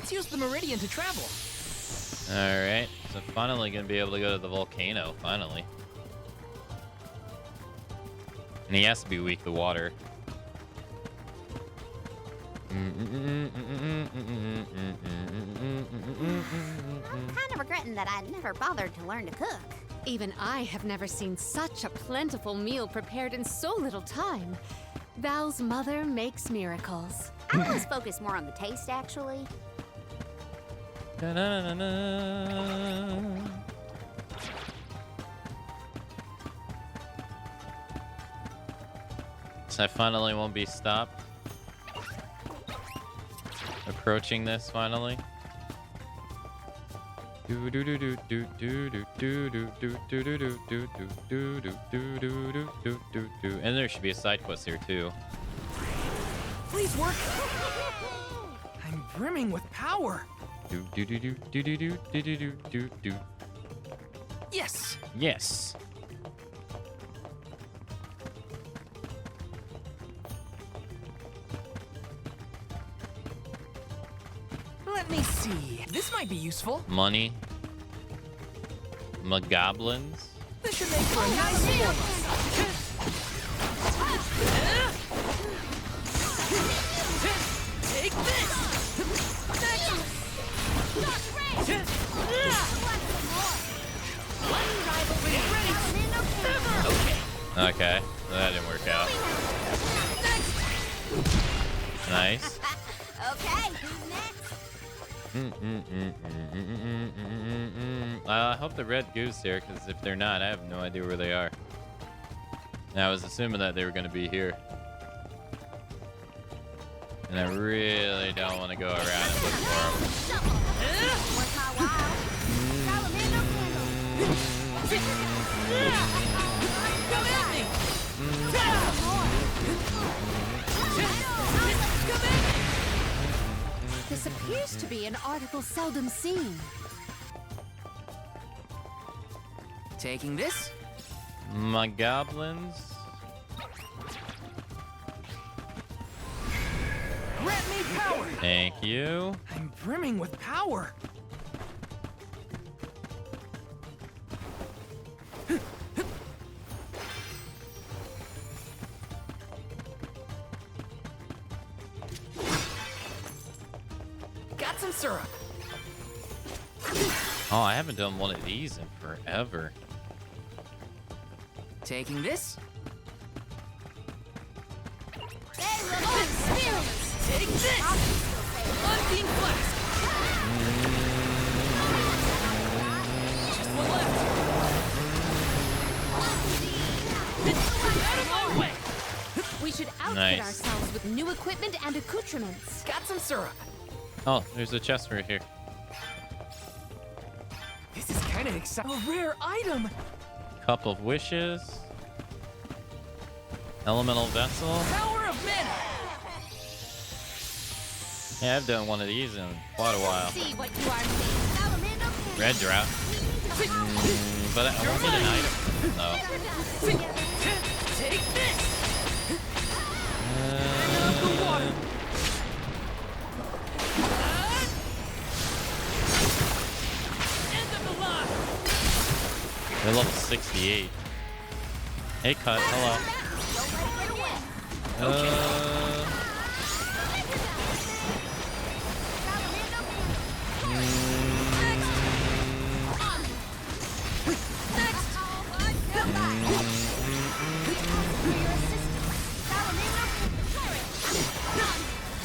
Let's use the meridian to travel. Alright, so finally gonna be able to go to the volcano, finally. And he has to be weak to water. I'm kind of regretting that I never bothered to learn to cook. Even I have never seen such a plentiful meal prepared in so little time. Val's mother makes miracles. I always focus more on the taste, actually. So I finally won't be stopped. Approaching this finally. And there should be a side quest here too. Please work. I'm brimming with power. Yes. Yes. Let me see. This might be useful. Money. Goblins. This should make for a nice meal. Take this. Okay, so that didn't work out. Nice. Okay, who's next? I hope the red goose here, because if they're not, I have no idea where they are. And I was assuming that they were going to be here. And I really don't want to go around and look for them. This appears to be an article seldom seen. Taking this? My goblins. Grant me power. Thank you. I'm brimming with power. Got some syrup. Oh, I haven't done one of these in forever. Taking this? Take this! Unbeam flask! Just one left! Out of my way! We should outfit Nice. ourselves with new equipment and accoutrements. Got some syrup. Oh, there's a chest right here. This is kind of exciting. A rare item! Cup of wishes. Elemental vessel. Power of mana! Yeah, I've done one of these in quite a while. See what you are seeing. Red drop. But I won't get an item. No. Take this! End of the line! They're level 68. Hey, Cut. Hello.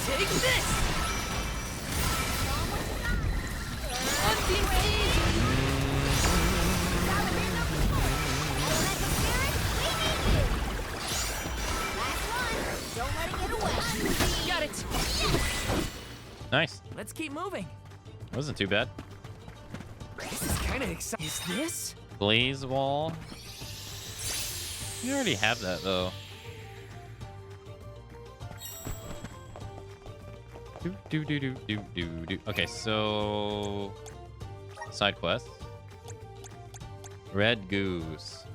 Take this! Got it! Nice. Let's keep moving. Wasn't too bad. This is kind of exciting. Is this? Blaze wall. You already have that though. Do. Okay, so side quest. Red goose.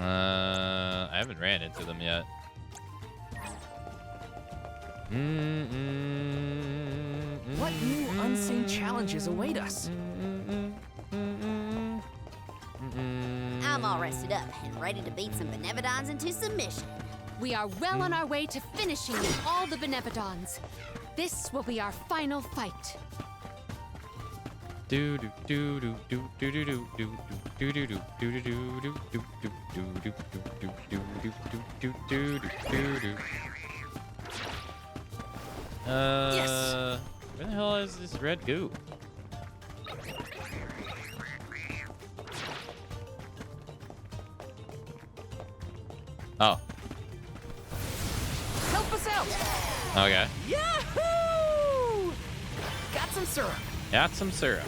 I haven't ran into them yet. What new unseen challenges await us? I'm all rested up and ready to beat some Benevodons into submission. We are well on our way to finishing all the Benevodons. This will be our final fight. Do do do do do do do do do do do do do do do do do do. Yes. Where the hell is this red goo? Oh. Help us out! Okay. Yahoo! Got some syrup. Got some syrup.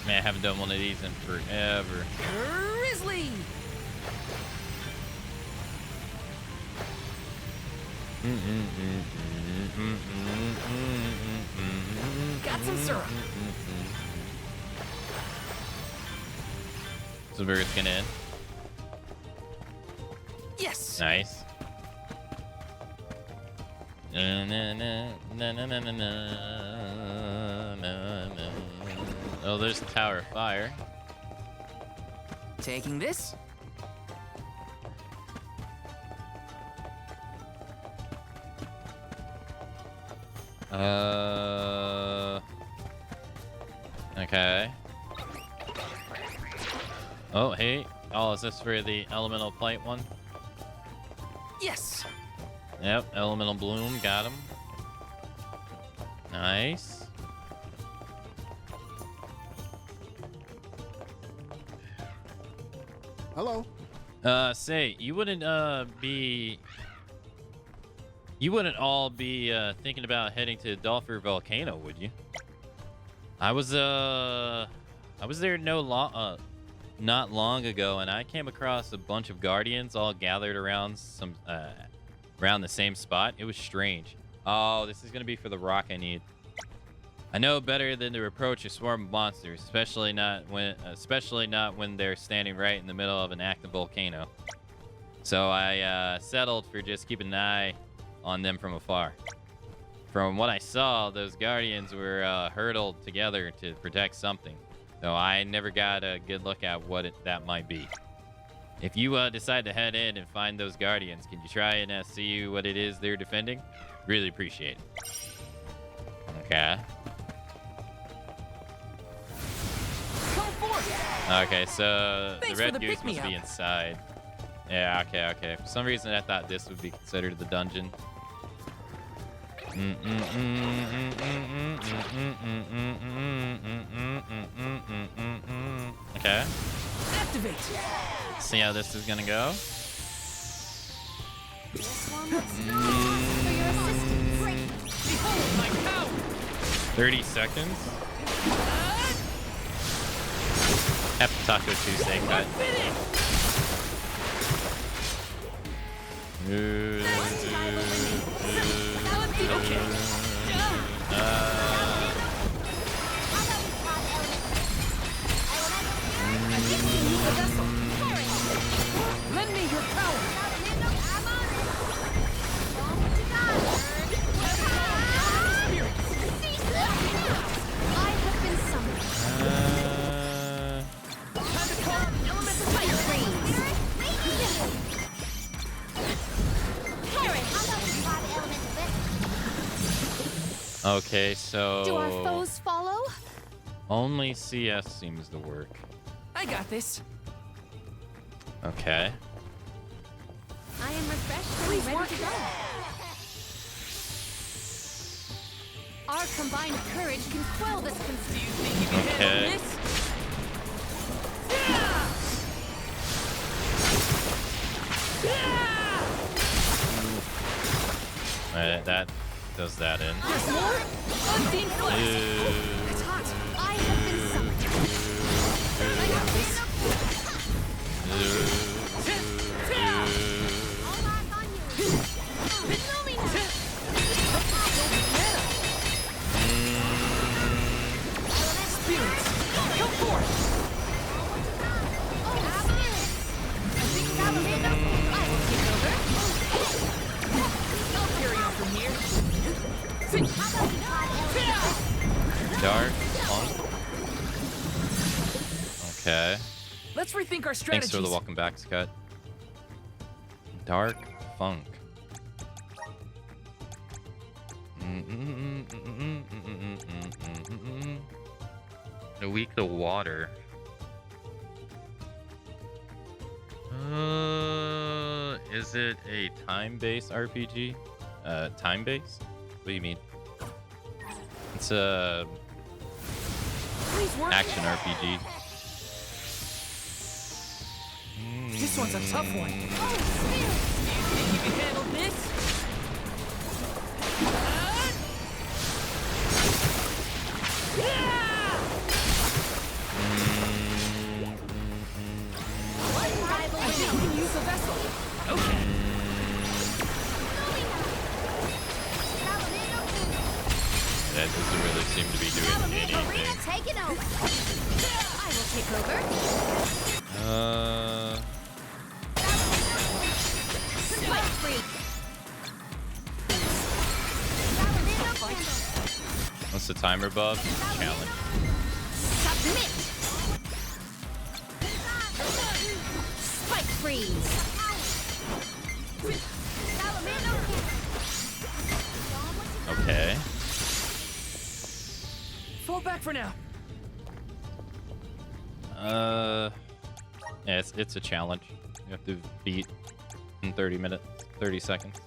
Man, I haven't done one of these in forever. Grizzly! Got some syrup. So we're just gonna. Yes. Nice. Na, na, na, na, na, na, na, na, na, na. Oh, there's the Tower of Fire. Taking this. Okay. Oh, hey. Oh, is this for the elemental plate one? Yes. Yep, elemental bloom, got him. Nice. Hello. Say, you wouldn't all be thinking about heading to Dolphin Volcano, would you? I was there not long ago, and I came across a bunch of guardians all gathered around around the same spot. It was strange. Oh, this is gonna be for the rock I need. I know better than to approach a swarm of monsters, especially not when they're standing right in the middle of an active volcano. So I settled for just keeping an eye on them from afar. From what I saw, those guardians were hurdled together to protect something, though I never got a good look at what that might be. If you decide to head in and find those guardians, can you try and see what it is they're defending? Really appreciate it. Okay. Okay, so the red goose must be inside. Yeah, okay. For some reason, I thought this would be considered the dungeon. Okay. Activate. See how this is gonna go. Behold my power. 30 seconds. Happy Taco Tuesday cut. Lend me your power. I have been summoned. Time to call elemental fire rings. Okay, so Do our foes follow? only CS seems to work. I got this. Okay. I am refreshed and ready to go. Our combined courage can quell this confusion. Okay. That does that in. There's more? Unseen flesh. It's hot. I have been summoned. I got this. Okay. Let's rethink our strategies. Thanks for the welcome back, Scott. Dark Funk. The weak the water. Is it a time-based RPG? Time-based? What do you mean? It's a action RPG. This one's a tough one. Think you can handle this? I think we can use the vessel. Okay. That doesn't really seem to be doing anything. Taking over. I will take over. Spike freak. What's the timer buff? Challenge. Submit. Spike freeze. Okay. Fall back for now. Yeah, it's a challenge. You have to beat in 30 minutes, 30 seconds.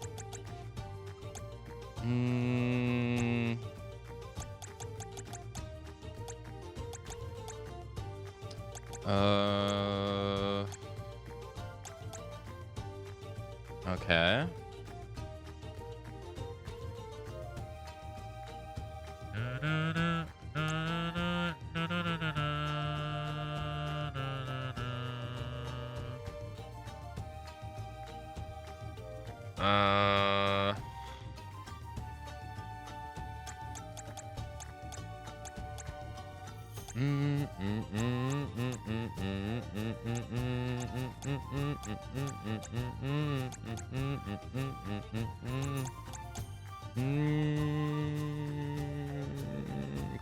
Okay.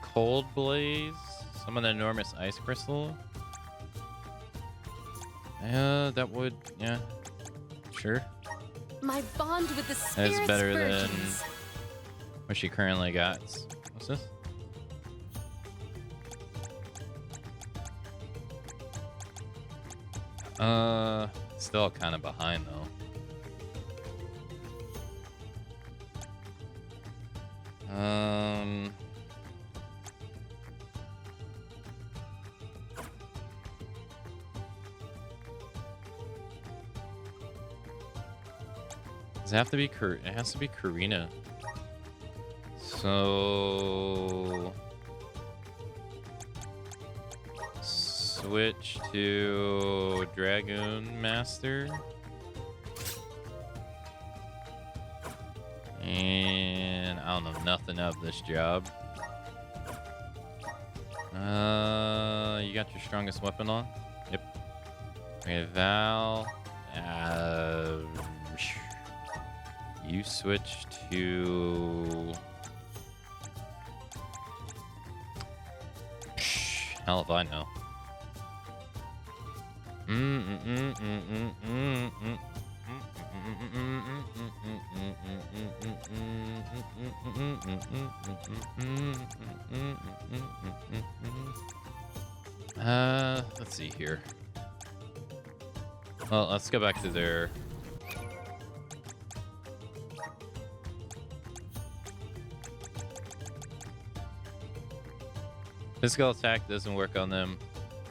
Cold Blaze, summon an enormous ice crystal. That would, yeah, sure. My bond with the spirits That's better than virgins. what she currently got. What's this? Still kind of behind though. Does it have to be it has to be Karina. So switch to Dragoon Master. And I don't know nothing of this job. You got your strongest weapon on? Yep. Okay, Val. You switch to... Hell if I know. Let's see here. Well, let's go back to their... Physical attack doesn't work on them.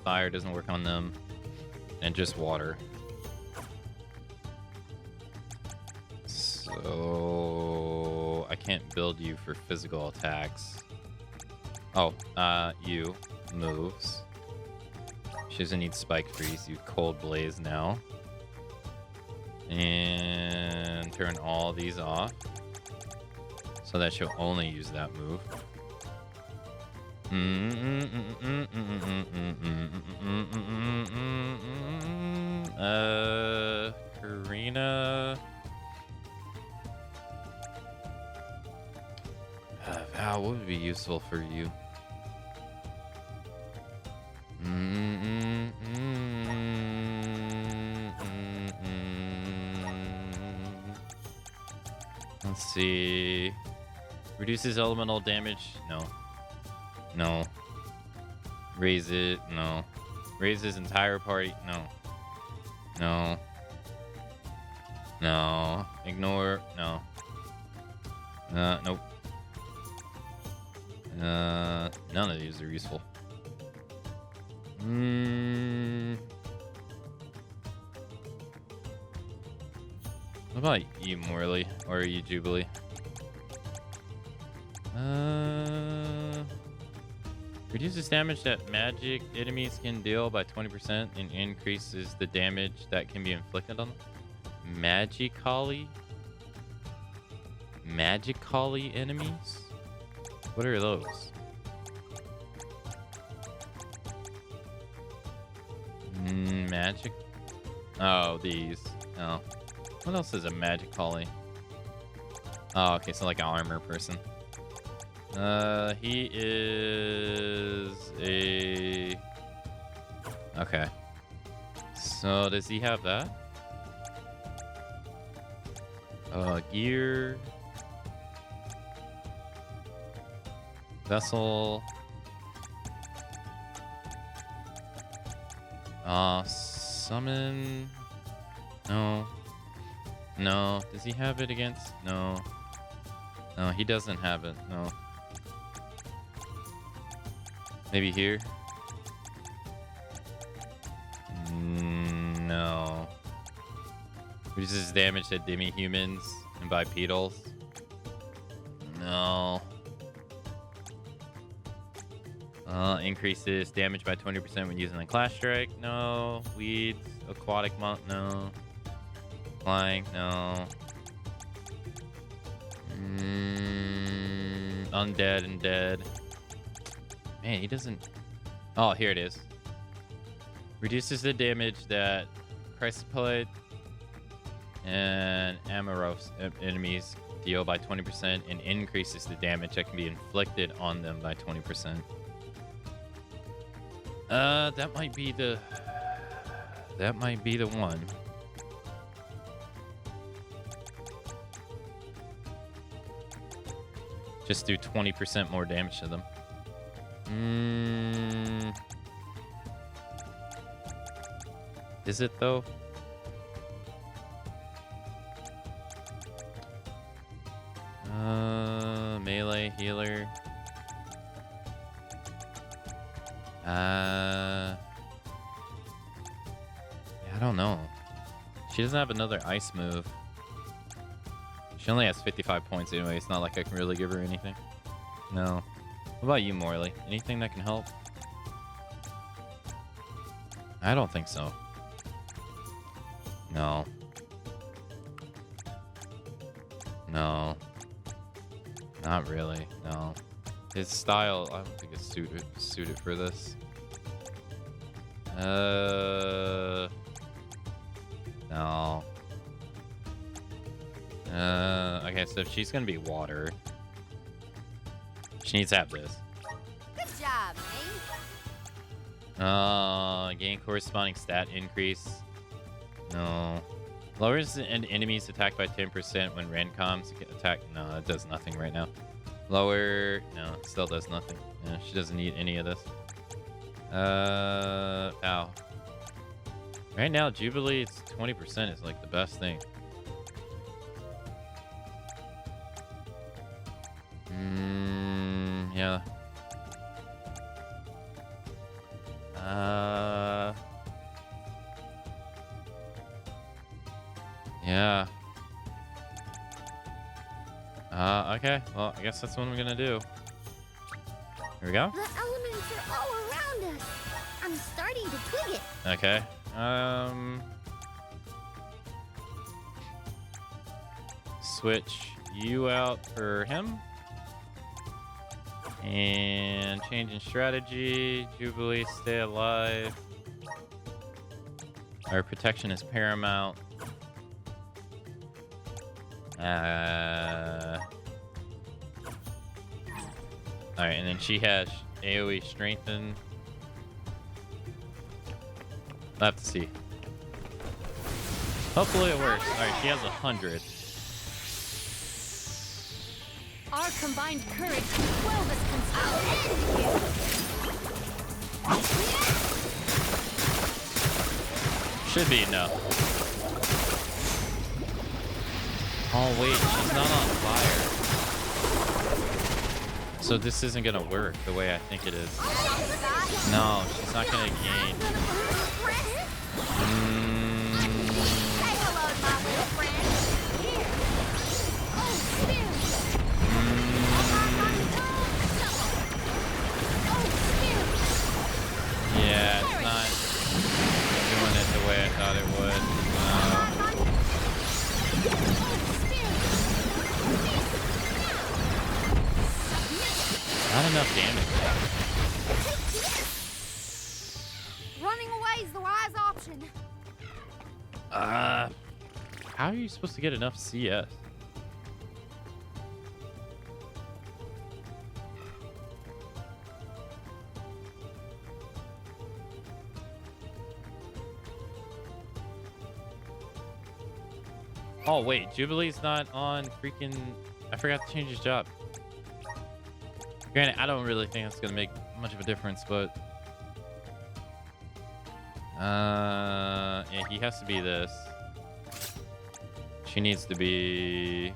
Fire doesn't work on them. And just water. So I can't build you for physical attacks. Oh, you moves. She doesn't need Spike Freeze. You Cold Blaze now. And turn all these off. So that she'll only use that move. Karina. Val, what would be useful for you? Let's see. Reduces elemental damage. No. No. Raise it. No. Raises entire party. No. No. No. Ignore. No. Nope. None of these are useful. What about you, Morley? Or are you Jubilee? Reduces damage that magic enemies can deal by 20% and increases the damage that can be inflicted on them. Magically enemies? What are those? Magic? Oh, these. Oh. What else is a magically? Oh, okay, so like an armor person. He is a... Okay. So does he have that? Gear. Vessel. Summon. No. No. Does he have it against? No. No, he doesn't have it. No. Maybe here? No. Reduces damage to demi-humans and bipedals. No. Increases damage by 20% when using a class strike. No. Weeds. Aquatic monk. No. Flying. No. Undead and dead. Man, he doesn't... Oh, here it is. Reduces the damage that Chrysopoid and Amoros enemies deal by 20% and increases the damage that can be inflicted on them by 20%. That might be the... That might be the one. Just do 20% more damage to them. Is it though? Melee healer. I don't know. She doesn't have another ice move. She only has 55 points anyway. It's not like I can really give her anything. No. What about you, Morley? Anything that can help? I don't think so. No. No. Not really. No. His style, I don't think it's suited for this. No. Okay, so if she's gonna be water, she needs to have this. Good job, mate. Gain corresponding stat increase. No. Lowers an enemy's attack by 10% when randoms attack. No, it does nothing right now. Lower. No, it still does nothing. Yeah, she doesn't need any of this. Ow. Right now, Jubilee, it's 20% is like the best thing. Yeah. Yeah. Okay. Well, I guess that's what I'm gonna do. Here we go. The elements are all around us. I'm starting to twig it. Okay. Switch you out for him. And changing strategy. Jubilee, stay alive. Our protection is paramount. Alright, and then she has AoE strengthen. I'll have to see. Hopefully it works. Alright, she has 100. Our combined courage can quell this conspiracy. Should be enough. Oh wait, she's not on fire. So this isn't gonna work the way I think it is. No, she's not gonna gain. Yeah, it's not doing it the way I thought it would. Not enough damage. Running away is the wise option. How are you supposed to get enough CS? Oh wait, Jubilee's not on freaking... I forgot to change his job. Granted, I don't really think that's gonna make much of a difference, but... yeah, he has to be this. She needs to be...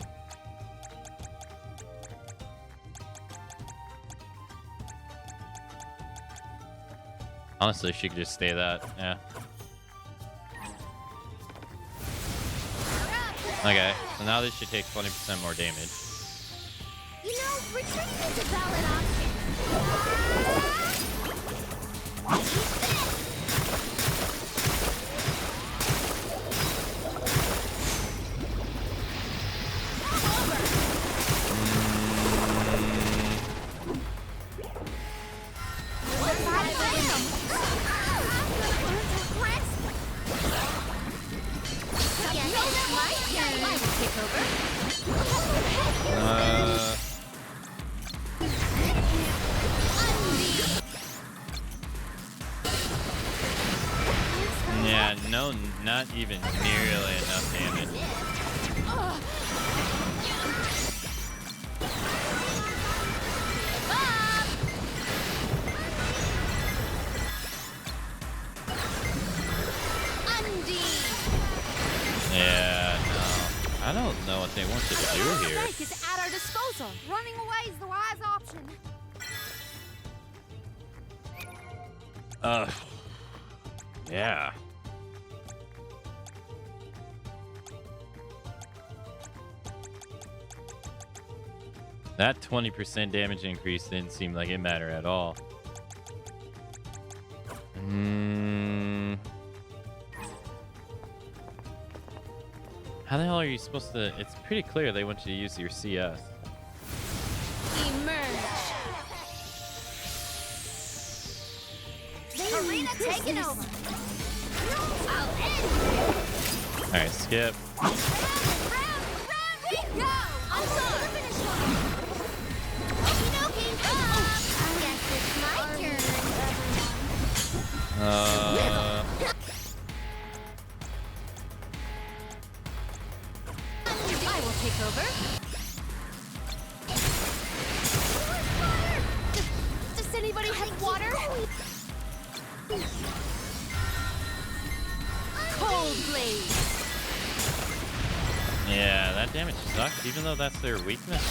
Honestly, she could just stay that, yeah. Okay, so now this should take 20% more damage. You know, retreating is a valid option. Yeah, no, not even nearly enough damage. Yeah, no. I don't know what they want you to do here. Lake is at our disposal. Running away is the wise option. Yeah. That 20% damage increase didn't seem like it mattered at all. How the hell are you supposed to... It's pretty clear they want you to use your CS. Arena taking over. Alright, skip. Round we go. I'm sorry. Finish line. Okie dokie. I guess it's my turn. I will take over. Does anybody have water? Cold Blade. Yeah, that damage sucks, even though that's their weakness.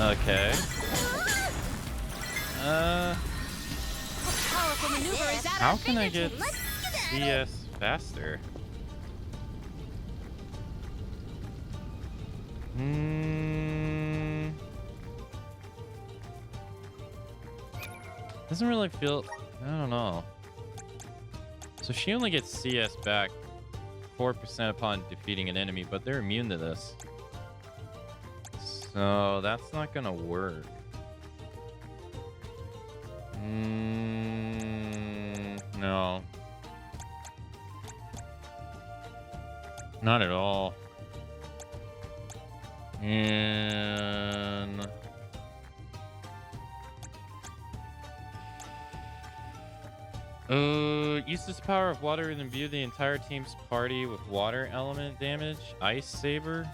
Okay. How can I get CS faster? Doesn't really feel... I don't know. So she only gets CS back 4% upon defeating an enemy, but they're immune to this. So that's not gonna work. No. Not at all. And... Uses the power of water and imbue the entire team's party with water element damage. Ice Saber.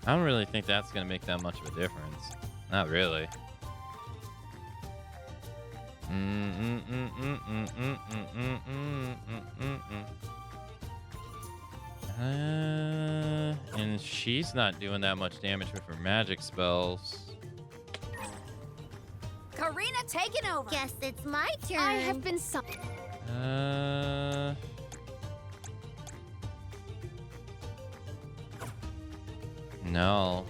I don't really think that's gonna make that much of a difference. Not really. And she's not doing that much damage with her magic spells. Karina taking over. Guess it's my turn. I have been No.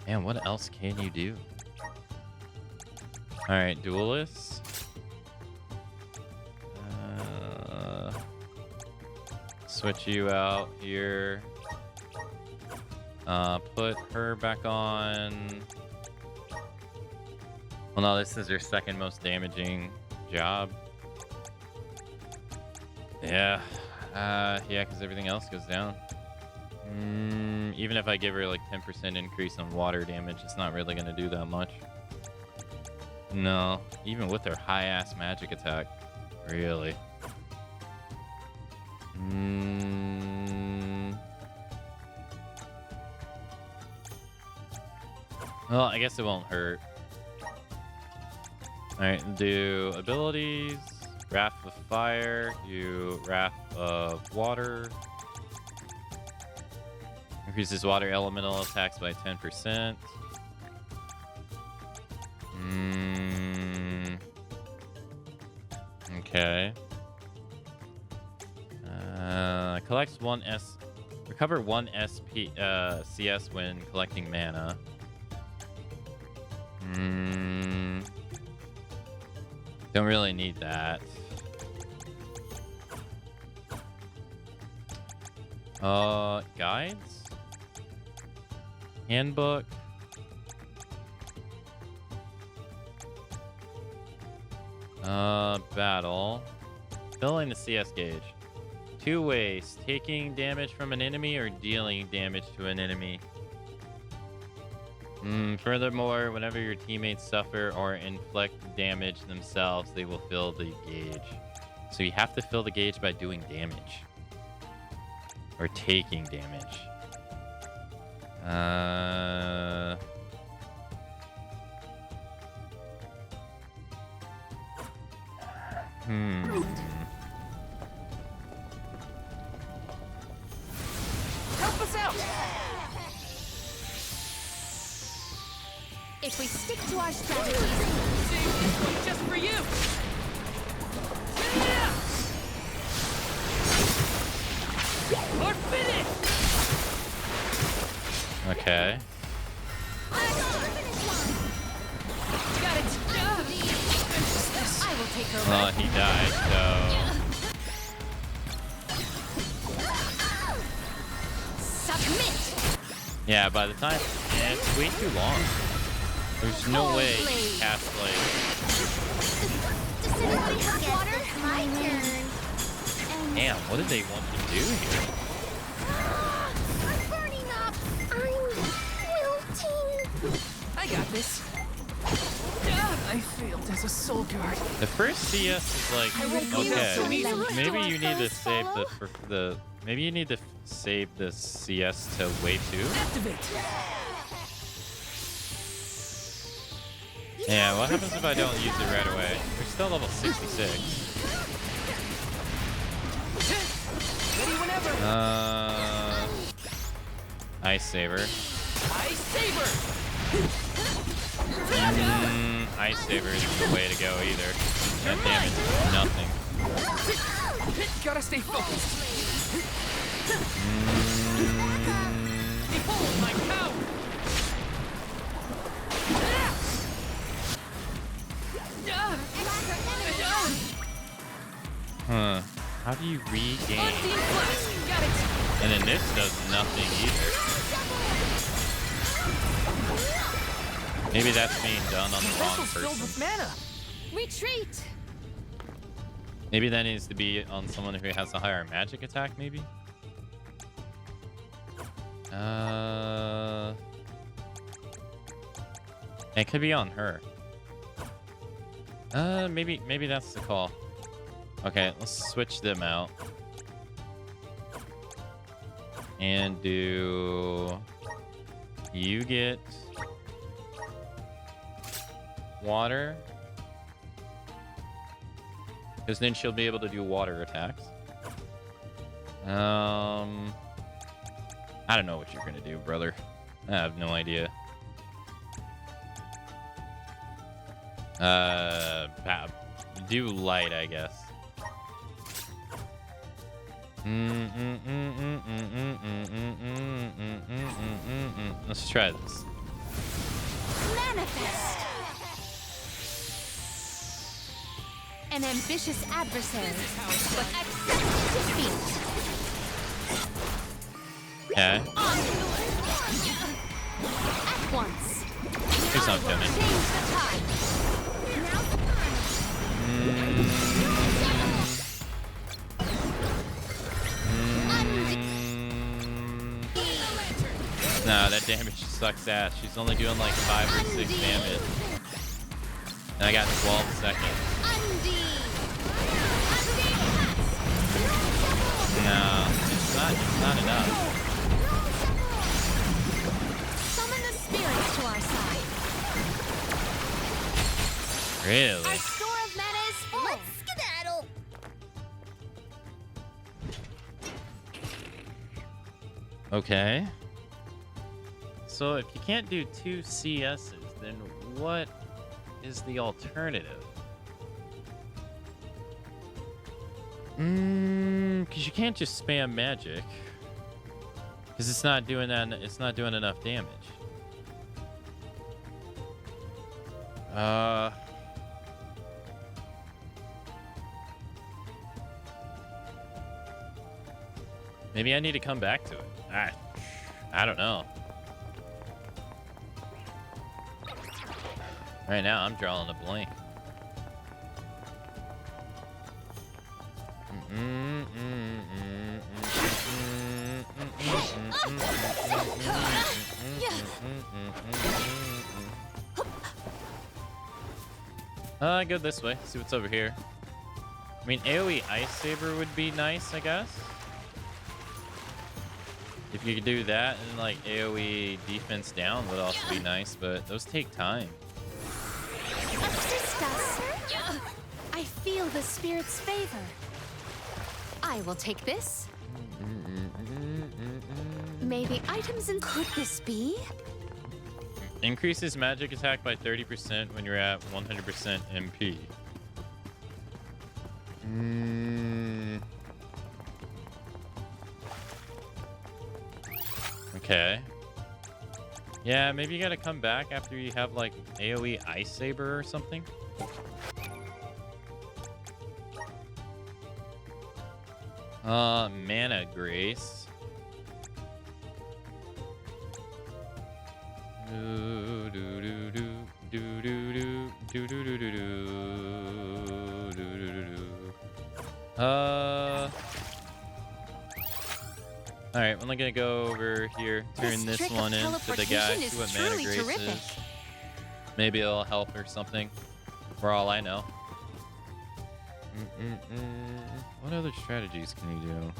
Man, what else can you do? All right, duelists. Switch you out here. Put her back on. Well, no, this is her second most damaging job. Yeah. Yeah, because everything else goes down. Even if I give her like 10% increase on water damage, it's not really going to do that much. No, even with her high-ass magic attack. Really. Well, I guess it won't hurt. Alright, do abilities. Wrath of Fire. Do Wrath of Water. Increases water elemental attacks by 10%. Okay. Collects recover 1 CS when collecting mana. Don't really need that. Guides? Handbook? Battle. Filling the CS gauge. 2 ways. Taking damage from an enemy or dealing damage to an enemy. Furthermore, whenever your teammates suffer or inflict damage themselves, they will fill the gauge. So you have to fill the gauge by doing damage. Or taking damage. Help us out! If we stick to our strategies, save this one just for you! Or finish! Okay. Got it! I will take her. Well, he died, so... Submit! Yeah, by the time... Yeah, it's way too long. There's no way you can cast, like... Does anybody have water? My turn. Damn, what did they want to do here? I'm burning up. I'm wilting. I got this. I failed as a soul guard. The first CS is like, okay, maybe you need to save the maybe you need to save the CS to wave 2. Activate. Yeah, what happens if I don't use it right away? We're still level 66. Ready whenever. Ice Saber. Ice Saber. Ice Saber isn't the way to go either. That damage is nothing. Gotta stay focused. Behold my power. Huh. How do you regain? Got it. And then this does nothing either. Maybe that's being done on the wrong Filled with person. mana. Retreat! Maybe that needs to be on someone who has a higher magic attack, maybe? It could be on her. Maybe that's the call. Okay, let's switch them out. And do you get water? Because then she'll be able to do water attacks. I don't know what you're gonna do, brother. I have no idea. Do light, I guess. Let's try this. Manifest! An ambitious adversary, but accept defeat. Okay. At once. He's not coming. Change the tide. Nah, that damage sucks ass. She's only doing like 5 or 6 damage. And I got 12 seconds. No, it's not enough. Summon the spirits to our side. Really? Our store of mana is full. Let's skedaddle. Okay. So if you can't do 2 CSs, then what is the alternative? Because you can't just spam magic. Because it's not doing that. It's not doing enough damage. Maybe I need to come back to it. I don't know. Right now, I'm drawing a blank. Go this way. See what's over here. I mean, AoE Ice Saber would be nice, I guess. If you could do that, and like AoE defense down would also be nice, but those take time. Assist us. I feel the spirit's favor. I will take this. Maybe items and could this be? Increases magic attack by 30% when you're at 100% MP. Okay. Yeah, maybe you gotta come back after you have like AoE Ice Saber or something. Mana Grace. Alright, I'm gonna go over here, turn this one in to the guy, see what Mana Grace is. Maybe it'll help or something, for all I know. What other strategies can you do?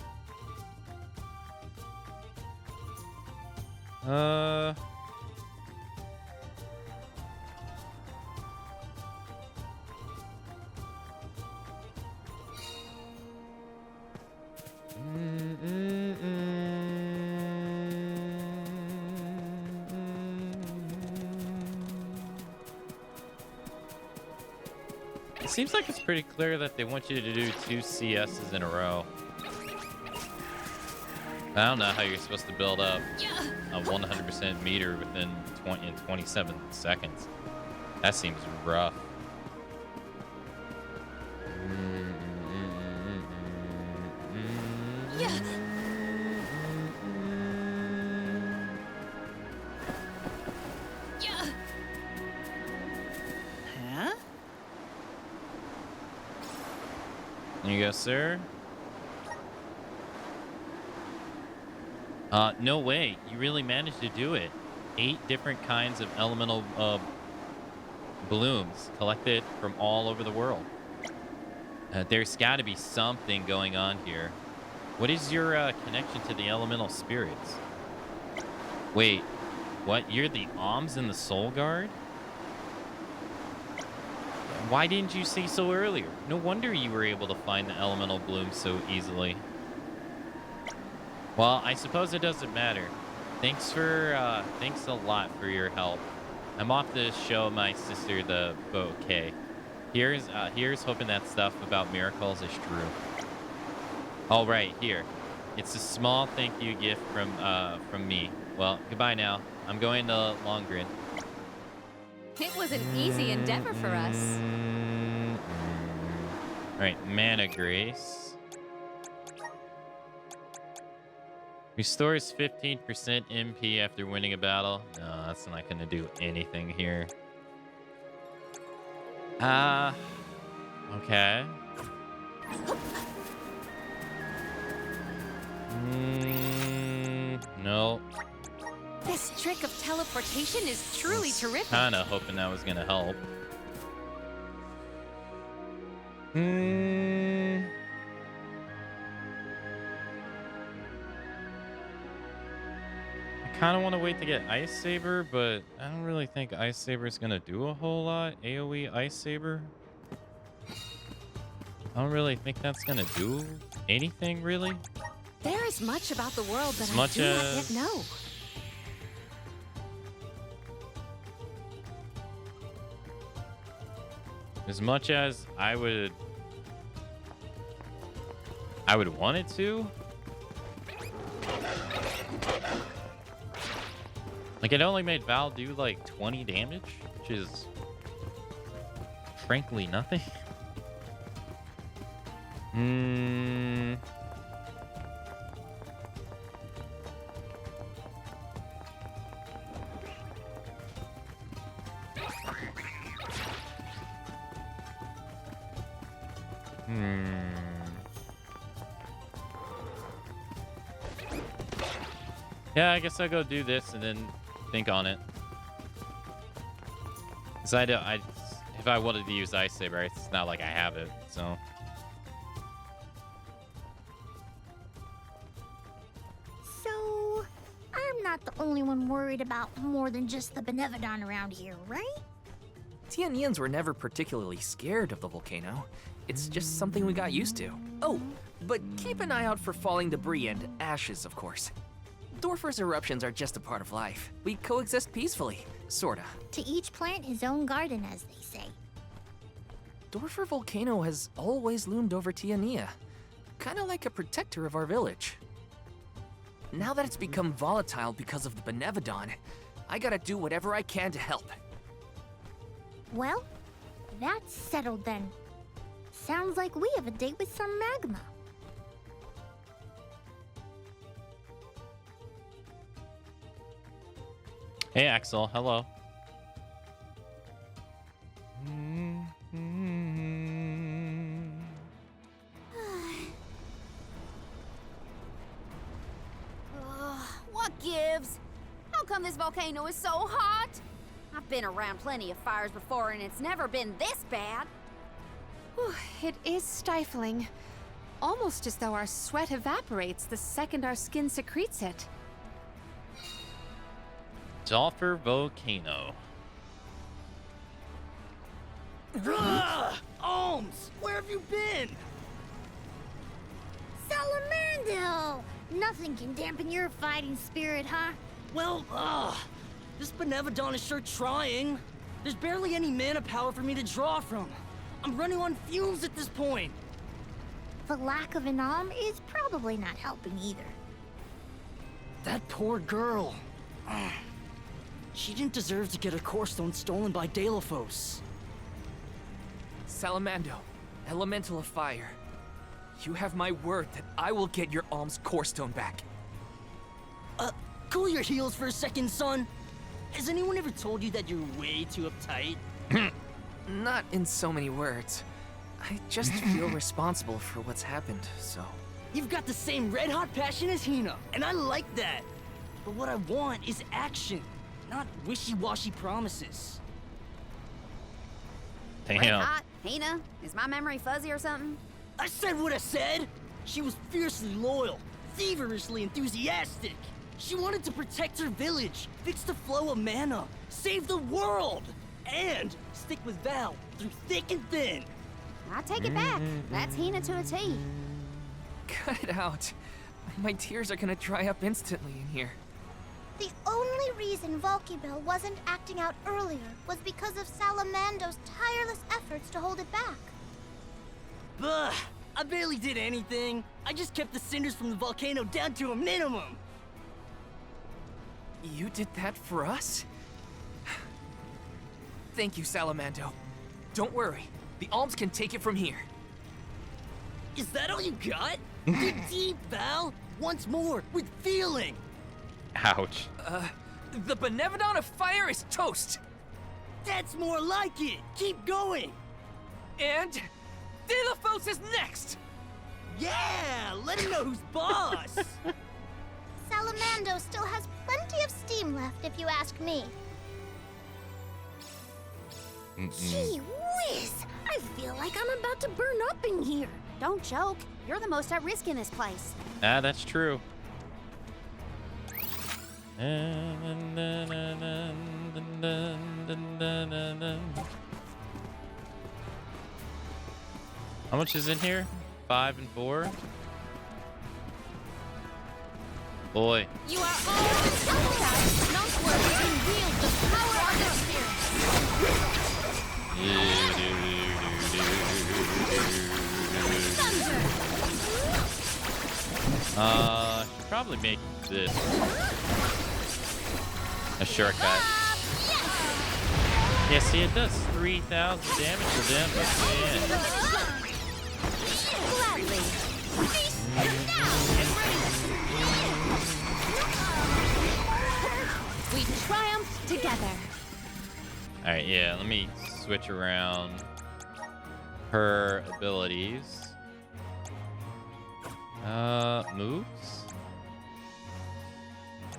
It seems like it's pretty clear that they want you to do 2 CSs in a row. I don't know how you're supposed to build up a 100% meter within 27 seconds. That seems rough. There you go, sir. No way. You really managed to do it. 8 different kinds of elemental blooms collected from all over the world. There's got to be something going on here. What is your connection to the elemental spirits? Wait, what? You're the Alms and the Soul Guard? Why didn't you say so earlier? No wonder you were able to find the elemental blooms so easily. Well, I suppose it doesn't matter. Thanks a lot for your help. I'm off to show my sister the bouquet. Here's hoping that stuff about miracles is true. All right, here. It's a small thank you gift from me. Well, goodbye now. I'm going to Longrin. It was an easy endeavor for us. All right, Mana Grace. Restores 15% MP after winning a battle. No, that's not going to do anything here. Okay. No. This trick of teleportation is truly terrific. Kind of hoping that was going to help. I kind of want to wait to get Ice Saber, but I don't really think Ice Saber is going to do a whole lot. AoE Ice Saber. I don't really think that's going to do anything, really. There is much about the world that As I much do not as- yet know. As much as I would want it to. Like, it only made Val do like 20 damage, which is frankly nothing. Yeah, I guess I'll go do this and then think on it. Cause if I wanted to use Ice Saber, it's not like I have it, so. So, I'm not the only one worried about more than just the Benevodon around here, right? Tianians were never particularly scared of the volcano. It's just something we got used to. Oh, but keep an eye out for falling debris and ashes, of course. Dorfer's eruptions are just a part of life. We coexist peacefully, sorta. To each plant his own garden, as they say. Dorfer Volcano has always loomed over Tiania, kinda like a protector of our village. Now that it's become volatile because of the Benevodon, I gotta do whatever I can to help. Well, that's settled then. Sounds like we have a date with some magma. Hey, Axel, hello. What gives? How come this volcano is so hot? I've been around plenty of fires before and it's never been this bad. Whew, it is stifling. Almost as though our sweat evaporates the second our skin secretes it. Dolpher Volcano. Alms, where have you been? Salamando! Nothing can dampen your fighting spirit, huh? Well, this Benevodon is sure trying. There's barely any mana power for me to draw from. I'm running on fumes at this point. The lack of an alm is probably not helping either. That poor girl. She didn't deserve to get her core stone stolen by Deilophos. Salamando, elemental of fire. You have my word that I will get your alm's core stone back. Cool your heels for a second, son. Has anyone ever told you that you're way too uptight? Not in so many words. I just feel responsible for what's happened, so... You've got the same red-hot passion as Hina, and I like that. But what I want is action, not wishy-washy promises. Damn. Red hot? Hina? Is my memory fuzzy or something? I said what I said! She was fiercely loyal, feverishly enthusiastic. She wanted to protect her village, fix the flow of mana, save the world, and stick with Val through thick and thin. I take it back. That's Hina to a T. Cut it out. My tears are gonna dry up instantly in here. The only reason Volkybell wasn't acting out earlier was because of Salamando's tireless efforts to hold it back. Bah! I barely did anything. I just kept the cinders from the volcano down to a minimum. You did that for us? Thank you, Salamando. Don't worry. The Alms can take it from here. Is that all you got? Dig deep, Val! Once more, with feeling! Ouch. The Benevodon of Fire is toast! That's more like it! Keep going! And Dilithos is next! Yeah! Let him know who's boss! Salamando still has plenty of steam left, if you ask me. Gee whiz! I feel like I'm about to burn up in here. Don't joke. You're the most at risk in this place. Ah, that's true. How much is in here? 5 and 4? Boy. You are all unstoppable, not where we can wield the power of the spirit. Should probably make this a shortcut. Yeah, see, it does 3,000 damage to them, but man. Gladly. We triumphed together. Alright, yeah, let me switch around her abilities. Moves?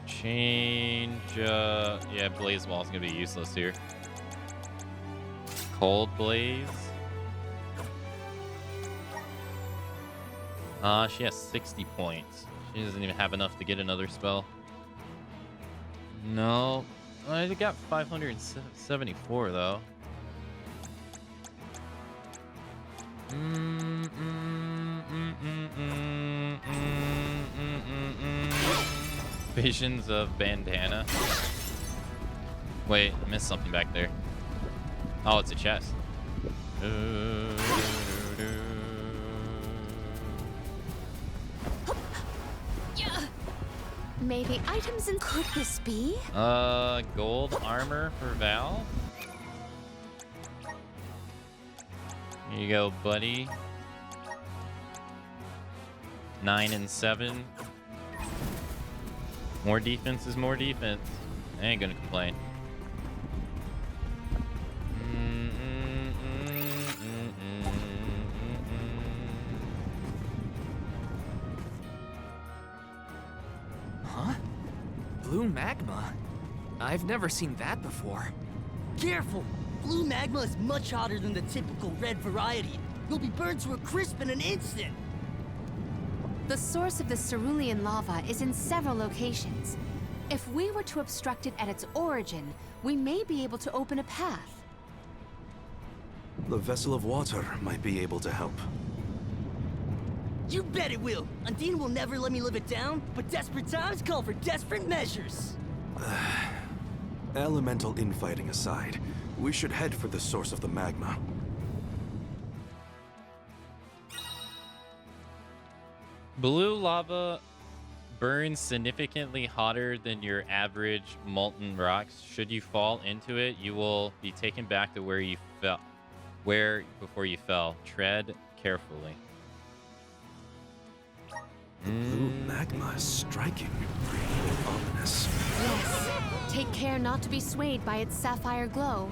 Change, yeah, Blaze Wall's gonna be useless here. Cold Blaze. She has 60 points. She doesn't even have enough to get another spell. No. I got 574 though. Visions of Bandana. Wait, I missed something back there. Oh, it's a chest. Maybe items in. Could this be? Gold armor for Val. Here you go, buddy. 9 and 7. More defense is more defense. I ain't gonna complain. Huh? Blue magma? I've never seen that before. Careful! Blue magma is much hotter than the typical red variety. You'll be burned to a crisp in an instant. The source of the cerulean lava is in several locations. If we were to obstruct it at its origin, we may be able to open a path. The vessel of water might be able to help. You bet it will! Undine will never let me live it down, but desperate times call for desperate measures. Elemental infighting aside, we should head for the source of the magma. Blue lava burns significantly hotter than your average molten rocks. Should you fall into it, you will be taken back to where you fell. Before you fell. Tread carefully. The blue magma is striking. Ominous. Yes. Take care not to be swayed by its sapphire glow.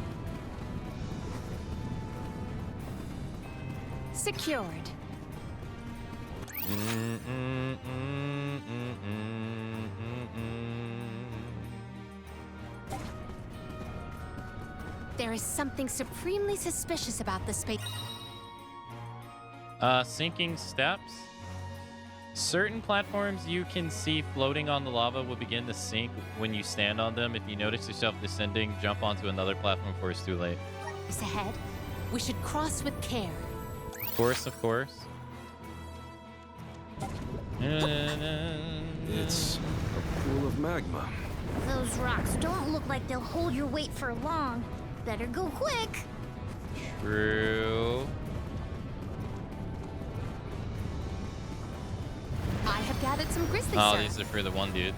Secured. There is something supremely suspicious about the space. Sinking steps. Certain platforms you can see floating on the lava will begin to sink when you stand on them. If you notice yourself descending, jump onto another platform before it's too late. Ahead, we should cross with care. Of course, of course. It's a pool of magma. Those rocks don't look like they'll hold your weight for long. Better go quick. True. I have gathered some grizzly Oh, syrup. these are for the one dude.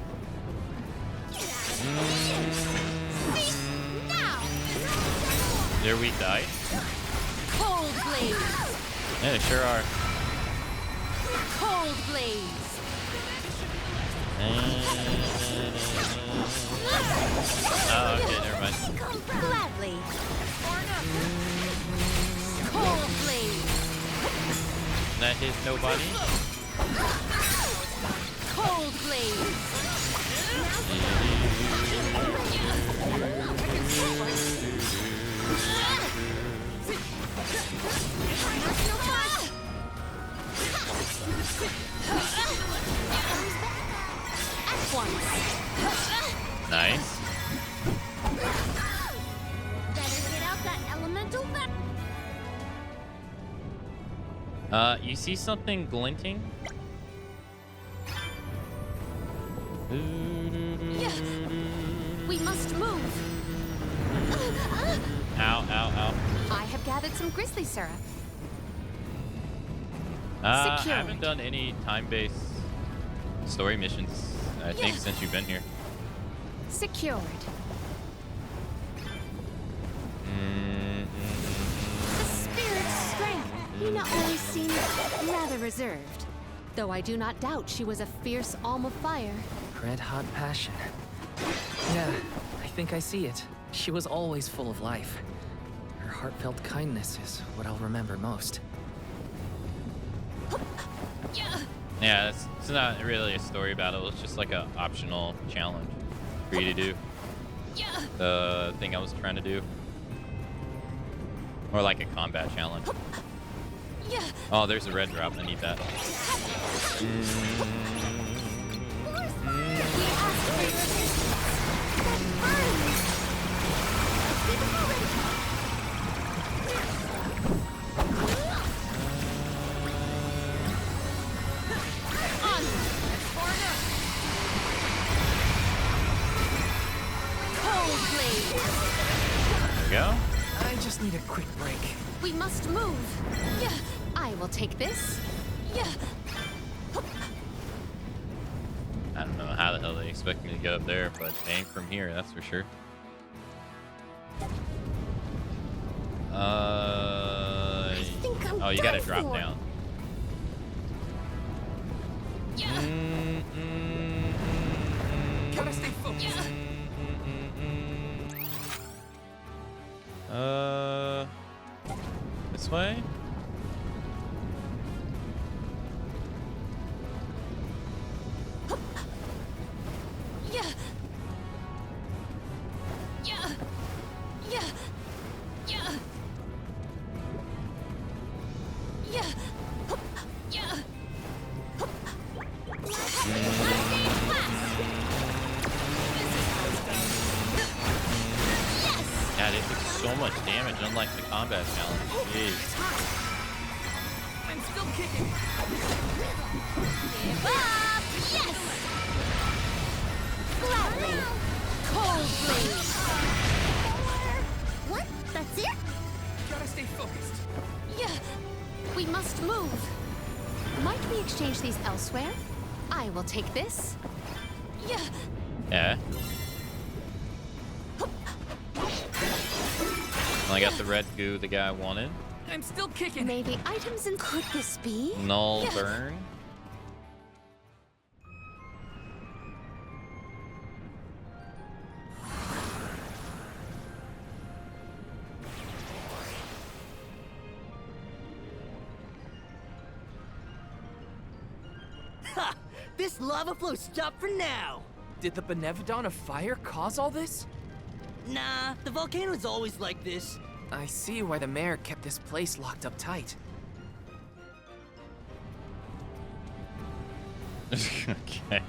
There we die. Cold blaze. Yeah, they sure are. Cold blaze. Oh, okay, never mind. Gladly. Cold blaze. That hit nobody. Cold blaze. At once. Nice. Better get out that elemental back. You see something glinting? We must move. Ow, ow, ow. I have gathered some grizzly syrup. I Secured. haven't done any time-based story missions, I think, since you've been here. Secured. The spirit's strength. Nina always seemed rather reserved. Though I do not doubt she was a fierce alm of fire. Red hot passion. Yeah, I think I see it. She was always full of life. Her heartfelt kindness is what I'll remember most. Yeah, it's not really a story battle. It's just like a optional challenge for you to do. The thing I was trying to do. Or like a combat challenge. Oh, there's a red drop. I need that. There we go. I just need a quick break. We must move. Yeah, I will take this. Yeah. I don't know how the hell they expect me to get up there, but it ain't from here, that's for sure. Oh, you gotta drop down. Gotta stay focused. This way? Yeah, they took so much damage, unlike the combat challenge. Jeez. I'm still kicking. Give up! Yes! Gladly. Cold blaze. What? That's it? Gotta stay focused. Yeah. We must move. Might we exchange these elsewhere? I will take this. Yeah. Yeah. I got the red goo the guy wanted. I'm still kicking. Maybe items in. Could this be? Null burn. Ha! This lava flow stopped for now. Did the Benevodon of Fire cause all this? Nah, the volcano's always like this. I see why the mayor kept this place locked up tight. Okay.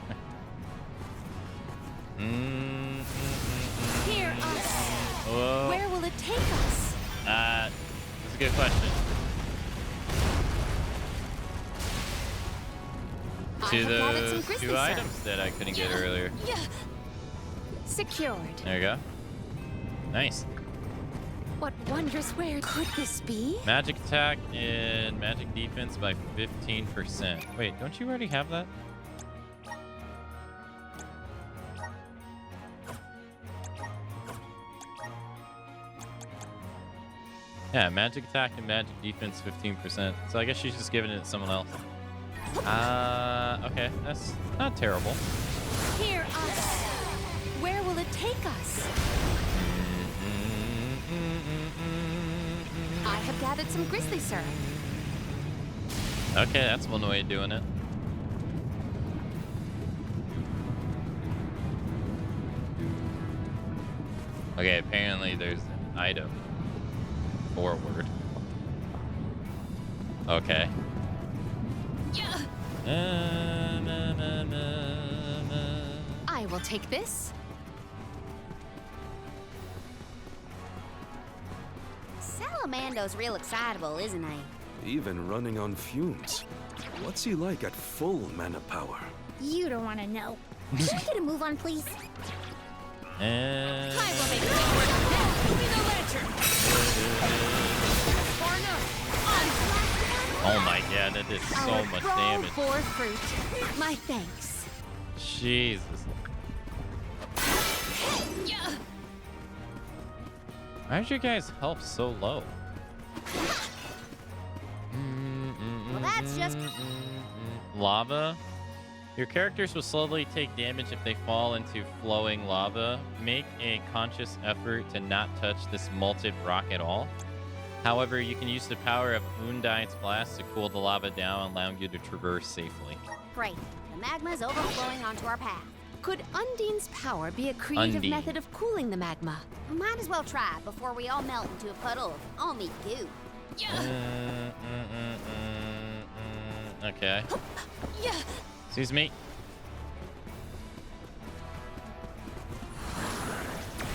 Hear us. Whoa. Where will it take us? That's a good question. To the two items that I couldn't get earlier. Yeah. Secured. There you go. Nice. What wondrous where could this be? Magic attack and magic defense by 15%. Wait, don't you already have that? Yeah, magic attack and magic defense 15%. So I guess she's just giving it to someone else. Okay, that's not terrible. Hear us. Where will it take us? I have gathered some grizzly syrup. Okay, that's one way of doing it. Okay, apparently there's an item forward. Okay. I will take this. Salamando's real excitable, isn't he? Even running on fumes. What's he like at full mana power? You don't want to know. Can I get a move on, please? And... Oh my god, that did so much damage. For fruit. My thanks. Jesus. Why'd you guys health so low? Well, that's just... Lava? Your characters will slowly take damage if they fall into flowing lava. Make a conscious effort to not touch this molten rock at all. However, you can use the power of Unedited blast to cool the lava down, allowing you to traverse safely. Great. The magma's overflowing onto our path. Could Undine's power be a creative method of cooling the magma? Might as well try before we all melt into a puddle of all-me goo. Okay. Excuse me.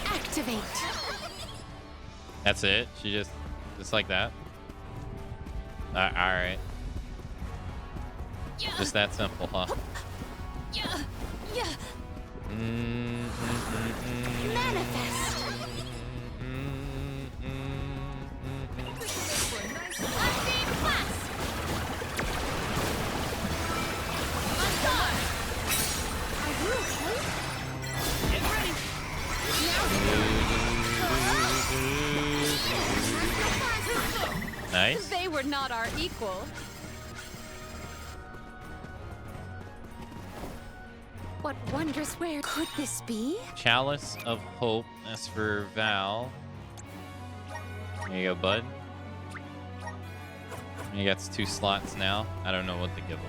Activate. That's it? She just like that? Alright. Just that simple, huh? Manifest. Nice. They were not our equal. What wondrous where could this be? Chalice of Hope. That's for Val. There you go, bud. You got 2 slots now. I don't know what to give him.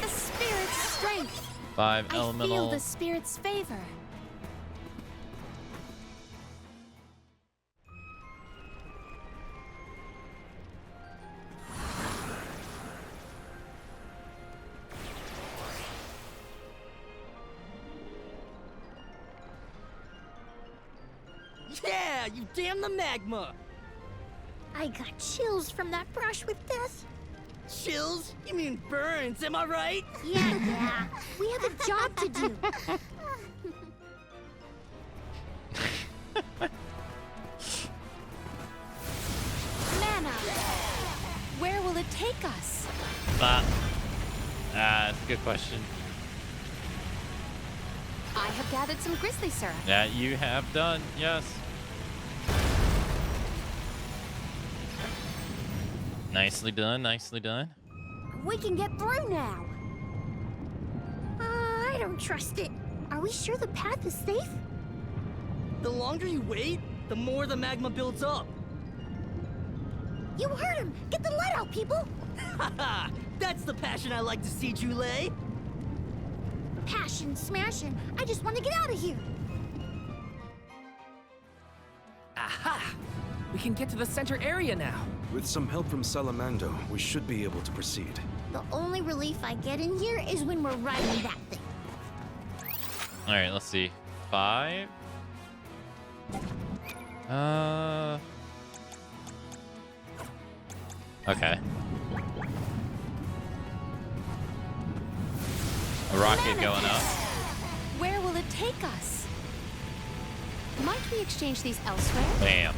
The spirit's strength. 5 I elemental. feel the spirit's favor. Yeah, you damn the magma! I got chills from that brush with death. Chills? You mean burns, am I right? Yeah. We have a job to do. Mana. Where will it take us? That's a good question. I have gathered some grizzly syrup. That you have done, yes. Nicely done, nicely done. We can get through now. I don't trust it. Are we sure the path is safe? The longer you wait, the more the magma builds up. You heard him! Get the lead out, people! Haha! That's the passion I like to see, Jule! passion, smashing. I just want to get out of here. Aha! We can get to the center area now. With some help from Salamando, we should be able to proceed. The only relief I get in here is when we're riding that thing. All right, let's see. 5. Okay. A rocket going up. Where will it take us? Might we exchange these elsewhere? Bam.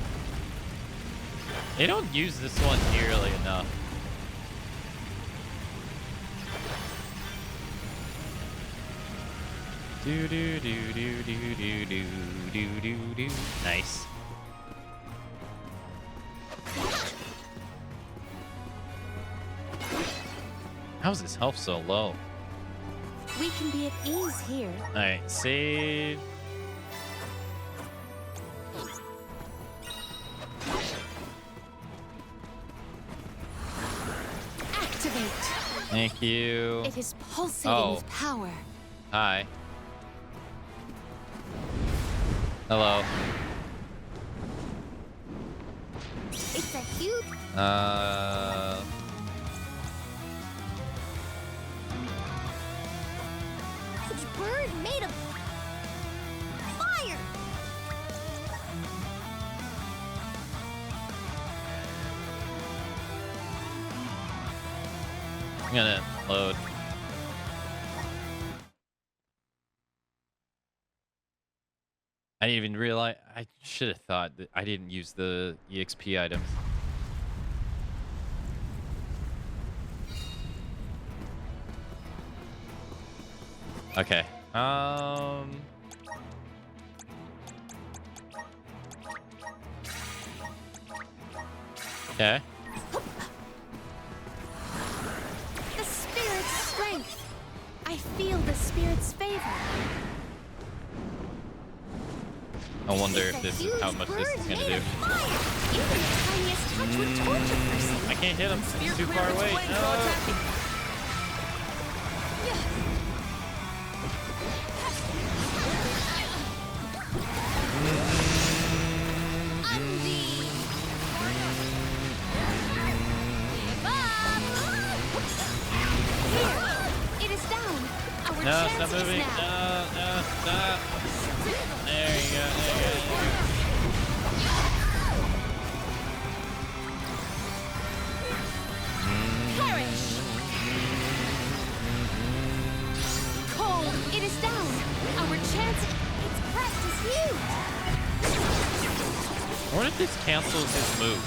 They don't use this one nearly enough. Do do do do do do do do do do. Nice. How's his health so low? We can be at ease here. All right, save. Activate. Thank you. It is pulsating with power. Hi. Hello. It's a huge... huge bird made of... fire! I'm gonna load. I didn't even realize. I should have thought that I didn't use the EXP items. Okay. Okay. The spirit's strength. I feel the spirit's favor. I wonder if this is how much this is gonna do. Even the tiniest touch would torture a person. I can't hit him. It's too far away. No. It is down. Our No, chance stop is moving. now. No, stop. There you go. There you go. Perish. Cold. It is down. Our chance. Its crest is huge. I wonder if this cancels his move.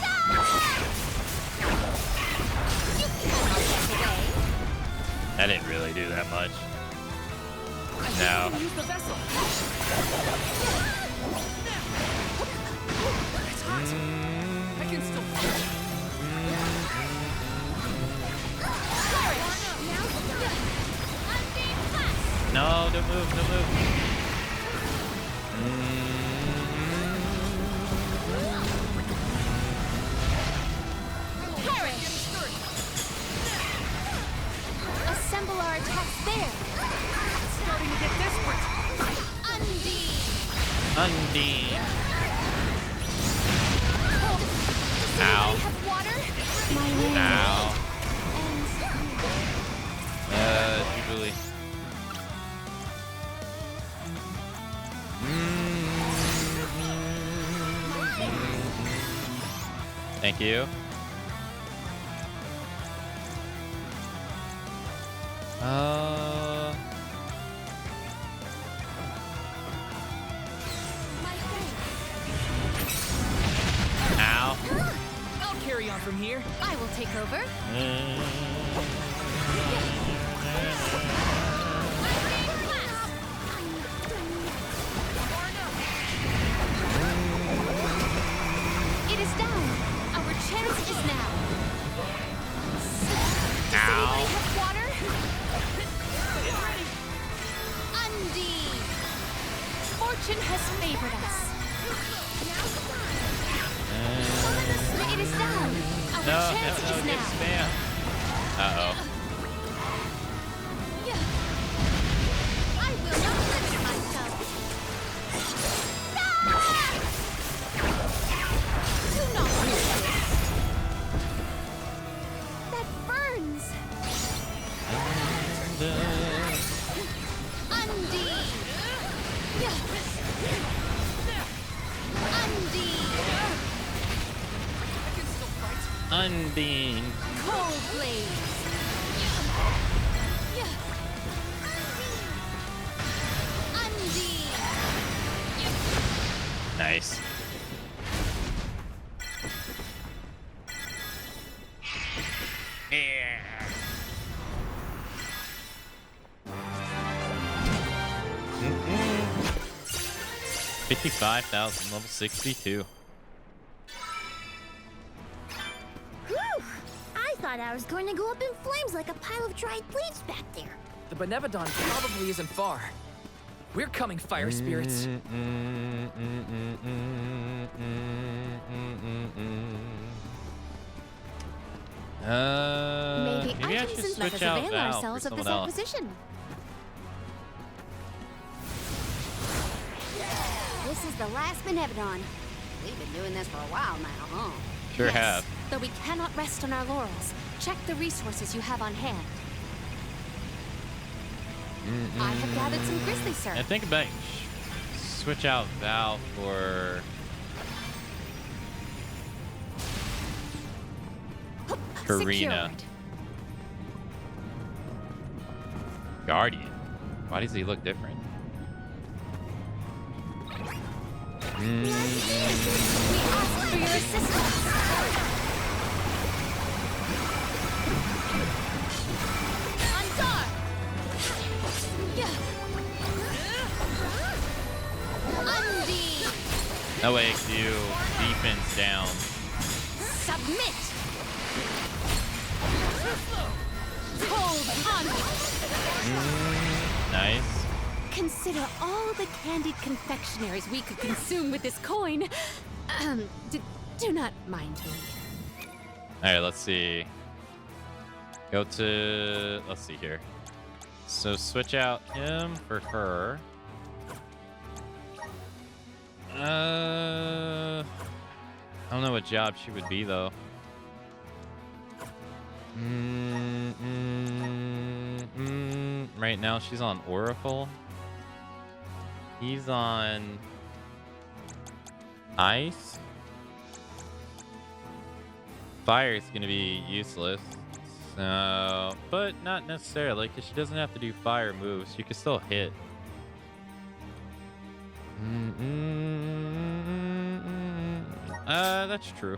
That didn't really do that much. No. Use the vessel. It's hot. I can still feel it. No, don't move, don't move. Assemble our attacks there. It's starting to get desperate. Undine. Ow. Ow. Water? Ow. Jubilee. Thank you. Ow. I'll carry on from here. I will take over. It is down. Our chance is now. Does anybody have water? Undine. Fortune has favored us. It is down. Our chance is get now. spam. Uh-oh. Unbeam. Cold Blaze. Nice. Yeah. 55,000, level 62. Whew! I thought I was going to go up in flames like a pile of dried leaves back there. The Benevodon probably isn't far. We're coming, fire spirits. Maybe I items should and let us switch out avail Val ourselves for of this someone else. acquisition. This is the last Benevodon. We've been doing this for a while now, huh? Sure Yes, have. though we cannot rest on our laurels. Check the resources you have on hand. I have gathered some grizzly syrup. I think about switch out Val for Karina. Secured. Guardian. Why does he look different? We ask for your assistance. On guard. Undi. OAQ defense down. Submit. Hold on. Nice. Consider all the candied confectionaries we could consume with this coin. Do not mind me. All right, let's see. Go to, let's see here. So switch out him for her. I don't know what job she would be though. Right now she's on Oracle. He's on Ice. Fire is gonna be useless. So, but not necessarily, because she doesn't have to do fire moves. She can still hit. That's true.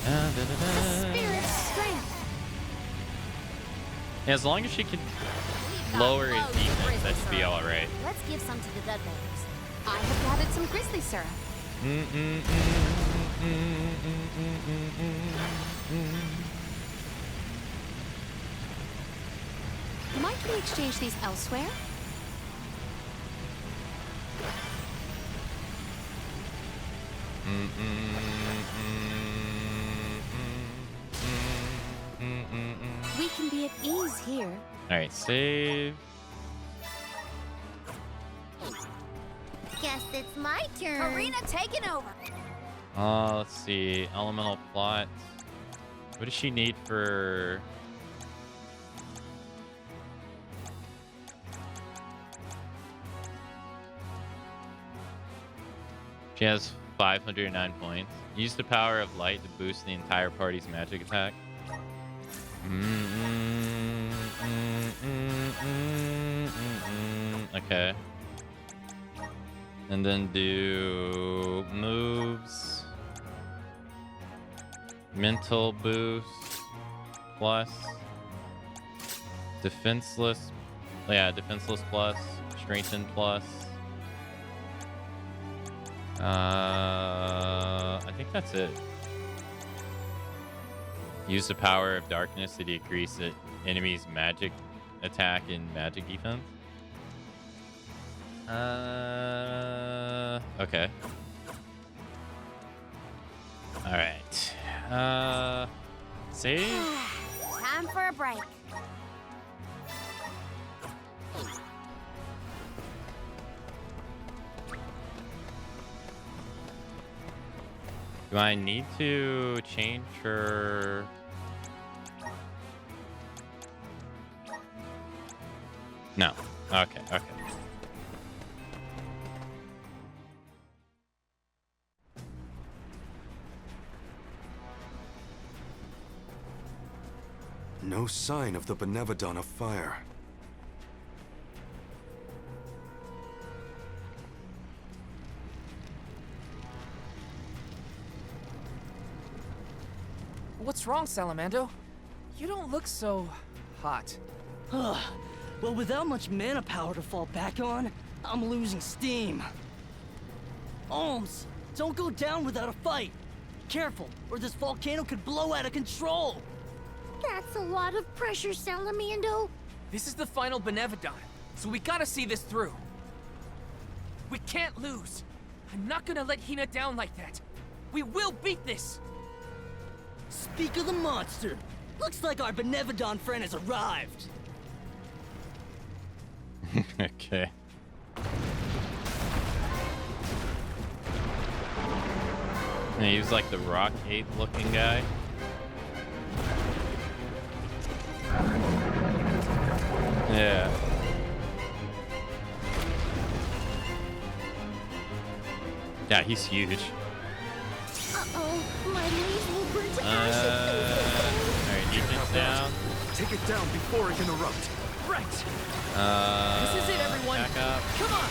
Spirit strength. As long as she can lower his defense, that should be all right. Let's give some to the dead beggars. I have gathered some grizzly syrup. Might we exchange these elsewhere? We can be at ease here. All right, save. Guess it's my turn. Karina taking over. Let's see. Elemental plot. What does she need for? She has 509 points. Use the power of light to boost the entire party's magic attack. Okay. And then do moves. Mental boost plus. Defenseless. Yeah, defenseless plus. Strengthen plus. I think that's it. Use the power of darkness to decrease the enemy's magic attack and magic defense. Okay. All right. Save. Time for a break. Do I need to change her? No. Okay, okay. No sign of the Benevodon of Fire. What's wrong, Salamando? You don't look so hot. Well, without much mana power to fall back on, I'm losing steam. Alms, don't go down without a fight. Careful, or this volcano could blow out of control. That's a lot of pressure, Salamando. This is the final Benevodon, so we gotta see this through. We can't lose. I'm not gonna let Hina down like that. We will beat this! Speak of the monster. Looks like our Benevodon friend has arrived. Okay. Yeah, he was like the rock ape looking guy. Yeah. Yeah, he's huge. Uh-oh, my leaves will burn to ashes. Alright, defense down. Take it down before it can erupt. Right. This is it, everyone. Back up. Come on.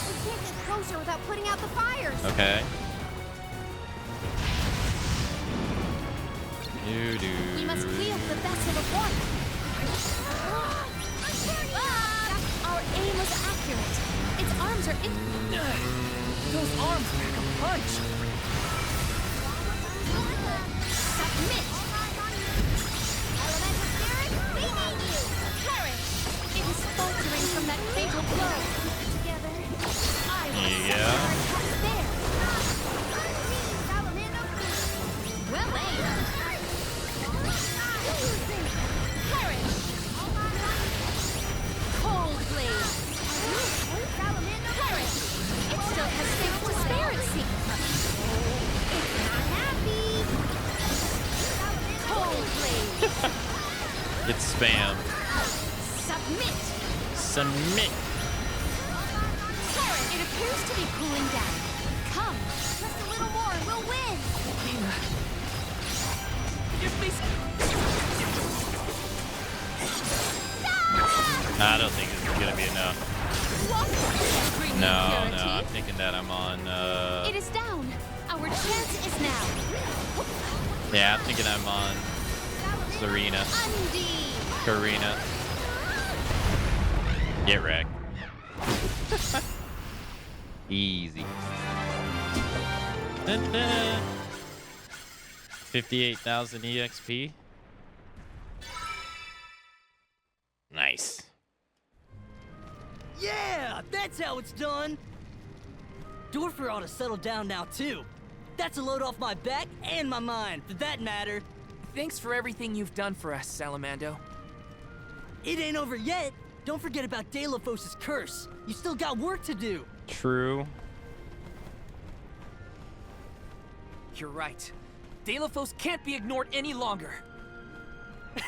We can't get closer without putting out the fires. Okay. We must wield the vessel of water. Our aim was accurate. Its arms are in. Those arms pack a punch. Submit. Elemental spirit, we need you. Perish. It is faltering from that fatal blow. Together, I will there. Well aimed. Perish. Cold blade. Perish. It still has faith to spare, it seems. It's not happy. Cold blade. It's spam. Submit. Submit. Perish. It appears to be cooling down. Come. Just a little more and we'll win. Hina. Give me I don't think this is gonna be enough. No, I'm thinking that I'm on, It is down. Our chance is now. yeah, I'm thinking I'm on Serena. Karina. Get wrecked. Easy. 58,000 EXP. Nice. Yeah, that's how it's done. Dorfer ought to settle down now, too. That's a load off my back and my mind, for that matter. Thanks for everything you've done for us, Salamando. It ain't over yet. Don't forget about Delphos' curse. You still got work to do. True. You're right. Delphos can't be ignored any longer.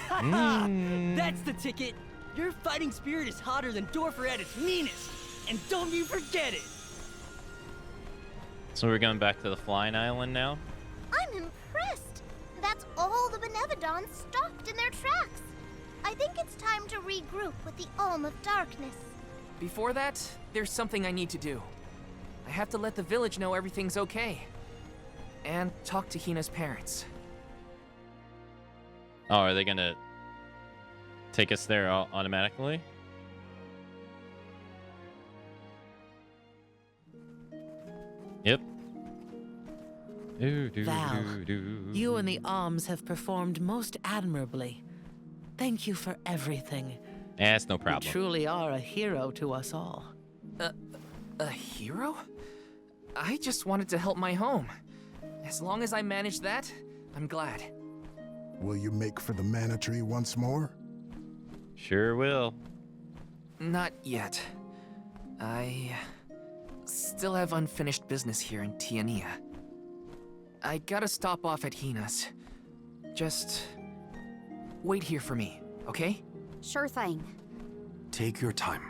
That's the ticket. Your fighting spirit is hotter than Dorfer at its meanest. And don't you forget it. So we're going back to the flying island now? I'm impressed. That's all the Benevodons stopped in their tracks. I think it's time to regroup with the Alm of Darkness. Before that, there's something I need to do. I have to let the village know everything's okay. And talk to Hina's parents. Oh, are they gonna take us there automatically? Yep. Val, you and the Alms have performed most admirably. Thank you for everything. That's no problem. You truly are a hero to us all. A hero? I just wanted to help my home. As long as I manage that, I'm glad. Will you make for the mana tree once more? Sure will. Not yet. still have unfinished business here in Tiania. I gotta stop off at Hina's. Just wait here for me, okay? Sure thing. Take your time.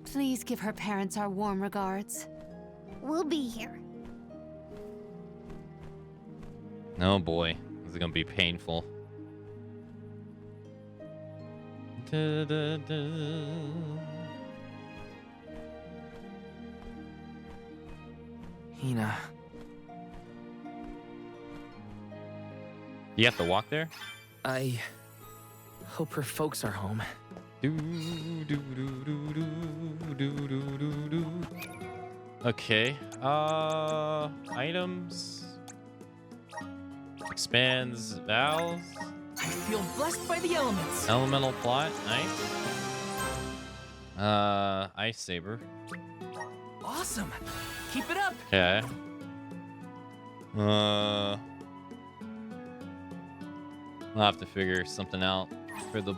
Please give her parents our warm regards. We'll be here. Oh boy, this is gonna be painful. Da, da, da. Hina. You have to walk there? I hope her folks are home. Okay. Items. Expands vowels. I feel blessed by the elements. Elemental plot. Nice. Ice saber. Awesome. Keep it up. Okay. I'll have to figure something out for the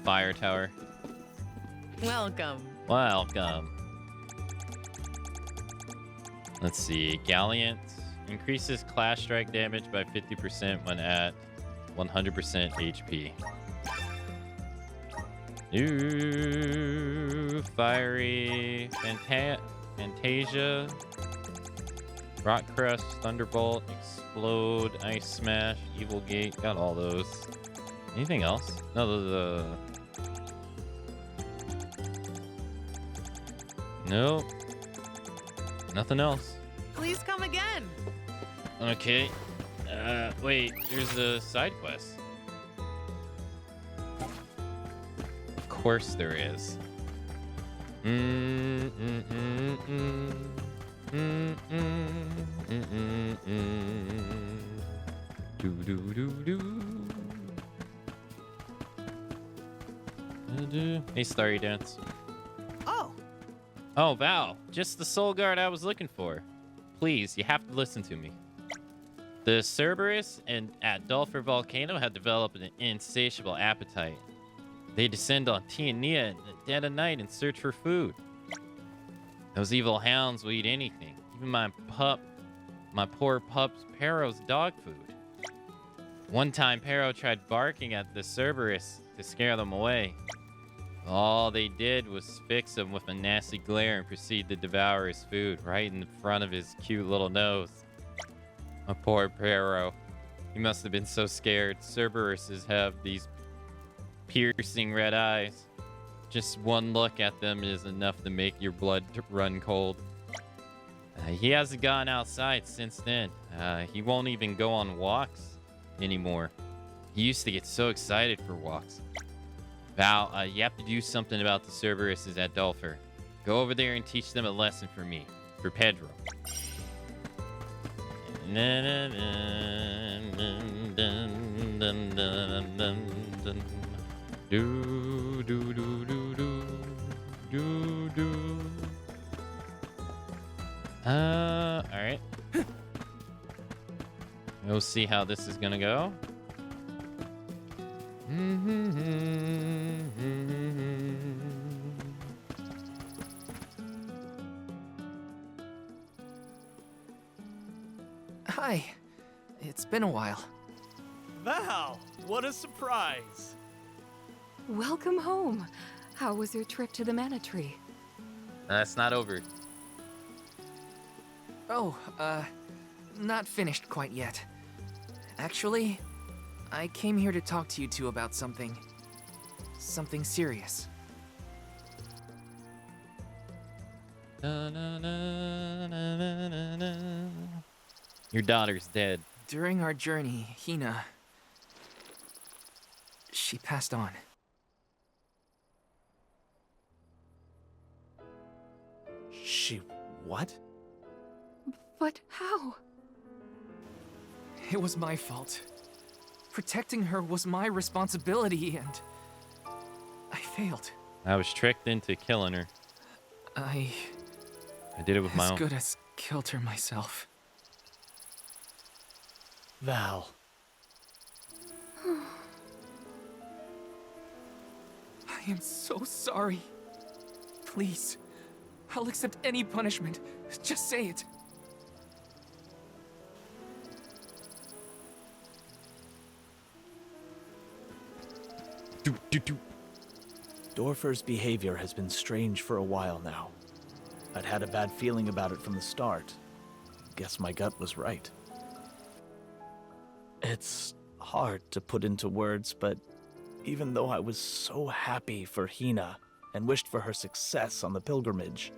fire tower. Welcome. Welcome. Let's see. Gallant increases class strike damage by 50% when at 100% HP. Ooh, fiery Fantasia. Rock Crust, Thunderbolt, Explode, Ice Smash, Evil Gate. Got all those. Anything else? No, those. Nope. Nothing else. Please come again. Okay. Wait. There's a side quest. Of course there is. Hey, Starry Dance. Oh, Val, just the soul guard I was looking for. Please, you have to listen to me. The Cerberus and at Dulfer Volcano have developed an insatiable appetite. They descend on Tiania in the dead of night and search for food. Those evil hounds will eat anything, even my poor pup's Pero's dog food. One time, Pero tried barking at the Cerberus to scare them away. All they did was fix him with a nasty glare and proceed to devour his food right in front of his cute little nose. My poor Pero. He must have been so scared. Cerberuses have these piercing red eyes. Just one look at them is enough to make your blood run cold. He hasn't gone outside since then. He won't even go on walks anymore. He used to get so excited for walks. Val, you have to do something about the Cerberuses at Dulfer. Go over there and teach them a lesson for me. For Pedro. Alright. We'll see how this is gonna go. Hi. It's been a while. Val, what a surprise. Welcome home. How was your trip to the Mana Tree? That's not over. Oh, not finished quite yet. Actually, I came here to talk to you two about something serious. Your daughter's dead. During our journey, Hina, she passed on. She what? But how? It was my fault. Protecting her was my responsibility, and I failed. I was tricked into killing her. I did it with my own. As good as killed her myself. Val. I am so sorry. Please, I'll accept any punishment. Just say it. Dorfer's behavior has been strange for a while now. I'd had a bad feeling about it from the start. Guess my gut was right. It's hard to put into words, but even though I was so happy for Hina and wished for her success on the pilgrimage,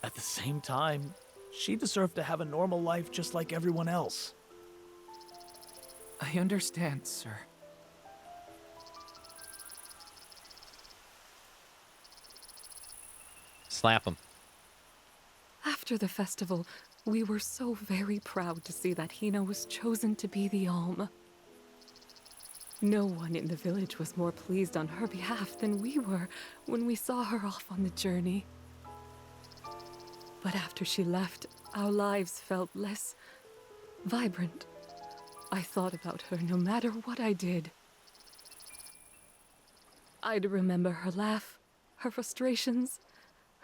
at the same time, she deserved to have a normal life just like everyone else. I understand, sir. Slap him. After the festival, we were so very proud to see that Hina was chosen to be the Alm. No one in the village was more pleased on her behalf than we were when we saw her off on the journey. But after she left, our lives felt less vibrant. I thought about her no matter what I did. I'd remember her laugh, her frustrations,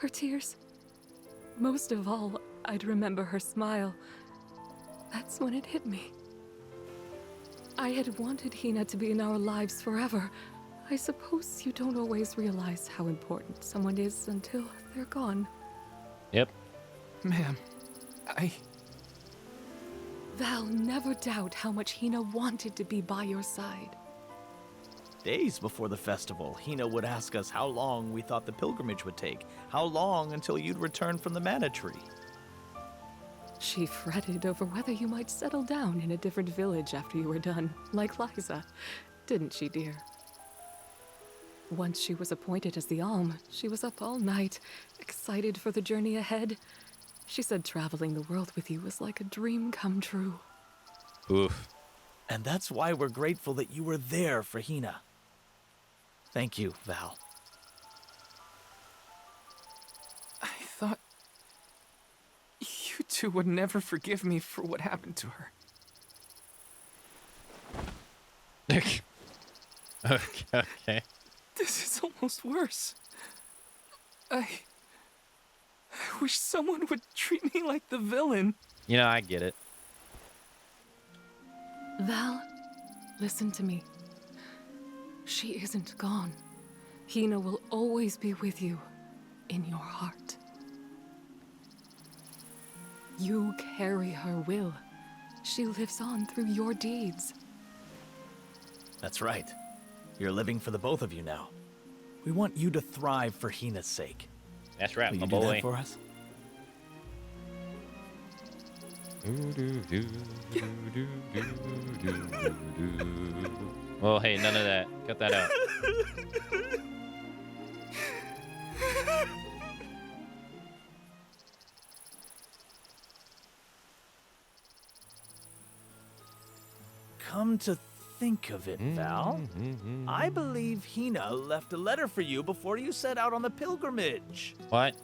her tears. Most of all, I'd remember her smile. That's when it hit me. I had wanted Hina to be in our lives forever. I suppose you don't always realize how important someone is until they're gone. Yep. Ma'am, Val, never doubt how much Hina wanted to be by your side. Days before the festival, Hina would ask us how long we thought the pilgrimage would take, how long until you'd return from the mana tree. She fretted over whether you might settle down in a different village after you were done, like Liza. Didn't she, dear? Once she was appointed as the Alm, she was up all night, excited for the journey ahead. She said traveling the world with you was like a dream come true. Oof. And that's why we're grateful that you were there for Hina. Thank you, Val. I thought you two would never forgive me for what happened to her. Okay. This is almost worse. I wish someone would treat me like the villain. You know, I get it. Val, listen to me. She isn't gone. Hina will always be with you, in your heart. You carry her will. She lives on through your deeds. That's right. You're living for the both of you now. We want you to thrive for Hina's sake. That's right, Will my you boy. do that for us? Well, hey, none of that. Cut that out. Come to think of it, Val, I believe Hina left a letter for you before you set out on the pilgrimage. What?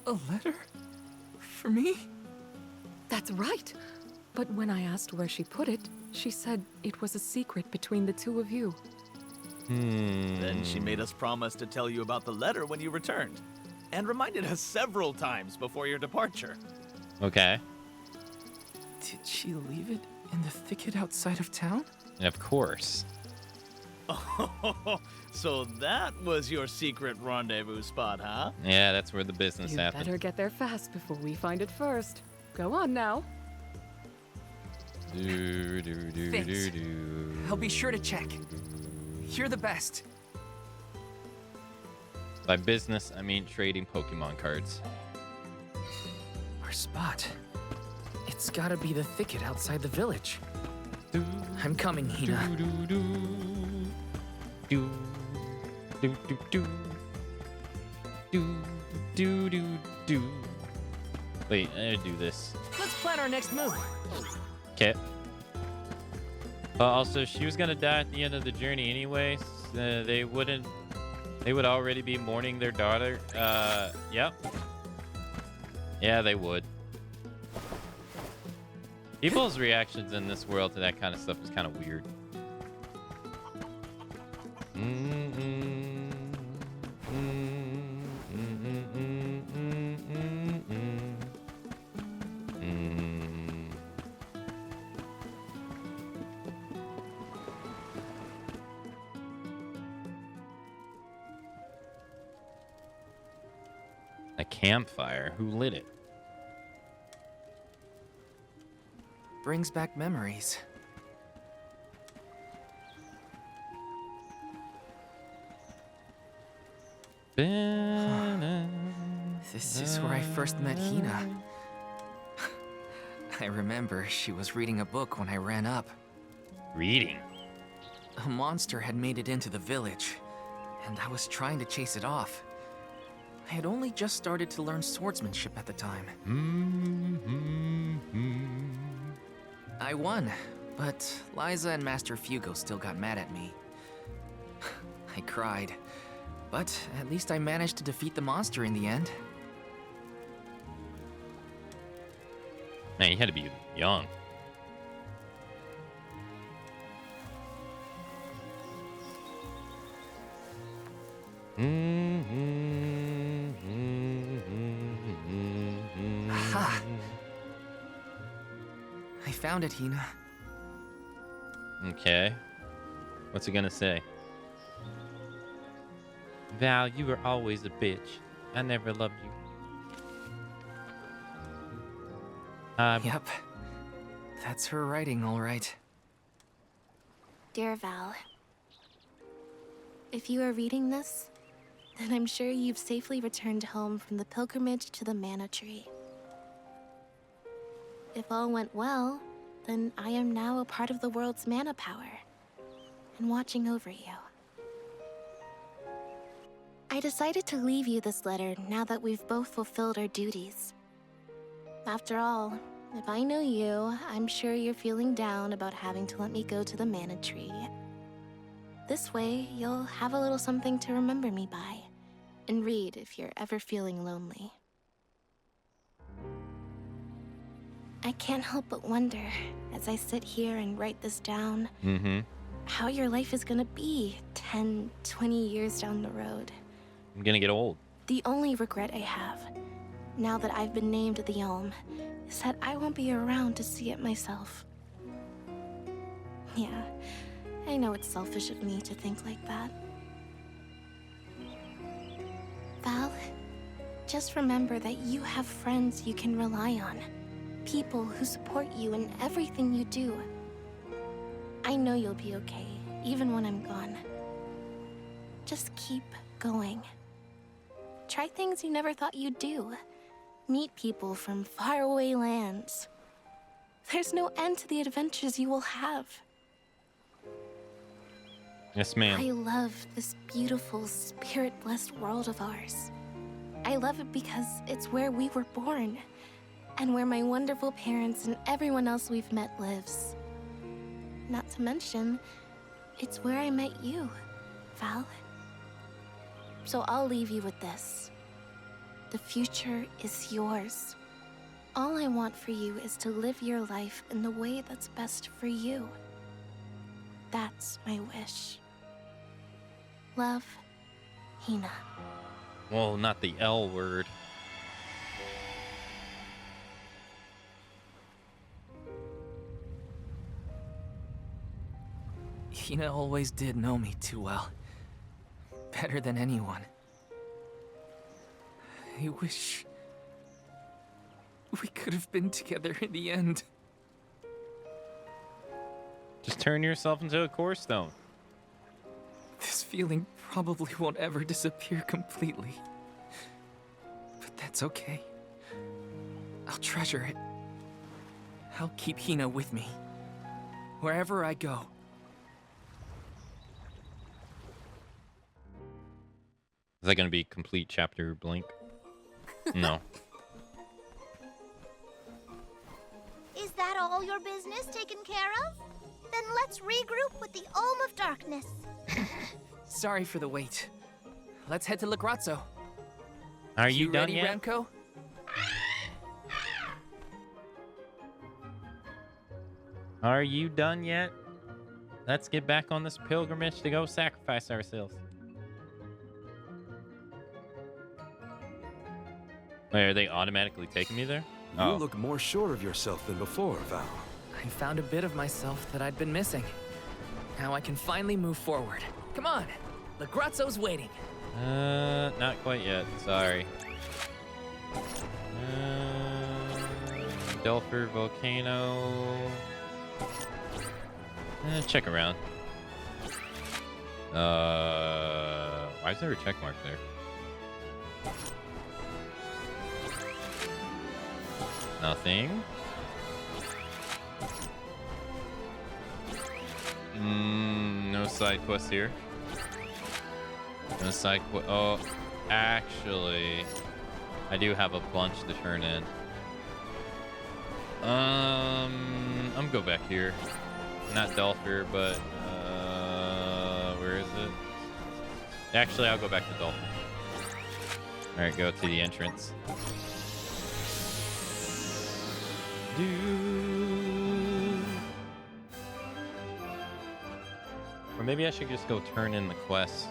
A letter? For me? That's right. But when I asked where she put it, she said it was a secret between the two of you. Then she made us promise to tell you about the letter when you returned, and reminded us several times before your departure. Okay. Did she leave it in the thicket outside of town? Of course. Oh, so that was your secret rendezvous spot, huh? Yeah, that's where the business You happens. better get there fast before we find it first. Go on now. Thanks. I'll be sure to check. You're the best. By business, I mean trading Pokemon cards. Our spot. It's gotta be the thicket outside the village. I'm coming, Hina. Wait, I gotta do this. Let's plan our next move. Okay. Also, she was gonna die at the end of the journey anyway. They would already be mourning their daughter. Yep. Yeah, they would. People's reactions in this world to that kind of stuff is kind of weird. A campfire? Who lit it? Brings back memories. This is where I first met Hina. I remember she was reading a book when I ran up. Reading? A monster had made it into the village, and I was trying to chase it off. I had only just started to learn swordsmanship at the time. I won, but Liza and Master Fugo still got mad at me. I cried, but at least I managed to defeat the monster in the end. Man, you had to be young. Aha! I found it, Hina. Okay. What's it gonna say? Val, you were always a bitch. I never loved you. Yep. That's her writing, all right. Dear Val, if you are reading this, then I'm sure you've safely returned home from the pilgrimage to the Mana Tree. If all went well, then I am now a part of the world's mana power, and watching over you. I decided to leave you this letter now that we've both fulfilled our duties. After all, if I know you, I'm sure you're feeling down about having to let me go to the Mana Tree. This way, you'll have a little something to remember me by, and read if you're ever feeling lonely. I can't help but wonder, as I sit here and write this down, how your life is gonna be 10, 20 years down the road. I'm gonna get old. The only regret I have, now that I've been named the Elm, is that I won't be around to see it myself. Yeah, I know it's selfish of me to think like that. Val, just remember that you have friends you can rely on. People who support you in everything you do. I know you'll be okay, even when I'm gone. Just keep going. Try things you never thought you'd do. Meet people from faraway lands. There's no end to the adventures you will have. Yes, ma'am. I love this beautiful, spirit-blessed world of ours. I love it because it's where we were born, and where my wonderful parents and everyone else we've met lives. Not to mention, it's where I met you, Val. So I'll leave you with this. The future is yours. All I want for you is to live your life in the way that's best for you. That's my wish. Love, Hina. Whoa, not the L word. Hina always did know me too well. Better than anyone. I wish we could have been together in the end. Just turn yourself into a core stone. This feeling probably won't ever disappear completely. But that's okay. I'll treasure it. I'll keep Hina with me. Wherever I go. Is that going to be complete chapter blank? No. Is that all your business taken care of? Then let's regroup with the Ohm of Darkness. Sorry for the wait. Let's head to Lagrazzo. Are you done ready, yet? Ramco? Are you done yet? Let's get back on this pilgrimage to go sacrifice ourselves. Wait, are they automatically taking me there? You look more sure of yourself than before, Val. I found a bit of myself that I'd been missing. Now I can finally move forward. Come on, Lagrazzo's waiting. Not quite yet. Sorry. Delpher Volcano. Check around. Why is there a check mark there? Nothing. No side quests here. No side quest. Oh, actually, I do have a bunch to turn in. I'm gonna go back here. Not Dolpher, but where is it? Actually, I'll go back to Dolpher. All right, go to the entrance. Or maybe I should just go turn in the quest.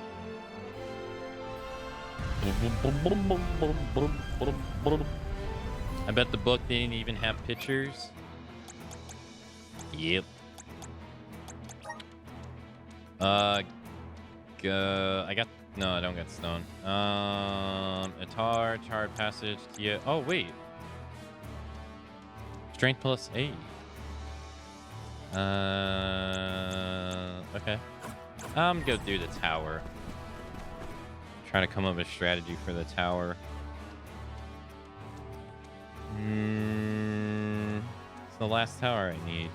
I bet the book didn't even have pictures. Yep. I got no, I don't get stone. Atar, charred passage. Yeah. Oh wait. Strength plus 8. Okay. I'm gonna do the tower. Try to come up with a strategy for the tower. It's the last tower I need.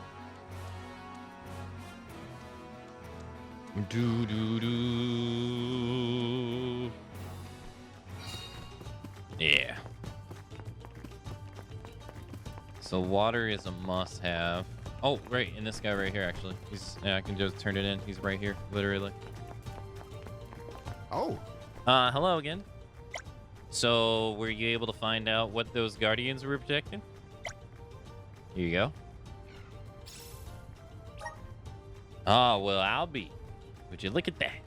Yeah. So water is a must-have. Oh, right, and this guy right here, actually. I can just turn it in. He's right here, literally. Oh. Hello again. So, were you able to find out what those guardians were protecting? Here you go. Oh, well, I'll be. Would you look at that?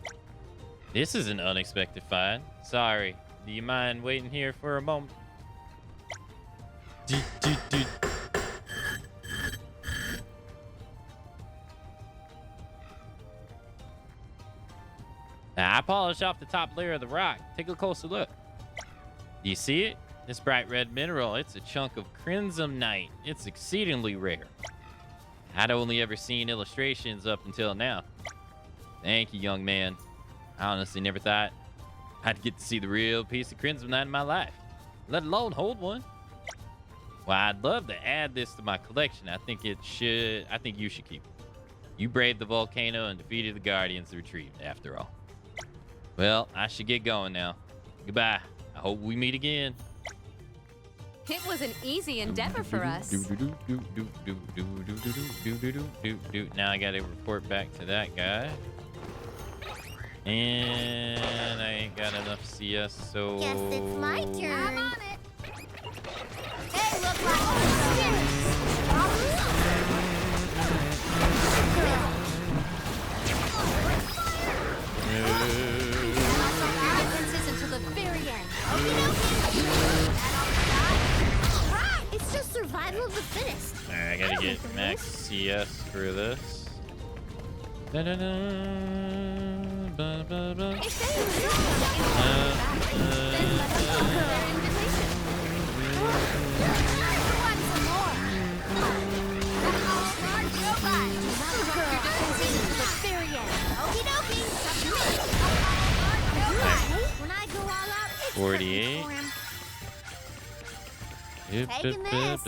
This is an unexpected find. Sorry. Do you mind waiting here for a moment? Now, I polished off the top layer of the rock. Take a closer look. Do you see it? This bright red mineral, it's a chunk of crimsonite. It's exceedingly rare. I'd only ever seen illustrations up until now. Thank you, young man. I honestly never thought I'd get to see the real piece of crimsonite in my life, let alone hold one. Well, I'd love to add this to my collection. I think you should keep it. You braved the volcano and defeated the Guardians retrieved, after all. Well, I should get going now. Goodbye. I hope we meet again. It was an easy endeavor for us. Now I gotta report back to that guy. And I ain't got enough CS, so... Guess it's my turn. I'm on it. They look Until the very end. Right, it's just survival of the fittest. Alright, I gotta get max CS for this. When I go all out, it's 48. Taking this.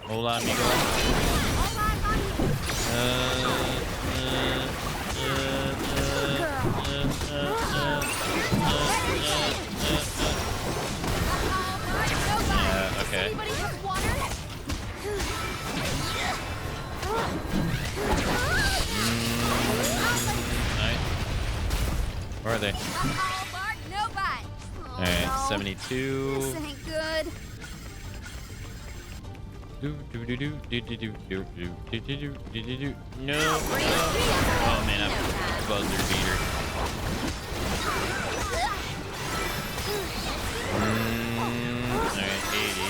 Hola, amigo. Okay. Nice. Where are they? Alright, 72. This ain't good. No. Oh man, I'm buzzer beater. Alright, 80.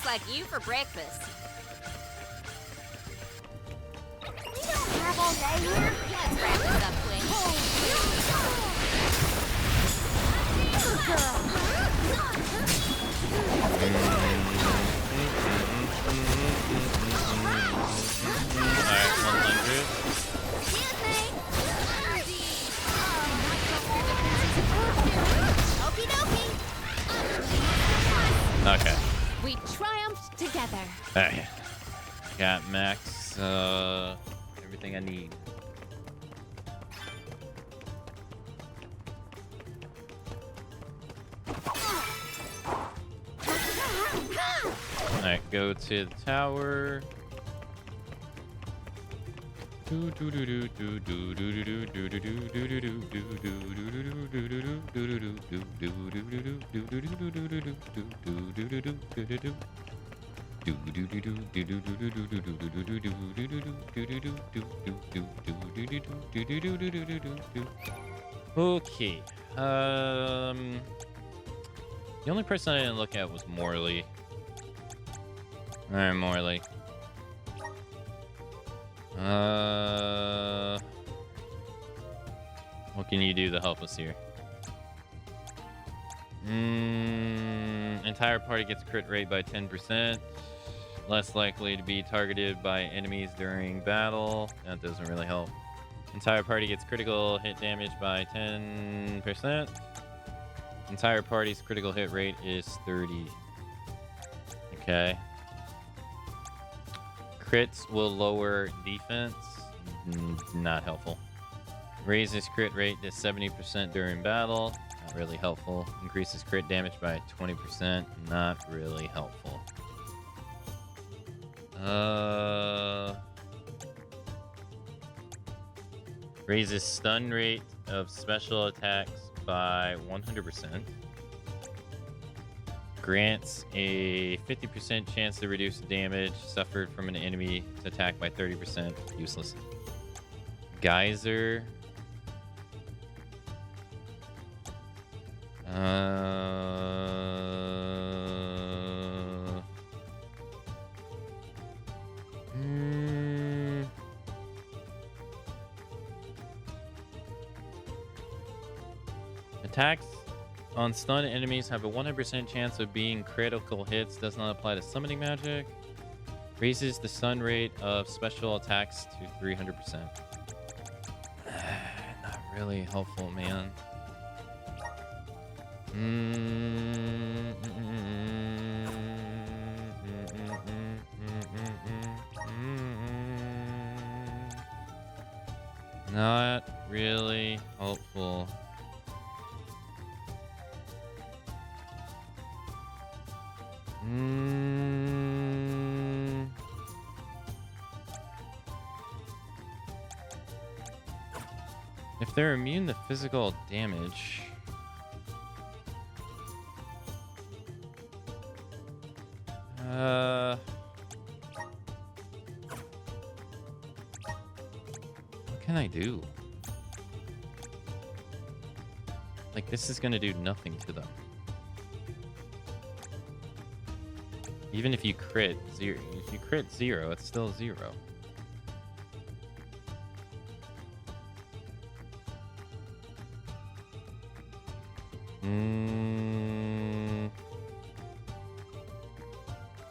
looks like you for breakfast. We don't have all day here. Let's wrap this up quick. Good girl. Alright, 100. Excuse me. Okie dokie. Okay. We triumphed together. Alright. Got max, everything I need. Alright, go to the tower. Okay. The only person I didn't look at was Morley. Alright, Morley. What can you do to help us here? Entire party gets crit rate by 10%. Less likely to be targeted by enemies during battle. That doesn't really help. Entire party gets critical hit damage by 10%. Entire party's critical hit rate is 30. Okay. Crits will lower defense. Not helpful. Raises crit rate to 70% during battle. Not really helpful. Increases crit damage by 20%. Not really helpful. Raises stun rate of special attacks by 100%. Grants a 50% chance to reduce the damage suffered from an enemy attack by 30%. Useless. Geyser. Attacks on stun enemies have a 100% chance of being critical hits. Does not apply to summoning magic. Raises the stun rate of special attacks to 300%. Not really helpful, man. Not really helpful. If they're immune to physical damage, what can I do? Like, this is gonna do nothing to them. Even if you crit zero, if you crit 0, it's still 0.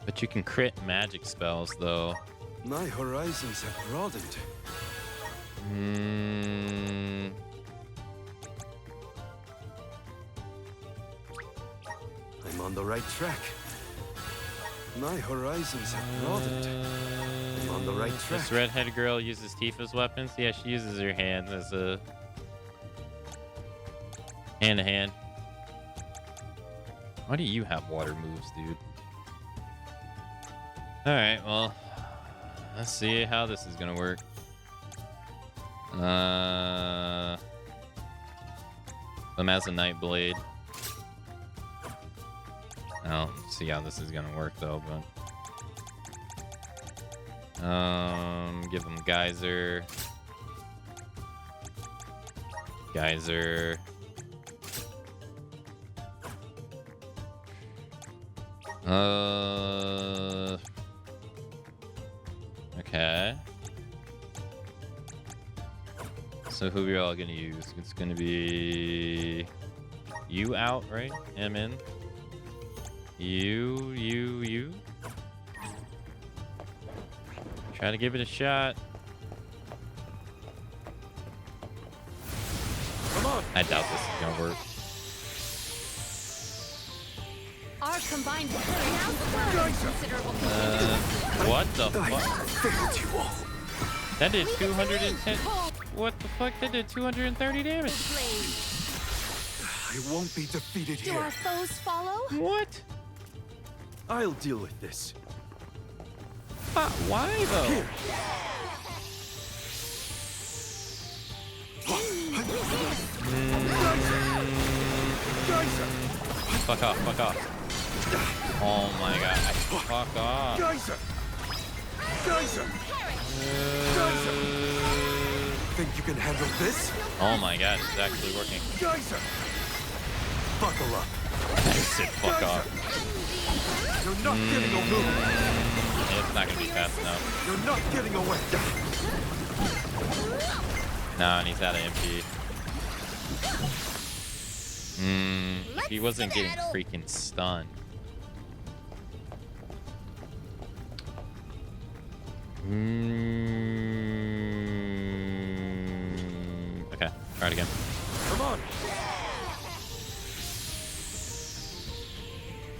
But you can crit magic spells, though. My horizons have broadened. I'm on the right track. My horizons have broadened. I'm on the right track. This redheaded girl uses Tifa's weapons. Yeah, she uses her hands as a hand-to-hand. Why do you have water moves, dude? Alright, well, let's see how this is gonna work. As a Nightblade. I don't see how this is gonna work though, but give them Geyser. Geyser. Okay. So who are we all gonna use? It's gonna be you out, right? M in. You. Try to give it a shot. Come on. I doubt this is gonna work. Our combined considerable. What the fuck? That did 210. What the fuck? That did 230 damage. I won't be defeated Do here. our foes follow? What? I'll deal with this. Why though? Here. Fuck off, fuck off. Oh my god. Fuck off. Geyser! Geyser! Geyser! Think you can handle this? Oh my god, it's actually working. Geyser! Buckle up. I said fuck off. You're not getting away. It's not gonna be fast enough. You're not getting away. Nah, and he's out of MP. He wasn't getting freaking stunned. Okay, try it again. Come on.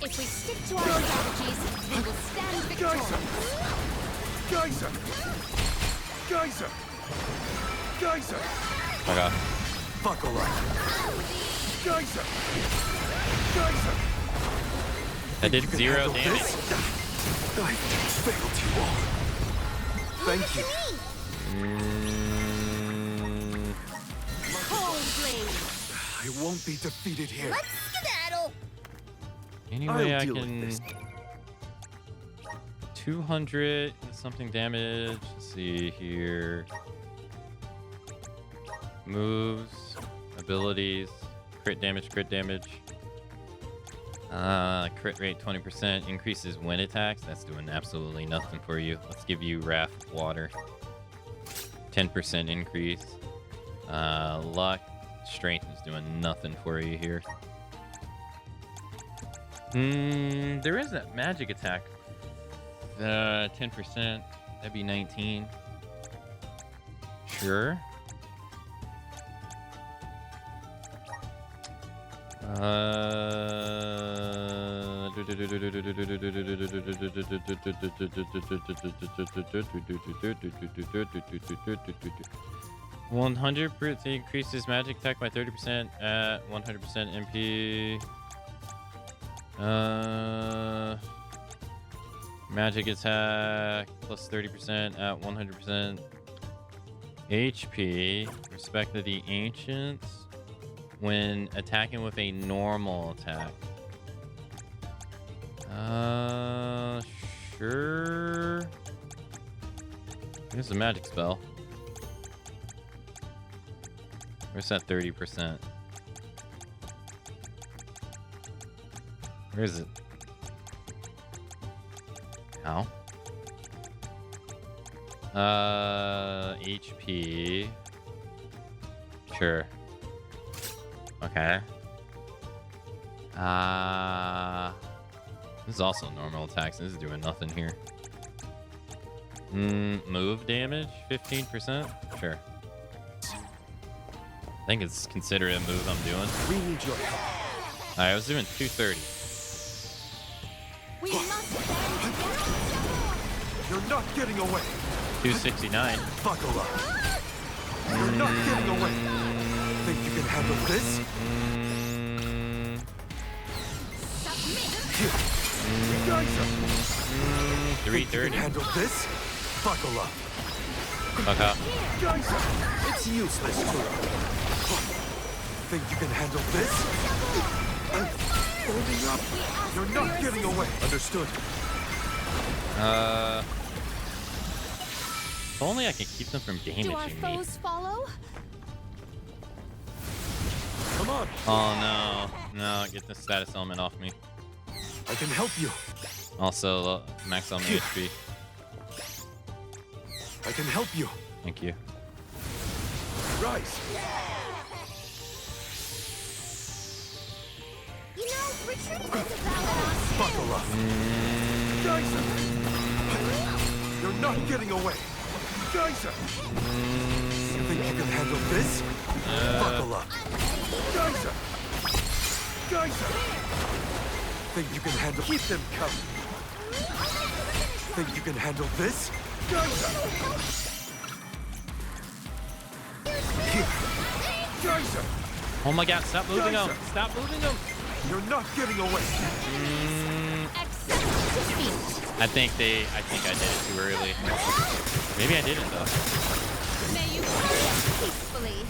If we stick to our strategies, we will stand victorious. Geyser! Geyser! Geyser! Fuck off. Buckle up. Geyser! Geyser! That did 0 damage. I failed you all. Thank you. Cold blade. I won't be defeated here. Let's skedaddle. Anyway, I'll I deal with can this. 200 and something damage. Let's see here. Moves, abilities, crit damage, crit damage. Crit rate 20%, increases wind attacks. That's doing absolutely nothing for you. Let's give you Raft Water. 10% increase. Luck, strength is doing nothing for you here. There is that magic attack. 10%. That'd be 19. Sure. %, increases magic attack by 30% at 100% MP. Magic attack plus 30% at 100% HP. Respect of the Ancients when attacking with a normal attack. Sure. Here's a magic spell. Where's that 30%? Where is it? How? HP. Sure. Okay. This is also normal attacks. This is doing nothing here. Move damage, 15%? Sure. I think it's considered a move I'm doing. We need your help. I was doing 230. We must You're not getting away. 269. Buckle up. You're not getting away. Think you can handle this? Here. Geyser. 330. Think you can handle this? Buckle up. Fuck off. Geyser. It's useless to Think you can handle this? Holding up. You're not getting away. Understood. If only I could keep them from damaging Do our me. foes follow? Come on. Oh no. No, get the status element off me. I can help you. Also, max on my HP. I can help you. Thank you. Rise. You know, retreating is a valid option. Buckle up. Geyser. You're not getting away. Geyser. You think you can handle this? Buckle up. Geyser. Geyser. Think you can handle? Keep them coming. Think you can handle this? Geyser. Here. Geyser. Oh my God! Stop moving them! Stop moving them! You're not getting away. I think I did it too early. Maybe I didn't though. May you perish peacefully.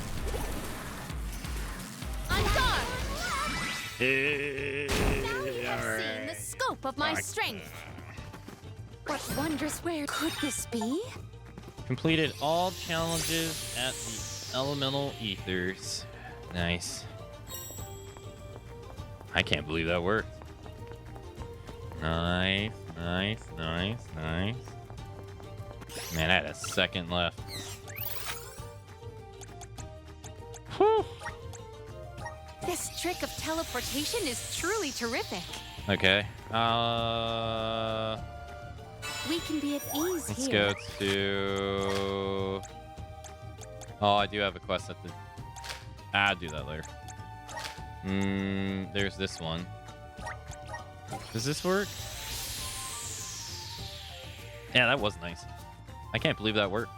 On guard. Seeing the scope of my strength. What wondrous where could this be? Completed all challenges at the elemental ethers. Nice. I can't believe that worked. Nice, nice, nice, nice. Man, I had a second left. Whew. This trick of teleportation is truly terrific. Okay. We can be at ease Let's here. go to... Oh, I do have a quest at the... I'll do that later. There's this one. Does this work? Yeah, that was nice. I can't believe that worked.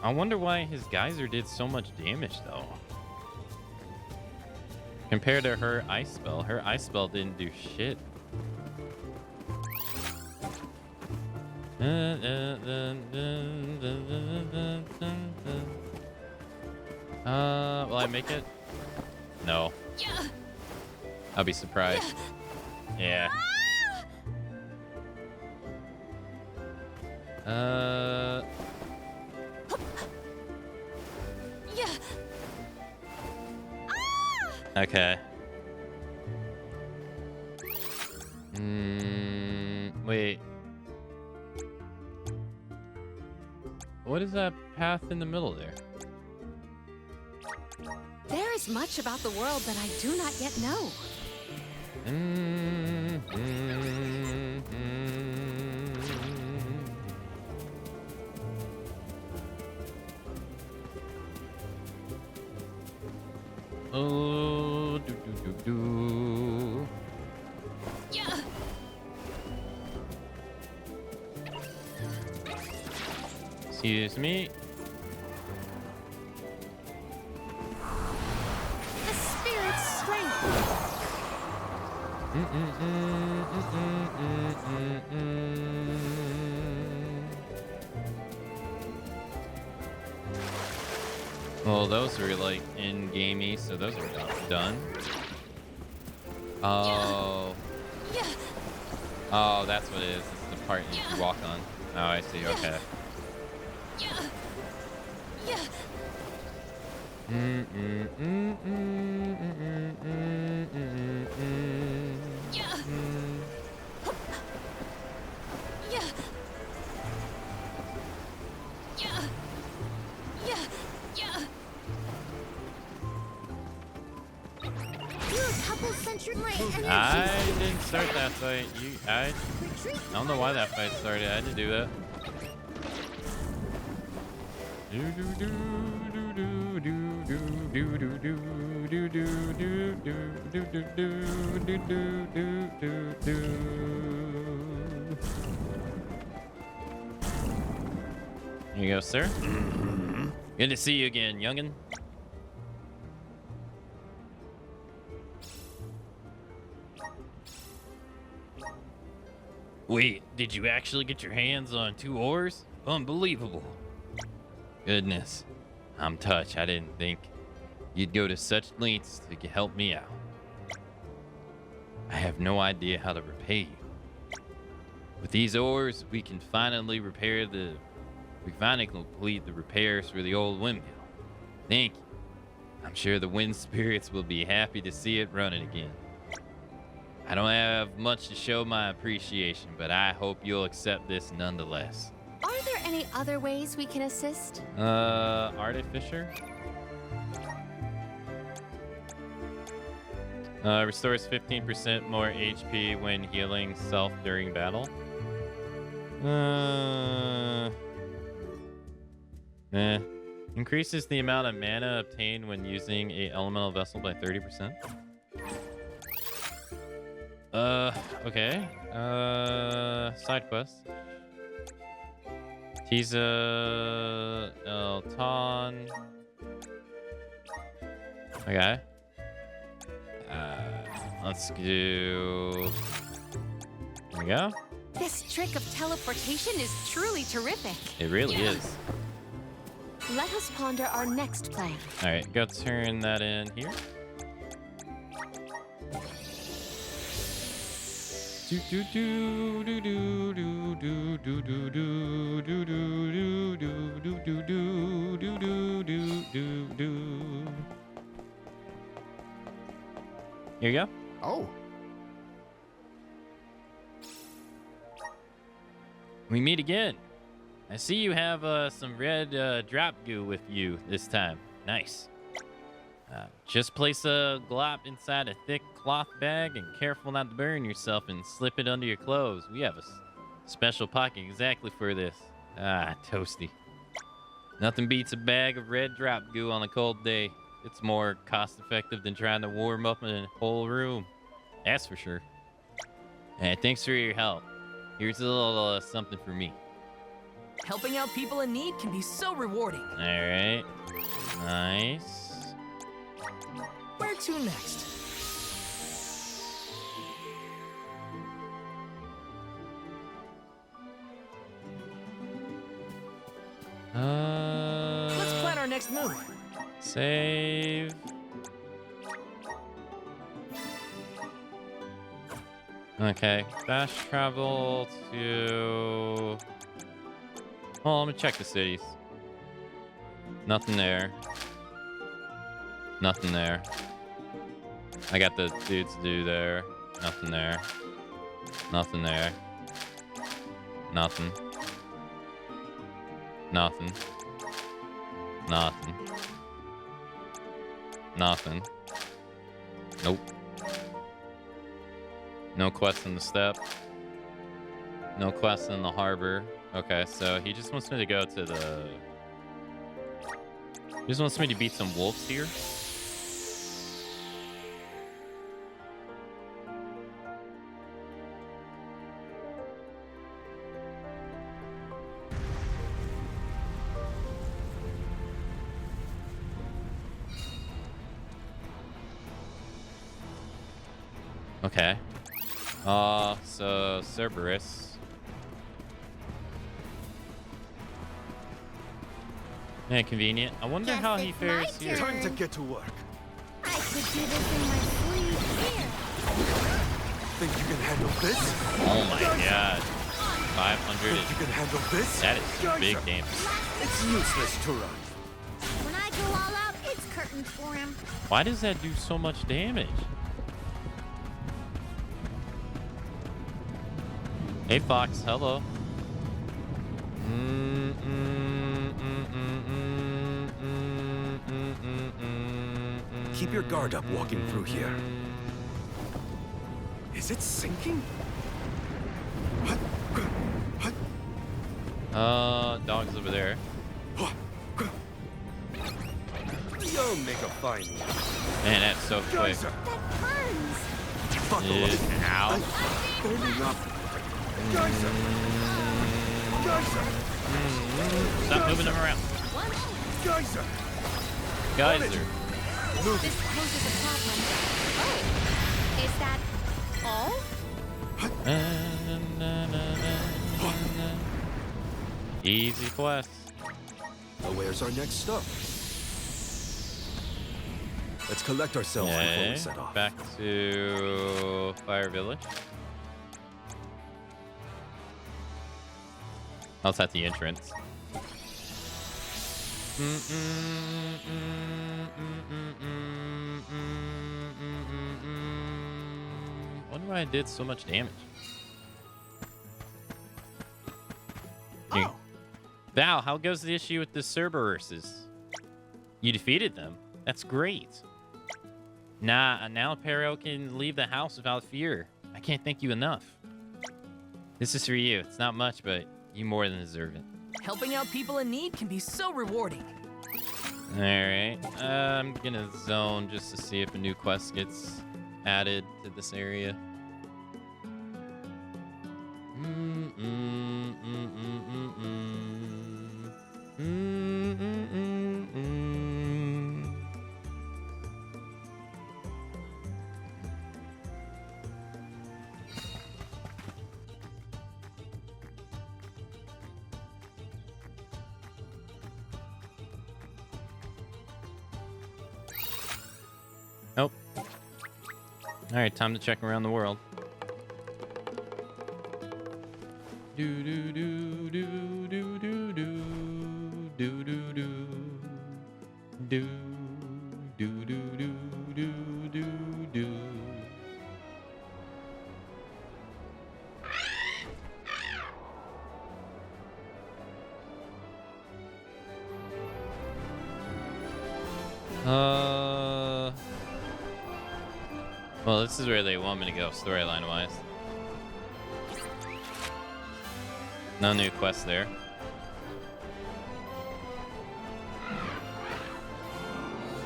I wonder why his geyser did so much damage, though. Compared to her ice spell. Her ice spell didn't do shit. Will I make it? No. I'll be surprised. Yeah. Okay. Wait. What is that path in the middle there? There is much about the world that I do not yet know. Oh, do. Yeah. Excuse me. The spirit's strength. Well, those are like in-gamey, so those are done. Oh. Oh, that's what it is. It's the part you walk on. Oh, I see. Okay. I didn't start that fight. I don't know why that fight started. I didn't do that. Here you go, sir. Good to see you again, youngin'. Wait, did you actually get your hands on 2 ores? Unbelievable. Goodness. I'm touched. I didn't think you'd go to such lengths to help me out. I have no idea how to repay you. With these ores, we can finally complete the repairs for the old windmill. Thank you. I'm sure the wind spirits will be happy to see it running again. I don't have much to show my appreciation, but I hope you'll accept this nonetheless. Are there any other ways we can assist? Artificer? Restores 15% more HP when healing self during battle. Increases the amount of mana obtained when using a elemental vessel by 30%. Okay. Side quest. Tiza El Ton. Okay. Let's do. There we go. This trick of teleportation is truly terrific. It really is. Let us ponder our next plan. All right, go turn that in here. Do do do do do do do do do do do do do do do do do do do do. Here you go. Oh. We meet again. I see you have some red drop goo with you this time. Nice. Just place a glop inside a thick cloth bag and careful not to burn yourself and slip it under your clothes. We have a special pocket exactly for this. Ah, toasty. Nothing beats a bag of red drop goo on a cold day. It's more cost effective than trying to warm up a whole room. That's for sure. Hey, thanks for your help. Here's a little something for me. Helping out people in need can be so rewarding. All right. Nice. Where to next? Let's plan our next move. Save. Okay, fast travel to... Well, let me check the cities. Nothing there. Nothing there. I got the dudes to do there. Nothing there. Nothing there. Nothing. Nothing. Nothing. Nothing. Nope. No quest in the steppe. No quest in the harbor. Okay, so he just wants me to go to the... He just wants me to beat some wolves here. Okay. So Cerberus. Yeah, convenient. I wonder how he fares here. Time to get to work. I could do this in my sleep. Here. Think you can handle this? Oh my god. 500. Think you can handle this? That is some big damage. It's useless to run. When I go all out, it's curtains for him. Why does that do so much damage? Hey Fox, hello. Keep your guard up walking through here. Is it sinking? Dog's over there. You'll make a fine one. Man, that's so quick. That burns. Ow. Burning up. Stop moving them around. Geyser. Geyser. This poses a problem. Oh, is that all? Easy quest. Now where's our next stop? Let's collect ourselves before we set off. Back to Fire Village. That's at the entrance. What do why I did so much damage. Oh. Val, how goes the issue with the Cerberuses? You defeated them. That's great. Nah, now Pero can leave the house without fear. I can't thank you enough. This is for you. It's not much, but you more than deserve it. Helping out people in need can be so rewarding. Alright. I'm gonna zone just to see if a new quest gets added to this area. Nope. Alright, time to check around the world. Do do do do do do do do do do do do do do do do do. Well, this is where they want me to go storyline wise. No new quest there.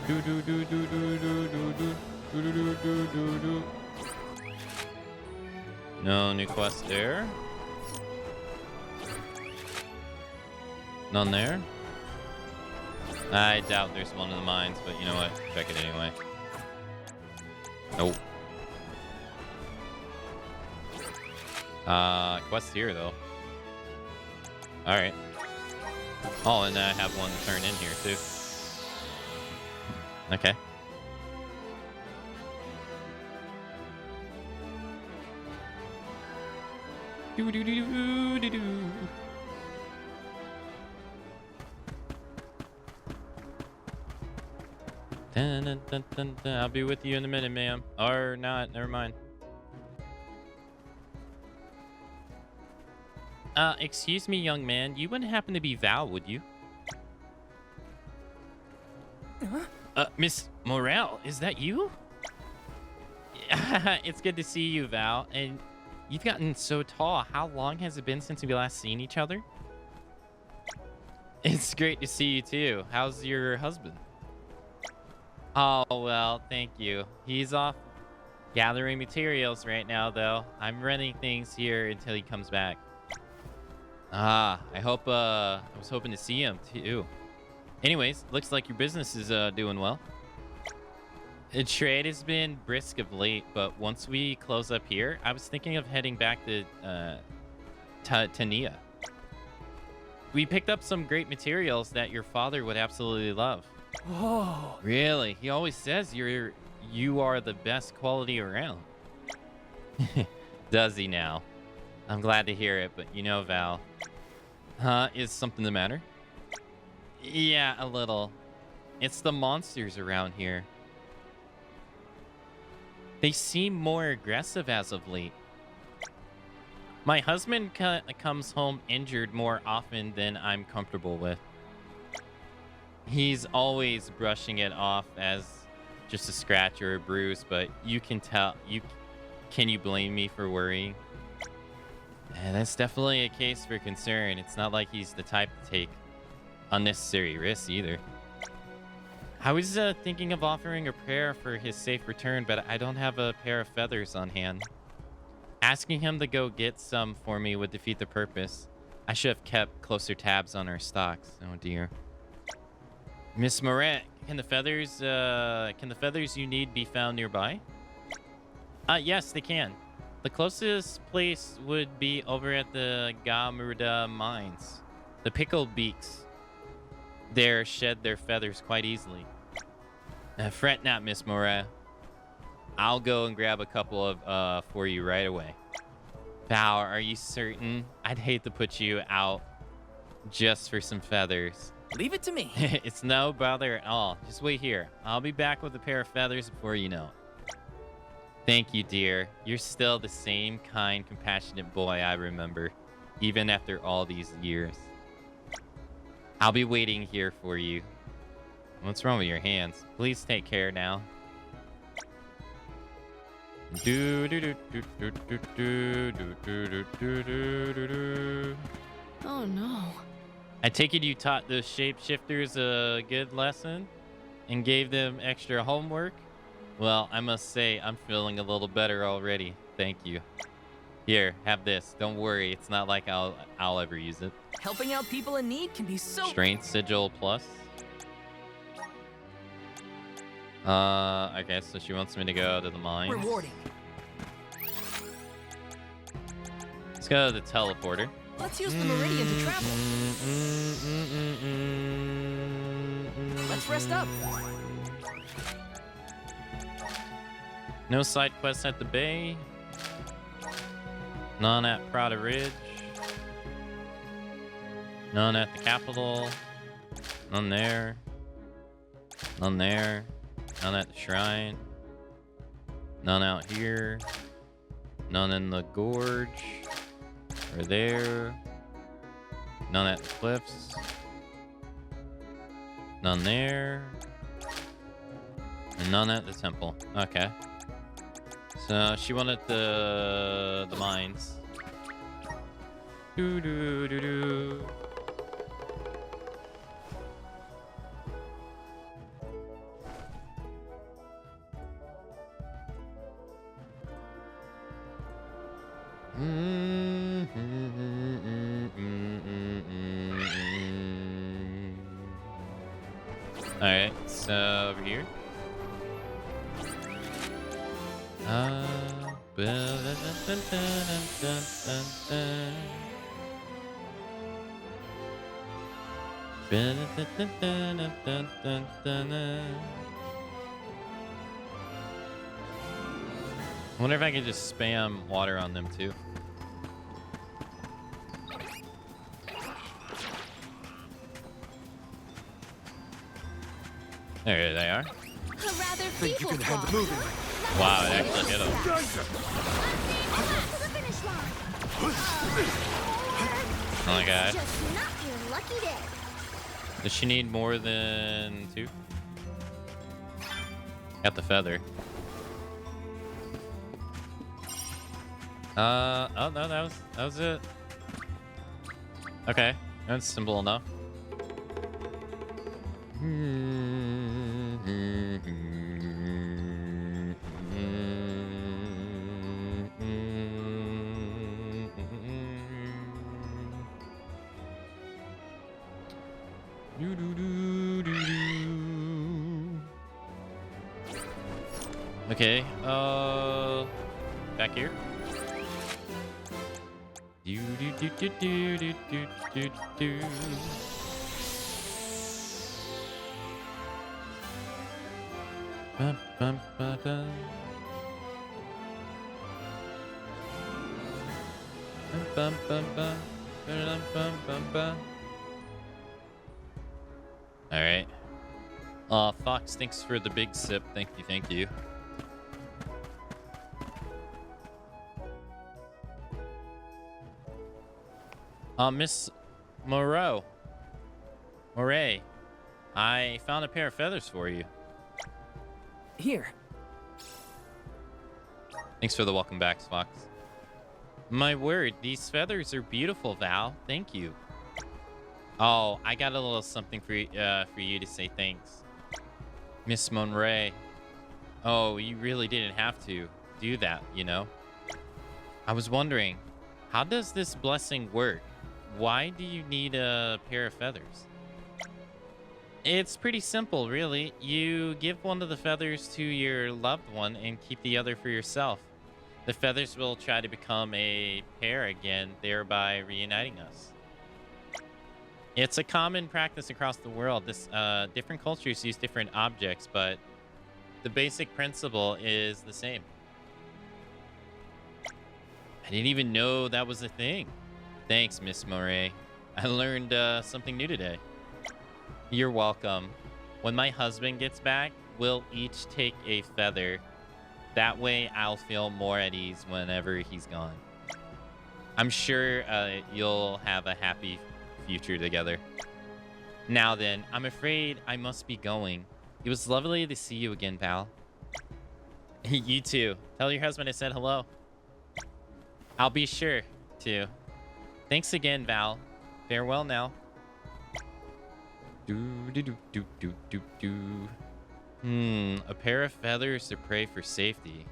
Do do do do do do do do do do do do do. No new quest there. None there. I doubt there's one in the mines, but you know what? Check it anyway. Nope. Quest here though. Alright. Oh, and I have one to turn in here too. Okay. Do do do do do do. Dun, dun, dun, dun, dun. I'll be with you in a minute, ma'am. Or not, never mind. Excuse me, young man. You wouldn't happen to be Val, would you? Miss Morel, is that you? It's good to see you, Val. And you've gotten so tall. How long has it been since we last seen each other? It's great to see you, too. How's your husband? Oh, well, thank you. He's off gathering materials right now, though. I'm running things here until he comes back. I was hoping to see him, too. Anyways, looks like your business is doing well. The trade has been brisk of late, but once we close up here, I was thinking of heading back to Tania. We picked up some great materials that your father would absolutely love. Whoa. Really? He always says you are the best quality around. Does he now? I'm glad to hear it, but you know, Val. Is something the matter? Yeah, a little. It's the monsters around here. They seem more aggressive as of late. My husband comes home injured more often than I'm comfortable with. He's always brushing it off as just a scratch or a bruise, but you can tell. Can you blame me for worrying? Yeah, that's definitely a case for concern. It's not like he's the type to take unnecessary risks either. I was thinking of offering a prayer for his safe return, but I don't have a pair of feathers on hand. Asking him to go get some for me would defeat the purpose. I should have kept closer tabs on our stocks. Oh dear. Miss Moret, can the feathers you need be found nearby? Yes, they can. The closest place would be over at the Gamuda mines. The pickled beaks there shed their feathers quite easily. Fret not, Miss Moret. I'll go and grab a couple of for you right away. Val, are you certain? I'd hate to put you out just for some feathers. Leave it to me. It's no bother at all. Just wait here. I'll be back with a pair of feathers before you know it. Thank you, dear. You're still the same kind, compassionate boy I remember, even after all these years. I'll be waiting here for you. What's wrong with your hands? Please take care now. Oh no. I take it you taught those shapeshifters a good lesson and gave them extra homework? Well, I must say, I'm feeling a little better already. Thank you. Here, have this. Don't worry, it's not like I'll ever use it. Helping out people in need can be so... Strength Sigil Plus. Okay, so she wants me to go to the mines. rewarding. Let's go to the teleporter. Let's use the meridian to travel. Let's rest up. No side quests at the bay. None at Prada Ridge. None at the capital. None there. None there. None at the shrine. None out here. None in the gorge. Or there. None at the cliffs. None there. And none at the temple. Okay. So she wanted the mines. Do do do do. All right, so over here. I wonder if I could just spam water on them too. There they are. Think you can handle moving. Wow, it actually hit him. Oh my god. Just not your lucky day. Does she need more than 2? Got the feather. Oh no, that was it. Okay, that's simple enough. Okay, back here. Do do do do do do do do do. Bum, bum, ba, da. Bum, bum, bum, bum. Ba-dum, bum, bum, bum. All right. Fox, thanks for the big sip. Thank you, thank you. Miss Moreau. Moray, I found a pair of feathers for you. Here. Thanks for the welcome back, Fox. My word, these feathers are beautiful, Val. Thank you. Oh, I got a little something for you to say thanks. Miss Monray. Oh, you really didn't have to do that, you know? I was wondering, how does this blessing work? Why do you need a pair of feathers? It's pretty simple, really. You give one of the feathers to your loved one and keep the other for yourself. The feathers will try to become a pair again, thereby reuniting us. It's a common practice across the world. Different cultures use different objects, but the basic principle is the same. I didn't even know that was a thing. Thanks, Miss Moray. I learned something new today. You're welcome. When my husband gets back, we'll each take a feather That way I'll feel more at ease whenever he's gone. I'm sure you'll have a happy future together. Now then, I'm afraid I must be going. It was lovely to see you again, pal. You too. Tell your husband I said hello. I'll be sure to. Thanks again, Val. Farewell now. A pair of feathers to pray for safety.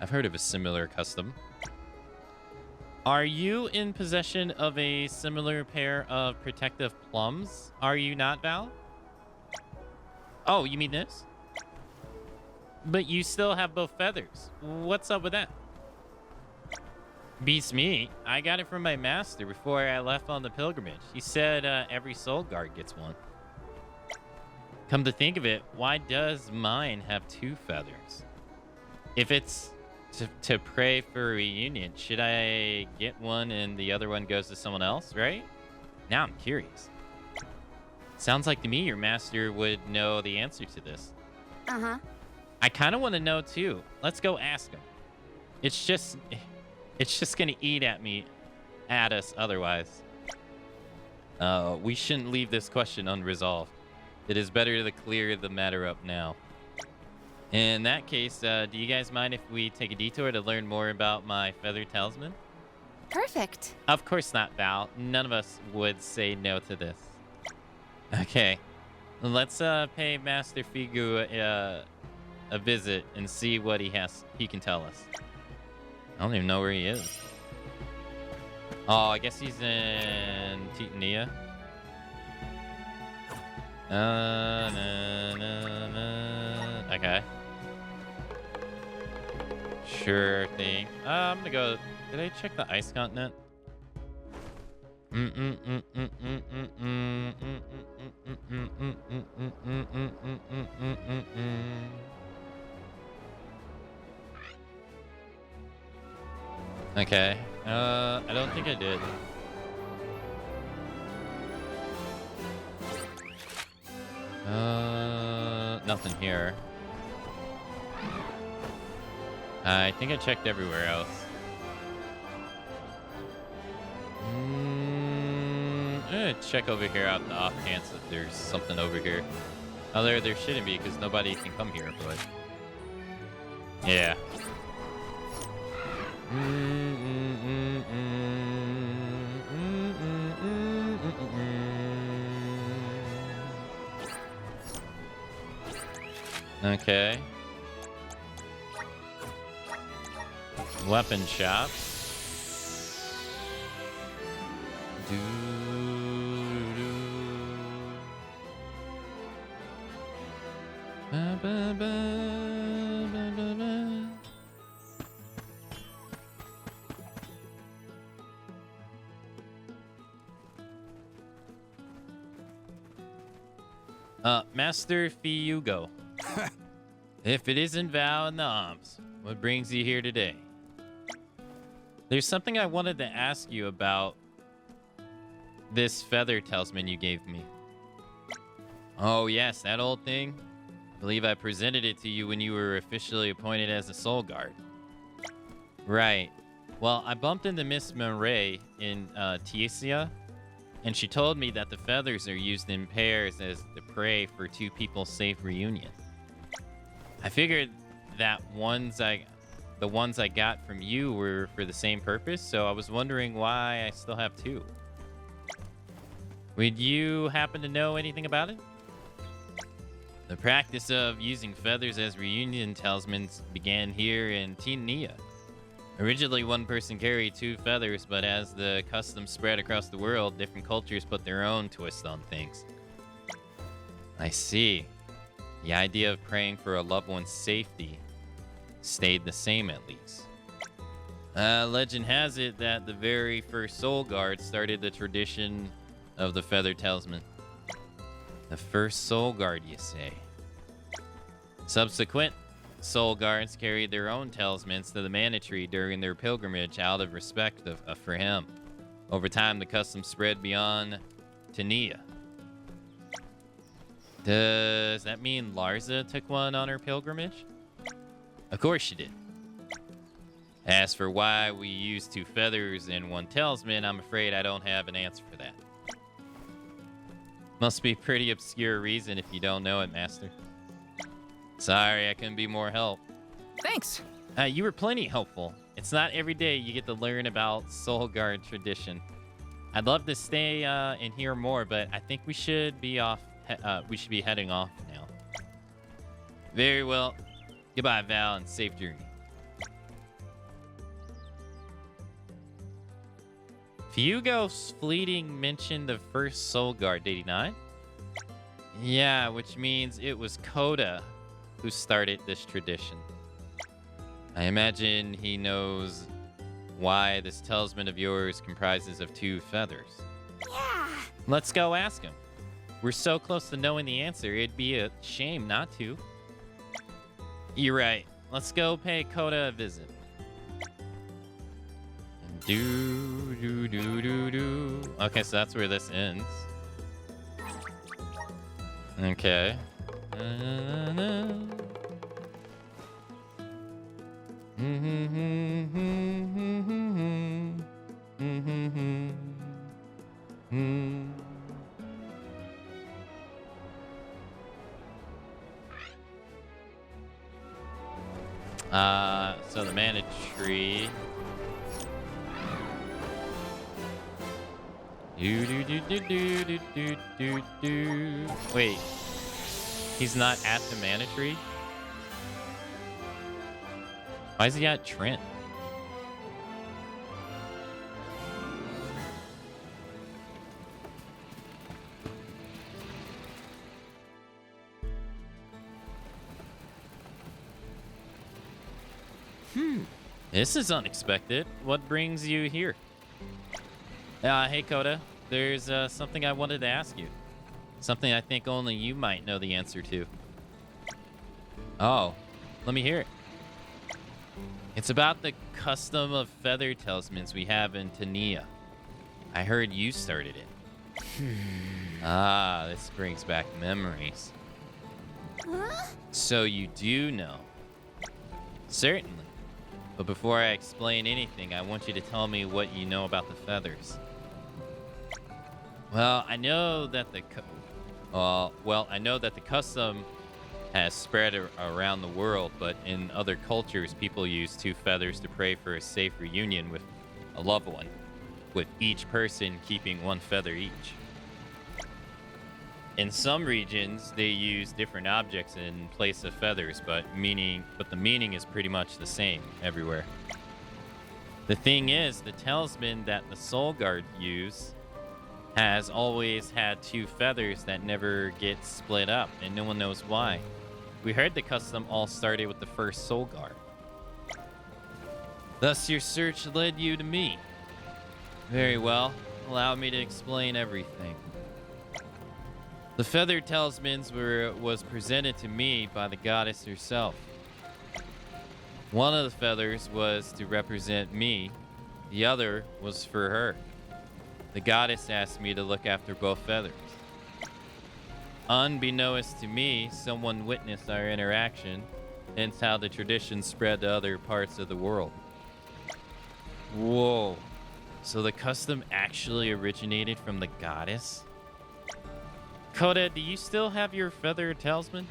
I've heard of a similar custom. Are you in possession of a similar pair of protective plums? Are you not, Val? Oh, you mean this? But you still have both feathers. What's up with that? Beats me. I got it from my master before I left on the pilgrimage. He said every soul guard gets one. Come to think of it, why does mine have 2 feathers? If it's to pray for a reunion, should I get one and the other one goes to someone else, right? Now I'm curious. Sounds like to me your master would know the answer to this. Uh-huh. I kind of want to know too. Let's go ask him. It's just gonna eat at us otherwise. We shouldn't leave this question unresolved. It is better to clear the matter up now. In that case, do you guys mind if we take a detour to learn more about my feather talisman? Perfect. Of course not, Val. None of us would say no to this. Okay. Let's pay Master Figu a visit and see what he can tell us. I don't even know where he is. Oh, I guess he's in Titania. Okay. Sure thing. I'm gonna go. Did I check the ice continent? Okay. I don't think I did. Nothing here. I think I checked everywhere else. I'm gonna check over here out the off chance that there's something over here. Oh, there shouldn't be because nobody can come here, but yeah. Okay. Weapon shop. Master Fiugo. If it isn't Val and the Oms, what brings you here today? There's something I wanted to ask you about this feather talisman you gave me. Oh yes, that old thing? I believe I presented it to you when you were officially appointed as a soul guard. Right. Well, I bumped into Miss Murray in Tiesia, and she told me that the feathers are used in pairs as the prey for 2 people's safe reunion. I figured that the ones I got from you were for the same purpose, so I was wondering why I still have 2. Would you happen to know anything about it? The practice of using feathers as reunion talismans began here in Titania. Originally, one person carried 2 feathers, but as the custom spread across the world, different cultures put their own twist on things. I see. The idea of praying for a loved one's safety stayed the same, at least. Legend has it that the very first soul guard started the tradition of the feather talisman. The first soul guard, you say? Subsequent soul guards carried their own talismans to the Mana Tree during their pilgrimage out of respect for him. Over time, the custom spread beyond Tania. Does that mean Larza took one on her pilgrimage? Of course you did. As for why we use 2 feathers and 1 talisman, I'm afraid I don't have an answer for that. Must be a pretty obscure reason if you don't know it, Master. Sorry, I couldn't be more help. Thanks. You were plenty helpful. It's not every day you get to learn about Soul Guard tradition. I'd love to stay and hear more, but I think we should be off. We should be heading off now. Very well. Goodbye, Val, and safe journey. Fugo's fleeting mentioned the first Soul Guard, 89. Yeah, which means it was Coda who started this tradition. I imagine he knows why this talisman of yours comprises of 2 feathers. Yeah. Let's go ask him. We're so close to knowing the answer, it'd be a shame not to. You're right. Let's go pay Coda a visit. Okay, so that's where this ends. Okay. So the mana tree. Wait, he's not at the mana tree? Why is he at Trent? This is unexpected. What brings you here? Hey, Coda. There's something I wanted to ask you. Something I think only you might know the answer to. Oh, let me hear it. It's about the custom of feather talismans we have in Tania. I heard you started it. This brings back memories. Huh? So you do know. Certainly. But before I explain anything, I want you to tell me what you know about the feathers. Well, I know that the custom has spread around the world, but in other cultures, people use 2 feathers to pray for a safe reunion with a loved one, with each person keeping 1 feather each. In some regions, they use different objects in place of feathers, but the meaning is pretty much the same everywhere. The thing is, the talisman that the Soul Guard use has always had 2 feathers that never get split up, and no one knows why. We heard the custom all started with the first Soul Guard. Thus, your search led you to me. Very well. Allow me to explain everything. The feather talismans was presented to me by the goddess herself. One of the feathers was to represent me. The other was for her. The goddess asked me to look after both feathers. Unbeknownst to me, someone witnessed our interaction, hence how the tradition spread to other parts of the world. Whoa. So the custom actually originated from the goddess? Coda, do you still have your feather talisman?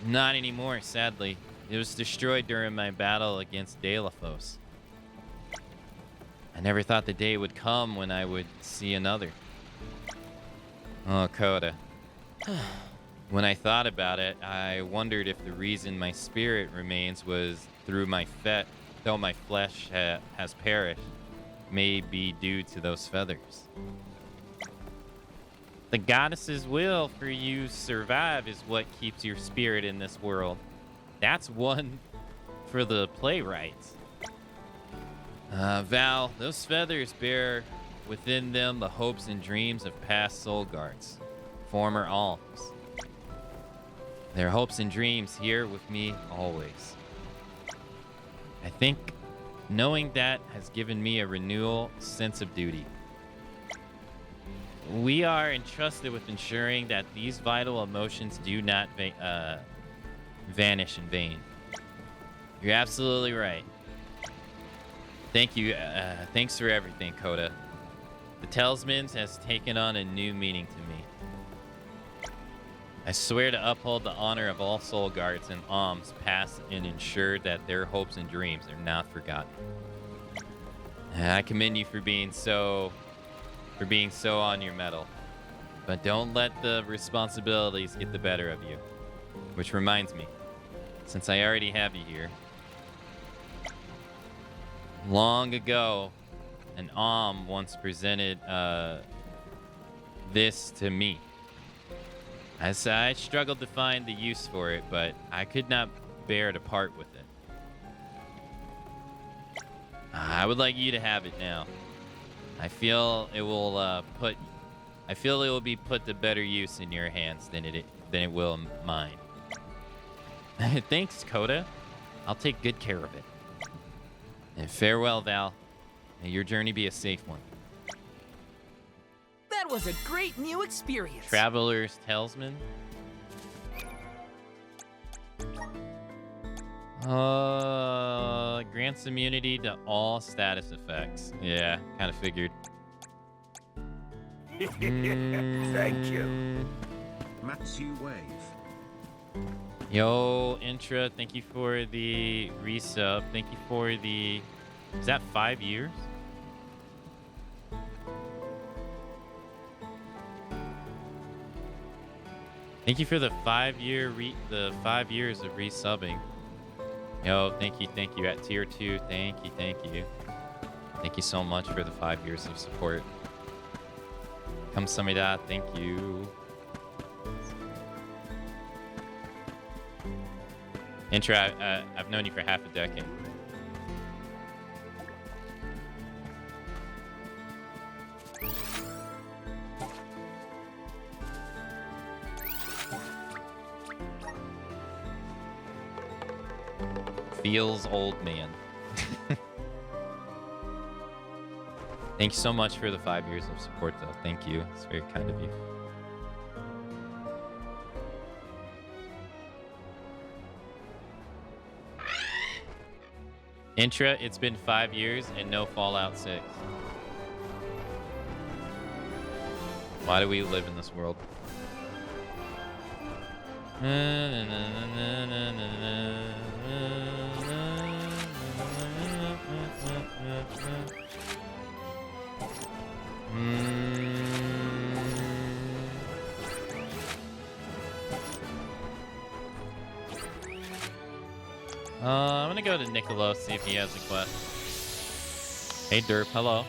Not anymore, sadly. It was destroyed during my battle against Delafos. I never thought the day would come when I would see another. Oh, Coda. When I thought about it, I wondered if the reason my spirit remains was though my flesh has perished, may be due to those feathers. The goddess's will for you to survive is what keeps your spirit in this world. That's one for the playwrights. Val, those feathers bear within them the hopes and dreams of past Soul Guards, former alms. Their hopes and dreams here with me always. I think knowing that has given me a renewal sense of duty. We are entrusted with ensuring that these vital emotions do not vanish in vain. You're absolutely right. Thank you. Thanks for everything, Coda. The Talisman has taken on a new meaning to me. I swear to uphold the honor of all soul guards and alms past and ensure that their hopes and dreams are not forgotten. And I commend you for being so on your mettle. But don't let the responsibilities get the better of you. Which reminds me, since I already have you here, long ago, an once presented this to me. I struggled to find the use for it, but I could not bear to part with it. I would like you to have it now. I feel it will be put to better use in your hands than it will in mine. Thanks, Coda. I'll take good care of it. And farewell, Val. May your journey be a safe one. That was a great new experience. Traveler's Talisman. Grants immunity to all status effects. Yeah, kind of figured. Thank you. Matsu Wave. Yo, Intra, thank you for the resub. Thank you for the... Is that 5 years? Thank you for the 5 years of resubbing. Yo, thank you at tier 2. Thank you. Thank you so much for the 5 years of support. Kamsamida, thank you. Intra, I've known you for half a decade. Feels old man. Thank you so much for the 5 years of support, though. Thank you. It's very kind of you. Intra, it's been 5 years and no Fallout 6. Why do we live in this world? I'm gonna go to Niccolo, see if he has a quest. Hey Derp, hello.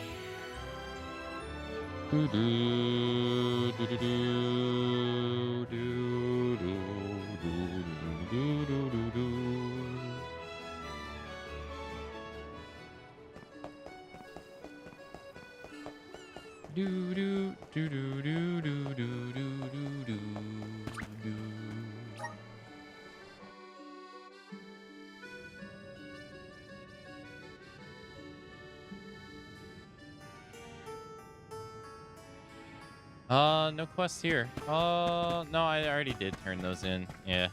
No quest here. Oh, no, I already did turn those in. Yeah.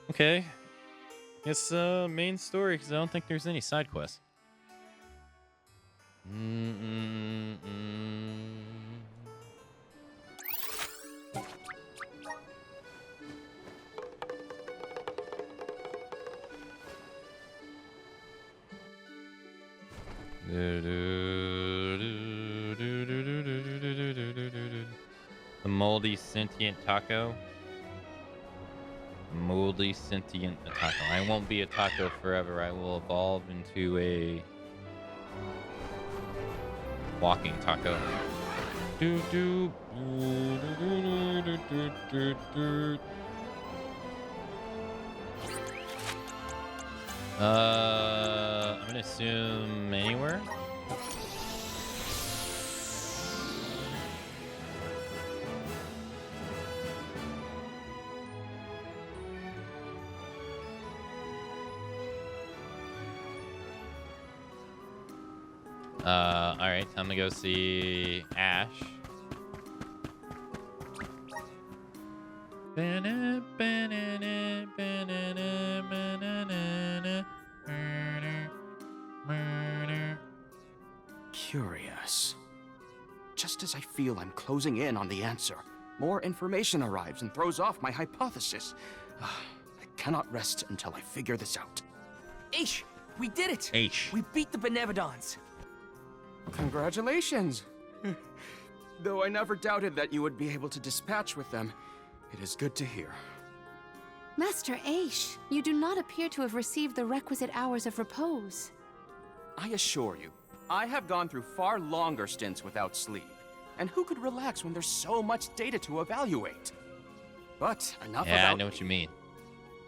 Okay. It's main story because I don't think there's any side quests. The moldy sentient taco. Moldy sentient taco. I won't be a taco forever. I will evolve into a walking taco. I'm gonna assume anywhere. Alright, time to go see Ash. just as I feel I'm closing in on the answer, more information arrives and throws off my hypothesis. I cannot rest until I figure this out. Aish, we did it! Aish. We beat the Benevodons. Congratulations. Though I never doubted that you would be able to dispatch with them, it is good to hear. Master Aish, you do not appear to have received the requisite hours of repose. I assure you, I have gone through far longer stints without sleep. And who could relax when there's so much data to evaluate? But enough about Yeah, I know what you mean.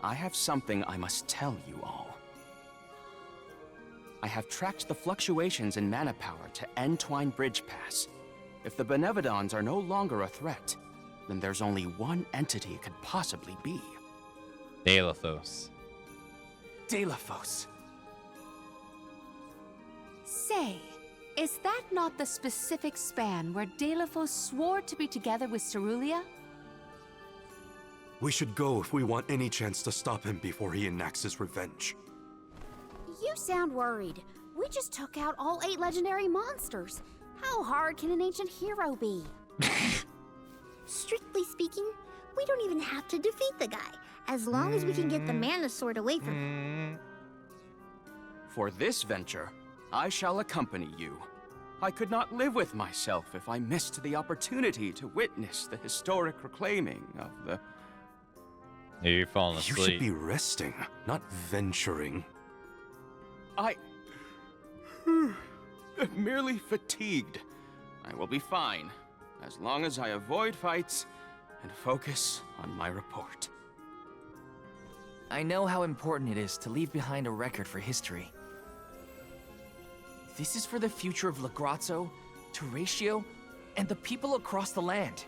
I have something I must tell you all. I have tracked the fluctuations in mana power to Entwine Bridge Pass. If the Benevodons are no longer a threat, then there's only one entity it could possibly be. Delathos. Delathos. Say, is that not the specific span where Delathos swore to be together with Cerulia? We should go if we want any chance to stop him before he enacts his revenge. You sound worried. We just took out all 8 legendary monsters. How hard can an ancient hero be? Strictly speaking, we don't even have to defeat the guy, as long as we can get the mana sword away from him. For this venture, I shall accompany you. I could not live with myself if I missed the opportunity to witness the historic reclaiming of the... Yeah, you're falling asleep. You should be resting, not venturing. I'm merely fatigued. I will be fine, as long as I avoid fights and focus on my report. I know how important it is to leave behind a record for history. This is for the future of Legrazzo, Teratio, and the people across the land.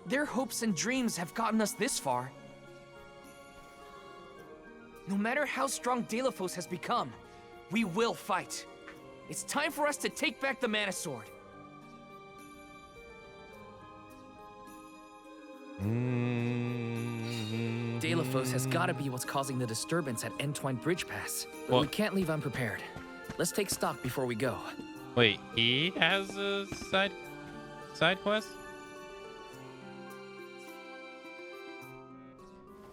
Their hopes and dreams have gotten us this far. No matter how strong Delathos has become, we will fight. It's time for us to take back the Mana Sword. Delathos has got to be what's causing the disturbance at Entwine Bridge Pass. But we can't leave unprepared. Let's take stock before we go. Wait, he has a side quest?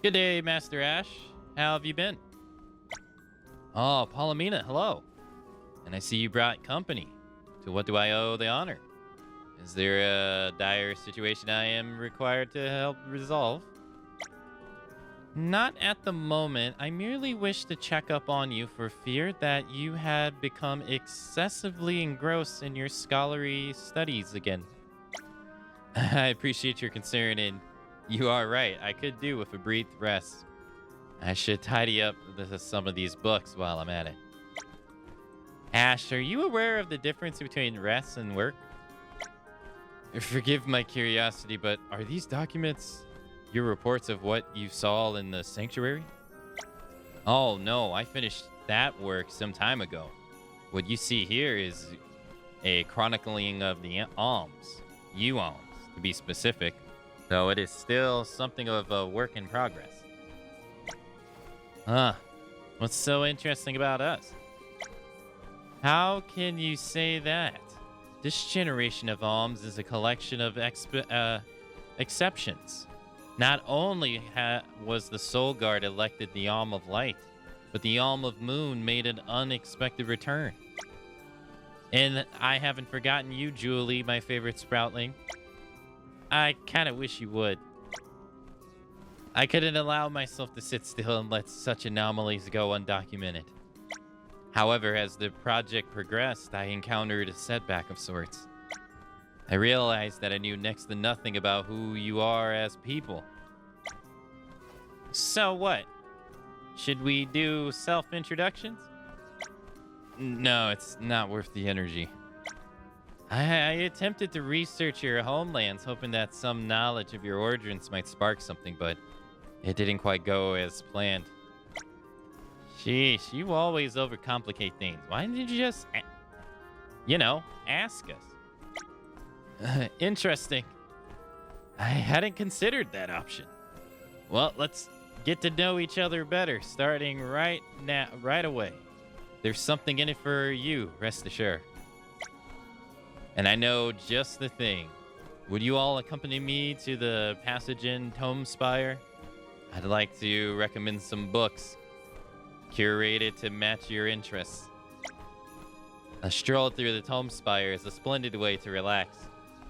Good day, Master Ash. How have you been? Oh, Palomina, hello. And I see you brought company. To what do I owe the honor? Is there a dire situation I am required to help resolve? Not at the moment. I merely wish to check up on you for fear that you had become excessively engrossed in your scholarly studies again. I appreciate your concern, and you are right. I could do with a brief rest. I should tidy up some of these books while I'm at it. Ash, are you aware of the difference between rest and work? Forgive my curiosity, but are these documents your reports of what you saw in the sanctuary? Oh no, I finished that work some time ago. What you see here is a chronicling of the alms, alms to be specific, though it is still something of a work in progress. Huh, what's so interesting about us? How can you say that? This generation of alms is a collection of exceptions. Not only was the Soul Guard elected the Alm of Light, but the Alm of Moon made an unexpected return. And I haven't forgotten you, Julie, my favorite Sproutling. I kind of wish you would. I couldn't allow myself to sit still and let such anomalies go undocumented. However, as the project progressed, I encountered a setback of sorts. I realized that I knew next to nothing about who you are as people. So what? Should we do self-introductions? No, it's not worth the energy. I attempted to research your homelands, hoping that some knowledge of your origins might spark something, but it didn't quite go as planned. Sheesh, you always overcomplicate things. Why didn't you just, ask us? Interesting. I hadn't considered that option. Well, let's get to know each other better, starting right away. There's something in it for you, rest assured. And I know just the thing. Would you all accompany me to the passage in Tome Spire? I'd like to recommend some books curated to match your interests. A stroll through the Tome Spire is a splendid way to relax.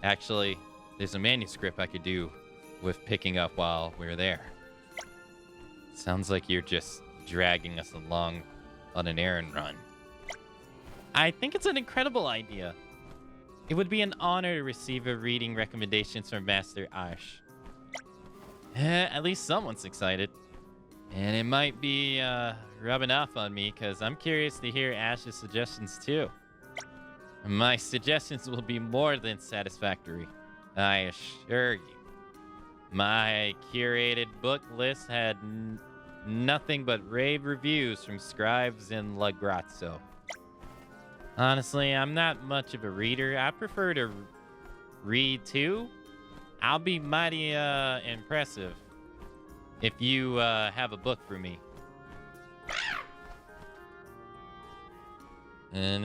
Actually, there's a manuscript I could do with picking up while we're there. Sounds like you're just dragging us along on an errand run. I think it's an incredible idea. It would be an honor to receive a reading recommendations from Master Ash. At least someone's excited. And it might be rubbing off on me because I'm curious to hear Ash's suggestions too. My suggestions will be more than satisfactory, I assure you. My curated book list had nothing but rave reviews from scribes in La Grazzo. Honestly, I'm not much of a reader. I prefer to read too. I'll be mighty impressive if you have a book for me. Do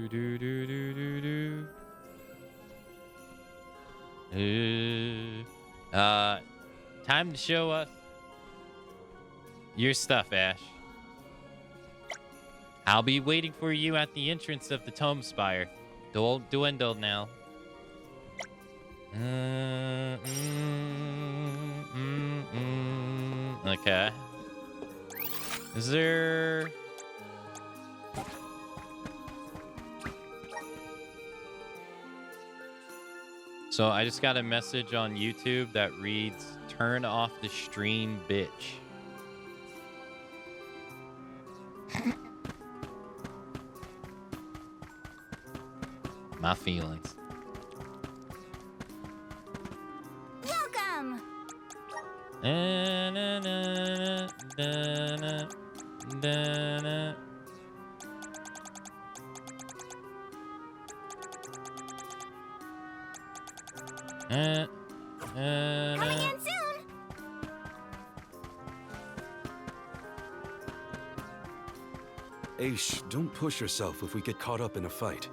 do do do do do. Time to show us your stuff, Ash. I'll be waiting for you at the entrance of the Tome Spire. Don't dwindle now. Okay. Is there... So I just got a message on YouTube that reads, "Turn off the stream, bitch." My feelings. Welcome! Coming in soon! Aish, don't push yourself if we get caught up in a fight.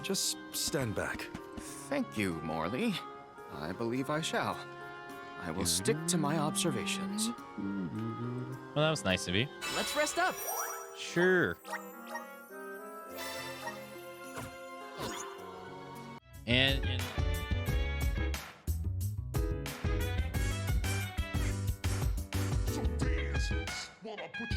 Just stand back. Thank you, Morley. I believe I shall. I will stick to my observations. Well, that was nice of you. Let's rest up. Sure. And So dance, wanna put